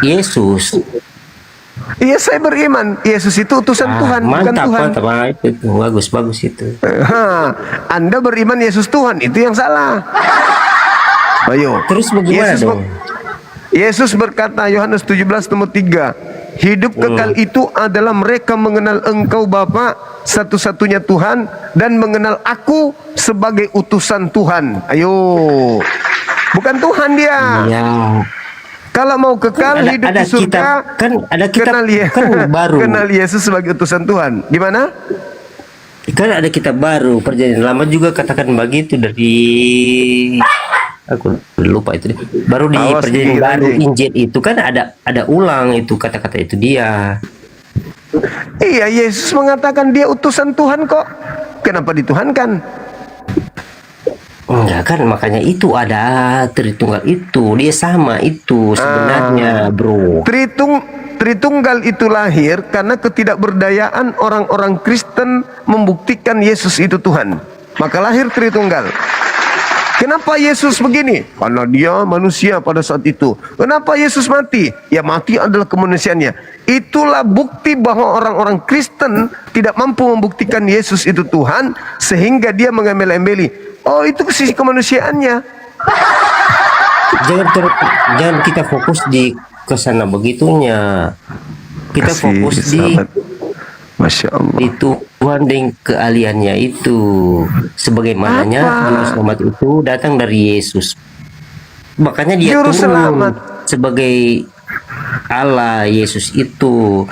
Yesus. Iya, saya beriman Yesus itu utusan Tuhan, bukan Tuhan. Mantap, itu bagus itu. Anda beriman Yesus Tuhan, itu yang salah. Ayo. Terus bagaimana dong? Yesus berkata Yohanes 17 nomor 3, hidup kekal itu adalah mereka mengenal Engkau Bapa satu-satunya Tuhan dan mengenal Aku sebagai utusan Tuhan. Ayo. Bukan Tuhan dia. Ya. Kalau mau kekal hidup di surga, ada kitab kenal kan baru. Kenal Yesus sebagai utusan Tuhan. Gimana? Kan ada kitab baru, Perjanjian Lama juga katakan begitu dari aku lupa itu deh. Baru di Awas Perjanjian dikit Baru aja. Injil itu kan ada ulang itu kata-kata itu dia. Iya, Yesus mengatakan dia utusan Tuhan kok. Kenapa dituhankan? Enggak kan, makanya itu ada Tritunggal itu, dia sama itu sebenarnya, bro. Tritunggal itu lahir karena ketidakberdayaan orang-orang Kristen membuktikan Yesus itu Tuhan. Maka lahir Tritunggal. Kenapa Yesus begini? Karena dia manusia pada saat itu. Kenapa Yesus mati? Ya mati adalah kemanusiaannya. Itulah bukti bahwa orang-orang Kristen tidak mampu membuktikan Yesus itu Tuhan, sehingga dia mengambil-ambili. Oh, itu sisi kemanusiaannya. Jangan kita fokus di kesana begitunya. Kita fokus di Masya Allah. Itu Tuhan dengan keahliannya itu. Sebagaimananya Juru Selamat itu datang dari Yesus. Makanya dia Juru turun Selamat sebagai Allah, Yesus itu.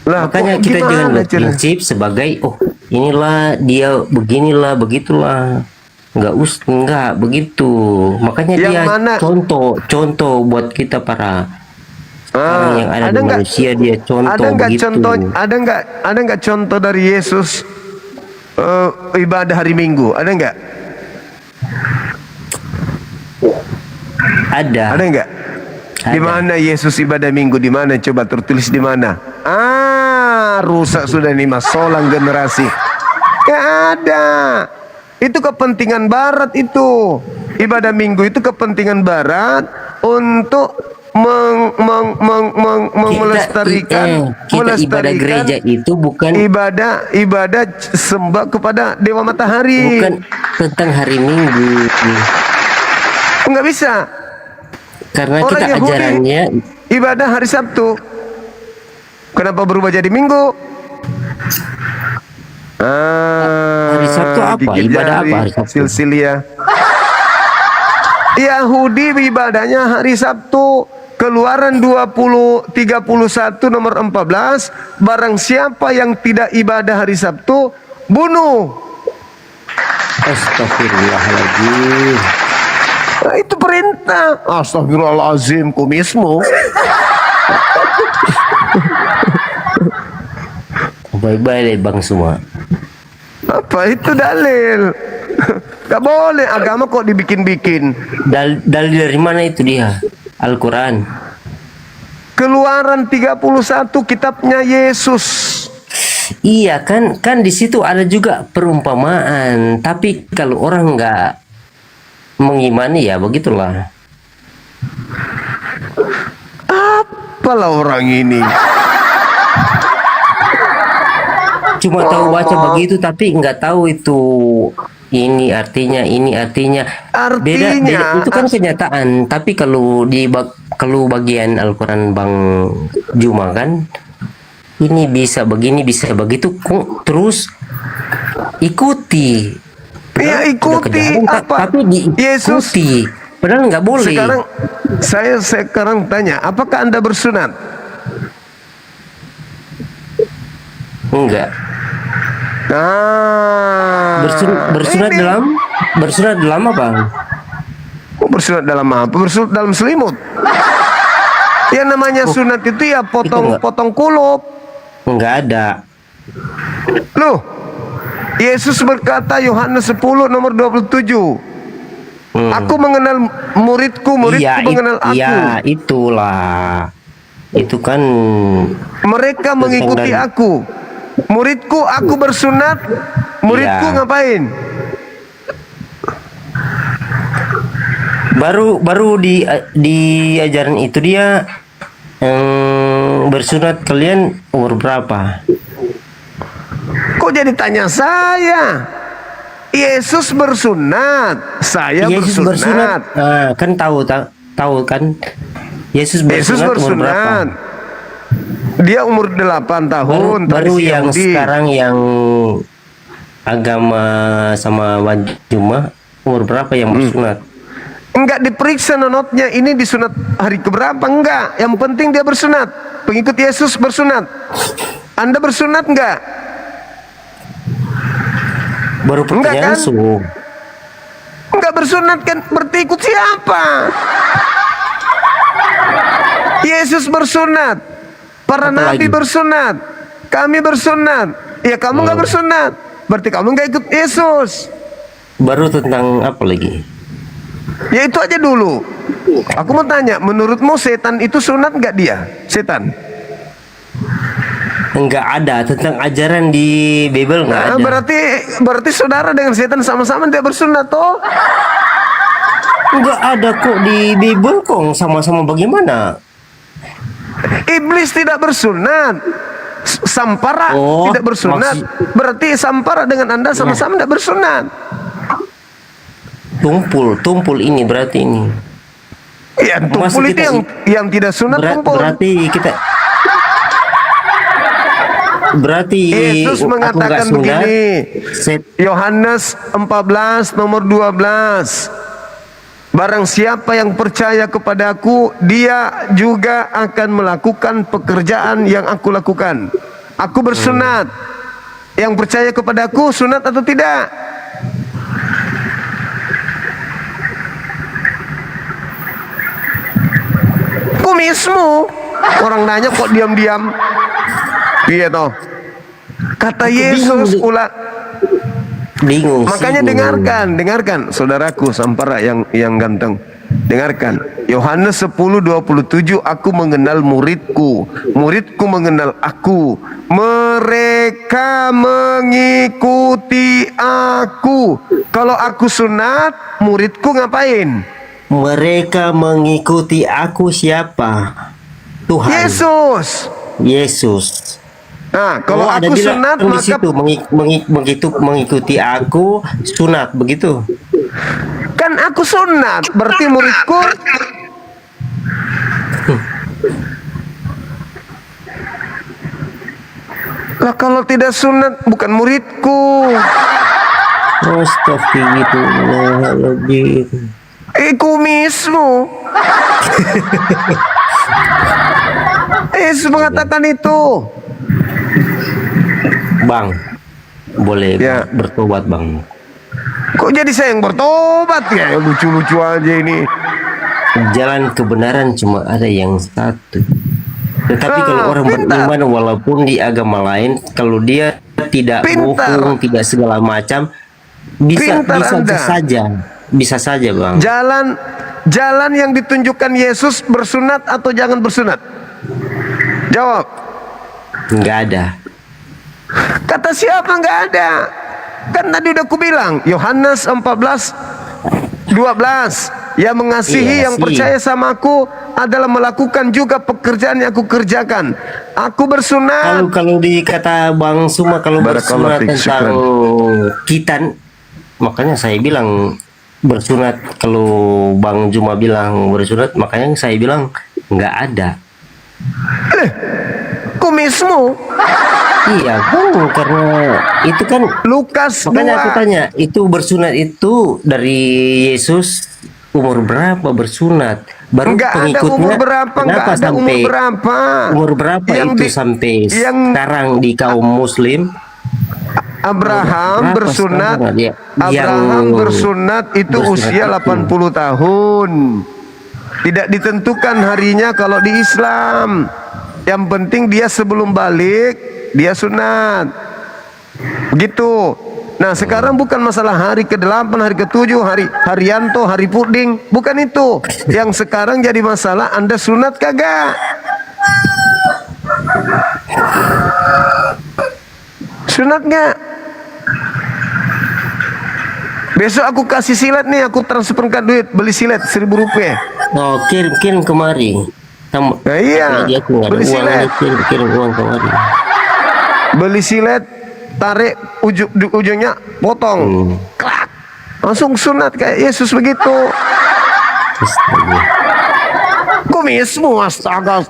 Makanya kita jangan berprinsip sebagai inilah dia, beginilah, begitulah. Enggak begitu. Makanya yang dia mana? contoh buat kita para orang yang ada di manusia, dia contoh begitu. Ada nggak contoh dari Yesus ibadah hari Minggu? Ada nggak? Ada nggak? Di mana Yesus ibadah Minggu? Di mana? Coba tertulis di mana? Rusak sudah nih mas, solang generasi. Nggak ada. Itu kepentingan Barat itu. Ibadah Minggu itu kepentingan Barat untuk melestarikan ibadah gereja itu bukan ibadah sembah kepada Dewa Matahari, bukan tentang hari Minggu. Nggak bisa, karena orang kita Yahudi ajarannya ibadah hari Sabtu. Kenapa berubah jadi Minggu? Hari Sabtu apa? Ibadah apa hari Sabtu? Silsilia. Yahudi ibadahnya hari Sabtu. Keluaran 31 nomor 14, barang siapa yang tidak ibadah hari Sabtu, bunuh. Astagfirullahaladzim. Nah, itu perintah. Astagfirullahaladzim, kumismu. Bye-bye deh Bang semua. Apa itu dalil? Gak boleh, agama kok dibikin-bikin. Dalil dari mana itu dia? Al-Quran. Keluaran 31 kitabnya Yesus. Iya kan di situ ada juga perumpamaan. Tapi kalau orang nggak mengimani ya begitulah. Apalah orang ini? Cuma tahu baca begitu tapi nggak tahu itu ini artinya beda itu kan kenyataan. Tapi kalau bagian Al-Quran Bang Juma kan ini bisa begini bisa begitu terus ikuti. Ya ikuti apa? Tapi diikuti. Padahal nggak boleh. Saya sekarang tanya, apakah Anda bersunat? Enggak. Bersunat dalam apa? Bersunat dalam apa? Bersunat dalam selimut. Yang namanya sunat itu ya potong kulup. Enggak ada. Loh, Yesus berkata Yohanes 10 nomor 27. Aku mengenal muridku mengenal aku. Iya, itulah. Itu kan mereka mengikuti aku. Muridku, aku bersunat. Muridku ngapain? Baru di ajaran itu dia bersunat kalian umur berapa? Kok jadi tanya saya? Yesus bersunat, saya bersunat. Kan tahu kan? Yesus bersunat umur berapa? Dia umur 8 tahun. Baru yang Yahudi. Sekarang yang agama sama Juma umur berapa yang bersunat? Enggak diperiksa nonotnya ini disunat hari keberapa, enggak. Yang penting dia bersunat. Pengikut Yesus bersunat. Anda bersunat enggak? Baru pertanyaan Enggak kan? Enggak bersunat kan? Berarti ikut siapa? Yesus bersunat. Para nabi bersunat. Kami bersunat. Ya kamu enggak bersunat. Berarti kamu enggak ikut Yesus. Baru tentang apa lagi? Ya itu aja dulu. Aku mau tanya, menurutmu setan itu sunat nggak dia? Setan? Enggak ada tentang ajaran di Bible, enggak ada. Berarti saudara dengan setan sama-sama dia bersunat toh? Enggak ada kok di Bible kok, sama-sama bagaimana? Iblis tidak bersunat. Sampara tidak bersunat. Berarti Sampara dengan Anda sama-sama tidak bersunat. Tumpul ini berarti ini. Ya, tumpul itu yang tidak sunat tumpul. Berarti Yesus mengatakan begini, Yohanes 14 nomor 12. Barang siapa yang percaya kepadaku, dia juga akan melakukan pekerjaan yang aku lakukan. Aku bersunat. Yang percaya kepadaku sunat atau tidak? Kumismu. Orang nanya kok diam-diam. Iya toh. Kata Yesus bingung. Makanya dengarkan saudaraku Sampara yang ganteng. Dengarkan. Yohanes 10:27, aku mengenal muridku mengenal aku. Mereka mengikuti aku. Kalau aku sunat, muridku ngapain? Mereka mengikuti aku siapa? Tuhan. Yesus. Nah, kalau aku sunat maka mengikuti aku sunat begitu. Kan aku sunat, berarti muridku. Lah kalau tidak sunat bukan muridku. Astagfirullahaladzim. Kumismu. Yesus mengatakan itu. Bang, boleh bertobat bang. Kok jadi saya yang bertobat ya? Lucu-lucu aja ini. Jalan kebenaran cuma ada yang satu. Tetapi kalau orang beriman walaupun di agama lain, kalau dia tidak bohong, tidak segala macam, bisa saja bang. Jalan yang ditunjukkan Yesus bersunat atau jangan bersunat? Jawab. Nggak ada. Kata siapa nggak ada? Kan tadi udah aku bilang Yohanes 14:12, yang mengasihi yang percaya sama aku adalah melakukan juga pekerjaan yang aku kerjakan. Aku bersunat. Kalau dikata Bang Suma, kalau bersunat tentang kitan, makanya saya bilang bersunat. Kalau Bang Juma bilang bersunat, makanya saya bilang nggak ada. Kumismu. Iya bang, karena itu kan Lukas 2. Makanya aku tanya, itu bersunat itu dari Yesus umur berapa bersunat? Baru nggak pengikutnya ada umur berapa, nggak ada umur berapa. Umur berapa yang itu sampai sekarang di kaum Muslim? Abraham bersunat. Abraham bersunat itu usia 80 tahun. Tidak ditentukan harinya kalau di Islam. Yang penting dia sebelum balik dia sunat. Begitu. Nah, sekarang bukan masalah hari ke-8, hari ke-7, hari Haryanto, hari puding, bukan itu. Yang sekarang jadi masalah Anda sunat kagak? Sunat nggak? Besok aku kasih silet nih, aku transferkan duit beli silet 1.000 rupiah. Oh, kirim kemari. Iya, beli silet. Kirim uang kemari. Beli silet, tarik ujungnya, potong, klak, langsung sunat kayak Yesus begitu. Kumismu, astaga.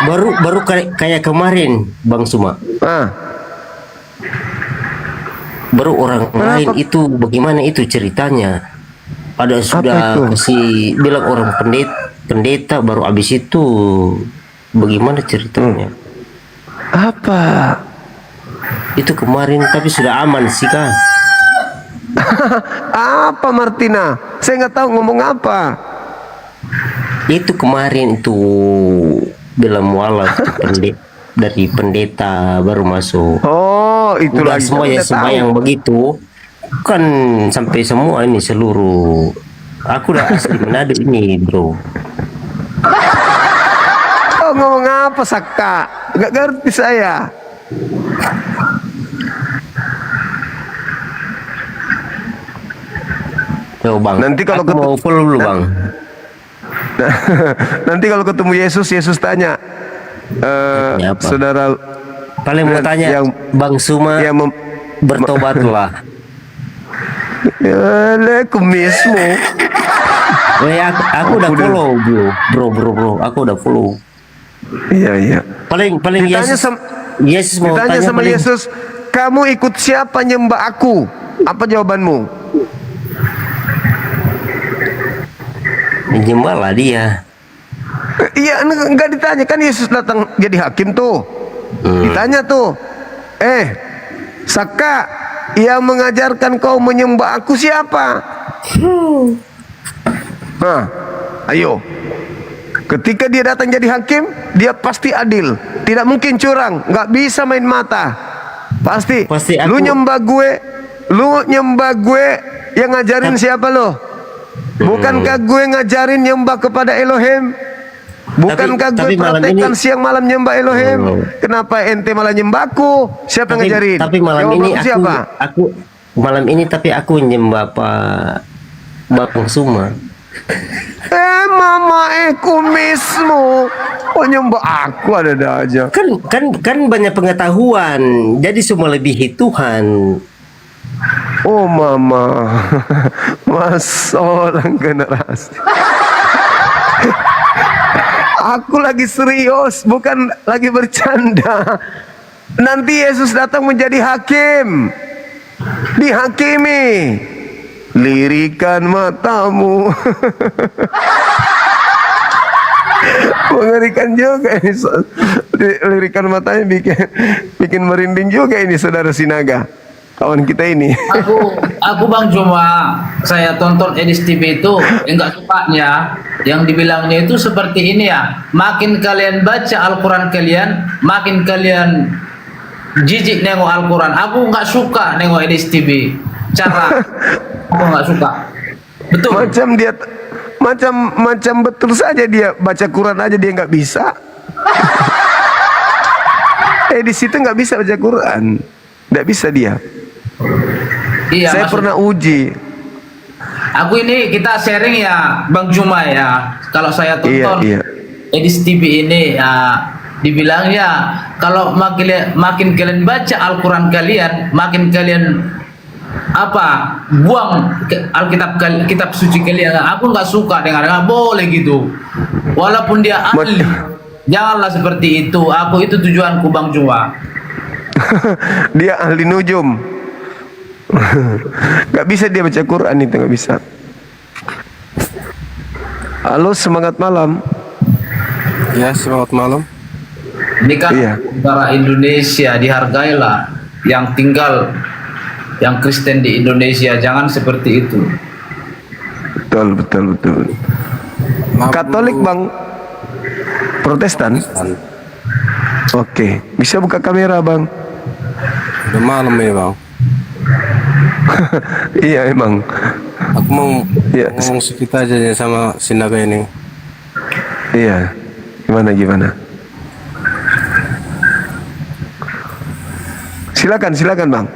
Baru kayak kemarin Bang Suma. Baru orang lain itu bagaimana itu ceritanya? Ada sudah itu? kasih bilang orang pendeta baru habis itu bagaimana ceritanya? Apa? Itu kemarin tapi sudah aman sih Kak. Apa Martina? Saya nggak tahu ngomong apa. Itu kemarin itu bilang mualaf dari pendeta baru masuk. Oh, itu udah lagi. semua ya sembahyang begitu kan sampai semua ini seluruh. Aku udah asli Manado ini bro. Oh, ngomong apa Sakta? Nggak ngerti saya. Yo bang, nanti kalau aku mau follow dulu bang. Nanti kalau ketemu Yesus tanya, saudara. Paling mau tanya yang Bang Suma yang bertobatlah. Ya, kumismu. Aku udah follow bro. Aku udah follow. Iya. Paling Yesus mau ditanya tanya sama Yesus, kamu ikut siapa nyembah aku? Apa jawabanmu? Menyembahlah dia. Iya, enggak ditanya kan Yesus datang jadi hakim tuh. Ditanya tuh, Saka, yang mengajarkan kau menyembah aku siapa? Nah, ayo. Ketika dia datang jadi hakim, dia pasti adil, tidak mungkin curang, nggak bisa main mata. Pasti lu nyembah gue, yang ngajarin siapa lo? Bukankah gue ngajarin nyembah kepada Elohim? Bukankah gue praktekkan siang malam nyembah Elohim? Kenapa ente malah nyembahku? Siapa yang ngajarin? Tapi malam ini aku malam ini tapi aku nyembah Bang Suma. Mama kumismu. Oh nyembah aku ada aja. Kan banyak pengetahuan. Jadi semua lebihi Tuhan. Oh mama. Mas orang generasi. Aku lagi serius, bukan lagi bercanda. Nanti Yesus datang menjadi hakim. Dihakimi. Lirikan matamu. Mengerikan juga ini. Lirikan matanya bikin merinding juga ini saudara Sinaga. Kawan kita ini. Aku Bang Juma, saya tonton Edis TV itu enggak sukanya yang dibilangnya itu seperti ini ya. Makin kalian baca Al-Quran kalian, makin kalian jijik nengok Al-Quran. Aku nggak suka nengok Edis TV. Aku nggak suka. Betul. Macam betul saja dia baca Quran aja dia nggak bisa. Di situ nggak bisa baca Quran, nggak bisa dia. Iya, saya pernah uji. Aku ini kita sharing ya Bang Juma ya. Kalau saya tonton Edis TV ini ya, dibilang ya kalau makin kalian baca Al-Quran kalian, makin kalian buang kitab suci kalian. Aku nggak suka dengar, nggak boleh gitu. Walaupun dia ahli, janganlah seperti itu. Aku itu tujuanku Bang Juma. Dia ahli nujum. Gak bisa dia baca Quran itu, gak bisa. Halo, semangat malam. Ya, semangat malam. Ini kan negara Indonesia, dihargailah yang tinggal, yang Kristen di Indonesia, jangan seperti itu. Betul. Katolik Bang, Protestan. Oke, bisa buka kamera Bang. Udah malam ya Bang. Iya emang. Aku mau ngomong sedikit aja ya sama Sinaga ini. Iya. Gimana? Silakan Bang.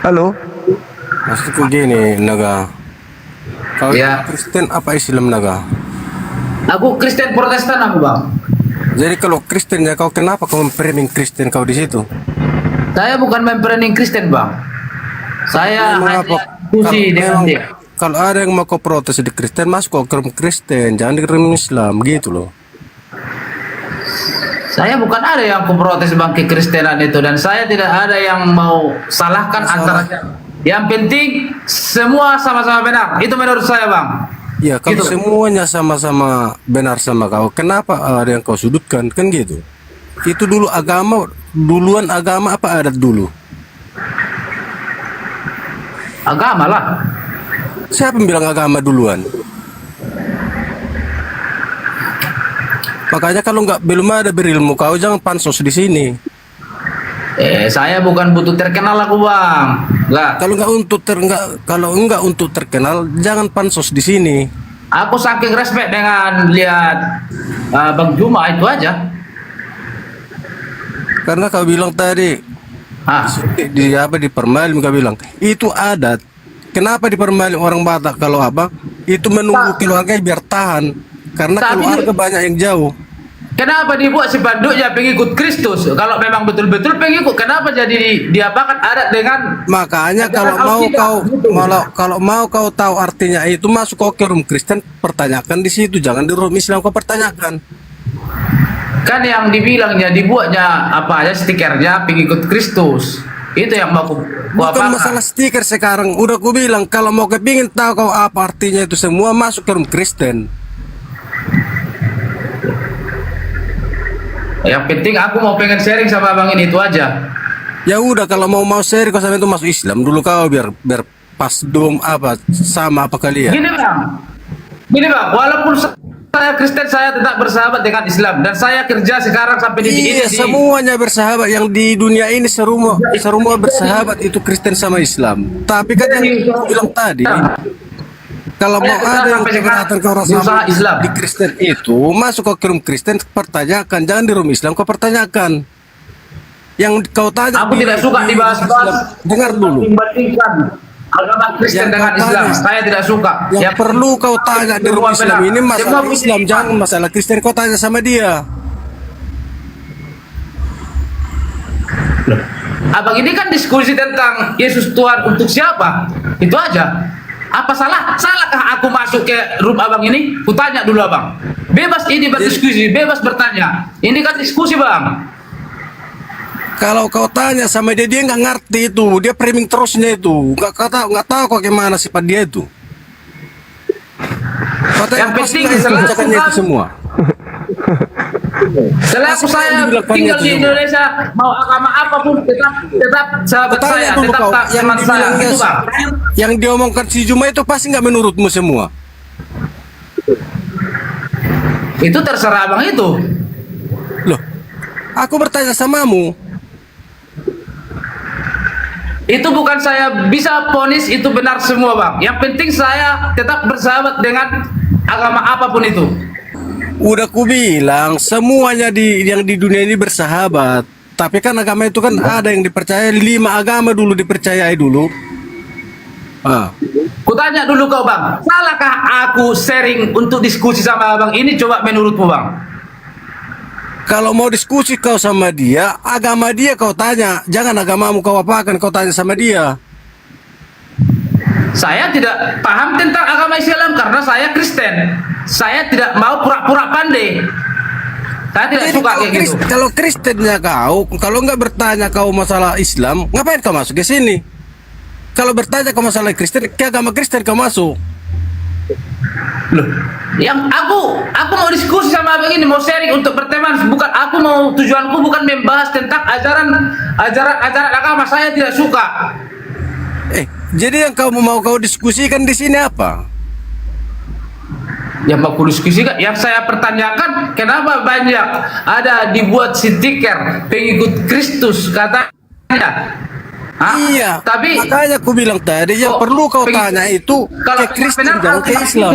Halo. Maksudku gini, Naga. Kau Kristen apa Islam, Naga? Aku Kristen Protestan aku Bang. Jadi kalau Kristen ya kau kenapa kau memframing Kristen kau di situ? Saya bukan memframing Kristen Bang. Saya hanya diskusi dengan dia. Kalau ada yang mau kau protes di Kristen, masuk kau ke Kristen, jangan di Islam gitu loh. Saya bukan ada yang protes bang kekristenan itu, dan saya tidak ada yang mau salahkan antara. Yang penting semua sama-sama benar. Itu menurut saya bang. Ya kalau Gitu. semuanya sama-sama benar sama kau, kenapa ada yang kau sudutkan kan gitu? Itu dulu agama, duluan agama apa adat dulu? Agama lah. Siapa yang bilang agama duluan? Makanya kalau belum ada berilmu kau jangan pansos di sini. Saya bukan butuh terkenal aku bang. Lah. Kalau enggak untuk terkenal jangan pansos di sini. Aku saking respect dengan lihat Bang Juma itu aja. Karena kau bilang tadi di Permalim kau bilang itu adat. Kenapa di Permalim orang Batak kalau apa? Itu menunggu keluarga biar tahan. Karena keluarga banyak yang jauh. Kenapa dibuat sepanduknya pengikut Kristus? Kalau memang betul-betul pengikut, kenapa jadi diapakan adat dengan? Makanya kalau mau kau tahu artinya itu masuk kau ke room Kristen, pertanyakan di situ, jangan di room Islam kau pertanyakan. Kan yang dibilangnya dibuatnya apa aja stikernya pengikut Kristus. Itu yang mau bukan masalah stiker sekarang. Udah ku bilang kalau mau kepingin tahu kau apa artinya itu semua masuk ke room Kristen. Yang penting aku mau pengen sharing sama abang ini itu aja. Ya udah kalau mau sharing kau sampai itu masuk Islam dulu kau biar pas dom apa sama apa kalian. Gini bang, walaupun saya Kristen saya tetap bersahabat dengan Islam dan saya kerja sekarang sampai di Iya, semuanya bersahabat yang di dunia ini semua bersahabat itu Kristen sama Islam. Tapi kan yang aku bilang tadi kalau mau ada yang keberatan kau rasa Islam di Kristen itu masuk ke room Kristen pertanyakan, jangan di room Islam kau pertanyakan. Yang kau tanya aku tidak suka dibahas-bahas. Dengar dulu. Agama Kristen dengan Islam, saya tidak suka. Yang perlu kau tanya di room Islam ini masalah Islam, jangan masalah Kristen kau tanya sama dia. Abang ini kan diskusi tentang Yesus Tuhan untuk siapa? Itu aja. Apa salahkah aku masuk ke room abang ini? Kutanya dulu abang. Bebas ini berdiskusi, bebas bertanya. Ini kan diskusi bang. Kalau kau tanya sama dia nggak ngerti itu, dia framing terusnya itu, nggak tahu kok gimana sifat dia itu. Yang penting itu semua. Selaku saya tinggal di Indonesia, mau agama apapun tetap sahabat saya, tetap teman saya. Itu bang. Yang diomongkan si Juma itu pasti nggak menurutmu semua. Itu terserah abang itu. Loh, aku bertanya samamu. Itu bukan saya bisa ponis itu benar semua bang. Yang penting saya tetap bersahabat dengan agama apapun itu. Udah ku bilang semuanya yang di dunia ini bersahabat. Tapi kan agama itu kan ada yang dipercaya 5 agama dulu dipercayai dulu. Kutanya dulu kau bang, salahkah aku sharing untuk diskusi sama abang ini? Coba menurutmu bang. Kalau mau diskusi kau sama dia, agama dia kau tanya, jangan agamamu kau apakan, kau tanya sama dia. Saya tidak paham tentang agama Islam karena saya Kristen. Saya tidak mau pura-pura pandai. Saya tidak suka kayak gitu. Kalau Kristennya kau, kalau nggak bertanya kau masalah Islam, ngapain kau masuk ke sini? Kalau bertanya kau masalah Kristen, ke agama Kristen kau masuk. Loh, yang aku mau diskusi sama abang ini, mau sharing untuk berteman, bukan aku mau tujuanku bukan membahas tentang ajaran agama. Saya tidak suka. Jadi yang mau kau diskusikan di sini apa? Yang mau diskusikan, yang saya pertanyakan, kenapa banyak ada dibuat stiker pengikut Kristus katanya? Iya, tapi makanya aku bilang tadi yang perlu kau tanya itu ke Kristen jangan ke Islam.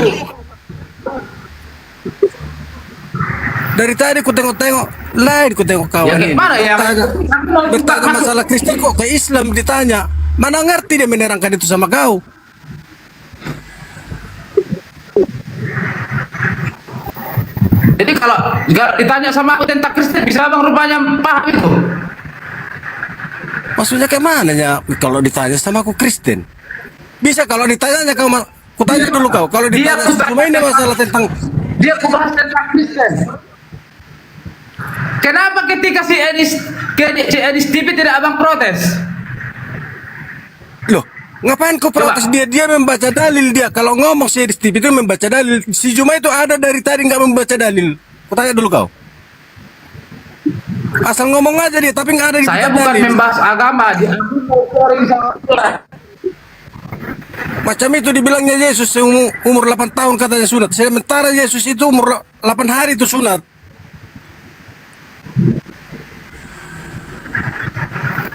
Dari tadi ku tengok-tengok, lain ku tengok kawan ini. Bertanya masalah Kristen kok ke Islam ditanya. Mana ngerti dia menerangkan itu sama kau? Jadi kalau ditanya sama aku tentang Kristen, bisa abang rupanya paham itu? Maksudnya kayak mana ya? Kalau ditanya sama aku Kristen, bisa kalau ditanya kau, ku tanya dulu kau. Kalau ditanya cuma ini masalah tentang dia bahas tentang Kristen. Kenapa ketika si Edis TV tidak abang protes? Loh, ngapain kau protes dia? Dia membaca dalil dia. Kalau ngomong si Edis TV itu membaca dalil. Si Juma itu ada dari tadi nggak membaca dalil. Aku tanya dulu kau. Asal ngomong aja dia, tapi nggak ada di Saya kitab bukan dalil. membahas agama, aku mau sharing sama Tuhan. Macam itu dibilangnya Yesus umur 8 tahun katanya sunat. Sementara Yesus itu umur 8 hari itu sunat.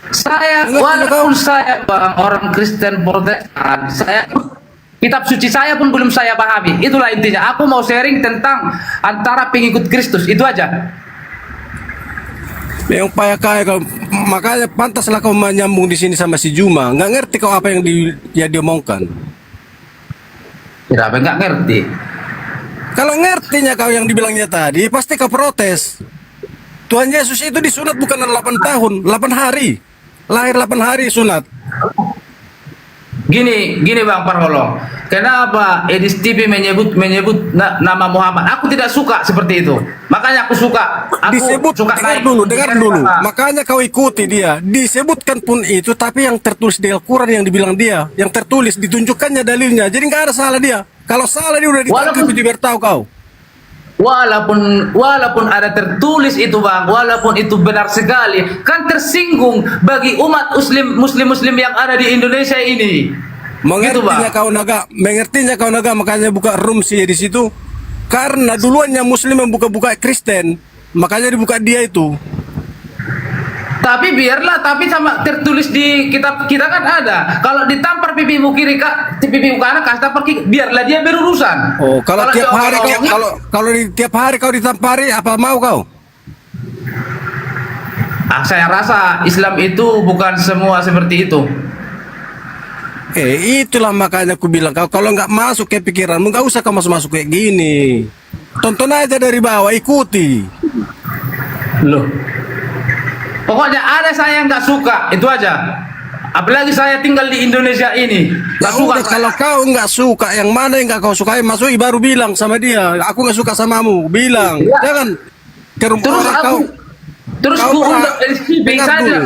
Saya walaupun saya bang orang Kristen Protestan, saya kitab suci saya pun belum saya pahami. Itulah intinya. Aku mau sharing tentang antara pengikut Kristus itu aja. Yang payah kaya kau, makanya pantaslah kau menyambung di sini sama si Juma. Nggak ngerti kau apa yang dia omongkan. Kenapa nggak ngerti? Kalau ngertinya kau yang dibilangnya tadi, pasti kau protes. Tuhan Yesus itu disunat bukan 8 tahun, 8 hari. Lahir 8 hari sunat. Gini Bang Parholong. Kenapa Edis TV menyebut nama Muhammad? Aku tidak suka seperti itu. Makanya aku suka. Aku suka dengar dulu. Makanya kau ikuti dia. Disebutkan pun itu, tapi yang tertulis di Al-Quran yang dibilang dia, yang tertulis ditunjukkannya dalilnya. Jadi nggak ada salah dia. Kalau salah dia udah ditangkap biar tahu kau. Walaupun ada tertulis itu Bang, walaupun itu benar sekali, kan tersinggung bagi umat muslim yang ada di Indonesia ini. Mengertinya kau naga, makanya buka room sih di situ. Karena duluannya muslim yang buka Kristen, makanya dibuka dia itu. Tapi biarlah, tapi sama tertulis di kitab kita kan ada. Kalau ditampar pipimu kiri pipimu kanan, kasih tampar kiri, biarlah dia berurusan. Oh, kalau tiap hari kalau di tiap hari kau ditampari, apa mau kau? Saya rasa Islam itu bukan semua seperti itu. Itulah makanya aku bilang kau kalau nggak masuk ke pikiranmu, nggak usah kau masuk kayak gini. Tonton aja dari bawah, ikuti. Loh. Pokoknya ada saya yang nggak suka, itu aja. Apalagi saya tinggal di Indonesia ini. Nggak suka. Kalau kau nggak suka, yang mana yang nggak kau sukai, masuk baru bilang sama dia. Aku nggak suka samamu, bilang. Jangan ke rumah kau. Terus gua undang saja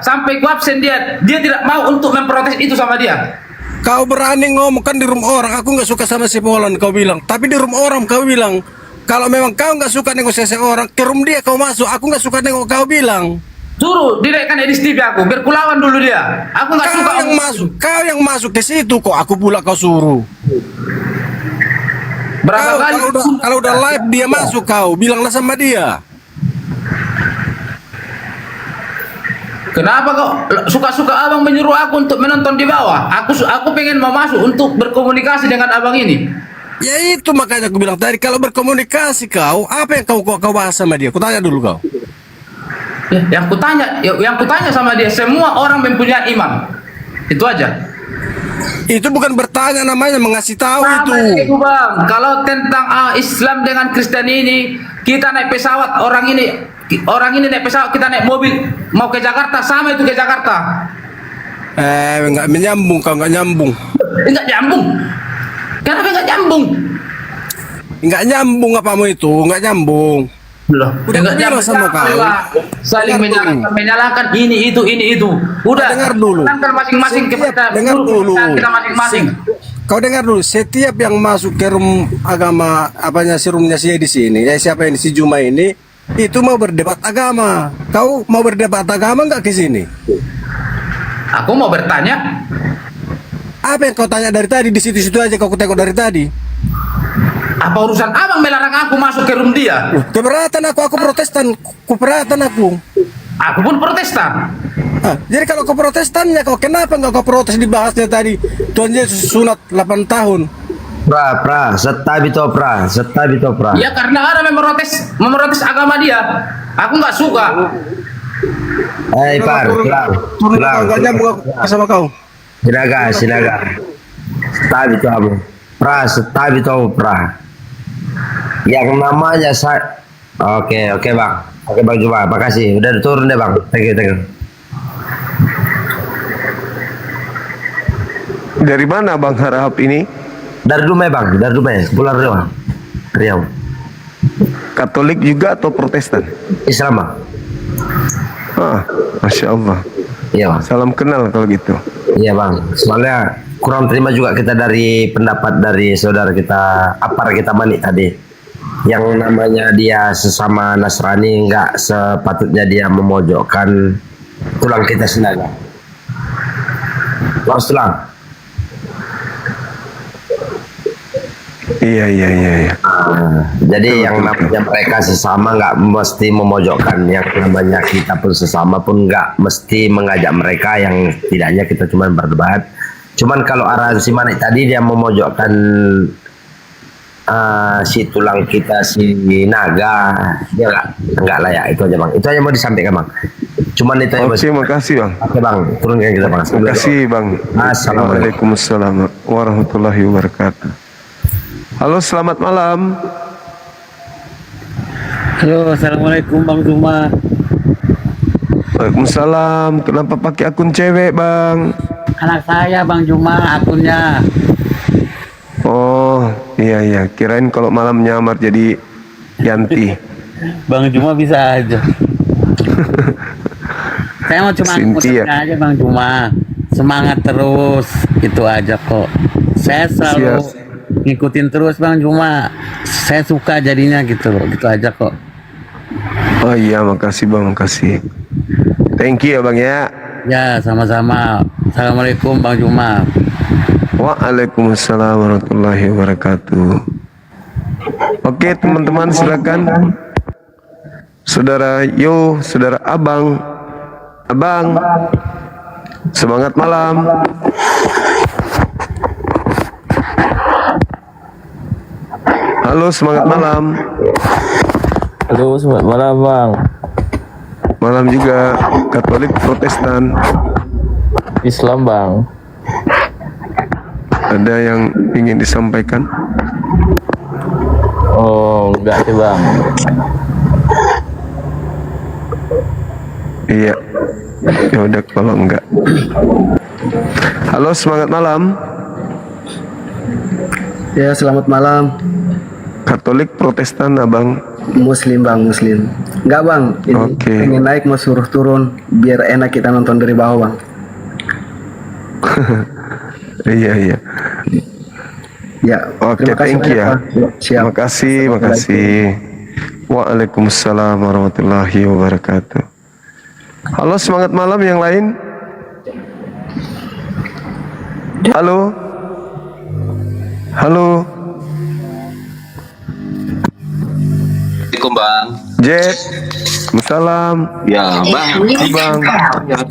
sampai gua absen dia tidak mau untuk memprotes itu sama dia. Kau berani ngomong kan di rumah orang, aku nggak suka sama si Polan, kau bilang. Tapi di rumah orang kau bilang, kalau memang kau nggak suka negosiasi orang, ke rumah dia kau masuk. Aku nggak suka nengok kau bilang. Suruh direkan Edis TV aku, biar kulawan dulu dia. Aku nggak suka yang masuk. Kau yang masuk ke situ kok, aku pula kau suruh. Berapa kali? Kalau udah live dia masuk kau, bilanglah sama dia. Kenapa kok suka-suka abang menyuruh aku untuk menonton di bawah? Aku pengen mau masuk untuk berkomunikasi dengan abang ini. Ya itu makanya aku bilang tadi, kalau berkomunikasi kau, apa yang kau bahas sama dia? Aku tanya dulu kau. Yang kutanya sama dia, semua orang mempunyai imam. Itu aja. Itu bukan bertanya namanya, mengasih tahu itu. Bang, kalau tentang Islam dengan Kristen ini, kita naik pesawat, orang ini naik pesawat, kita naik mobil mau ke Jakarta, sama itu ke Jakarta. Enggak menyambung, kau enggak nyambung. Enggak nyambung. Kenapa enggak nyambung? Enggak nyambung apamu itu, enggak nyambung. Loh, enggak nyambung sama kau. Saling menyalahkan ini itu. Udah, dengar dulu. Masing-masing kita dengar dulu. Kita masing-masing. Kau dengar dulu, setiap yang masuk ke room agama, apanya si roomnya si di sini, siapa ini si Juma ini, itu mau berdebat agama. Kau mau berdebat agama nggak ke sini? Aku mau bertanya. Apa yang kau tanya dari tadi? Di situ-situ aja kau tengok dari tadi. Apa urusan abang melarang aku masuk ke room dia? Keberatan aku Protestan. Keberatan aku. Aku pun Protestan. Jadi kalau kau Protestannya, kau kenapa nggak kau protes dibahasnya tadi? Tuhan Yesus sunat 8 tahun. Setabi to pra. Ya karena ada memprotes agama dia. Aku nggak suka. Turun nggak nyambung sama kau. Silaga. Setabi to abu. Setabi to pra. Yang namanya saya. Oke bang. Oke bang Juma, makasih. Udah turun deh bang. Thank you. Dari mana Bang Harahap ini? Dari Dumai bang, Pulau Riau. Katolik juga atau Protestan? Islam bang. Masya Allah. Iya. Salam kenal kalau gitu. Iya bang. Soalnya kurang terima juga kita dari pendapat dari saudara kita Apar kita Manik tadi, yang namanya dia sesama Nasrani nggak sepatutnya dia memojokkan tulang kita Sinaga. Harus tulang. Iya. Jadi yang namanya mereka sesama nggak mesti memojokkan, yang namanya kita pun sesama pun nggak mesti mengajak mereka, yang tidaknya kita cuma berdebat. Cuman kalau arah si Manik tadi dia memojokkan si tulang kita si naga, dia nggak layak. Itu aja bang. Itu aja mau disampaikan bang. Cuman itu aja. Oke, makasih bang. Oke bang, turunkan kita bang. Makasih bang. Assalamualaikum warahmatullahi wabarakatuh. Halo, selamat malam. Halo, assalamualaikum Bang Juma. Waalaikumsalam. Kenapa pakai akun cewek bang? Anak saya Bang Juma akunnya. Oh iya. Kirain kalau malam nyamar jadi Yanti. Bang Juma bisa aja. Saya mau cuma ngucapin aja Bang Juma. Semangat terus, itu aja kok. Saya selalu ngikutin terus Bang Juma. Saya suka jadinya gitu loh, gitu aja kok. Oh iya, makasih bang, makasih. Thank you ya bang ya. Ya, sama-sama. Assalamualaikum Bang Juma. Waalaikumsalam warahmatullahi wabarakatuh. Oke teman-teman, silakan. Saudara saudara Abang, semangat malam. Halo, semangat malam. Halo, semangat malam bang. Malam juga. Katolik, Protestan, Islam bang. Ada yang ingin disampaikan? Oh, enggak sih bang. Iya. Ya udah kalau enggak. Halo, semangat malam. Ya, selamat malam. Katolik, Protestan, abang? Muslim bang, Muslim. Enggak bang, ini pengen naik mau suruh turun biar enak kita nonton dari bawah bang. Iya. Ya, oke, thank you ya. Siap. Makasih. Waalaikumsalam warahmatullahi wabarakatuh. Halo, semangat malam yang lain. Halo. Assalamualaikum bang. Jet. Salam. Ya bang. Ya,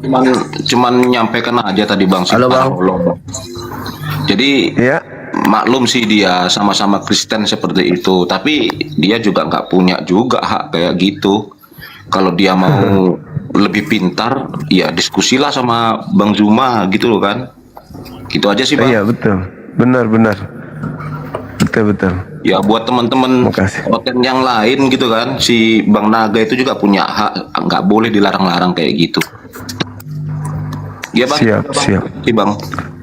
cuman nyampaikan aja tadi bang. Halo bang. Jadi maklum sih dia sama-sama Kristen seperti itu, tapi dia juga nggak punya juga hak kayak gitu. Kalau dia mau lebih pintar, ya diskusilah sama Bang Zuma gitu loh kan. Gitu aja sih bang. Iya betul. Benar. Betul. Ya buat teman-teman konten yang lain gitu kan, si Bang Naga itu juga punya hak, nggak boleh dilarang-larang kayak gitu. Ya bang. Siap. Si bang.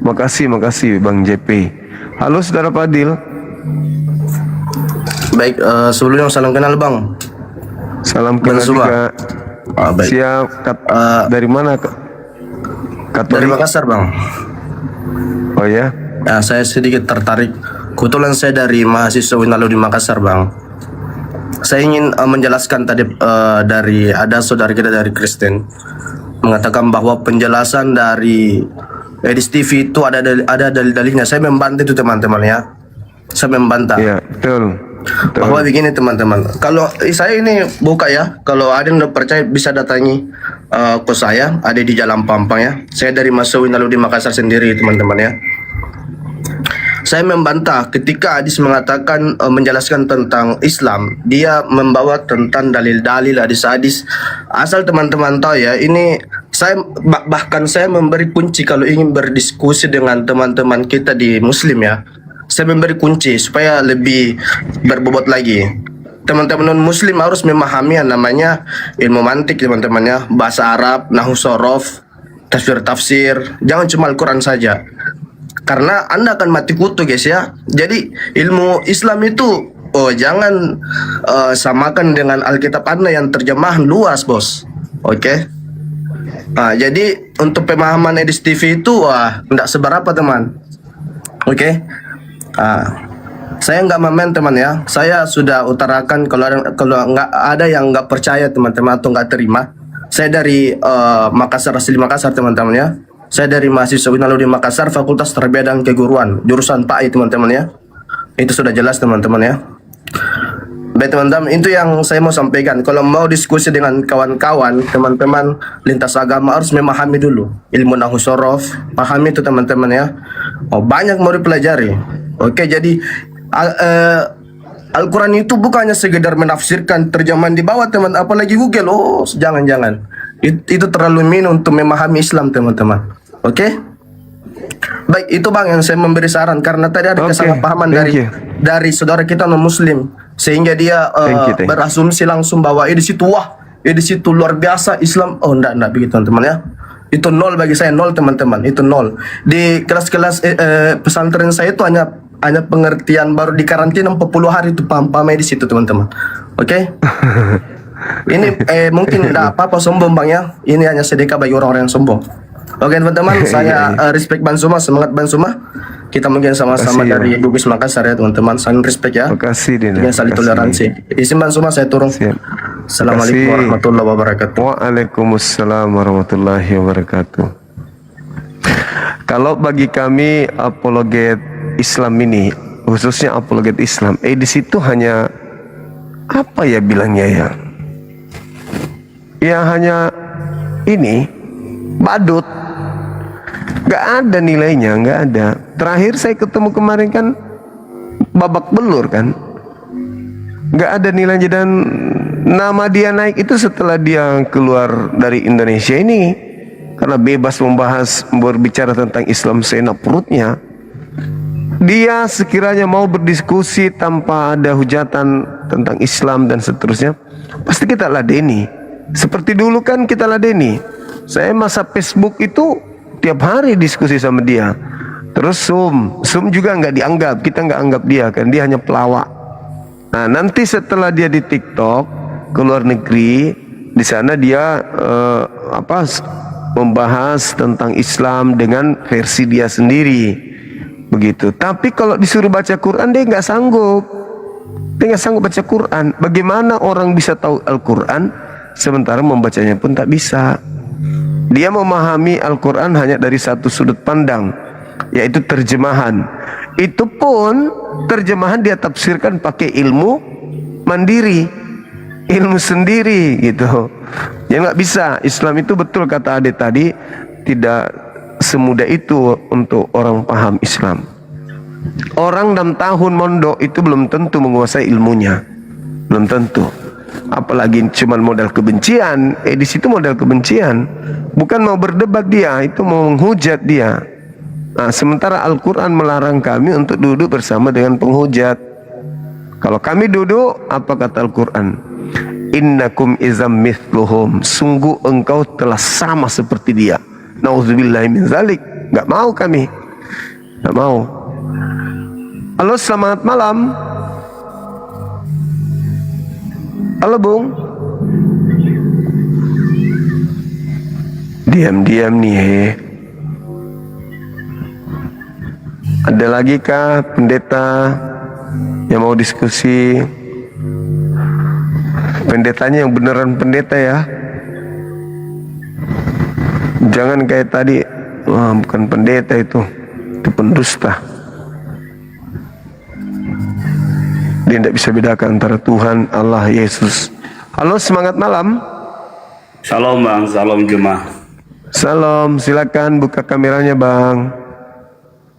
Makasih Bang JP. Halo saudara Fadil. Baik, sebelumnya salam kenal bang. Salam kenal juga. Baik. Siap. Dari mana? Dari Makassar bang. Oh ya? Nah, saya sedikit tertarik. Kebetulan saya dari mahasiswa Winalo di Makassar bang. Saya ingin menjelaskan tadi dari ada saudara kita dari Kristen mengatakan bahwa penjelasan dari Edis TV itu ada dalil-dalilnya. Saya membantah itu teman-teman ya. Saya membantah. Iya, betul. Bahwa begini teman-teman. Kalau saya ini buka ya. Kalau ada yang percaya bisa datangi ke saya. Ada di Jalan Pampang ya. Saya dari mahasiswa Winalo di Makassar sendiri teman-teman ya. Saya membantah ketika Adis mengatakan menjelaskan tentang Islam, dia membawa tentang dalil-dalil hadis-hadis. Asal teman-teman tahu ya, ini saya bahkan saya memberi kunci kalau ingin berdiskusi dengan teman-teman kita di Muslim ya. Saya memberi kunci supaya lebih berbobot lagi. Teman-teman non Muslim harus memahami yang namanya ilmu mantik teman-teman ya, bahasa Arab, nahwu sorof, tafsir. Jangan cuma Al-Quran saja. Karena Anda akan mati kutu guys ya. Jadi ilmu Islam itu jangan samakan dengan Alkitab Anda yang terjemahan luas, bos. Oke. Nah, jadi untuk pemahaman Edis TV itu tidak seberapa, teman. Oke. Saya nggak mamen, teman ya. Saya sudah utarakan kalau nggak ada yang nggak percaya, teman-teman, atau nggak terima. Saya dari Makassar, asli Makassar, teman-teman ya. Saya dari mahasiswa Winaludi Makassar, Fakultas Tarbiyah dan Keguruan, jurusan PAI, teman-teman ya. Itu sudah jelas, teman-teman ya. Baik, teman-teman, itu yang saya mau sampaikan. Kalau mau diskusi dengan kawan-kawan, teman-teman lintas agama harus memahami dulu ilmu nahwu sorof, pahami itu, teman-teman ya. Banyak mau dipelajari. Oke, jadi Al-Quran itu bukannya sekedar menafsirkan terjemahan di bawah, teman, apalagi Google. Jangan. Itu terlalu minim untuk memahami Islam, teman-teman. Oke? Baik, itu Bang yang saya memberi saran, karena tadi ada kesalahpahaman dari saudara kita non-muslim, sehingga dia berasumsi langsung bahwa di situ di situ luar biasa Islam. Enggak begitu, teman-teman ya. Itu nol bagi saya, nol, teman-teman. Itu nol. Di kelas-kelas pesantren saya itu hanya pengertian baru di karantina 40 hari itu paham-paham di situ, teman-teman. Oke? Ini mungkin tidak apa-apa sombong, Bang ya. Ini hanya sedekah bagi orang-orang yang sombong. Oke, teman-teman, saya respect Bang Suma, semangat Bang Suma. Kita mungkin sama-sama dari Bugis Makassar ya, teman-teman. Saling respect ya. Makasih, Dina. Dengan saling toleransi. Izin Bang Suma, saya turun. Assalamualaikum warahmatullahi wabarakatuh. Waalaikumsalam warahmatullahi wabarakatuh. Kalau bagi kami apologet Islam ini, khususnya apologet Islam, di situ hanya apa ya bilangnya ya? Ya hanya ini badut. Gak ada nilainya, gak ada. Terakhir saya ketemu kemarin kan babak belur kan, gak ada nilainya. Dan nama dia naik itu setelah dia keluar dari Indonesia ini, karena bebas berbicara tentang Islam seenak perutnya. Dia sekiranya mau berdiskusi tanpa ada hujatan tentang Islam dan seterusnya, pasti kita ladeni. Seperti dulu kan kita ladeni. Saya masa Facebook itu tiap hari diskusi sama dia. Terus Zoom juga nggak dianggap, kita nggak anggap dia kan, dia hanya pelawak. Nah, nanti setelah dia di TikTok ke luar negeri, di sana dia membahas tentang Islam dengan versi dia sendiri, begitu. Tapi kalau disuruh baca Quran dia nggak sanggup, baca Quran. Bagaimana orang bisa tahu Al-Quran sementara membacanya pun tak bisa? Dia memahami Al-Quran hanya dari satu sudut pandang, yaitu terjemahan. Itu pun terjemahan dia tafsirkan pakai ilmu mandiri, ilmu sendiri gitu. Ya nggak bisa. Islam itu betul kata Ade tadi, tidak semudah itu untuk orang paham Islam. Orang 6 tahun mondok itu belum tentu menguasai ilmunya, belum tentu. Apalagi cuma modal kebencian. Di situ modal kebencian, bukan mau berdebat dia, itu mau menghujat dia. Nah, sementara Al-Quran melarang kami untuk duduk bersama dengan penghujat. Kalau kami duduk, apa kata Al-Quran? Innakum izam mithluhum, sungguh engkau telah sama seperti dia. Nauzubillahi min zalik. Gak mau kami, gak mau. Halo, selamat malam. Halo Bung. Diam-diam nih. Ada lagi kah pendeta yang mau diskusi? Pendetanya yang beneran pendeta ya. Jangan kayak tadi, wah bukan pendeta itu pendusta. Dia tidak bisa bedakan antara Tuhan, Allah, Yesus. Halo, semangat malam. Salam Bang, salam Jemaah. Salam, silakan buka kameranya Bang.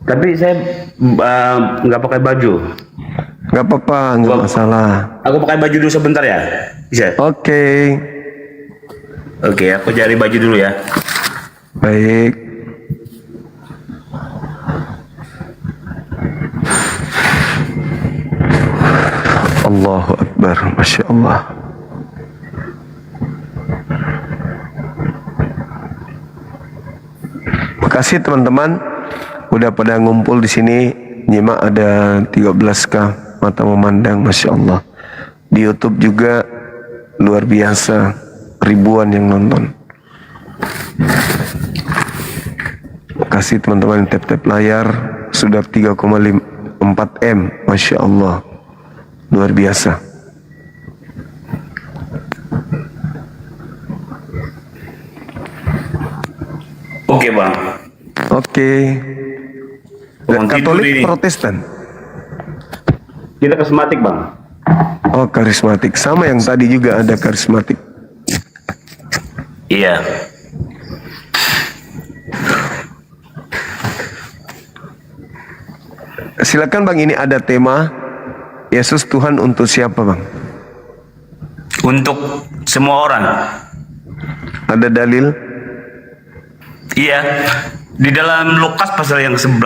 Tapi saya nggak pakai baju. Nggak apa-apa, nggak masalah. Aku pakai baju dulu sebentar ya, bisa? Oke, aku cari baju dulu ya. Baik. Allahu Akbar, Masya Allah. Makasih teman-teman udah pada ngumpul di sini. Nyimak ada 13K. mata memandang, Masya Allah. Di YouTube juga luar biasa, ribuan yang nonton. Kasih teman-teman tap-tap layar sudah 3,4 M, Masya Allah, luar biasa. Oke bang. Oke. Katolik, Protestan. Kita karismatik bang. Oh, karismatik, sama yang tadi juga ada karismatik. Iya. Silakan bang, ini ada tema Yesus Tuhan untuk siapa bang? Untuk semua orang. Ada dalil? Iya. Di dalam Lukas pasal yang 11,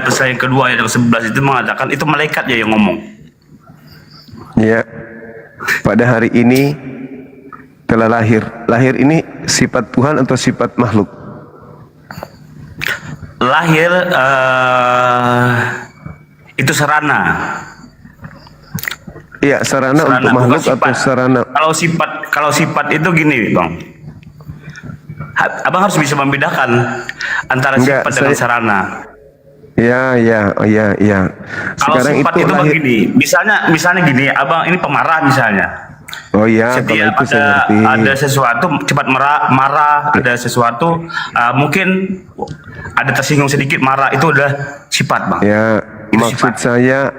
pasal yang kedua ayat yang 11 itu mengatakan itu malaikatnya yang ngomong. Ya. Pada hari ini telah lahir. Lahir ini sifat Tuhan atau sifat makhluk? Lahir itu sarana. Iya, sarana untuk makhluk atau sarana? Kalau sifat itu gini, Bang. Abang harus bisa membedakan antara sifat dengan sarana. Ya. Kalau sifat itu begini, misalnya gini, Abang ini pemarah misalnya. Oh iya, setiap kalau itu saya ngerti. ada sesuatu cepat marah, ada sesuatu mungkin ada tersinggung sedikit marah, itu udah sifat, Bang. Ya, maksud saya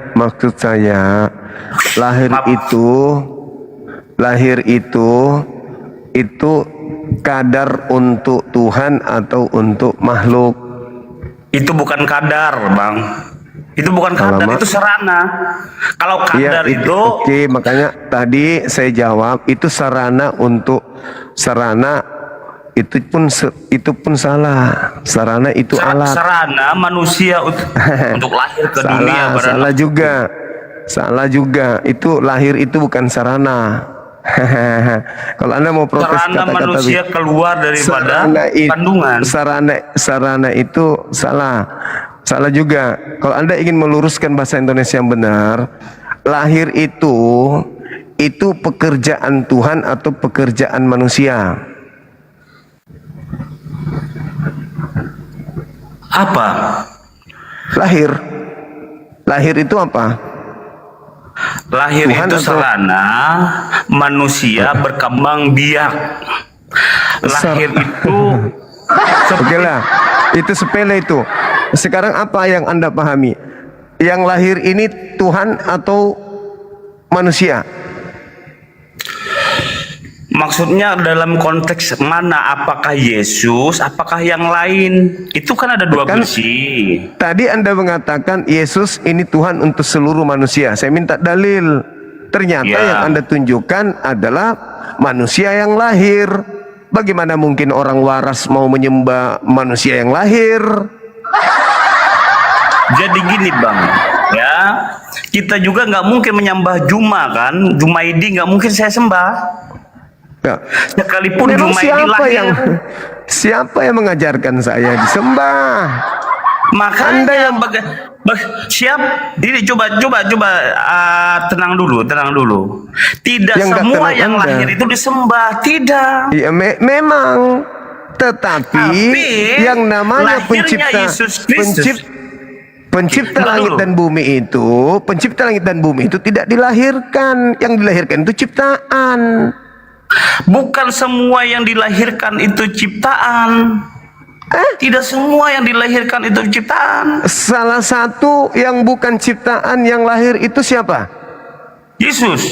lahir itu kadar untuk Tuhan atau untuk makhluk? Itu bukan kadar, Bang. Itu bukan kadar, itu sarana. Kalau kadar ya, itu oke, makanya tadi saya jawab itu sarana itu pun salah. Sarana itu alat. Sarana manusia untuk lahir ke dunia. Salah juga. Itu lahir itu bukan sarana. Kalau Anda mau protes sarana kata-kata manusia keluar daripada kandungan. Sarana itu salah juga. Kalau Anda ingin meluruskan bahasa Indonesia yang benar, lahir itu pekerjaan Tuhan atau pekerjaan manusia? Apa? Lahir itu apa? Lahir Tuhan itu sarana manusia berkembang biak. Lahir itu oke lah, itu sepele itu. Sekarang apa yang Anda pahami? Yang lahir ini Tuhan atau manusia? Maksudnya dalam konteks mana? Apakah Yesus? Apakah yang lain? Itu kan ada dua versi. Tadi Anda mengatakan Yesus ini Tuhan untuk seluruh manusia. Saya minta dalil. Ternyata yang Anda tunjukkan adalah manusia yang lahir. Bagaimana mungkin orang waras mau menyembah manusia yang lahir? Jadi gini, Bang, ya, kita juga nggak mungkin menyembah Juma kan? Jumaidi nggak mungkin saya sembah. Ya. Sekalipun siapa yang mengajarkan saya disembah? Makanya siap. Ini coba tenang dulu. Tidak semua yang lahir itu disembah, tidak. Ya, memang. Tetapi yang namanya pencipta langit dan bumi itu tidak dilahirkan. Yang dilahirkan itu ciptaan. Bukan semua yang dilahirkan itu ciptaan. Tidak semua yang dilahirkan itu ciptaan. Salah satu yang bukan ciptaan yang lahir itu siapa? Yesus.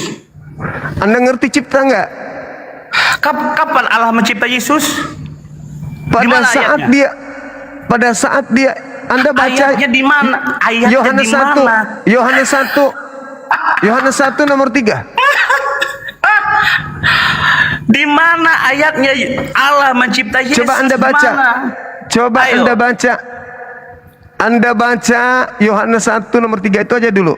Anda ngerti cipta nggak? Kapan Allah mencipta Yesus? Pada saat dia Anda baca ayatnya di mana? Ayatnya Yohanes 1 nomor 3. Di mana ayatnya Allah mencipta Yesus? Coba Anda baca. Anda baca Yohanes 1 nomor 3 itu aja dulu.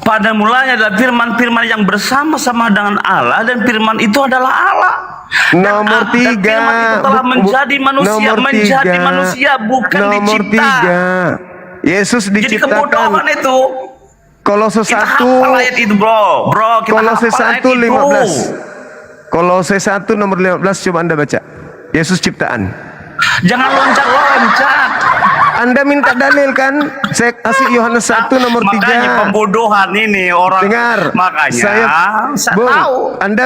Pada mulanya adalah firman yang bersama-sama dengan Allah, dan firman itu adalah Allah. Nomor 3 telah menjadi manusia, bukan dicipta. Yesus diciptakan. Jadi kebodohan itu. Kolose Kita 1 hafal ayat itu, bro. Kita Kolose hafal ayat 1 itu. 15. Kolose 1 nomor 15, coba Anda baca. Yesus ciptaan. Jangan loncat-loncat. Anda minta dalil kan? Saya kasih Yohanes 1 nomor 3. Makanya pembodohan ini orang. Dengar. Makanya Saya Bung, tahu. Anda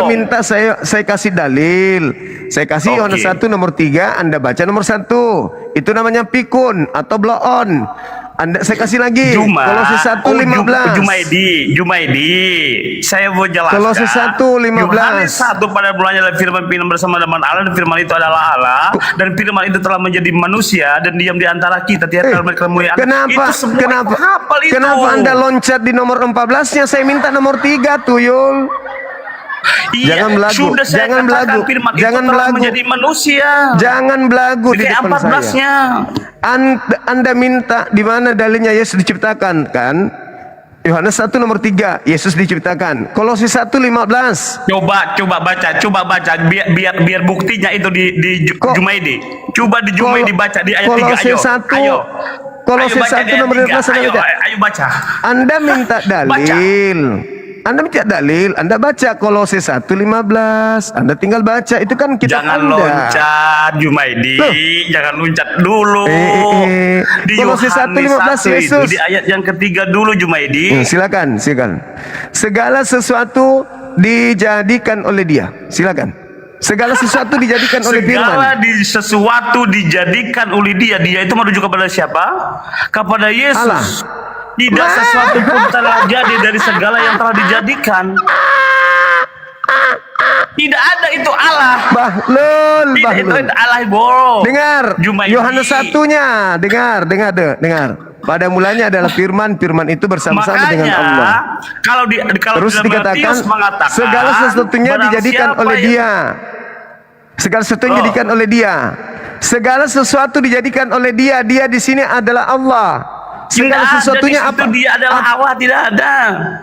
minta saya kasih dalil. Saya kasih Yohanes 1 nomor 3, Anda baca nomor 1. Itu namanya pikun atau bloon. Saya kasih lagi. Kolose 1:15. Jumaidi. Saya mau jelaskan. Kolose 1:15. Yohanes 1 pada mulanya adalah firman bersama dengan Allah, dan firman itu adalah Allah, dan firman itu telah menjadi manusia dan diam di antara kita. Kenapa Anda loncat di nomor 14-nya? Saya minta nomor 3, Tuyul. Iya, Jangan belagu, sudah saya jangan katakan belagu, firman itu jangan telah belagu. menjadi manusia. Jangan belagu di Di depan 14-nya. saya. Anda minta di mana dalilnya Yesus diciptakan kan? Yohanes 1 nomor 3, Yesus diciptakan. Kolose 1:15. Coba baca biar buktinya itu di Jumaidi. Coba di Jumaidi baca di ayat 3, ayo. Kolose 1 nomor 15, ayo baca. Anda minta dalil. Anda baca Kolose 1:15. Anda tinggal baca, itu kan kitab Jangan Anda. loncat, Jumaidi. Jangan loncat dulu. Di Kolose Yohanes 1:15 1 Yesus. itu di ayat yang ketiga dulu, Jumaidi. Silakan. Segala sesuatu dijadikan oleh Dia. Silakan. Segala sesuatu dijadikan oleh firman. Sesuatu dijadikan oleh Dia. Dia itu merujuk kepada siapa? Kepada Yesus. Allah. Tidak sesuatu pun telah jadi dari segala yang telah dijadikan. Tidak ada itu Allah. Bahlul. Itu Allah, bro. Dengar. Jumaidi. Yohanes 1-nya. Dengar. Pada mulanya adalah firman itu bersama-sama dengan Allah. Kalau Terus dikatakan mengatakan segala sesuatunya dijadikan oleh Dia. Segala sesuatu dijadikan oleh Dia. Segala sesuatu dijadikan oleh Dia. Dia di sini adalah Allah. Segala sesuatunya apa? Dia adalah Allah, tidak ada.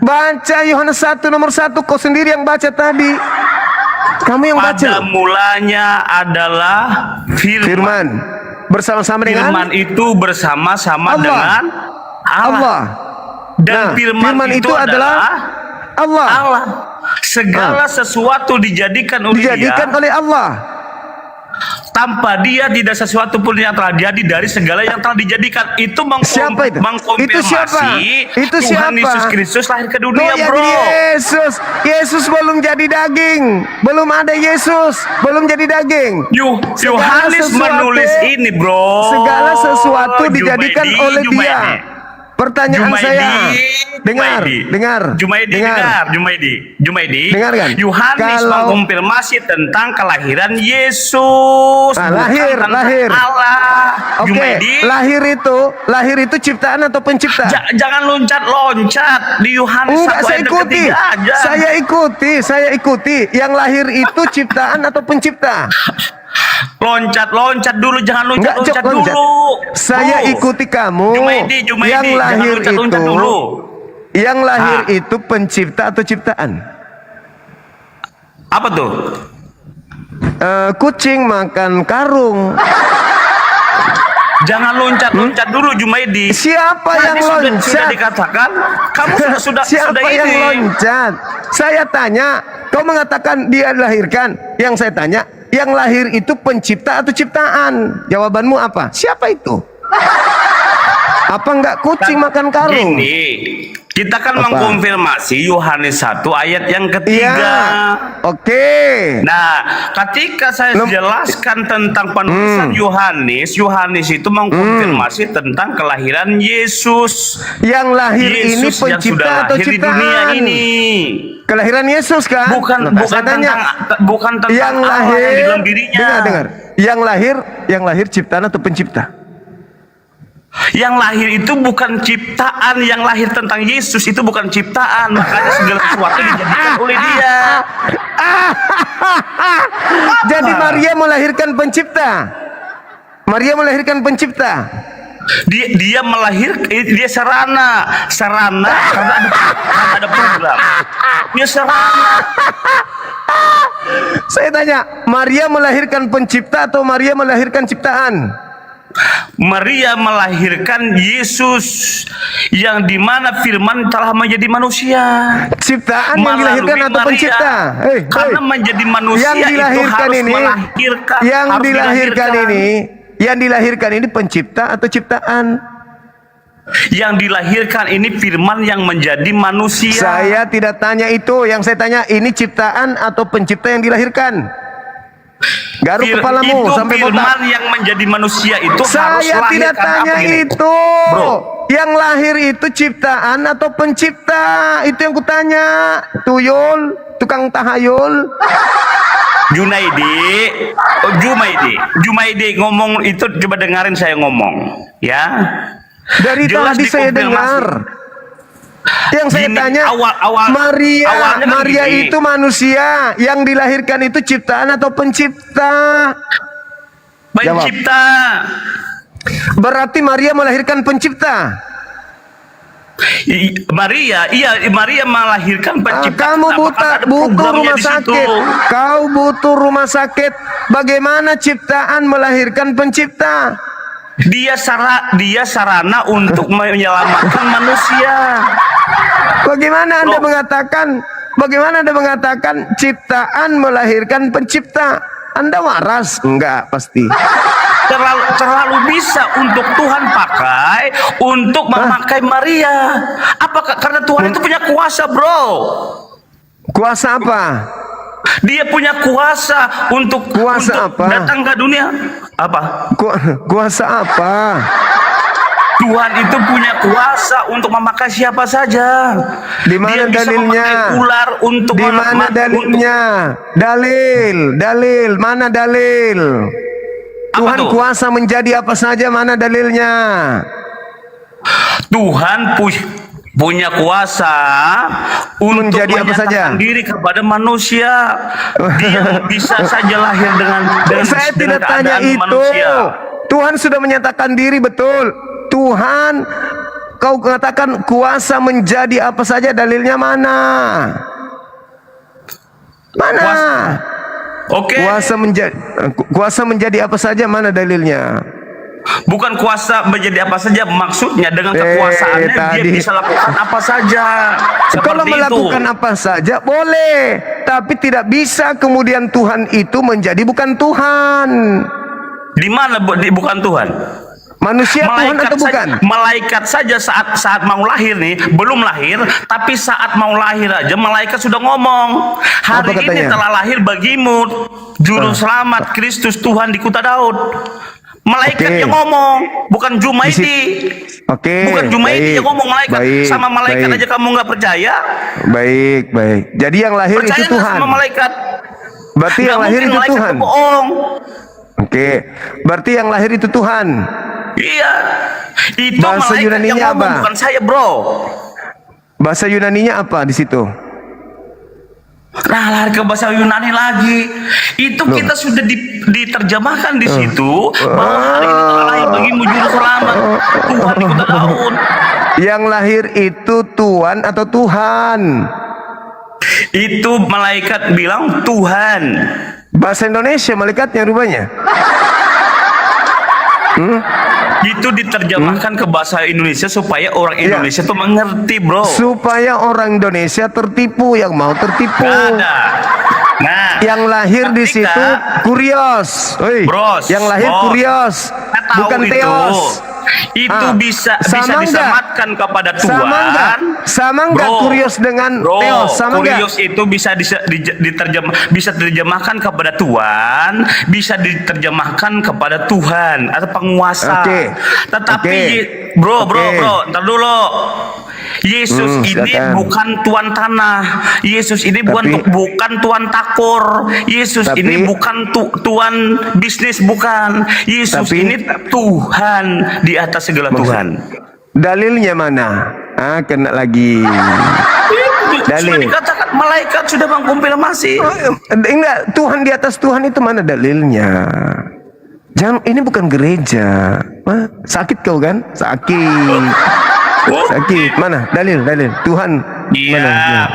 Baca Yohanes 1 nomor 1. Kau sendiri yang baca tadi. Kamu yang baca. Pada mulanya adalah firman. Bersama-sama dengan firman itu bersama-sama Allah. dengan Allah. Dan firman itu adalah Allah. Segala sesuatu dijadikan oleh Allah. Tanpa Dia tidak sesuatu pun yang telah jadi dari segala yang telah dijadikan. Itu mengkonfirmasi Itu Tuhan siapa? Yesus Kristus lahir ke dunia, bro. Yesus belum jadi daging. Belum ada Yesus, belum jadi daging. Yohanes menulis ini, bro. Segala sesuatu dijadikan oleh Dia. Pertanyaan saya, dengar. Jumaidi. Dengarkan. Yohanes mengkonfirmasi tentang kelahiran Yesus. Lahir. Allah. Oke. Lahir itu ciptaan atau pencipta? Jangan loncat. Di Yohanes 1 ayat ketiga aja. Saya ikuti. Yang lahir itu ciptaan atau pencipta? Loncat dulu, jangan loncat dulu. Saya ikuti kamu. Jumaidi, yang lahir loncat dulu. Yang lahir itu pencipta atau ciptaan? Apa tuh? Kucing makan karung. Jangan loncat dulu, Jumaidi. Siapa yang loncat? Sudah dikatakan, kamu sudah Siapa yang ini. loncat? Saya tanya, kau mengatakan dia dilahirkan. Yang saya tanya, yang lahir itu pencipta atau ciptaan? Jawabanmu apa? Siapa itu? Apa enggak kucing makan karung? Gini, kita kan mengkonfirmasi Yohanes 1 ayat yang ketiga. Oke. Nah, ketika saya jelaskan tentang penulisan Yohanes itu mengkonfirmasi tentang kelahiran Yesus. Yang lahir Yesus ini pencipta atau lahir ciptaan? Di dunia ini. Kelahiran Yesus kan? Bukan tentang yang Allah lahir, yang di dalam dirinya. Dengar. Yang lahir ciptaan atau pencipta? Yang lahir itu bukan ciptaan. Yang lahir tentang Yesus itu bukan ciptaan. Makanya segala sesuatu dijadikan oleh Dia. Jadi Maria melahirkan pencipta. Dia sarana karena ada program. Dia sarana. Saya tanya, Maria melahirkan pencipta atau Maria melahirkan ciptaan? Maria melahirkan Yesus yang dimana firman telah menjadi manusia. Ciptaan yang dilahirkan atau Maria, pencipta? Karena menjadi manusia yang dilahirkan itu harus ini, melahirkan. yang harus dilahirkan ini pencipta atau ciptaan? Yang dilahirkan ini firman yang menjadi manusia. Saya tidak tanya itu, yang saya tanya ini ciptaan atau pencipta yang dilahirkan? Garuk kepalamu itu sampai firman botak. yang menjadi manusia itu harus Saya lahir tidak karena tanya apa ini? itu. Bro. Yang lahir itu ciptaan atau pencipta? Itu yang kutanya. Tuyul, tukang tahayul. Jumaidi ngomong itu, coba dengarin saya ngomong, ya. Dari Jelas tadi saya dikonfirmasi. dengar. Yang saya tanya, awalnya kan Maria gini. itu manusia, yang dilahirkan itu ciptaan atau pencipta? Pencipta. Berarti Maria melahirkan pencipta. Maria melahirkan pencipta. Kamu Apakah ada butuh programnya rumah di situ? sakit. Kau butuh rumah sakit. Bagaimana ciptaan melahirkan pencipta? Dia sarana untuk menyelamatkan manusia. Bagaimana Anda mengatakan ciptaan melahirkan pencipta? Anda waras? Enggak, pasti. Terlalu bisa untuk Tuhan pakai untuk memakai Maria. Apakah karena Tuhan itu punya kuasa, bro? Kuasa apa? Dia punya kuasa untuk datang ke dunia. Apa? Kuasa apa? Tuhan itu punya kuasa untuk memakai siapa saja. Di mana Dia bisa dalilnya? memakai ular untuk Di mana dalilnya? Dalil, mana dalil? Tuhan kuasa menjadi apa saja, mana dalilnya? Tuhan punya kuasa untuk menjadi apa saja? diri kepada manusia. Dia bisa saja lahir dengan saya tidak tanya keadaan itu. manusia. Tuhan sudah menyatakan diri, betul. Tuhan, kau katakan kuasa menjadi apa saja, dalilnya mana? Mana? Oke. Kuasa menjadi apa saja, mana dalilnya? Bukan kuasa menjadi apa saja, maksudnya dengan kekuasaannya dia bisa lakukan apa saja. Kalau melakukan apa saja boleh, tapi tidak bisa kemudian Tuhan itu menjadi bukan Tuhan. Di mana bukan Tuhan? Manusia Tuhan atau bukan? Malaikat saja saat mau lahir nih, belum lahir, tapi saat mau lahir aja malaikat sudah ngomong. Hari ini telah lahir bagimu juru selamat Kristus Tuhan di kota Daud. Malaikat yang ngomong, bukan Jumaidi. Bukan Jumaidi yang ngomong, malaikat. Sama malaikat aja kamu nggak percaya? Baik. Jadi yang lahir percaya itu Tuhan. sama malaikat? Berarti yang lahir itu Tuhan. Bohong. Berarti yang lahir itu Tuhan. Iya. Itu Bahasa malaikat Yunaninya yang ngomong, apa? bukan saya, bro. Bahasa Yunaninya apa di situ? Nah, lari ke bahasa Yunani lagi. Itu kita sudah diterjemahkan di situ bahwa hari ini telah lahir bagimu juru selamat Tuhan di kota Daud. Yang lahir itu Tuhan atau Tuhan? Itu malaikat bilang Tuhan. Bahasa Indonesia malaikatnya rupanya. Itu diterjemahkan ke bahasa Indonesia supaya orang Indonesia tuh mengerti, bro. Supaya orang Indonesia tertipu, yang mau tertipu. Nah, yang lahir di situ Kurios. Yang lahir Kurios, bukan Theos. Itu bisa disamatkan kepada Tuhan. Sama enggak Kurios dengan Theos? Sama enggak? Kurios itu bisa diterjemahkan kepada Tuhan, bisa diterjemahkan kepada Tuhan atau penguasa. Tetapi bro, ntar dulu. Yesus ini bukan tuan tanah. Yesus ini bukan tuan takur. Yesus ini bukan tuan bisnis, bukan. Yesus ini Tuhan di atas segala Tuhan. Dalilnya mana? Kena lagi. Sudah dikatakan malaikat sudah mengkonfirmasi. Enggak, Tuhan di atas Tuhan itu mana dalilnya? Jangan, ini bukan gereja. Sakit kau kan? Sakit. Mana dalil Tuhan? Mana? Iya.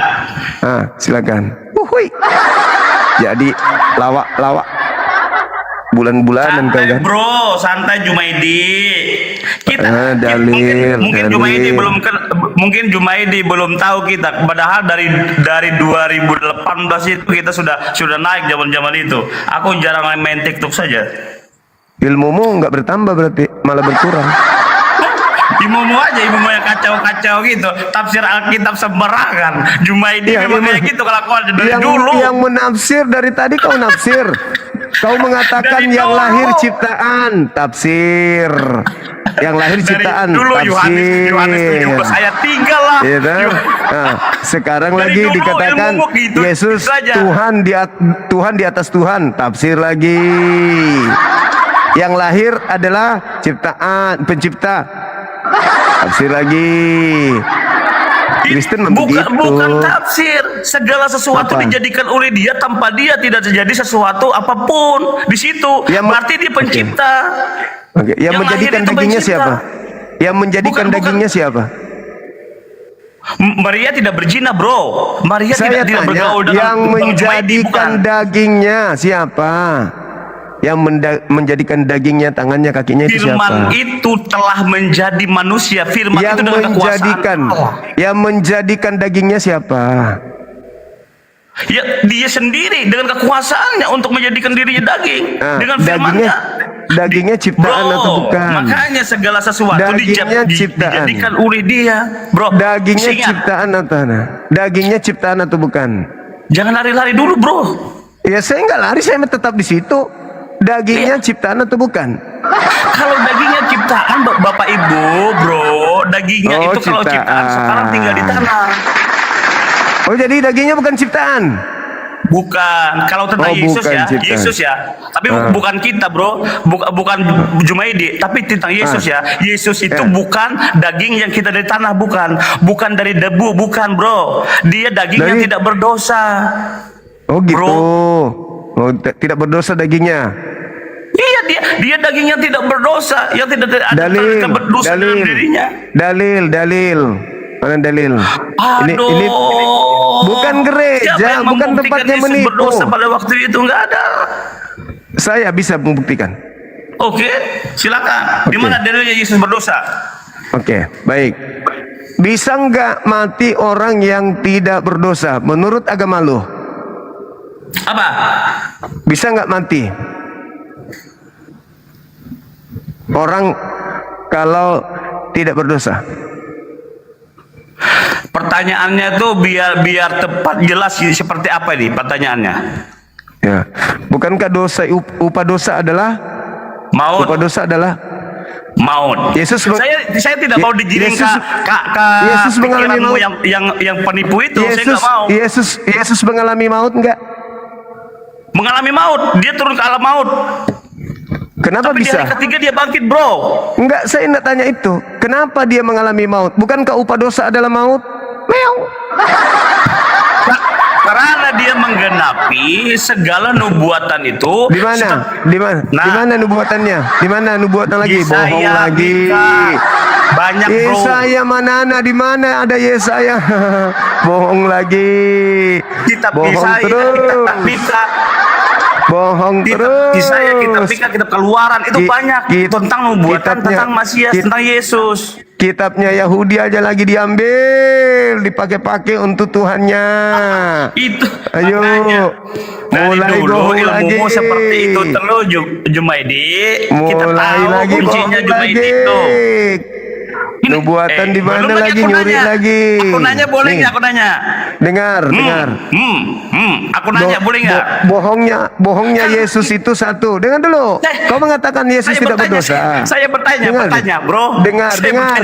Silakan. Jadi lawak. bulan-bulanan kau kan. Bro, santai Jumaidi. Kita dalil, mungkin Jumaidi belum tahu kita. Padahal dari 2018 itu kita sudah naik zaman itu. Aku jarang main TikTok saja. Ilmumu nggak bertambah berarti, malah berkurang. Ilmumu yang kacau-kacau gitu. Tafsir Alkitab sembarangan. Jumaidi memang kayak gitu kalau kau dari dulu. Yang menafsir dari tadi kau nafsir. Kau mengatakan Dari yang dulu. lahir ciptaan, tafsir. Yang lahir ciptaan, dulu tafsir. Yohanes 17 ayat 3 lah. Iya kan? Nah, sekarang Dari lagi dulu dikatakan ilmumu gitu Yesus saja. Tuhan di atas Tuhan, tafsir lagi. Yang lahir adalah ciptaan, pencipta. Tafsir lagi. Kristen Bukan tafsir. Segala sesuatu dijadikan oleh Dia, tanpa Dia tidak terjadi sesuatu apapun di situ. Berarti Dia pencipta. Oke, yang menjadikan lahir itu dagingnya pencipta. siapa? Yang menjadikan dagingnya siapa? Maria tidak berzina, bro. Maria Saya tidak tanya, bergaul dengan yang menjadikan dagingnya siapa? Yang menjadikan dagingnya, tangannya, kakinya itu Firman siapa? itu telah menjadi manusia. Firman Yang itu dengan kekuasaan Allah. Yang menjadikan dagingnya siapa? Ya, Dia sendiri dengan kekuasaannya untuk menjadikan dirinya daging. Dengan firman-Nya. Dagingnya ciptaan atau bukan? Makanya segala sesuatu Dagingnya ciptaan. dijadikan oleh Dia, bro. Dagingnya Ingat, ciptaan atau dagingnya ciptaan atau bukan? jangan lari-lari dulu, bro. Ya saya nggak lari, saya tetap di situ. Dagingnya ciptaan atau bukan? Kalau dagingnya ciptaan, Bapak Ibu, bro, dagingnya itu kalau ciptaan sekarang tinggal di tanah. Oh, jadi dagingnya bukan ciptaan? Bukan. Kalau tentang Yesus bukan ya, ciptaan. Yesus ya. Tapi bukan kita, bro. Bukan Jumaidi, tapi tentang Yesus ya. Yesus itu bukan daging yang kita dari tanah, bukan. Bukan dari debu, bukan, bro. Dia daging yang tidak berdosa. Oh gitu. Oh, tidak berdosa dagingnya. Iya, dia daging yang tidak berdosa, yang tidak ada berdosa dalam dirinya. Dalil. Mana dalil? Ini bukan gereja, bukan tempatnya Yesus menipu. berdosa pada waktu itu nggak ada. Saya bisa membuktikan. Oke, silakan. Di mana dalilnya Yesus berdosa? Oke, baik. Bisa nggak mati orang yang tidak berdosa menurut agama lu? Apa? Bisa nggak mati? Orang kalau tidak berdosa. Pertanyaannya tuh biar tepat jelas seperti apa ini pertanyaannya? Ya, bukankah upah dosa adalah maut? Upah dosa adalah maut. Yesus saya tidak mau digiring ke Yesus mengalami pikiranmu maut. yang penipu itu. Saya nggak mau. Yesus mengalami maut enggak? Mengalami maut, dia turun ke alam maut. Kenapa Tapi bisa? di hari ketiga dia bangkit, bro. Enggak, saya enggak tanya itu. Kenapa dia mengalami maut? Bukankah upah dosa adalah maut? Meow. Karena dia menggenapi segala nubuatan itu. Di mana? Di mana? Di mana nubuatannya? Di mana nubuatan lagi? Bohong lagi. Banyak, bro. Yesaya mana? Di mana ada Yesaya? Bohong lagi. Kitab bohong Yesaya, terus. kitab Bohong terus. Yesaya, kitab Keluaran itu banyak tentang nubuatan, tentang Masias, tentang Yesus. Kitabnya Yahudi aja lagi diambil, dipakai-pakai untuk Tuhannya. Itu. Ayo, mulai dulu bohong lagi. ilmumu seperti itu terus, Jumaidi. Kita Mulai tahu lagi kuncinya bohong Jumaidi lagi. itu. Nubuatan di mana lagi, nyuri lagi? Aku nanya boleh nggak? Aku nanya. Dengar. Aku nanya boleh nggak? Bohongnya Yesus itu satu. Dengar dulu. Kau mengatakan Yesus tidak berdosa. Saya bertanya, bro. Dengar. Giliran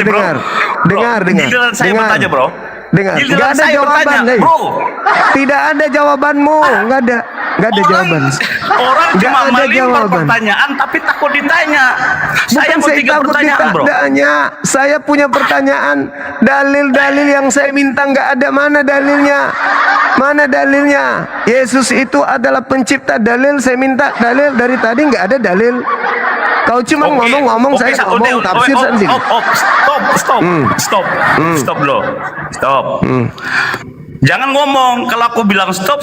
saya bertanya, bro. Dengar. Giliran Nggak ada saya jawaban, bertanya, Lei. bro. Tidak ada jawabanmu. Nggak ada jawaban. Orang Nggak cuma ada melempar jawaban. pertanyaan tapi takut ditanya. Saya mau 3 takut pertanyaan, bro. ditanya. Saya punya pertanyaan. Dalil-dalil yang saya minta nggak ada. Mana dalilnya? Mana dalilnya? Yesus itu adalah pencipta. Dalil saya minta dalil dari tadi nggak ada dalil. Kau cuma ngomong-ngomong, saya ngomong tafsir sendiri. Stop dulu. Stop. Jangan ngomong kalau aku bilang stop.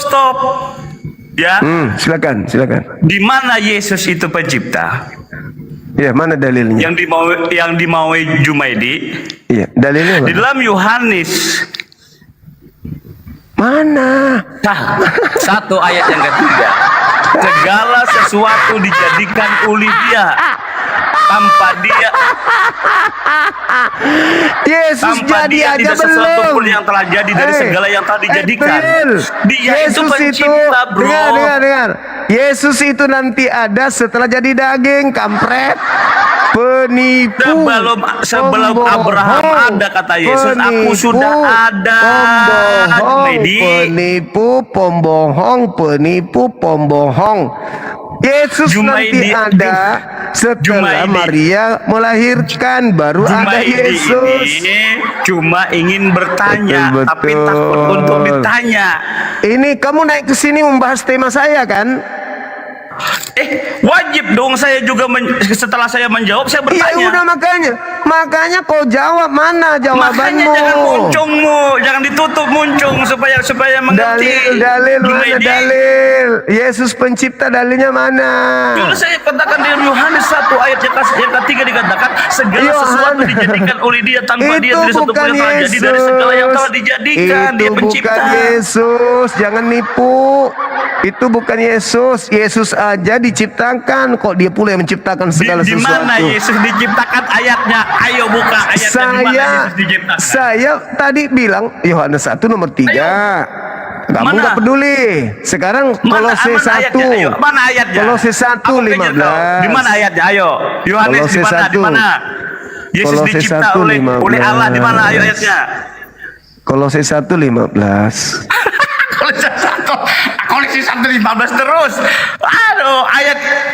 Ya. Silakan. Di mana Yesus itu pencipta? Ya, mana dalilnya? Yang dimaui Jumaidi. Iya, dalilnya Di dalam Yohanes. Mana? Satu ayat yang ketiga. Segala sesuatu dijadikan oleh Dia. Tanpa Dia Yesus tanpa jadi Dia aja tidak sesuatu belum. pun yang telah jadi dari segala yang telah dijadikan. Dia itu Yesus pencipta, bro. Dengar. Yesus itu nanti ada setelah jadi daging, kampret. Penipu. Sebelum Abraham ada, kata Yesus, aku sudah ada. Penipu, pembohong. Yesus nanti ada setelah Maria melahirkan, baru ada Yesus. Ini cuma ingin bertanya, Betul. tapi takut untuk ditanya. Ini kamu naik ke sini membahas tema saya kan? Wajib dong saya juga setelah saya menjawab saya bertanya. Iya udah makanya kau jawab, mana jawabanmu? Makanya jangan muncungmu, jangan ditutup muncung supaya mengerti. Dalil mana dalil? Yesus pencipta, dalilnya mana? Kalau saya katakan di Yohanes 1 ayat yang ketiga dikatakan segala sesuatu dijadikan oleh Dia, tanpa Dia tidak satu pun yang telah jadi dari segala yang telah dijadikan. Dia pencipta. Bukan Yesus, jangan nipu. Itu bukan Yesus. Yesus aja diciptakan, kok Dia pula yang menciptakan segala Di sesuatu. mana Yesus diciptakan ayatnya? Ayo buka ayatnya di mana Yesus diciptakan. Saya tadi bilang Yohanes 1 nomor 3. Kamu nggak peduli. Sekarang Kolose 1. Mana ayatnya? Kolose 1:15. Di mana ayatnya? Ayo. Yohanes di mana? Di mana? Yesus Kolose dicipta 1, oleh Allah, di mana ayatnya? Kolose 1:15. Kolose 1:15 terus. Aduh,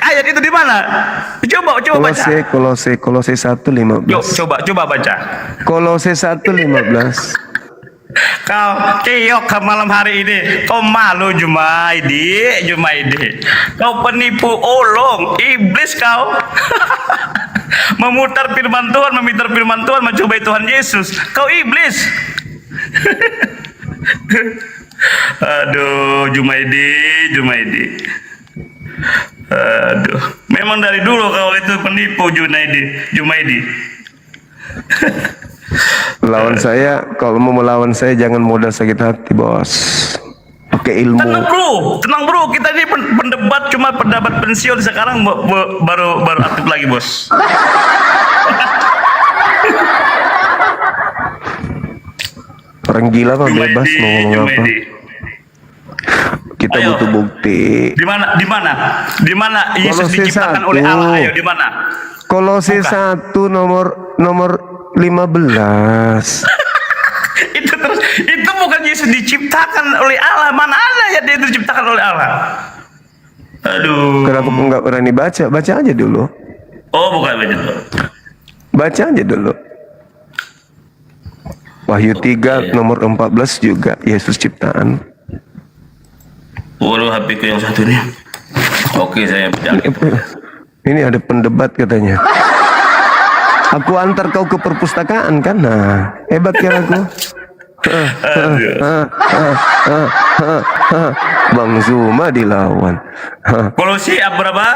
ayat itu di mana? Coba baca. Kolose 1:15. Yuk, coba baca. Kolose 1:15. Kau keok ke malam hari ini. Kau malu Jumaidi. Kau penipu olong, iblis kau. Meminta firman Tuhan, mencobai Tuhan Yesus. Kau iblis. Aduh, Jumaidi. Aduh, memang dari dulu kau itu penipu, Jumaidi. Lawan saya, kalau mau melawan saya jangan modal sakit hati, bos. Pakai ilmu. Tenang bro, kita ini pendebat cuma pendapat pensiun, sekarang baru aktif lagi, bos. Orang gila mah bebas mau ngomong apa. Kita butuh bukti. Di mana Yesus diciptakan oleh Allah? Ayo, di mana? Kolose 1 nomor 15. Itu bukan Yesus diciptakan oleh Allah. Mana ada ya dia diciptakan oleh Allah? Aduh. Kenapa nggak berani baca? Baca aja dulu. Oh, bukan baca dulu. Baca aja dulu. Wahyu 3 nomor 14 juga Yesus ciptaan. Waduh, HP ku yang satu ini. Oke, saya baca. Ini ada pendebat katanya. Aku antar kau ke perpustakaan kan? Nah, hebat ya aku. Bang Zuma dilawan. Kolose berapa?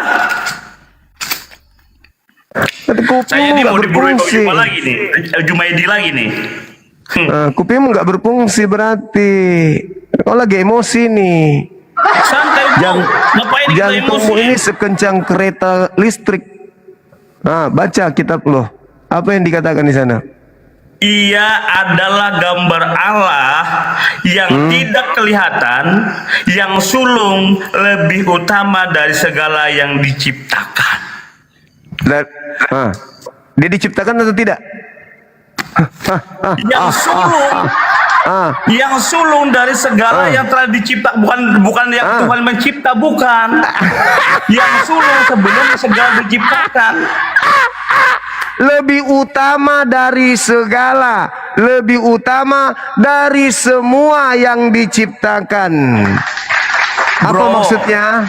Saya ini mau diburu Juma lagi nih, Jumaidi lagi nih. Kupingmu nggak berfungsi berarti. Kau lagi emosi nih. Santai bro. Jantungmu ini sekencang kereta listrik. Nah, baca kitab loh. Apa yang dikatakan di sana? Ia adalah gambar Allah yang tidak kelihatan, yang sulung lebih utama dari segala yang diciptakan. Dia diciptakan atau tidak? Yang sulung dari segala yang telah dicipta, bukan yang Tuhan mencipta, bukan. Yang sulung sebelum segala diciptakan. Lebih utama dari segala, lebih utama dari semua yang diciptakan. Apa maksudnya?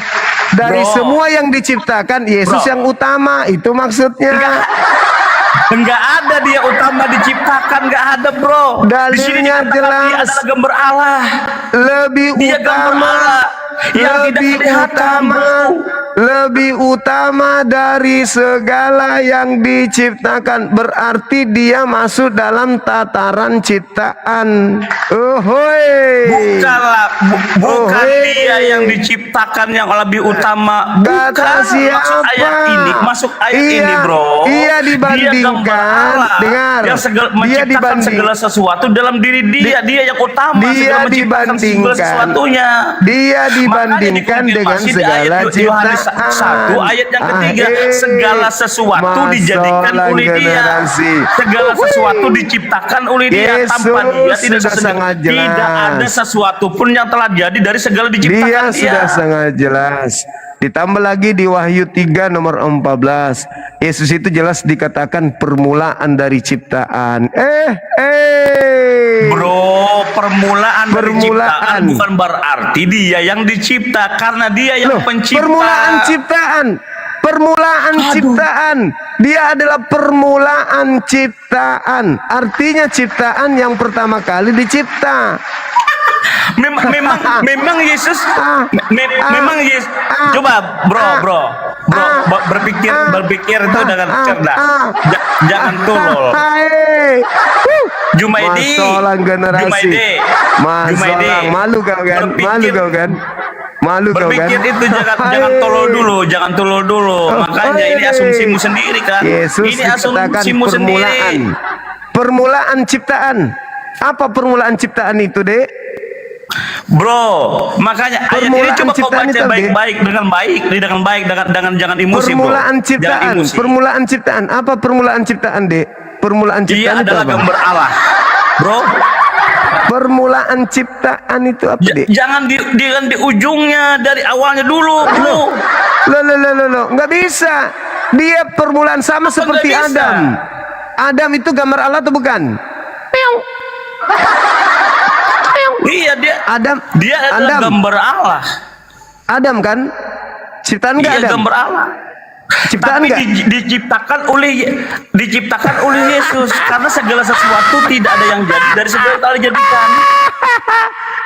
Dari semua yang diciptakan, Yesus yang utama, itu maksudnya. Enggak ada dia utama diciptakan, enggak ada, bro. Dalilnya jelas. Dia adalah gambar Allah. Lebih dia utama. yang tidak kelihatan, lebih utama dari segala yang diciptakan, berarti dia masuk dalam tataran ciptaan. Bukan dia yang diciptakan yang lebih utama. Bukan. Maksud ayat ini, bro. Ia dibandingkan, dengar. Yang menciptakan segala sesuatu dalam diri dia. Dia yang utama. Dia menciptakan segala sesuatunya. Dia dibandingkan dengan segala ciptaan. 1 ayat yang ketiga, segala sesuatu dijadikan oleh dia, segala sesuatu diciptakan oleh dia, tanpa dia tidak ada sesuatu pun yang telah jadi dari segala diciptakan dia. Sudah sangat jelas. Ditambah lagi di Wahyu 3 nomor 14, Yesus itu jelas dikatakan permulaan dari ciptaan. Bro, permulaan dari ciptaan bukan berarti dia yang dicipta, karena dia yang pencipta. Permulaan ciptaan. Dia adalah permulaan ciptaan. Artinya ciptaan yang pertama kali dicipta. Memang Yesus coba bro berpikir itu dengan cerdas, jangan tolol. Jumaidi, malu kau kan? Berpikir itu jangan tolol dulu. Makanya ini asumsimu sendiri kan? Yesus Ini asumsimu sendiri. Permulaan ciptaan. Apa permulaan ciptaan itu, Dek? Bro, makanya ayat ini coba kau baca baik-baik dengan jangan emosi, bro. Permulaan ciptaan. Apa permulaan ciptaan, Dek? Permulaan ciptaan dia adalah apa? Gambar Allah, bro. Permulaan ciptaan itu apa, Dek? Jangan di ujungnya, dari awalnya dulu, bro. Loh, nggak bisa. Dia permulaan sama seperti Adam. Adam itu gambar Allah atau bukan? Iya, dia adalah gambar Allah. Adam kan? Ciptaan enggak Adam? Gambar Allah. Ciptaan enggak? Diciptakan oleh Yesus, karena segala sesuatu tidak ada yang jadi dari segala yang telah dijadikan.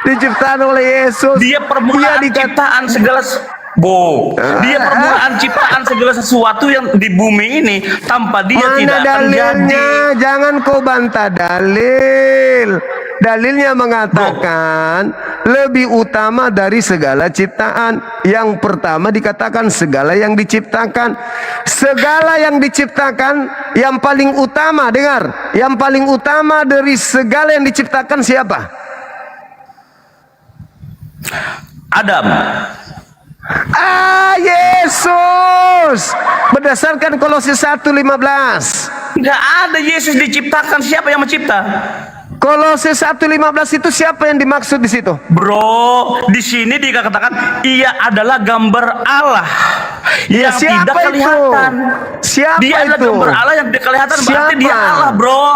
Diciptakan oleh Yesus. Dia permulaan ciptaan segala dia permulaan ciptaan segala sesuatu yang di bumi ini, tanpa dia tidak akan jadi. Jangan kau bantah dalil. Dalilnya mengatakan lebih utama dari segala ciptaan. Yang pertama dikatakan segala yang diciptakan. Segala yang diciptakan yang paling utama, dengar, yang paling utama dari segala yang diciptakan siapa? Adam. Yesus. Berdasarkan Kolose 1:15. Enggak ada Yesus diciptakan, siapa yang mencipta? Kolose 1:15 itu siapa yang dimaksud di situ? Bro, di sini dikatakan ia adalah gambar Allah yang tidak kelihatan. Siapa dia adalah itu? Gambar Allah yang tidak kelihatan, berarti dia Allah, bro.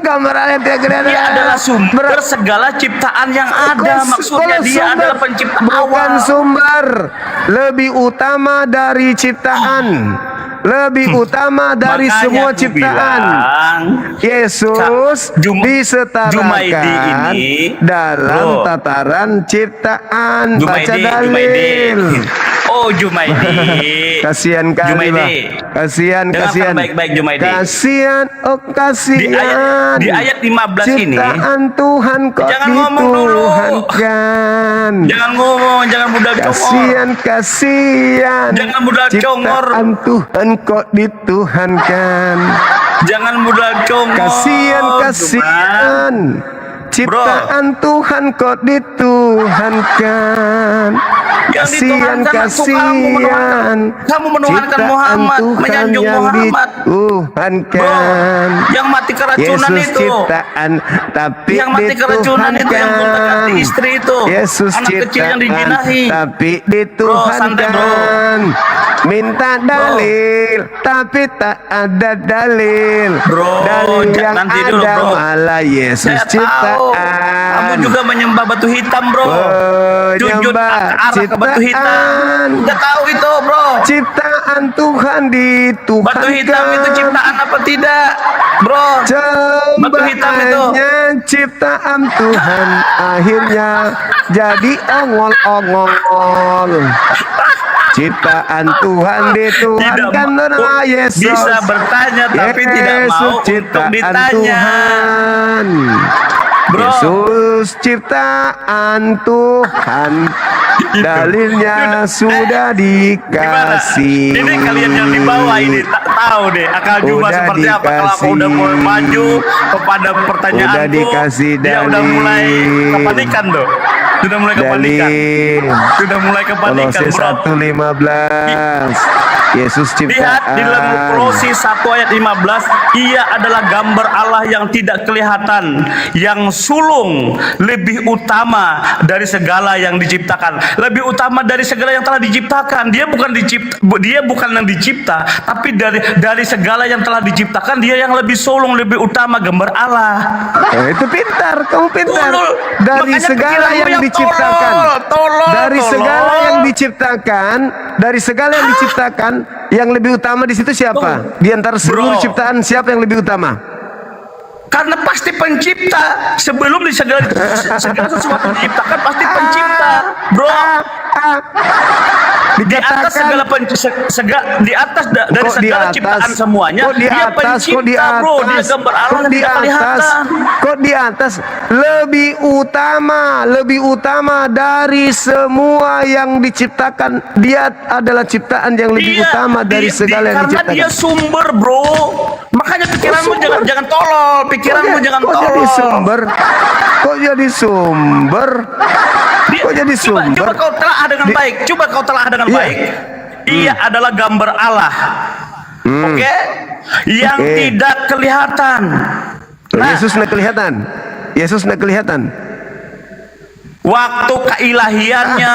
Gambar Allah yang tidak kelihatan. Dia adalah sumber segala ciptaan yang ada. Maksudnya dia adalah pencipta awal. Bukan sumber, lebih utama dari ciptaan. Lebih utama dari semua ciptaan. Yesus disetarakan dalam tataran ciptaan. Baca dalil. Oh, Jumaidi. Kasihan kali, kasihan. Baik-baik, Jumaidi. Kasihan. Di ayat 15 ini. Ciptaan Tuhan kok dituhankan. Jangan ngomong, jangan budal congor. Kasihan. Jangan budal congor. Ciptaan Tuhan kok dituhankan. Jangan budal congor. Kasihan. Ciptaan Tuhan kok dituhankan. Kasihan. Kamu menuhankan Muhammad, menyanjung Muhammad. Dituhankan. Yang mati keracunan Yesus itu. Ciptaan, tapi yang mati keracunan itu, yang mendekati istri itu. Yesus anak kecil yang dijinahi. Tapi dituhankan. Minta dalil, tapi tak ada dalil. Dalil yang ada malah Yesus ciptaan. Kamu juga menyembah batu hitam, bro. Sujud ke batu hitam. Ciptaan. Nggak tahu itu, bro. Ciptaan Tuhan dituhankan. Batu hitam itu ciptaan apa tidak, bro? Batu hitam itu. Cobaan ciptaan Tuhan akhirnya jadi ongol-ongol. Ciptaan Tuhan dituhankan oleh Yesus. Bisa bertanya tapi tidak mau untuk ditanya. Tuhan. Bro. Yesus ciptaan Tuhan. Dalilnya sudah dikasih. Ini kalian yang di bawah ini tak tahu deh akal Juma Udah seperti apa. Kalau aku udah mulai maju kepada pertanyaan Udah dikasih dia udah mulai kepanikan tuh. Sudah mulai kepanikan. Sudah mulai kepanikan, Kolose bro. 1:15. Yesus Lihat ciptaan. di dalam Kolose 1 ayat 15, ia adalah gambar Allah yang tidak kelihatan, yang sulung, lebih utama dari segala yang diciptakan. Lebih utama dari segala yang telah diciptakan. Dia bukan yang dicipta, tapi dari segala yang telah diciptakan, dia yang lebih sulung, lebih utama, gambar Allah. Itu pintar, kamu pintar. Dari Makanya segala pikiranmu yang yang diciptakan, dari segala yang diciptakan, yang lebih utama di situ siapa? Di antara seluruh ciptaan siapa yang lebih utama? Karena pasti pencipta. Sebelum di segala sesuatu diciptakan pasti pencipta, bro. Di atas segala di atas dari segala ciptaan semuanya, dia pencipta, bro. Dia gambar Allah yang tidak kelihatan. Kok di atas? Lebih utama dari semua yang diciptakan. Dia adalah ciptaan yang lebih utama dari segala yang diciptakan. Karena dia sumber, bro. Makanya pikiranmu jangan tolol. Pikiranmu jangan tolol. Kok jadi sumber? Coba kau telah dengan baik. Coba kau telah dengan baik. Ia adalah gambar Allah. Oke? Yang tidak kelihatan. Yesus nggak kelihatan. Yesus nggak kelihatan. Waktu keilahiannya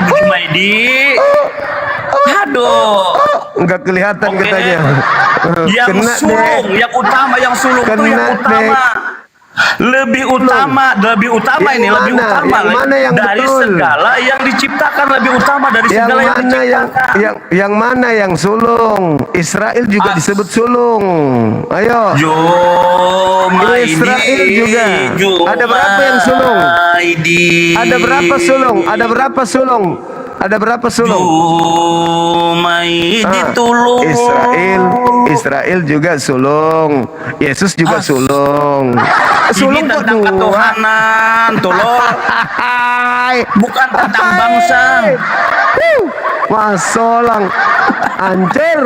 Jumaidi. Aduh. Nggak kelihatan katanya. Yang sulung, yang utama, yang sulung itu yang utama. Lebih utama ini lebih utama dari segala yang diciptakan, lebih utama dari segala yang diciptakan. Yang mana yang sulung? Israel juga disebut sulung. Ayo. Israel juga. Ada berapa yang sulung? Ada berapa sulung? Ada berapa sulung? Ada berapa sulung? Israel juga sulung. Yesus juga sulung. Sulung ini tentang ketuhanan, tolong. Bukan tentang bangsa. Masolang anjir.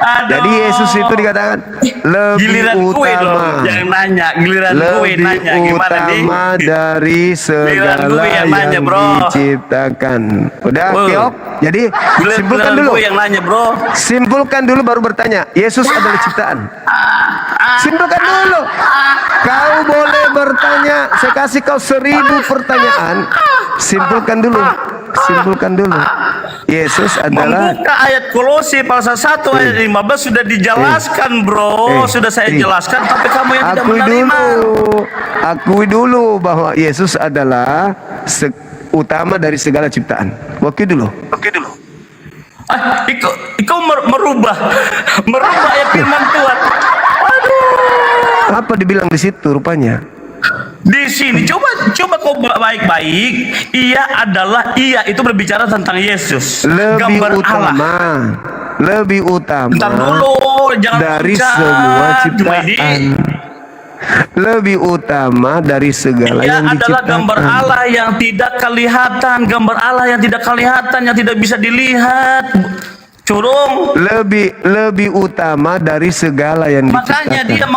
Jadi Yesus itu dikatakan lebih utama. Yang nanya, giliran gue nanya gimana nih? Dari segala yang diciptakan. Udah, Kiok. Jadi simpulkan dulu. Yang nanya, bro. Simpulkan dulu baru bertanya. Yesus adalah ciptaan. Simpulkan dulu. Kau boleh bertanya. Saya kasih kau 1000 pertanyaan. Simpulkan dulu. Simpulkan dulu. Yesus adalah membuka ayat Kolose pasal 1 ayat 15 sudah dijelaskan, bro. Sudah saya jelaskan, tapi kamu yang tidak menerima. Akui dulu bahwa Yesus adalah utama dari segala ciptaan. Akui dulu. Ikut merubah ayat firman Tuhan. Apa dibilang di situ rupanya? Di sini coba kau baik-baik. Ia itu berbicara tentang Yesus, gambar Allah. Lebih utama. Bentar dulu, jangan dari semua ciptaan. Lebih utama dari segala yang diciptakan. Ia adalah gambar Allah yang tidak kelihatan, gambar Allah yang tidak kelihatan, yang tidak bisa dilihat. Curung. Lebih utama dari segala yang diciptakan. Makanya dia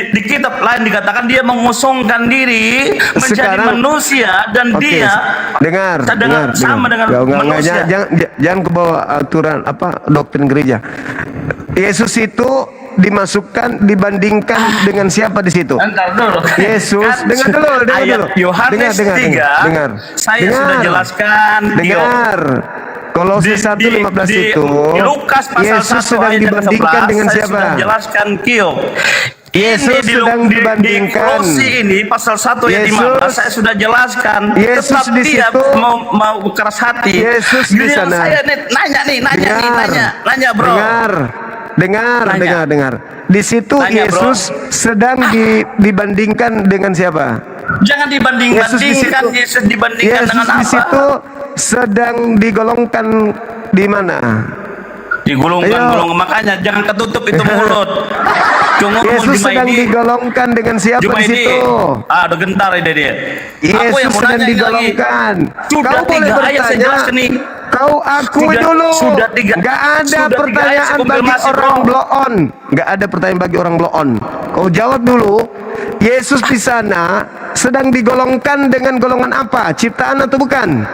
di kitab lain dikatakan dia mengusungkan diri menjadi manusia dan dia dengar sama dengan manusia. Jangan ke bawah aturan doktrin gereja. Yesus itu dibandingkan dengan siapa di situ? Entar dulu. Yesus, dengar dulu. Ayat Yohanes 3. Saya sudah jelaskan. Dengar. Kolose 1:15 itu Lukas pasal Yesus 1 sedang ayat dibandingkan 11, dengan siapa? Saya sudah jelaskan, Kio. Yesus ini sedang di dibandingkan. Kolose ini pasal 1 ayat Yesus- 15 saya sudah jelaskan. Yesus Tetap di dia situ- mau keras hati. Yesus di Giliran sana. saya nanya bro. Dengar. Di situ Tanya, bro. Yesus sedang dibandingkan dengan siapa? Jangan dibanding-bandingkan Yesus dibandingkan Yesus dengan di apa? situ sedang digolongkan di mana? Digulungkan makanya jangan ketutup itu mulut. Yesus sedang digolongkan dengan siapa di situ? Udah gentar ini dia. Aku yang Yesus mau sedang nanya ini lagi. digolongkan. Sudah Kau boleh 3 ayat saya bertanya. jelaskan nih. Kau akui dulu. Sudah 3. Nggak ada sudah 3 ayat pertanyaan saya bagi konfirmasi, orang bro. blow on. Nggak ada pertanyaan bagi orang blow on. Kau jawab dulu. Yesus di sana sedang digolongkan dengan golongan apa? Ciptaan atau bukan?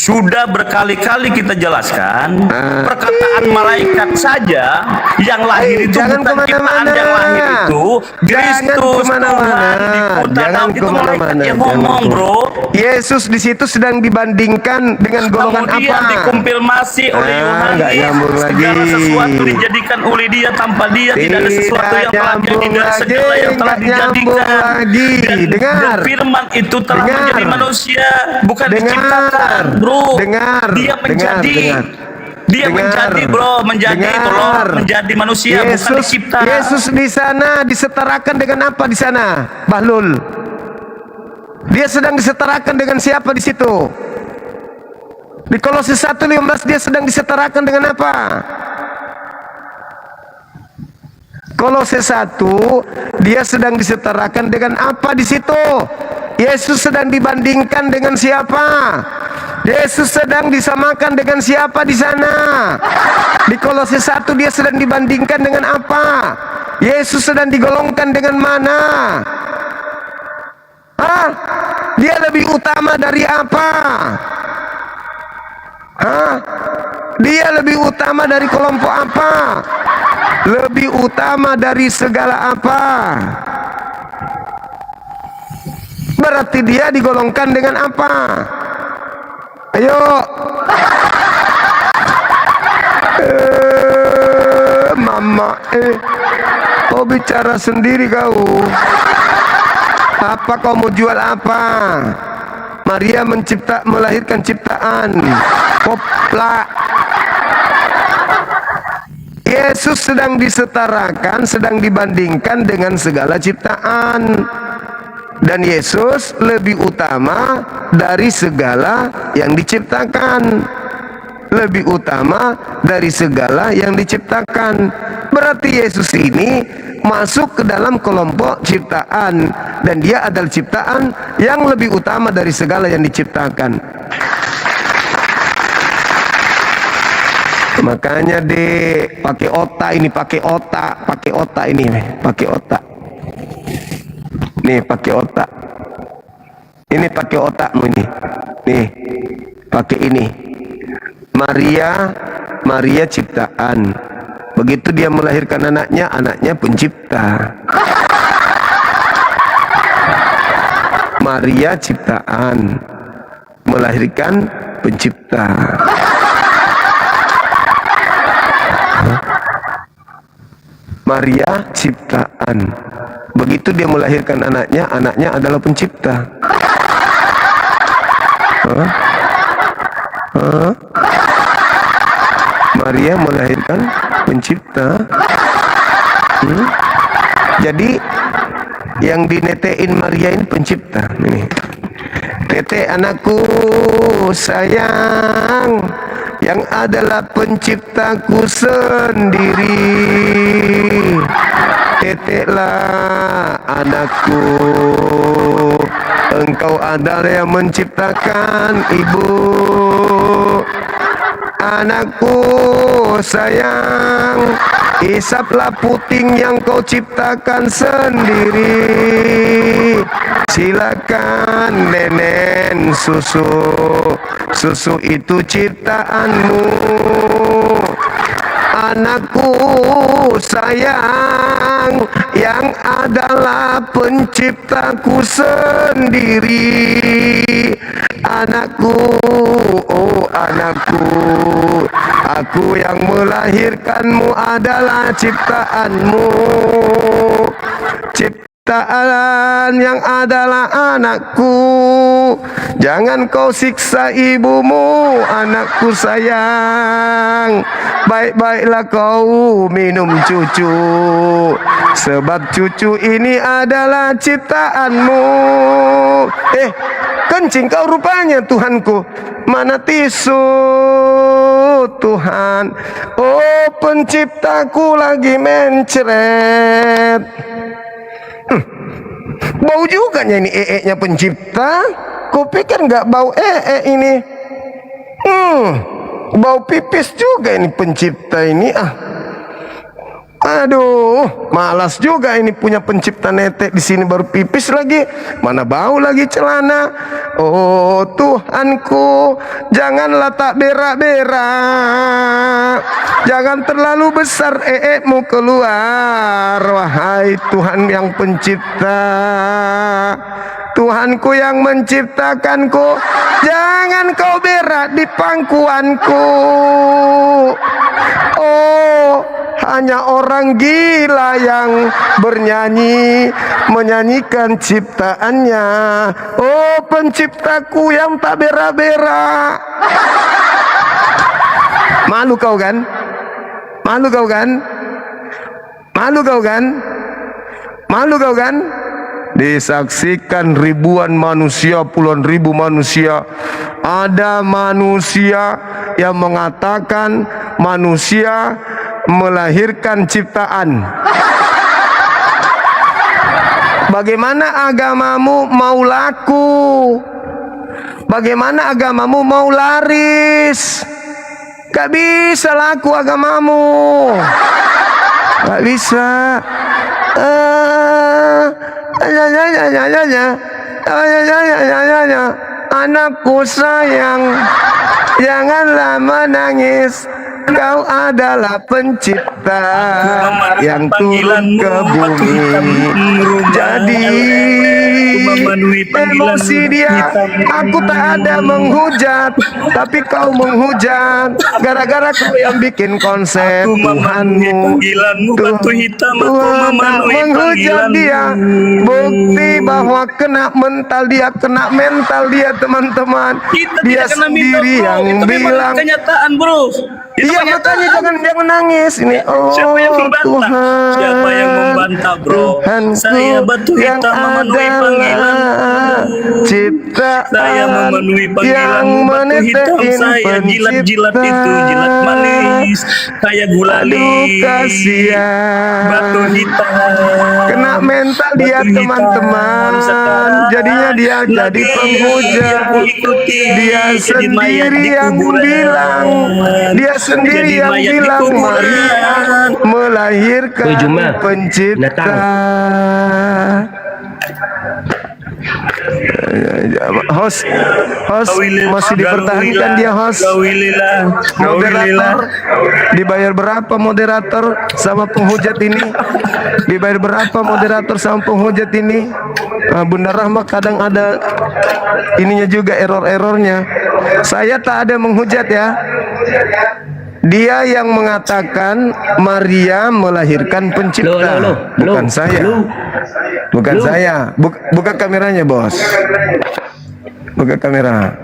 Sudah berkali-kali kita jelaskan perkataan malaikat saja yang lahir itu jangan bukan ciptaan, yang lahir itu Kristus Tuhan di kota Daud, itu malaikat yang ngomong, bro. Yesus di situ sedang dibandingkan dengan golongan Kemudian apa? dikonfirmasi oleh nggak Yohanes, nyambung lagi. segala sesuatu dijadikan oleh dia, tanpa dia tidak ada sesuatu yang telah jadi, dan segala yang telah dijadikan. Dan firman itu telah menjadi manusia, bukan diciptakan, bro. Dia menjadi. Dia menjadi, bro, menjadi manusia, bukan dicipta. Yesus di sana disetarakan dengan apa di sana? Bahlul. Dia sedang disetarakan dengan siapa di situ? Di Kolose 1:15 dia sedang disetarakan dengan apa? Kolose 1 dia sedang disetarakan dengan apa di situ? Yesus sedang dibandingkan dengan siapa? Yesus sedang disamakan dengan siapa di sana? Di Kolose 1 dia sedang dibandingkan dengan apa? Yesus sedang digolongkan dengan mana? Hah? Dia lebih utama dari apa? Hah? Dia lebih utama dari kelompok apa? Lebih utama dari segala apa? Berarti dia digolongkan dengan apa? Ayo. Mama, kau bicara sendiri kau. Apa kau mau jual apa? Maria melahirkan ciptaan. Koplak. Yesus sedang disetarakan, sedang dibandingkan dengan segala ciptaan. Dan Yesus lebih utama dari segala yang diciptakan. Lebih utama dari segala yang diciptakan. Berarti Yesus ini masuk ke dalam kelompok ciptaan. Dan dia adalah ciptaan yang lebih utama dari segala yang diciptakan. Makanya dek, pakai otak ini, pakai otak ini, pakai otak. Nih, pakai otak. Ini pakai otakmu ini. Nih, pakai ini. Maria ciptaan. Begitu dia melahirkan anaknya pencipta. Maria ciptaan, melahirkan pencipta. Maria ciptaan. Begitu dia melahirkan anaknya adalah pencipta. Maria melahirkan pencipta. Jadi yang dinetein Maria ini pencipta. Ini. Tete anakku sayang, yang adalah penciptaku sendiri. Teteklah anakku, engkau adalah yang menciptakan ibu. Anakku sayang, isaplah puting yang kau ciptakan sendiri. Silakan nenen susu itu ciptaanmu. Anakku sayang, yang adalah penciptaku sendiri. anakku, oh anakku, aku yang melahirkanmu adalah ciptaanmu, ciptaan yang adalah anakku. Jangan kau siksa ibumu, anakku sayang. Baik-baiklah kau minum cucu, sebab cucu ini adalah ciptaanmu. Kencing kau rupanya Tuhanku. Mana tisu Tuhan? Oh penciptaku lagi mencret. Bau juga nya ini nya pencipta. Kau pikir nggak bau ini? Bau pipis juga ini pencipta ini. Aduh, malas juga ini punya pencipta netek di sini baru pipis lagi. Mana bau lagi celana. Oh Tuhanku, janganlah tak berak-berak. Jangan terlalu besar mu keluar. Wahai Tuhan yang pencipta, Tuhanku yang menciptakanku, jangan kau berak di pangkuanku. Oh, hanya orang gila yang bernyanyi, menyanyikan ciptaannya. Oh, penciptaku yang tak berak-berak. Malu kau kan? Malu kau kan? Malu kau kan? Malu kau kan? Disaksikan ribuan manusia, puluhan ribu manusia. Ada manusia yang mengatakan manusia melahirkan ciptaan. Bagaimana agamamu mau laku? Bagaimana agamamu mau laris? Gak bisa laku agamamu. Gak bisa. Anakku sayang, janganlah menangis. Kau adalah pencipta yang turun ke bumi. Jadi emosi dia, aku tak ada menghujat, tapi kau menghujat. Gara-gara kau yang bikin konsep Tuhanmu. Tuhan menghujat dia. Bukti bahwa kena mental dia, teman-teman. Dia sendiri yang bilang. Kenyataan, bro. Iya, makanya jangan nangis ini. Oh Siapa yang membantah? Tuhan, Siapa yang membantah, bro? Saya batu hitam memenuhi panggilan cipta. Saya memenuhi panggilan batu hitam. Saya jilat-jilat itu, jilat manis. Saya gulali batu hitam. Kena mental dia, teman-teman. Jadinya dia jadi penghujat. Dia sendiri yang bilang. Dia sendiri yang bilang Maria melahirkan pencipta. Host masih dipertahankan dia, host. Moderator dibayar berapa moderator sama penghujat ini? Dibayar berapa moderator sama penghujat ini? Bunda Rahma kadang ada ininya juga, error-errornya. Saya tak ada menghujat ya. Dia yang mengatakan Maria melahirkan pencipta, bukan saya. Bukan saya. Buka kameranya, bos. Buka kamera.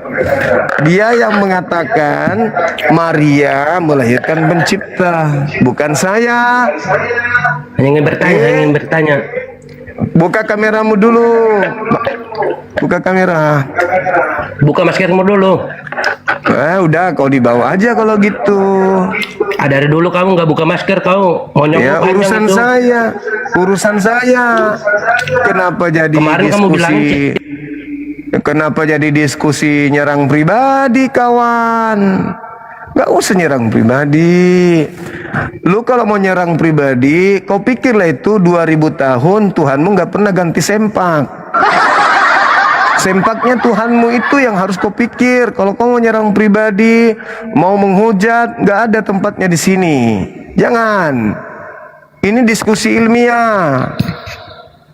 Dia yang mengatakan Maria melahirkan pencipta, bukan saya. Hanya ingin bertanya. Buka kameramu dulu. Buka kamera. Buka maskermu dulu. Udah kau dibawa aja kalau gitu. Dari dulu kamu nggak buka masker, kau mau nyomong ya urusan itu. Urusan saya. Kenapa jadi kemarin diskusi? Kamu bilang kenapa jadi diskusi nyerang pribadi, kawan? Gak usah nyerang pribadi. Lu kalau mau nyerang pribadi, kau pikirlah itu 2000 tahun Tuhanmu gak pernah ganti sempak. Sempaknya Tuhanmu itu yang harus kau pikir. Kalau kau mau nyerang pribadi, mau menghujat, gak ada tempatnya di sini. Jangan. Ini diskusi ilmiah.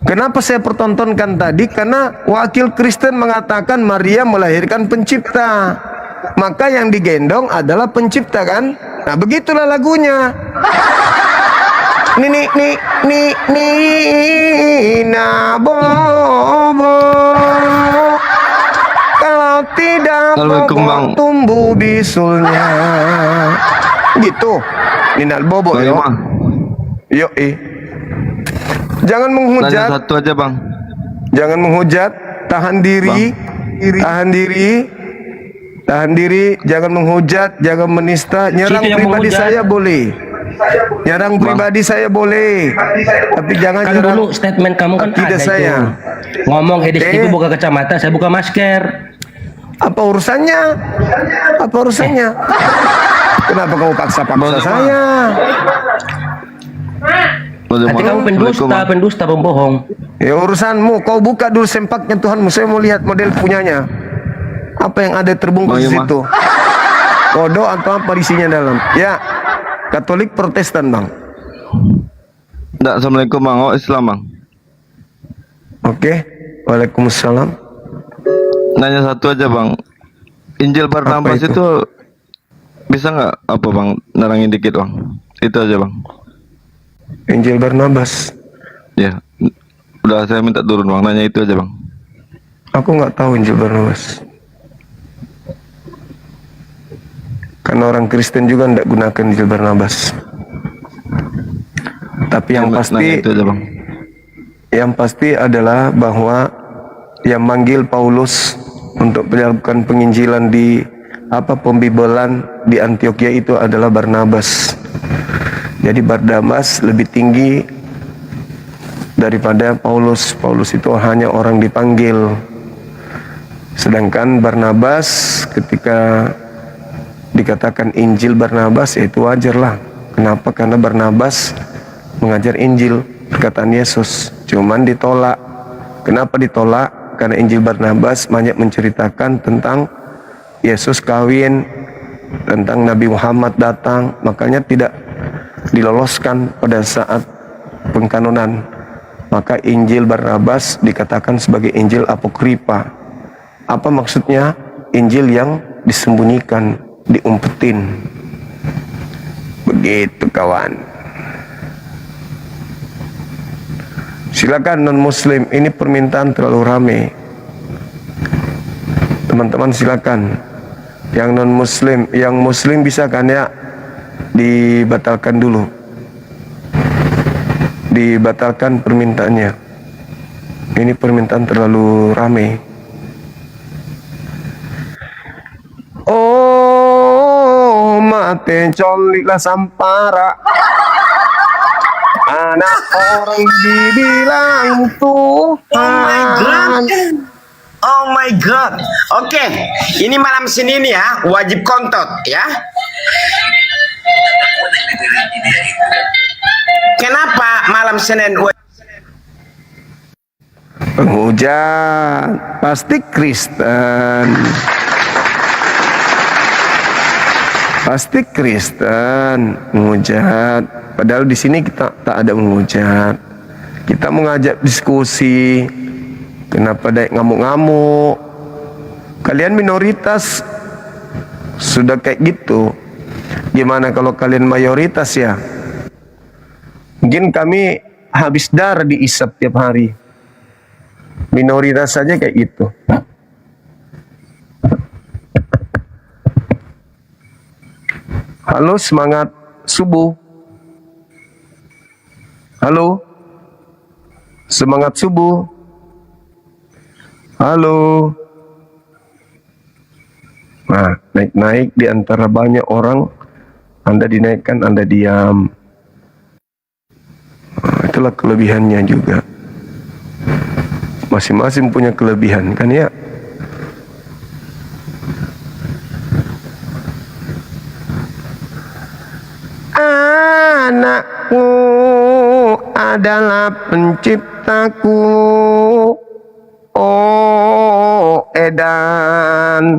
Kenapa saya pertontonkan tadi? Karena wakil Kristen mengatakan Maria melahirkan pencipta. Maka yang digendong adalah pencipta kan? Nah begitulah lagunya. Nina bobo. Kalau tidak bobo tumbuh bisulnya. Gitu. Nina bobo yo. Yo Jangan menghujat. Tanya satu aja bang. Jangan menghujat. Tahan diri. Tahan diri. Tahan diri. Jangan menghujat. Jangan menista. Nyerang pribadi saya boleh. Nyerang pribadi saya boleh. Tapi jangan Kan nyerang dulu statement kamu kan akidah ada saya. itu. Ngomong Edis itu buka kacamata, saya buka masker. Apa urusannya? Apa urusannya? Kenapa kamu paksa-paksa saya? Nanti kamu pendusta, pembohong. Ya urusanmu, kau buka dulu sempaknya Tuhanmu. Saya mau lihat model punyanya. Apa yang ada terbungkus di situ? Kodok atau apa isinya dalam? Ya, Katolik Protestan bang. Enggak, assalamualaikum bang. Oh Islam bang. Oke, waalaikumsalam. Nanya satu aja bang. Injil Barnabas itu bisa nggak apa bang? Nerangin dikit bang. Itu aja bang. Injil Barnabas. Ya, udah saya minta turun bang. Nanya itu aja bang. Aku nggak tahu Injil Barnabas. Karena orang Kristen juga tidak gunakan Injil Barnabas. Tapi yang pasti, yang pasti adalah bahwa yang manggil Paulus untuk melakukan penginjilan di pembibelan di Antioquia itu adalah Barnabas. Jadi Barnabas lebih tinggi daripada Paulus. Paulus itu hanya orang dipanggil. Sedangkan Barnabas ketika dikatakan Injil Barnabas itu wajar lah. Kenapa? Karena Barnabas mengajar Injil perkataan Yesus. Cuman ditolak. Kenapa ditolak? Karena Injil Barnabas banyak menceritakan tentang Yesus kawin, tentang Nabi Muhammad datang. Makanya tidak diloloskan pada saat pengkanonan. Maka Injil Barnabas dikatakan sebagai Injil apokripa. Apa maksudnya? Injil yang disembunyikan, diumpetin. Begitu kawan. Silakan non muslim, ini permintaan terlalu ramai. Teman-teman silakan. Yang non muslim, yang muslim bisa kan ya dibatalkan dulu. Dibatalkan permintaannya. Ini permintaan terlalu ramai. Oh, mate coliklah sampara. Anak orang dibilang Tuhan. Oh my god. Oke, ini malam Senin ya, wajib kontot ya. Kenapa malam Senin? Penghujan pasti Kristen. Pasti Kristen menghujat. Padahal di sini kita tak ada menghujat. Kita mengajak diskusi. Kenapa daik ngamuk-ngamuk? Kalian minoritas sudah kayak gitu. Gimana kalau kalian mayoritas ya? Mungkin kami habis darah diisap tiap hari. Minoritas saja kayak gitu. Halo, semangat subuh. Halo. Semangat subuh. Halo. Nah, naik-naik di antara banyak orang, Anda dinaikkan, Anda diam. Nah, itulah kelebihannya juga. Masing-masing punya kelebihan, kan ya? Anakku adalah penciptaku. Oh edan,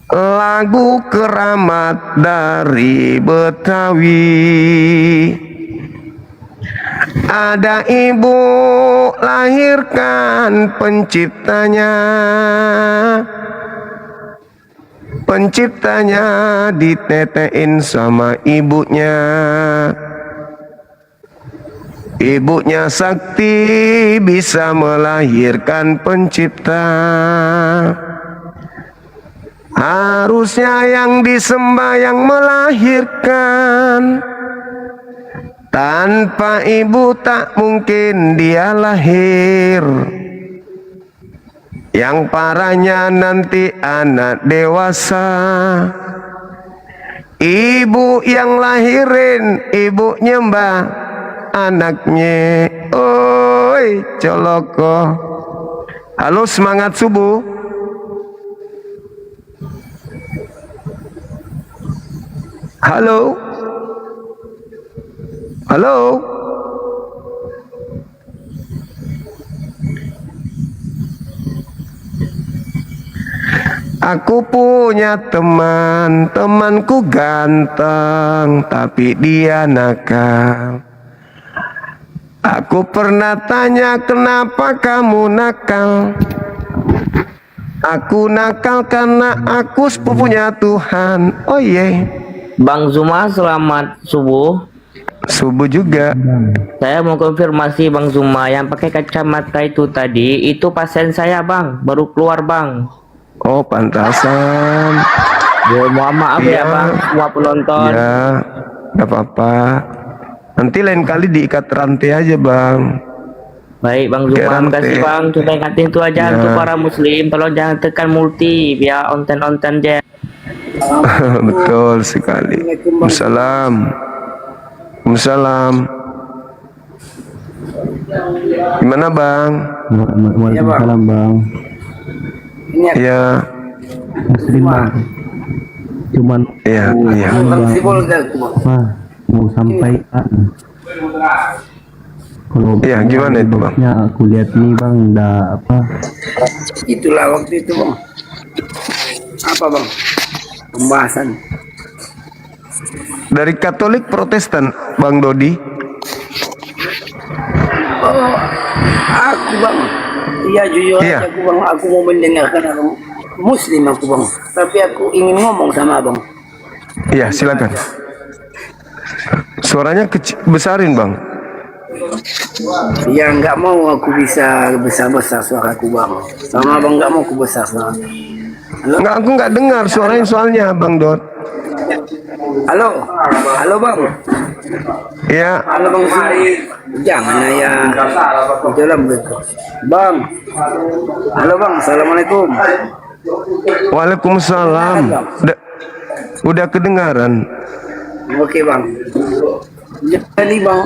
lagu keramat dari Betawi. Ada ibu lahirkan penciptanya, penciptanya ditetein sama ibunya. Ibunya sakti bisa melahirkan pencipta. Harusnya yang disembah yang melahirkan. Tanpa ibu tak mungkin dia lahir. Yang parahnya nanti anak dewasa. Ibu yang lahirin, ibu nyembah anaknya. Oi, coloko. Halo, semangat subuh. Halo. Halo. Aku punya teman, temanku ganteng, tapi dia nakal. Aku pernah tanya kenapa kamu nakal. Aku nakal karena aku sepupunya Tuhan. Oh iya. Bang Zuma, selamat subuh. Subuh juga. Saya mau konfirmasi Bang Zuma, yang pakai kacamata itu tadi, itu pasien saya Bang, baru keluar Bang. Oh, pantasan. Ya, mohon maaf ya Bang, semua penonton. Ya, gak apa-apa. Nanti lain kali diikat rantai aja Bang. Baik Bang Zuma, makasih Bang. Cuma ingatin itu aja untuk para muslim, tolong jangan tekan multi, biar onten-onten aja. Betul sekali. Waalaikumsalam. Waalaikumsalam. Gimana Bang? Waalaikumsalam Bang. Ya. Muslim Bang. Cuman ya. Mau sampai kalau ya gimana itu Bang? Aku lihat nih Bang, udah apa? Itulah waktu itu Bang. Apa Bang? Pembahasan. Dari Katolik Protestan Bang Dodi. Oh, aku Bang. Iya jujur aja aku Bang, aku mau mendengarkan aku Muslim aku Bang, tapi aku ingin ngomong sama Abang. Iya, silakan. Suaranya besarin Bang. Ya nggak mau aku bisa besar-besar suaraku Bang. Sama Abang nggak mau aku besar suara. Enggak, aku nggak dengar suaranya soalnya Bang Dot. Halo, halo Bang. Iya. Halo Bang Sini. Jangan ya. Dalam begitu. Bang. Halo Bang, assalamualaikum. Waalaikumsalam. Udah kedengaran. Oke Bang. Jadi Bang,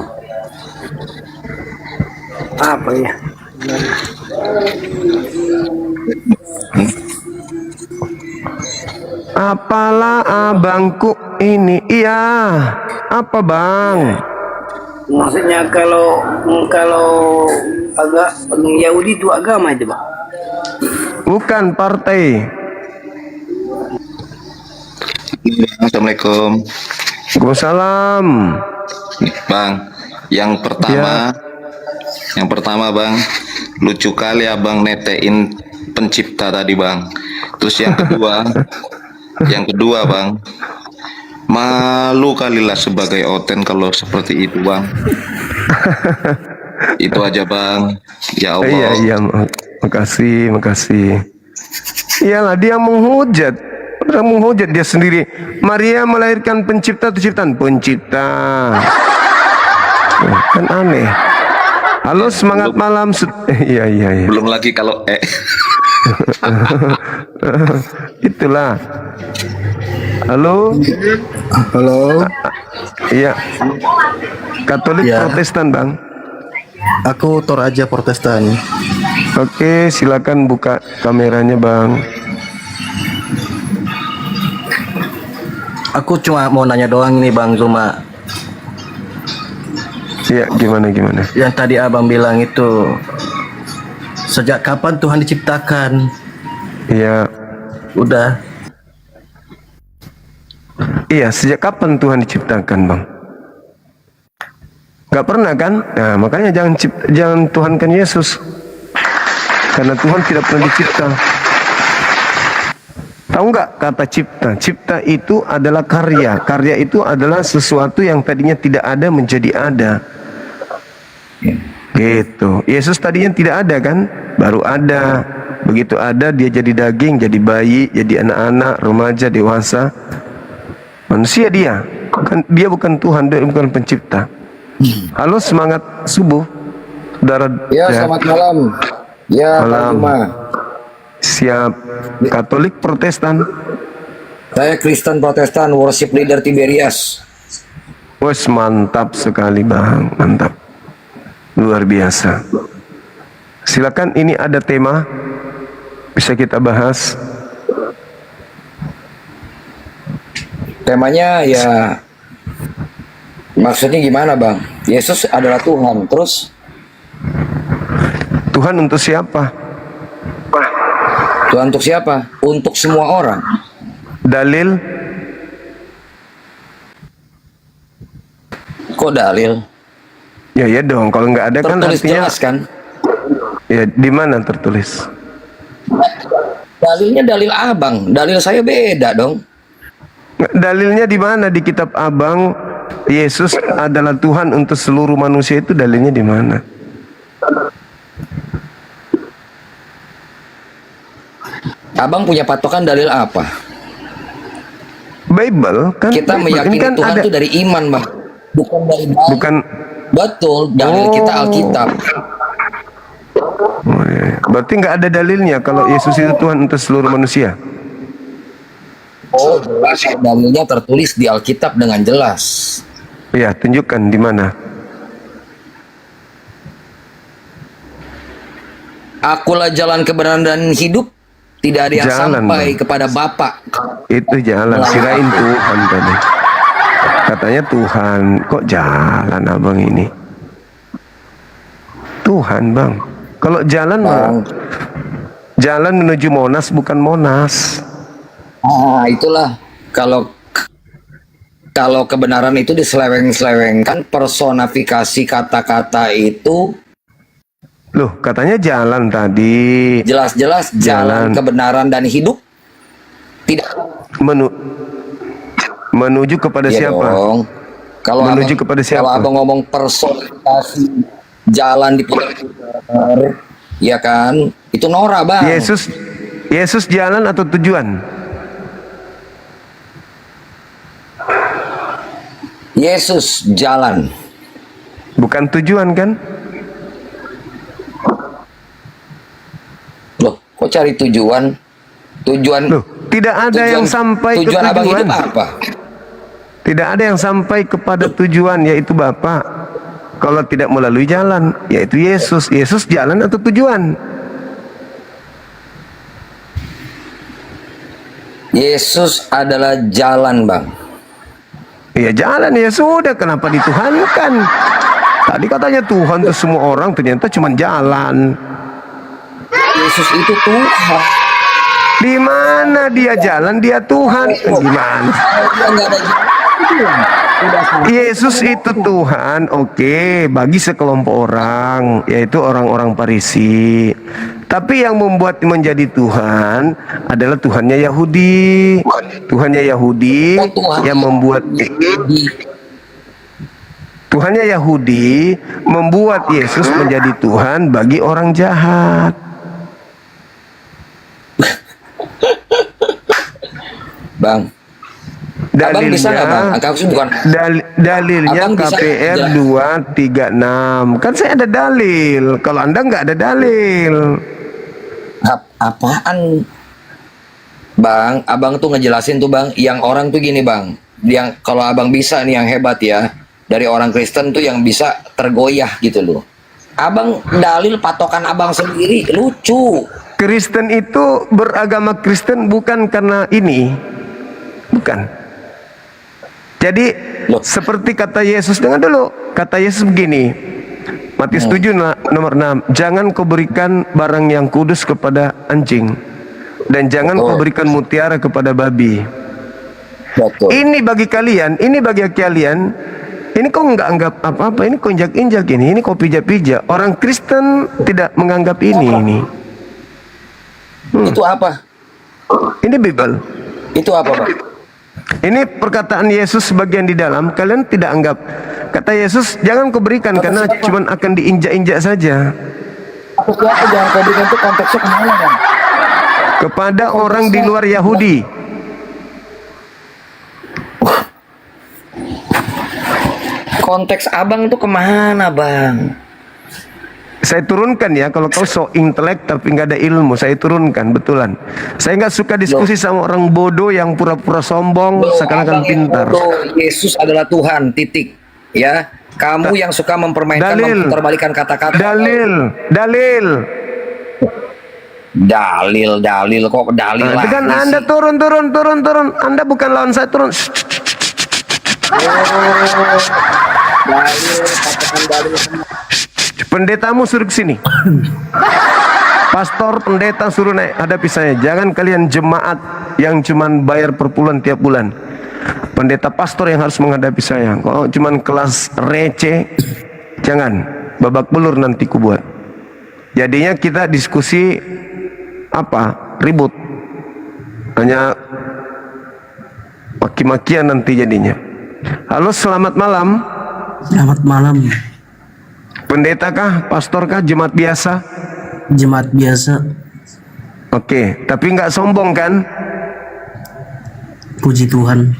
apa ya? Apalah abangku ini? Iya. Apa Bang? Maksudnya kalau agak Yahudi itu agama aja Bang. Bukan partai. Assalamualaikum. Waalaikumsalam. Bang, yang pertama Bang, lucu kali abang netein pencipta tadi Bang. Terus yang kedua Bang, malu kalilah sebagai Oten kalau seperti itu Bang. Itu aja Bang. Ya Allah. Iya, makasih. Iyalah dia menghujat. Udah menghujat dia sendiri. Maria melahirkan pencipta. Kan aneh. Halo, semangat malam. Iya. Belum lagi kalau Itulah. Halo. Iya. Katolik Protestan Bang. Aku Toraja Protestan. Oke, silakan buka kameranya Bang. Aku cuma mau nanya doang nih Bang Zuma. Iya, gimana? Yang tadi abang bilang itu, sejak kapan Tuhan diciptakan? Iya. Udah. Iya, sejak kapan Tuhan diciptakan Bang? Gak pernah kan? Nah, makanya jangan tuhankan Yesus. Karena Tuhan tidak pernah dicipta. Tahu nggak kata cipta? Cipta itu adalah karya. Karya itu adalah sesuatu yang tadinya tidak ada menjadi ada. Gitu. Yesus tadinya tidak ada kan? Baru ada. Begitu ada dia jadi daging, jadi bayi, jadi anak-anak, remaja, dewasa. Manusia dia. Dia bukan Tuhan, dia bukan pencipta. Halo, semangat subuh. Saudara. Ya, selamat malam. Ya, Pak Juma. Siap. Katolik Protestan? Saya Kristen Protestan, worship leader Tiberias. Wes, mantap sekali Bang, mantap. Luar biasa. Silakan, ini ada tema bisa kita bahas. Temanya ya, maksudnya gimana Bang? Yesus adalah Tuhan, terus? Tuhan untuk siapa? Tuhan untuk siapa? Untuk semua orang. Dalil? Kok dalil? Ya ya dong, kalau nggak ada kan tertulis artinya. jelas kan? Ya, di mana tertulis? Dalilnya dalil abang, dalil saya beda dong. Dalilnya di mana? Di kitab abang Yesus adalah Tuhan untuk seluruh manusia, itu dalilnya di mana? Abang punya patokan dalil apa? Bible kan. Kita meyakini kan Tuhan ada. itu dari iman Bang, bukan dari dalil. Bukan. Betul, dalil kita Alkitab. Oh, iya. Berarti nggak ada dalilnya kalau Yesus itu Tuhan untuk seluruh manusia. Oh, jelas dalilnya tertulis di Alkitab dengan jelas. Ya, tunjukkan di mana. Akulah jalan kebenaran dan hidup, tidak ada yang Jalan, sampai Bang. kepada Bapa. Itu jalan, kirain Tuhan tadi. Katanya Tuhan, kok jalan abang ini? Tuhan Bang. Kalau jalan mah, jalan menuju Monas bukan Monas. Ah, itulah kalau kebenaran itu diseleweng-selewengkan, personifikasi kata-kata itu. Loh, katanya jalan tadi. Jelas-jelas jalan kebenaran dan hidup. Tidak menuju kepada Iya siapa? dong. Kalau menuju abang, kepada siapa? Kalau abang ngomong personifikasi jalan di putar, ya kan? Itu Nora Bang. Yesus jalan atau tujuan? Yesus jalan. Bukan tujuan kan? Loh, kok cari tujuan? Tujuan. Loh, tidak ada yang sampai ke tujuan abang tujuan. hidup apa? Tidak ada yang sampai kepada tujuan, yaitu Bapa. Kalau tidak melalui jalan, yaitu Yesus. Yesus jalan atau tujuan? Yesus adalah jalan, Bang. Ya jalan, ya sudah, kenapa dituhankan? Tadi katanya Tuhan untuk semua orang, ternyata cuma jalan. Yesus itu Tuhan. Di mana dia jalan, dia Tuhan? Gimana? Yesus itu Tuhan, oke, bagi sekelompok orang, yaitu orang-orang Farisi. Tapi yang membuat menjadi Tuhan adalah Tuhannya Yahudi. Tuhannya Yahudi yang membuat Tuhannya Yahudi membuat Yesus menjadi Tuhan bagi orang jahat. Bang, Dalilnya, bisa nggak, Bang? Bukan. Dalilnya Abang bisa KPR 236. Kan saya ada dalil. Kalau Anda nggak ada dalil. Apaan? Bang, abang tuh ngejelasin tuh Bang, yang orang tuh gini Bang, yang kalau abang bisa nih yang hebat ya, dari orang Kristen tuh yang bisa tergoyah gitu loh. Abang dalil patokan abang sendiri, lucu. Kristen itu beragama Kristen bukan karena ini. Bukan. Jadi seperti kata Yesus, dengar dulu. Kata Yesus begini. Matius 7 nomor 6. Jangan kau berikan barang yang kudus kepada anjing, dan jangan kau berikan mutiara kepada babi. Ini bagi kalian Ini kok nggak anggap apa-apa, ini kok injak-injak ini kok pijak-pijak. Orang Kristen tidak menganggap ini. Itu apa? Ini Bible. Itu apa, Bang? Ini perkataan Yesus sebagian di dalam, kalian tidak anggap. Kata Yesus, jangan kau berikan karena cuma akan diinjak-injak saja. Siapa jangan kau berikan itu konteksnya kemana, Bang? Kepada orang di luar Yahudi. Konteks abang itu kemana, Bang? Saya turunkan ya, kalau kau so intelek tapi nggak ada ilmu, saya turunkan, betulan. Saya nggak suka diskusi sama orang bodoh yang pura-pura sombong, seakan-akan pintar. Yesus adalah Tuhan, titik. Ya, kamu yang suka mempermainkan, memputarbalikkan kata-kata. Dalil. Dalil kok dalil Nah, dengan lagi Anda sih? turun. Anda bukan lawan saya, turun. Pendetamu suruh ke sini. Pastor, pendeta suruh naik hadapi saya. Jangan kalian jemaat yang cuman bayar per bulan tiap bulan. Pendeta pastor yang harus menghadapi saya. Kalau cuman kelas receh, jangan. Babak belur nanti ku buat. Jadinya kita diskusi apa? Ribut. Hanya maki-makian nanti jadinya. Halo, selamat malam. Selamat malam. Pendeta kah? Pastor kah? Jemaat biasa? Jemaat biasa. Oke, tapi nggak sombong kan? Puji Tuhan.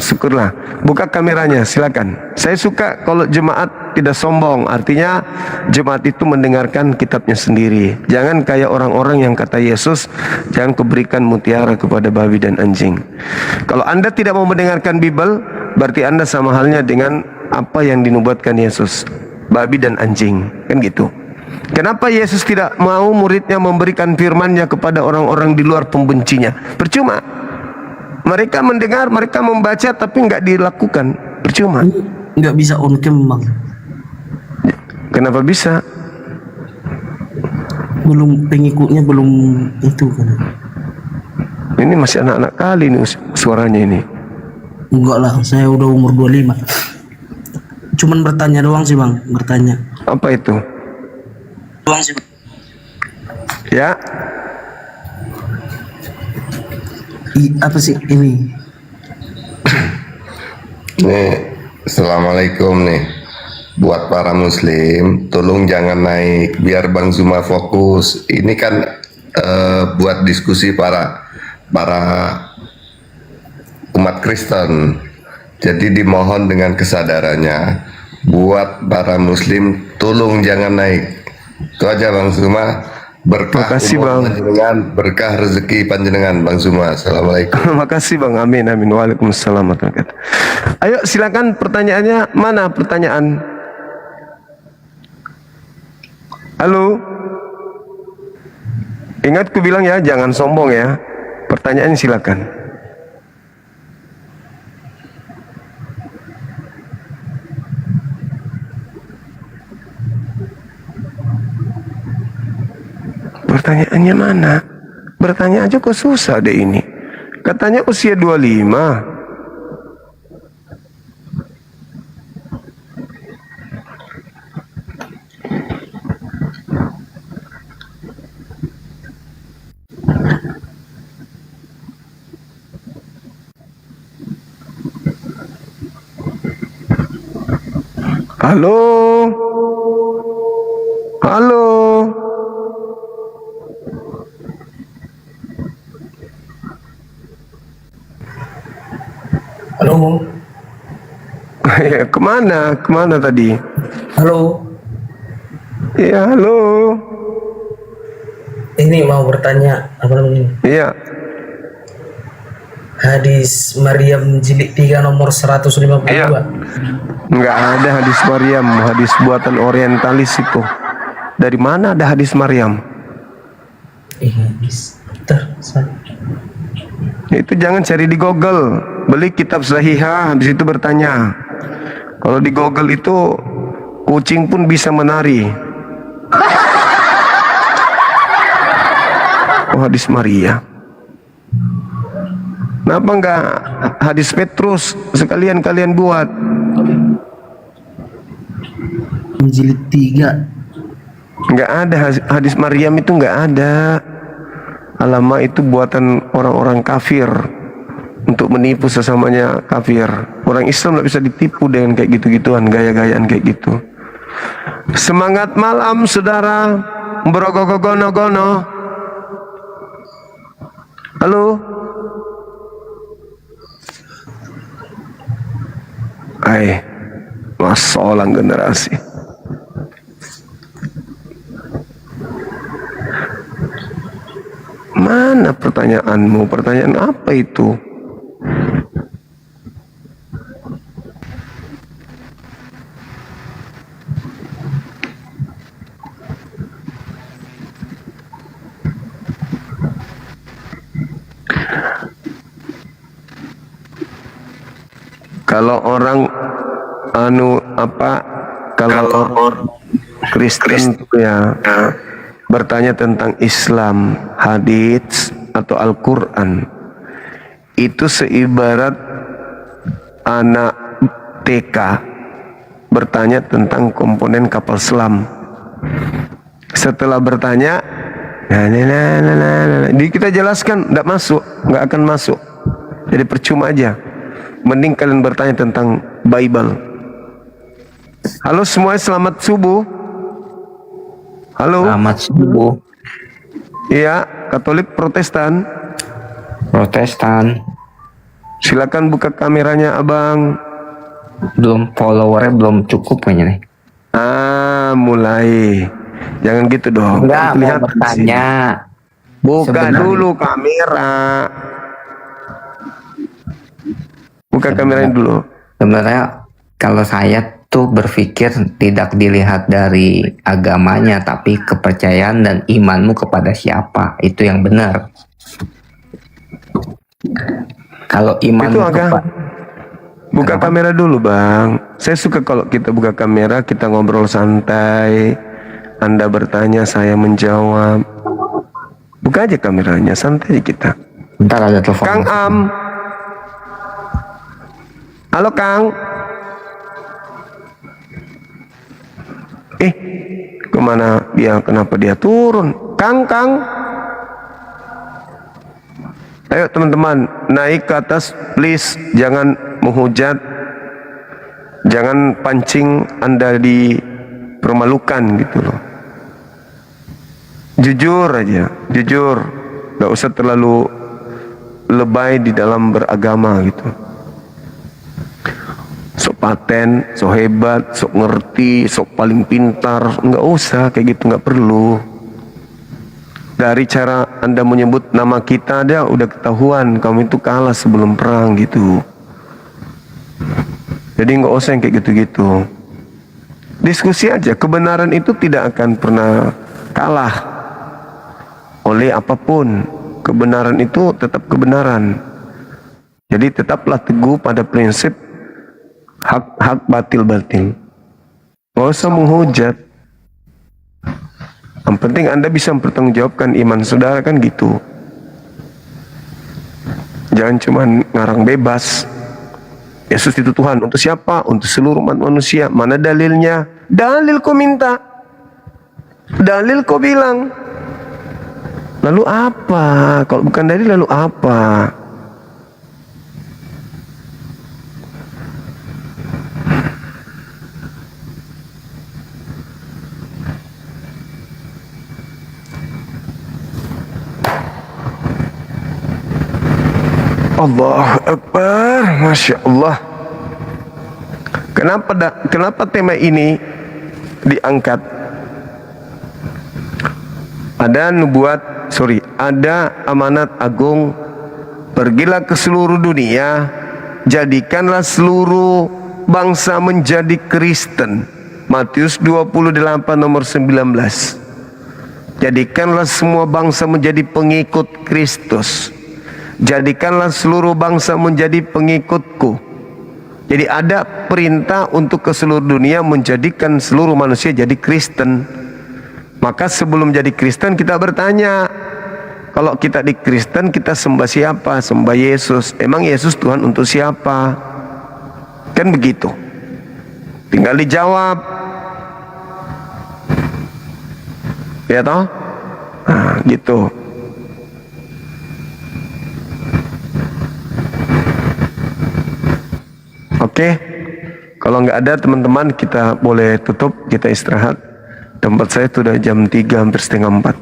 Syukurlah. Buka kameranya, silakan. Saya suka kalau jemaat tidak sombong. Artinya jemaat itu mendengarkan kitabnya sendiri. Jangan kayak orang-orang yang kata Yesus, jangan kuberikan mutiara kepada babi dan anjing. Kalau Anda tidak mau mendengarkan Bible, berarti Anda sama halnya dengan apa yang dinubuatkan Yesus, babi dan anjing, kan gitu. Kenapa Yesus tidak mau muridnya memberikan firman-Nya kepada orang-orang di luar pembencinya? Percuma. Mereka mendengar, mereka membaca, tapi nggak dilakukan. Percuma. Nggak bisa on cam, Bang. Kenapa bisa? Belum, pengikutnya belum itu kan. Ini masih anak-anak kali nih suaranya ini. Enggak lah, saya udah umur 25. Cuman bertanya doang sih, Bang. Bertanya. Apa itu? Doang sih, Bang. Ya. Apa sih ini? Nih, assalamualaikum nih. Buat para muslim, tolong jangan naik, biar Bang Zuma fokus. Ini kan buat diskusi para umat Kristen. Jadi dimohon dengan kesadarannya, buat para muslim, tolong jangan naik. Itu aja Bang Zuma. Berkah umur panjenengan, berkah rezeki panjenengan Bang Zuma. Assalamualaikum. Makasih Bang, amin. Waalaikumsalam warahmatullahi wabarakatuh. Ayo silakan pertanyaannya, mana pertanyaan? Halo. Ingat ku bilang ya, jangan sombong ya. Pertanyaannya silakan. Pertanyaannya mana? Bertanya aja kok susah deh ini. Katanya usia 25. Halo. Halo. Halo. Ya, kemana tadi? Halo. Ya, halo. Ini mau bertanya apa namanya? Iya. Hadis Maryam jilid 3 nomor 152. Iya. Enggak ada hadis Maryam, hadis buatan orientalis itu. Dari mana ada hadis Maryam? Hadis. Itu jangan cari di Google. Beli kitab Sahihah, habis itu bertanya. Kalau di Google itu kucing pun bisa menari. Oh, hadis Maria. Kenapa enggak hadis Petrus sekalian kalian buat? Jilid 3. Nggak ada hadis Maryam itu, nggak ada. Alama itu buatan orang-orang kafir untuk menipu sesamanya kafir. Orang Islam nggak bisa ditipu dengan kayak gitu-gituan, gaya-gayaan kayak gitu. Semangat malam saudara, berogogogono-gono. Halo. Masalah generasi. Mana pertanyaanmu? Pertanyaan apa itu? Kalau orang kalau orang Kristen ya bertanya tentang Islam, hadits atau Al-Quran, itu seibarat anak TK bertanya tentang komponen kapal selam. Setelah bertanya, kita jelaskan, nggak masuk, nggak akan masuk. Jadi percuma aja. Mending kalian bertanya tentang Bible. Halo semuanya, selamat subuh. Halo. Selamat subuh. Iya, Katolik Protestan. Protestan. Silakan buka kameranya abang. Belum, followernya belum cukup kayaknya nih. Mulai. Jangan gitu dong. Enggak, mau bertanya. Buka Sebenarnya. dulu kamera. Buka kameranya dulu. Sebenarnya kalau saya tuh berpikir tidak dilihat dari agamanya, tapi kepercayaan dan imanmu kepada siapa, itu yang benar. Kalau iman itu agak buka kamera dulu bang. Saya suka kalau kita buka kamera, kita ngobrol santai. Anda bertanya, saya menjawab. Buka aja kameranya, santai kita. Bentar, ada telepon. Kang Am. Halo Kang. Kemana dia? Kenapa dia turun? Kang. Ayo teman-teman, naik ke atas please. Jangan menghujat. Jangan pancing Anda dipermalukan gitu loh. Jujur aja, jujur. Gak usah terlalu lebay di dalam beragama gitu. Sok paten, sok hebat, sok ngerti, sok paling pintar. Nggak usah kayak gitu, nggak perlu. Dari cara Anda menyebut nama kita dia udah ketahuan kamu itu kalah sebelum perang gitu. Jadi nggak usah yang kayak gitu-gitu. Diskusi aja, kebenaran itu tidak akan pernah kalah oleh apapun. Kebenaran itu tetap kebenaran. Jadi tetaplah teguh pada prinsip hak batil. Gak usah menghujat. Yang penting Anda bisa mempertanggungjawabkan iman saudara, kan gitu. Jangan cuma ngarang bebas. Yesus itu Tuhan untuk siapa? Untuk seluruh umat manusia. Mana dalilnya? Dalil kau minta, dalil kau bilang. Lalu apa? Kalau bukan dalil lalu apa? Allahu Akbar, Masya Allah. Kenapa tema ini diangkat? Ada amanat agung. Pergilah ke seluruh dunia, jadikanlah seluruh bangsa menjadi Kristen. Matius 28 nomor 19. Jadikanlah semua bangsa menjadi pengikut Kristus. Jadikanlah seluruh bangsa menjadi pengikutku. Jadi ada perintah untuk ke seluruh dunia menjadikan seluruh manusia jadi Kristen. Maka sebelum jadi Kristen kita bertanya, kalau kita di Kristen kita sembah siapa? Sembah Yesus. Emang Yesus Tuhan untuk siapa? Kan begitu. Tinggal dijawab. Ya toh? Nah, gitu. Oke, kalau nggak ada teman-teman kita boleh tutup, kita istirahat. Tempat saya sudah jam 3 hampir setengah 4.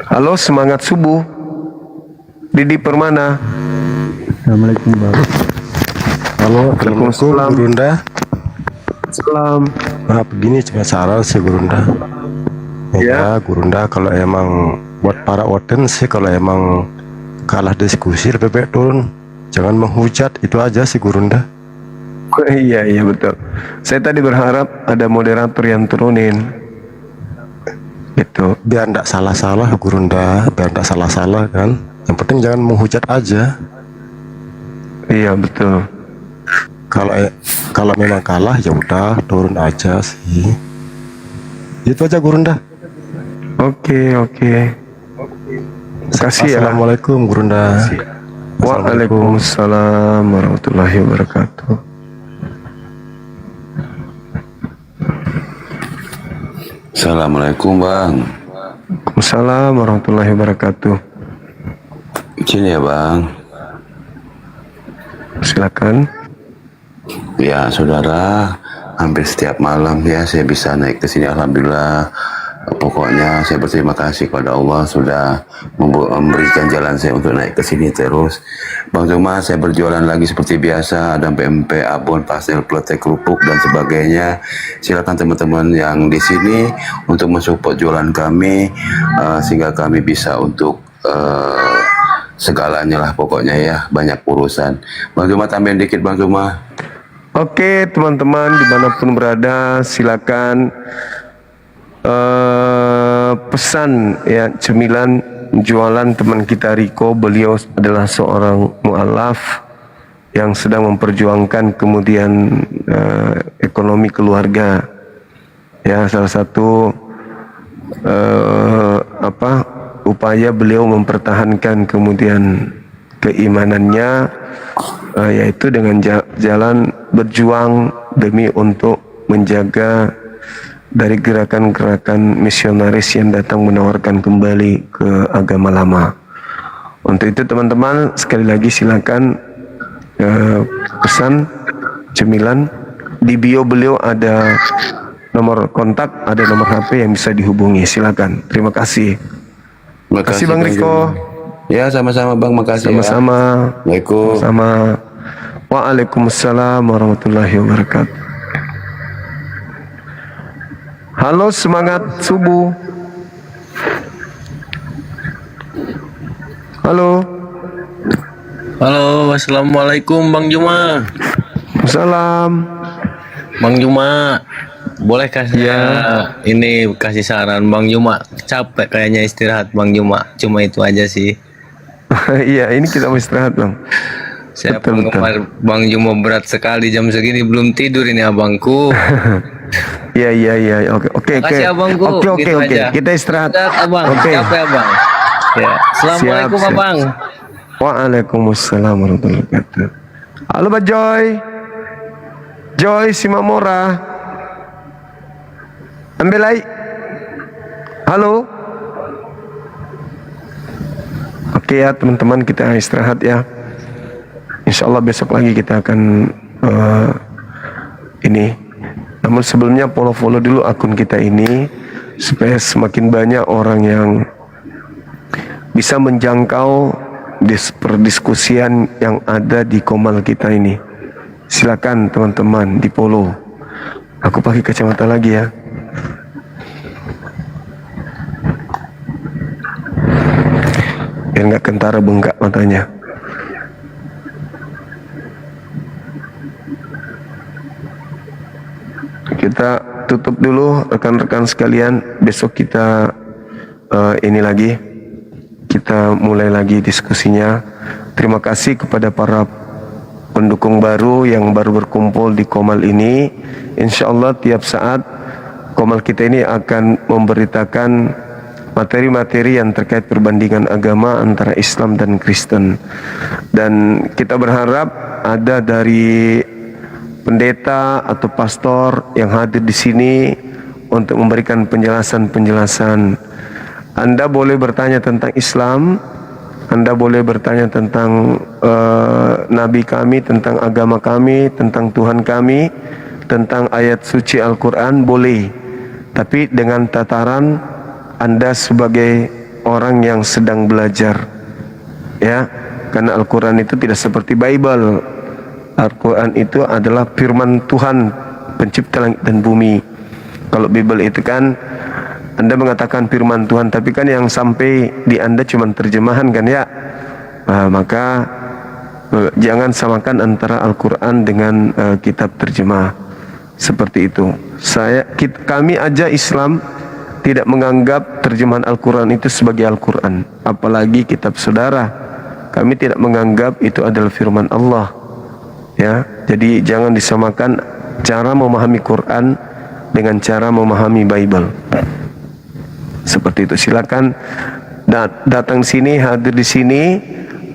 Halo, semangat subuh. Didi Permana. Assalamualaikum Bang. Halo, Assalamualaikum Gurunda. Salam. Nah, begini cuma saran sih Gurunda. Ya, Gurunda kalau emang buat para audiens sih, kalau emang kalah diskusi lebih baik turun, jangan menghujat, itu aja sih Gurunda. Iya betul. Saya tadi berharap ada moderator yang turunin. Itu biar ndak salah-salah Gurunda, biar ndak salah-salah kan. Yang penting jangan menghujat aja. Iya betul. Kalau memang kalah ya udah turun aja sih. Itu aja Gurunda. Oke. Kasih ya. Assalamualaikum Gurunda. Waalaikumsalam warahmatullahi wabarakatuh. Assalamualaikum Bang. Waalaikumsalam warahmatullahi wabarakatuh. Izin ya Bang. Silakan. Ya saudara, hampir setiap malam ya saya bisa naik ke sini, alhamdulillah. Pokoknya saya berterima kasih kepada Allah sudah memberikan jalan saya untuk naik ke sini terus. Bang Zuma, saya berjualan lagi seperti biasa, ada PMP, abon, pastel, peletek, kerupuk dan sebagainya. Silakan teman-teman yang di sini untuk mensupport jualan kami sehingga kami bisa untuk segalanya lah pokoknya ya, banyak urusan. Bang Zuma tambahin dikit Bang Zuma. Oke teman-teman dimanapun berada silakan pesan ya cemilan jualan teman kita Riko. Beliau adalah seorang mu'alaf yang sedang memperjuangkan kemudian ekonomi keluarga ya, salah satu upaya beliau mempertahankan kemudian keimanannya yaitu dengan jalan berjuang demi untuk menjaga dari gerakan-gerakan misionaris yang datang menawarkan kembali ke agama lama. Untuk itu teman-teman sekali lagi silakan pesan cemilan. Di bio beliau ada nomor kontak, ada nomor HP yang bisa dihubungi. Silakan. Terima kasih. Terima kasih Bang Riko. Ya sama-sama Bang, makasih. Sama-sama. Assalamualaikum. Sama. Waalaikumsalam warahmatullahi wabarakatuh. Halo, semangat subuh. Halo. Halo, assalamualaikum Bang Juma. Salam. Bang Juma, boleh kasih ini kasih saran Bang Juma? Capek kayaknya istirahat Bang Juma. Cuma itu aja sih. Iya, ini kita mau istirahat Bang. Saya penggemar Bang Juma berat sekali, jam segini belum tidur ini abangku. Iya. Oke. Makasih abangku. Oke. Kita istirahat. Abang. Oke. Capek abang. Ya. Assalamualaikum Siap. abang. Waalaikumsalam warahmatullahi wabarakatuh. Halo Pak Joy Simamora. Ambil lagi. Halo. Oke ya teman-teman, kita istirahat ya. Insya Allah besok lagi kita akan ini. Namun sebelumnya follow dulu akun kita ini supaya semakin banyak orang yang bisa menjangkau perdiskusian yang ada di komal kita ini. Silakan teman-teman di follow. Aku pakai kacamata lagi ya. Biar nggak kentara bengkak matanya. Kita tutup dulu rekan-rekan sekalian. Besok kita ini lagi, kita mulai lagi diskusinya. Terima kasih kepada para pendukung baru yang baru berkumpul di Komal ini. Insya Allah tiap saat Komal kita ini akan memberitakan materi-materi yang terkait perbandingan agama antara Islam dan Kristen. Dan kita berharap ada dari pendeta atau pastor yang hadir di sini untuk memberikan penjelasan-penjelasan. Anda boleh bertanya tentang Islam, Anda boleh bertanya tentang Nabi kami, tentang agama kami, tentang Tuhan kami, tentang ayat suci Al-Quran, boleh. Tapi dengan tataran Anda sebagai orang yang sedang belajar, ya, karena Al-Quran itu tidak seperti Bible. Al-Quran itu adalah firman Tuhan, pencipta langit dan bumi. Kalau Bible itu kan Anda mengatakan firman Tuhan, tapi kan yang sampai di Anda cuma terjemahan kan ya. Maka jangan samakan antara Al-Quran dengan kitab terjemah. Seperti itu. Kami aja Islam tidak menganggap terjemahan Al-Quran itu sebagai Al-Quran, apalagi kitab saudara. Kami tidak menganggap itu adalah firman Allah, ya. Jadi jangan disamakan cara memahami Quran dengan cara memahami Bible. Seperti itu. Silakan datang sini, hadir di sini,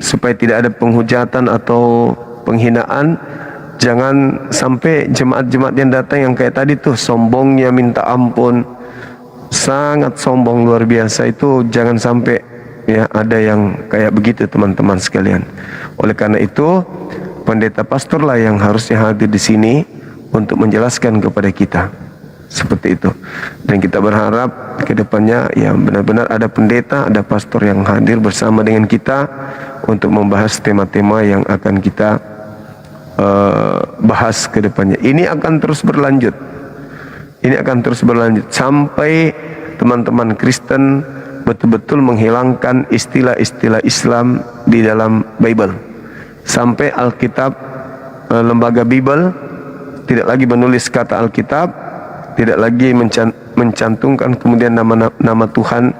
supaya tidak ada penghujatan atau penghinaan. Jangan sampai jemaat-jemaat yang datang yang kayak tadi tuh sombongnya minta ampun, sangat sombong luar biasa. Itu jangan sampai ya ada yang kayak begitu teman-teman sekalian. Oleh karena itu pendeta pastor lah yang harusnya hadir di sini untuk menjelaskan kepada kita seperti itu. Dan kita berharap ke depannya ya benar-benar ada pendeta, ada pastor yang hadir bersama dengan kita untuk membahas tema-tema yang akan kita bahas ke depannya. Ini akan terus berlanjut. Ini akan terus berlanjut sampai teman-teman Kristen betul-betul menghilangkan istilah-istilah Islam di dalam Bible. Sampai Alkitab, lembaga Bible tidak lagi menulis kata Alkitab, tidak lagi mencantumkan kemudian nama Tuhan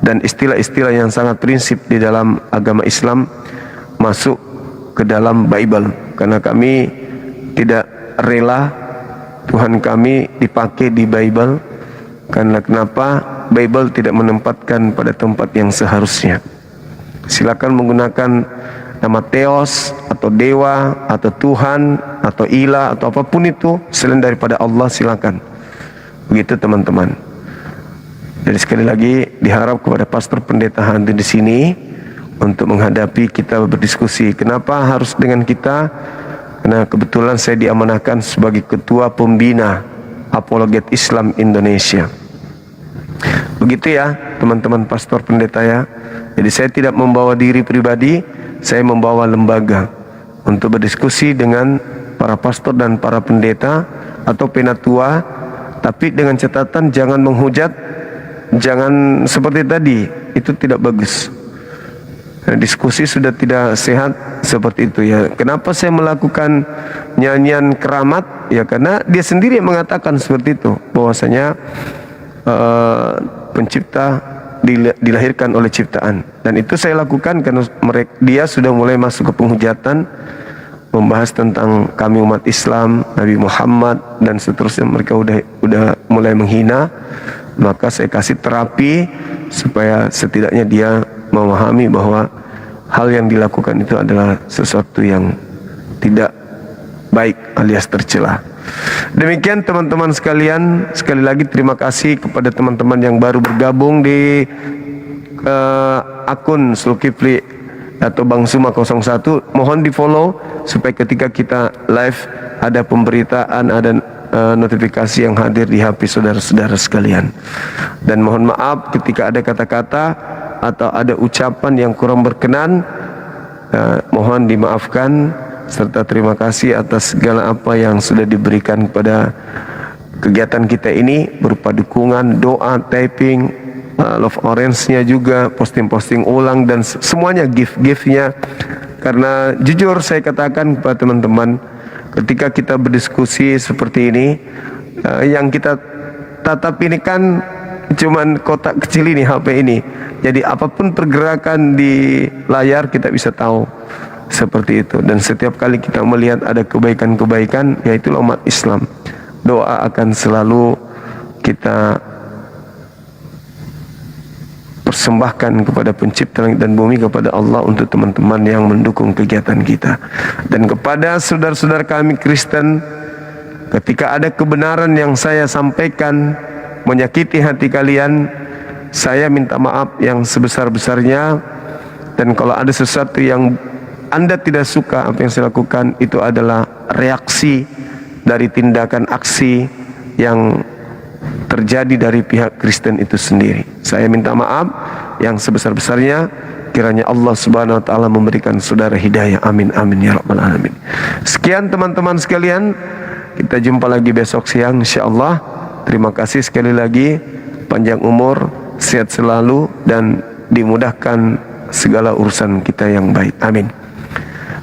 dan istilah-istilah yang sangat prinsip di dalam agama Islam masuk ke dalam Bible. Karena kami tidak rela Tuhan kami dipakai di Bible. Karena kenapa? Bible tidak menempatkan pada tempat yang seharusnya. Silakan menggunakan nama Theos atau dewa atau Tuhan atau ilah atau apapun itu selain daripada Allah, silakan. Begitu teman-teman. Jadi sekali lagi diharap kepada pastor pendeta hadir di sini untuk menghadapi kita berdiskusi. Kenapa harus dengan kita? Karena kebetulan saya diamanahkan sebagai ketua pembina Apologet Islam Indonesia. Begitu ya teman-teman pastor pendeta ya. Jadi saya tidak membawa diri pribadi, saya membawa lembaga untuk berdiskusi dengan para pastor dan para pendeta atau penatua, tapi dengan catatan jangan menghujat, jangan seperti tadi, itu tidak bagus. Diskusi sudah tidak sehat seperti itu ya. Kenapa saya melakukan nyanyian keramat? Ya karena dia sendiri yang mengatakan seperti itu, bahwasanya pencipta dilahirkan oleh ciptaan. Dan itu saya lakukan karena dia sudah mulai masuk ke penghujatan, membahas tentang kami umat Islam, Nabi Muhammad dan seterusnya. Mereka udah mulai menghina. Maka saya kasih terapi supaya setidaknya dia memahami bahwa hal yang dilakukan itu adalah sesuatu yang tidak baik alias tercela. Demikian teman-teman sekalian, sekali lagi terima kasih kepada teman-teman yang baru bergabung di akun Zulkifli atau Bang Suma 01. Mohon di follow supaya ketika kita live ada pemberitaan, ada notifikasi yang hadir di HP saudara-saudara sekalian. Dan mohon maaf ketika ada kata-kata atau ada ucapan yang kurang berkenan, mohon dimaafkan, serta terima kasih atas segala apa yang sudah diberikan kepada kegiatan kita ini berupa dukungan, doa, typing, love orange-nya juga, posting-posting ulang dan semuanya gift-giftnya. Karena jujur saya katakan kepada teman-teman, ketika kita berdiskusi seperti ini, yang kita tatap ini kan cuman kotak kecil ini, HP ini. Jadi apapun pergerakan di layar kita bisa tahu seperti itu. Dan setiap kali kita melihat ada kebaikan-kebaikan, yaitu umat Islam, doa akan selalu kita persembahkan kepada pencipta langit dan bumi, kepada Allah untuk teman-teman yang mendukung kegiatan kita. Dan kepada saudara-saudara kami Kristen, ketika ada kebenaran yang saya sampaikan menyakiti hati kalian, saya minta maaf yang sebesar-besarnya. Dan kalau ada sesuatu yang Anda tidak suka apa yang saya lakukan, itu adalah reaksi dari tindakan aksi yang terjadi dari pihak Kristen itu sendiri. Saya minta maaf yang sebesar-besarnya. Kiranya Allah Subhanahu wa taala memberikan saudara hidayah. Amin amin ya rabbal alamin. Sekian teman-teman sekalian, kita jumpa lagi besok siang insyaallah. Terima kasih sekali lagi, panjang umur, sehat selalu, dan dimudahkan segala urusan kita yang baik. Amin.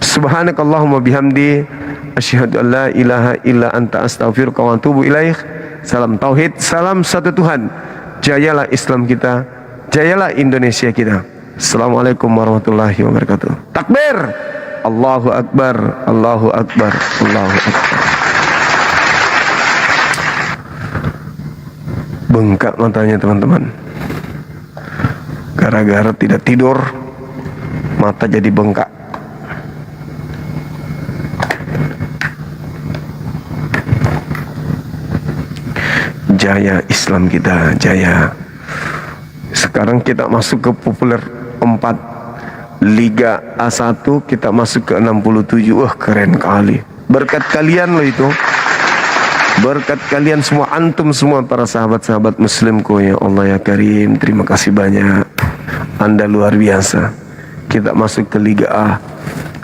Subhanakallahumma bihamdi asyhadu an la ilaha illa anta astaghfiruka wa atubu ilaik. Salam tauhid, salam satu Tuhan. Jayalah Islam kita, jayalah Indonesia kita. Assalamualaikum warahmatullahi wabarakatuh. Takbir. Allahu akbar, Allahu akbar, Allahu akbar. Bengkak matanya teman-teman. Gara-gara tidak tidur, mata jadi bengkak. Jaya Islam kita, jaya. Sekarang kita masuk ke populer 4, Liga A1 kita masuk ke 67. Wah, keren kali. Berkat kalian loh itu. Berkat kalian semua, antum semua para sahabat-sahabat muslimku, ya Allah ya Karim, terima kasih banyak. Anda luar biasa. Kita masuk ke Liga A.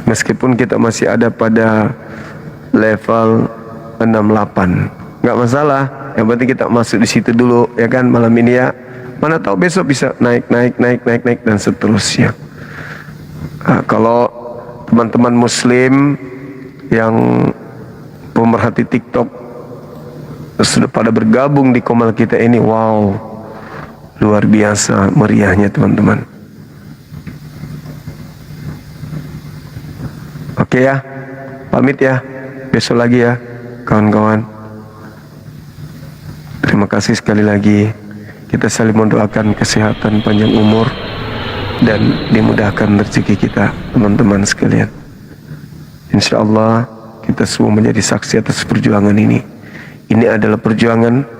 Meskipun kita masih ada pada level 68, nggak masalah. Yang penting kita masuk di situ dulu, ya kan, malam ini ya. Mana tahu besok bisa naik dan seterusnya. Nah, kalau teman-teman Muslim yang pemerhati TikTok sudah pada bergabung di komal kita ini, wow, luar biasa meriahnya teman-teman. Oke ya, pamit ya, besok lagi ya kawan-kawan. Terima kasih sekali lagi. Kita saling mendoakan kesehatan, panjang umur, dan dimudahkan rezeki kita teman-teman sekalian. Insya Allah kita semua menjadi saksi atas perjuangan ini. Ini adalah perjuangan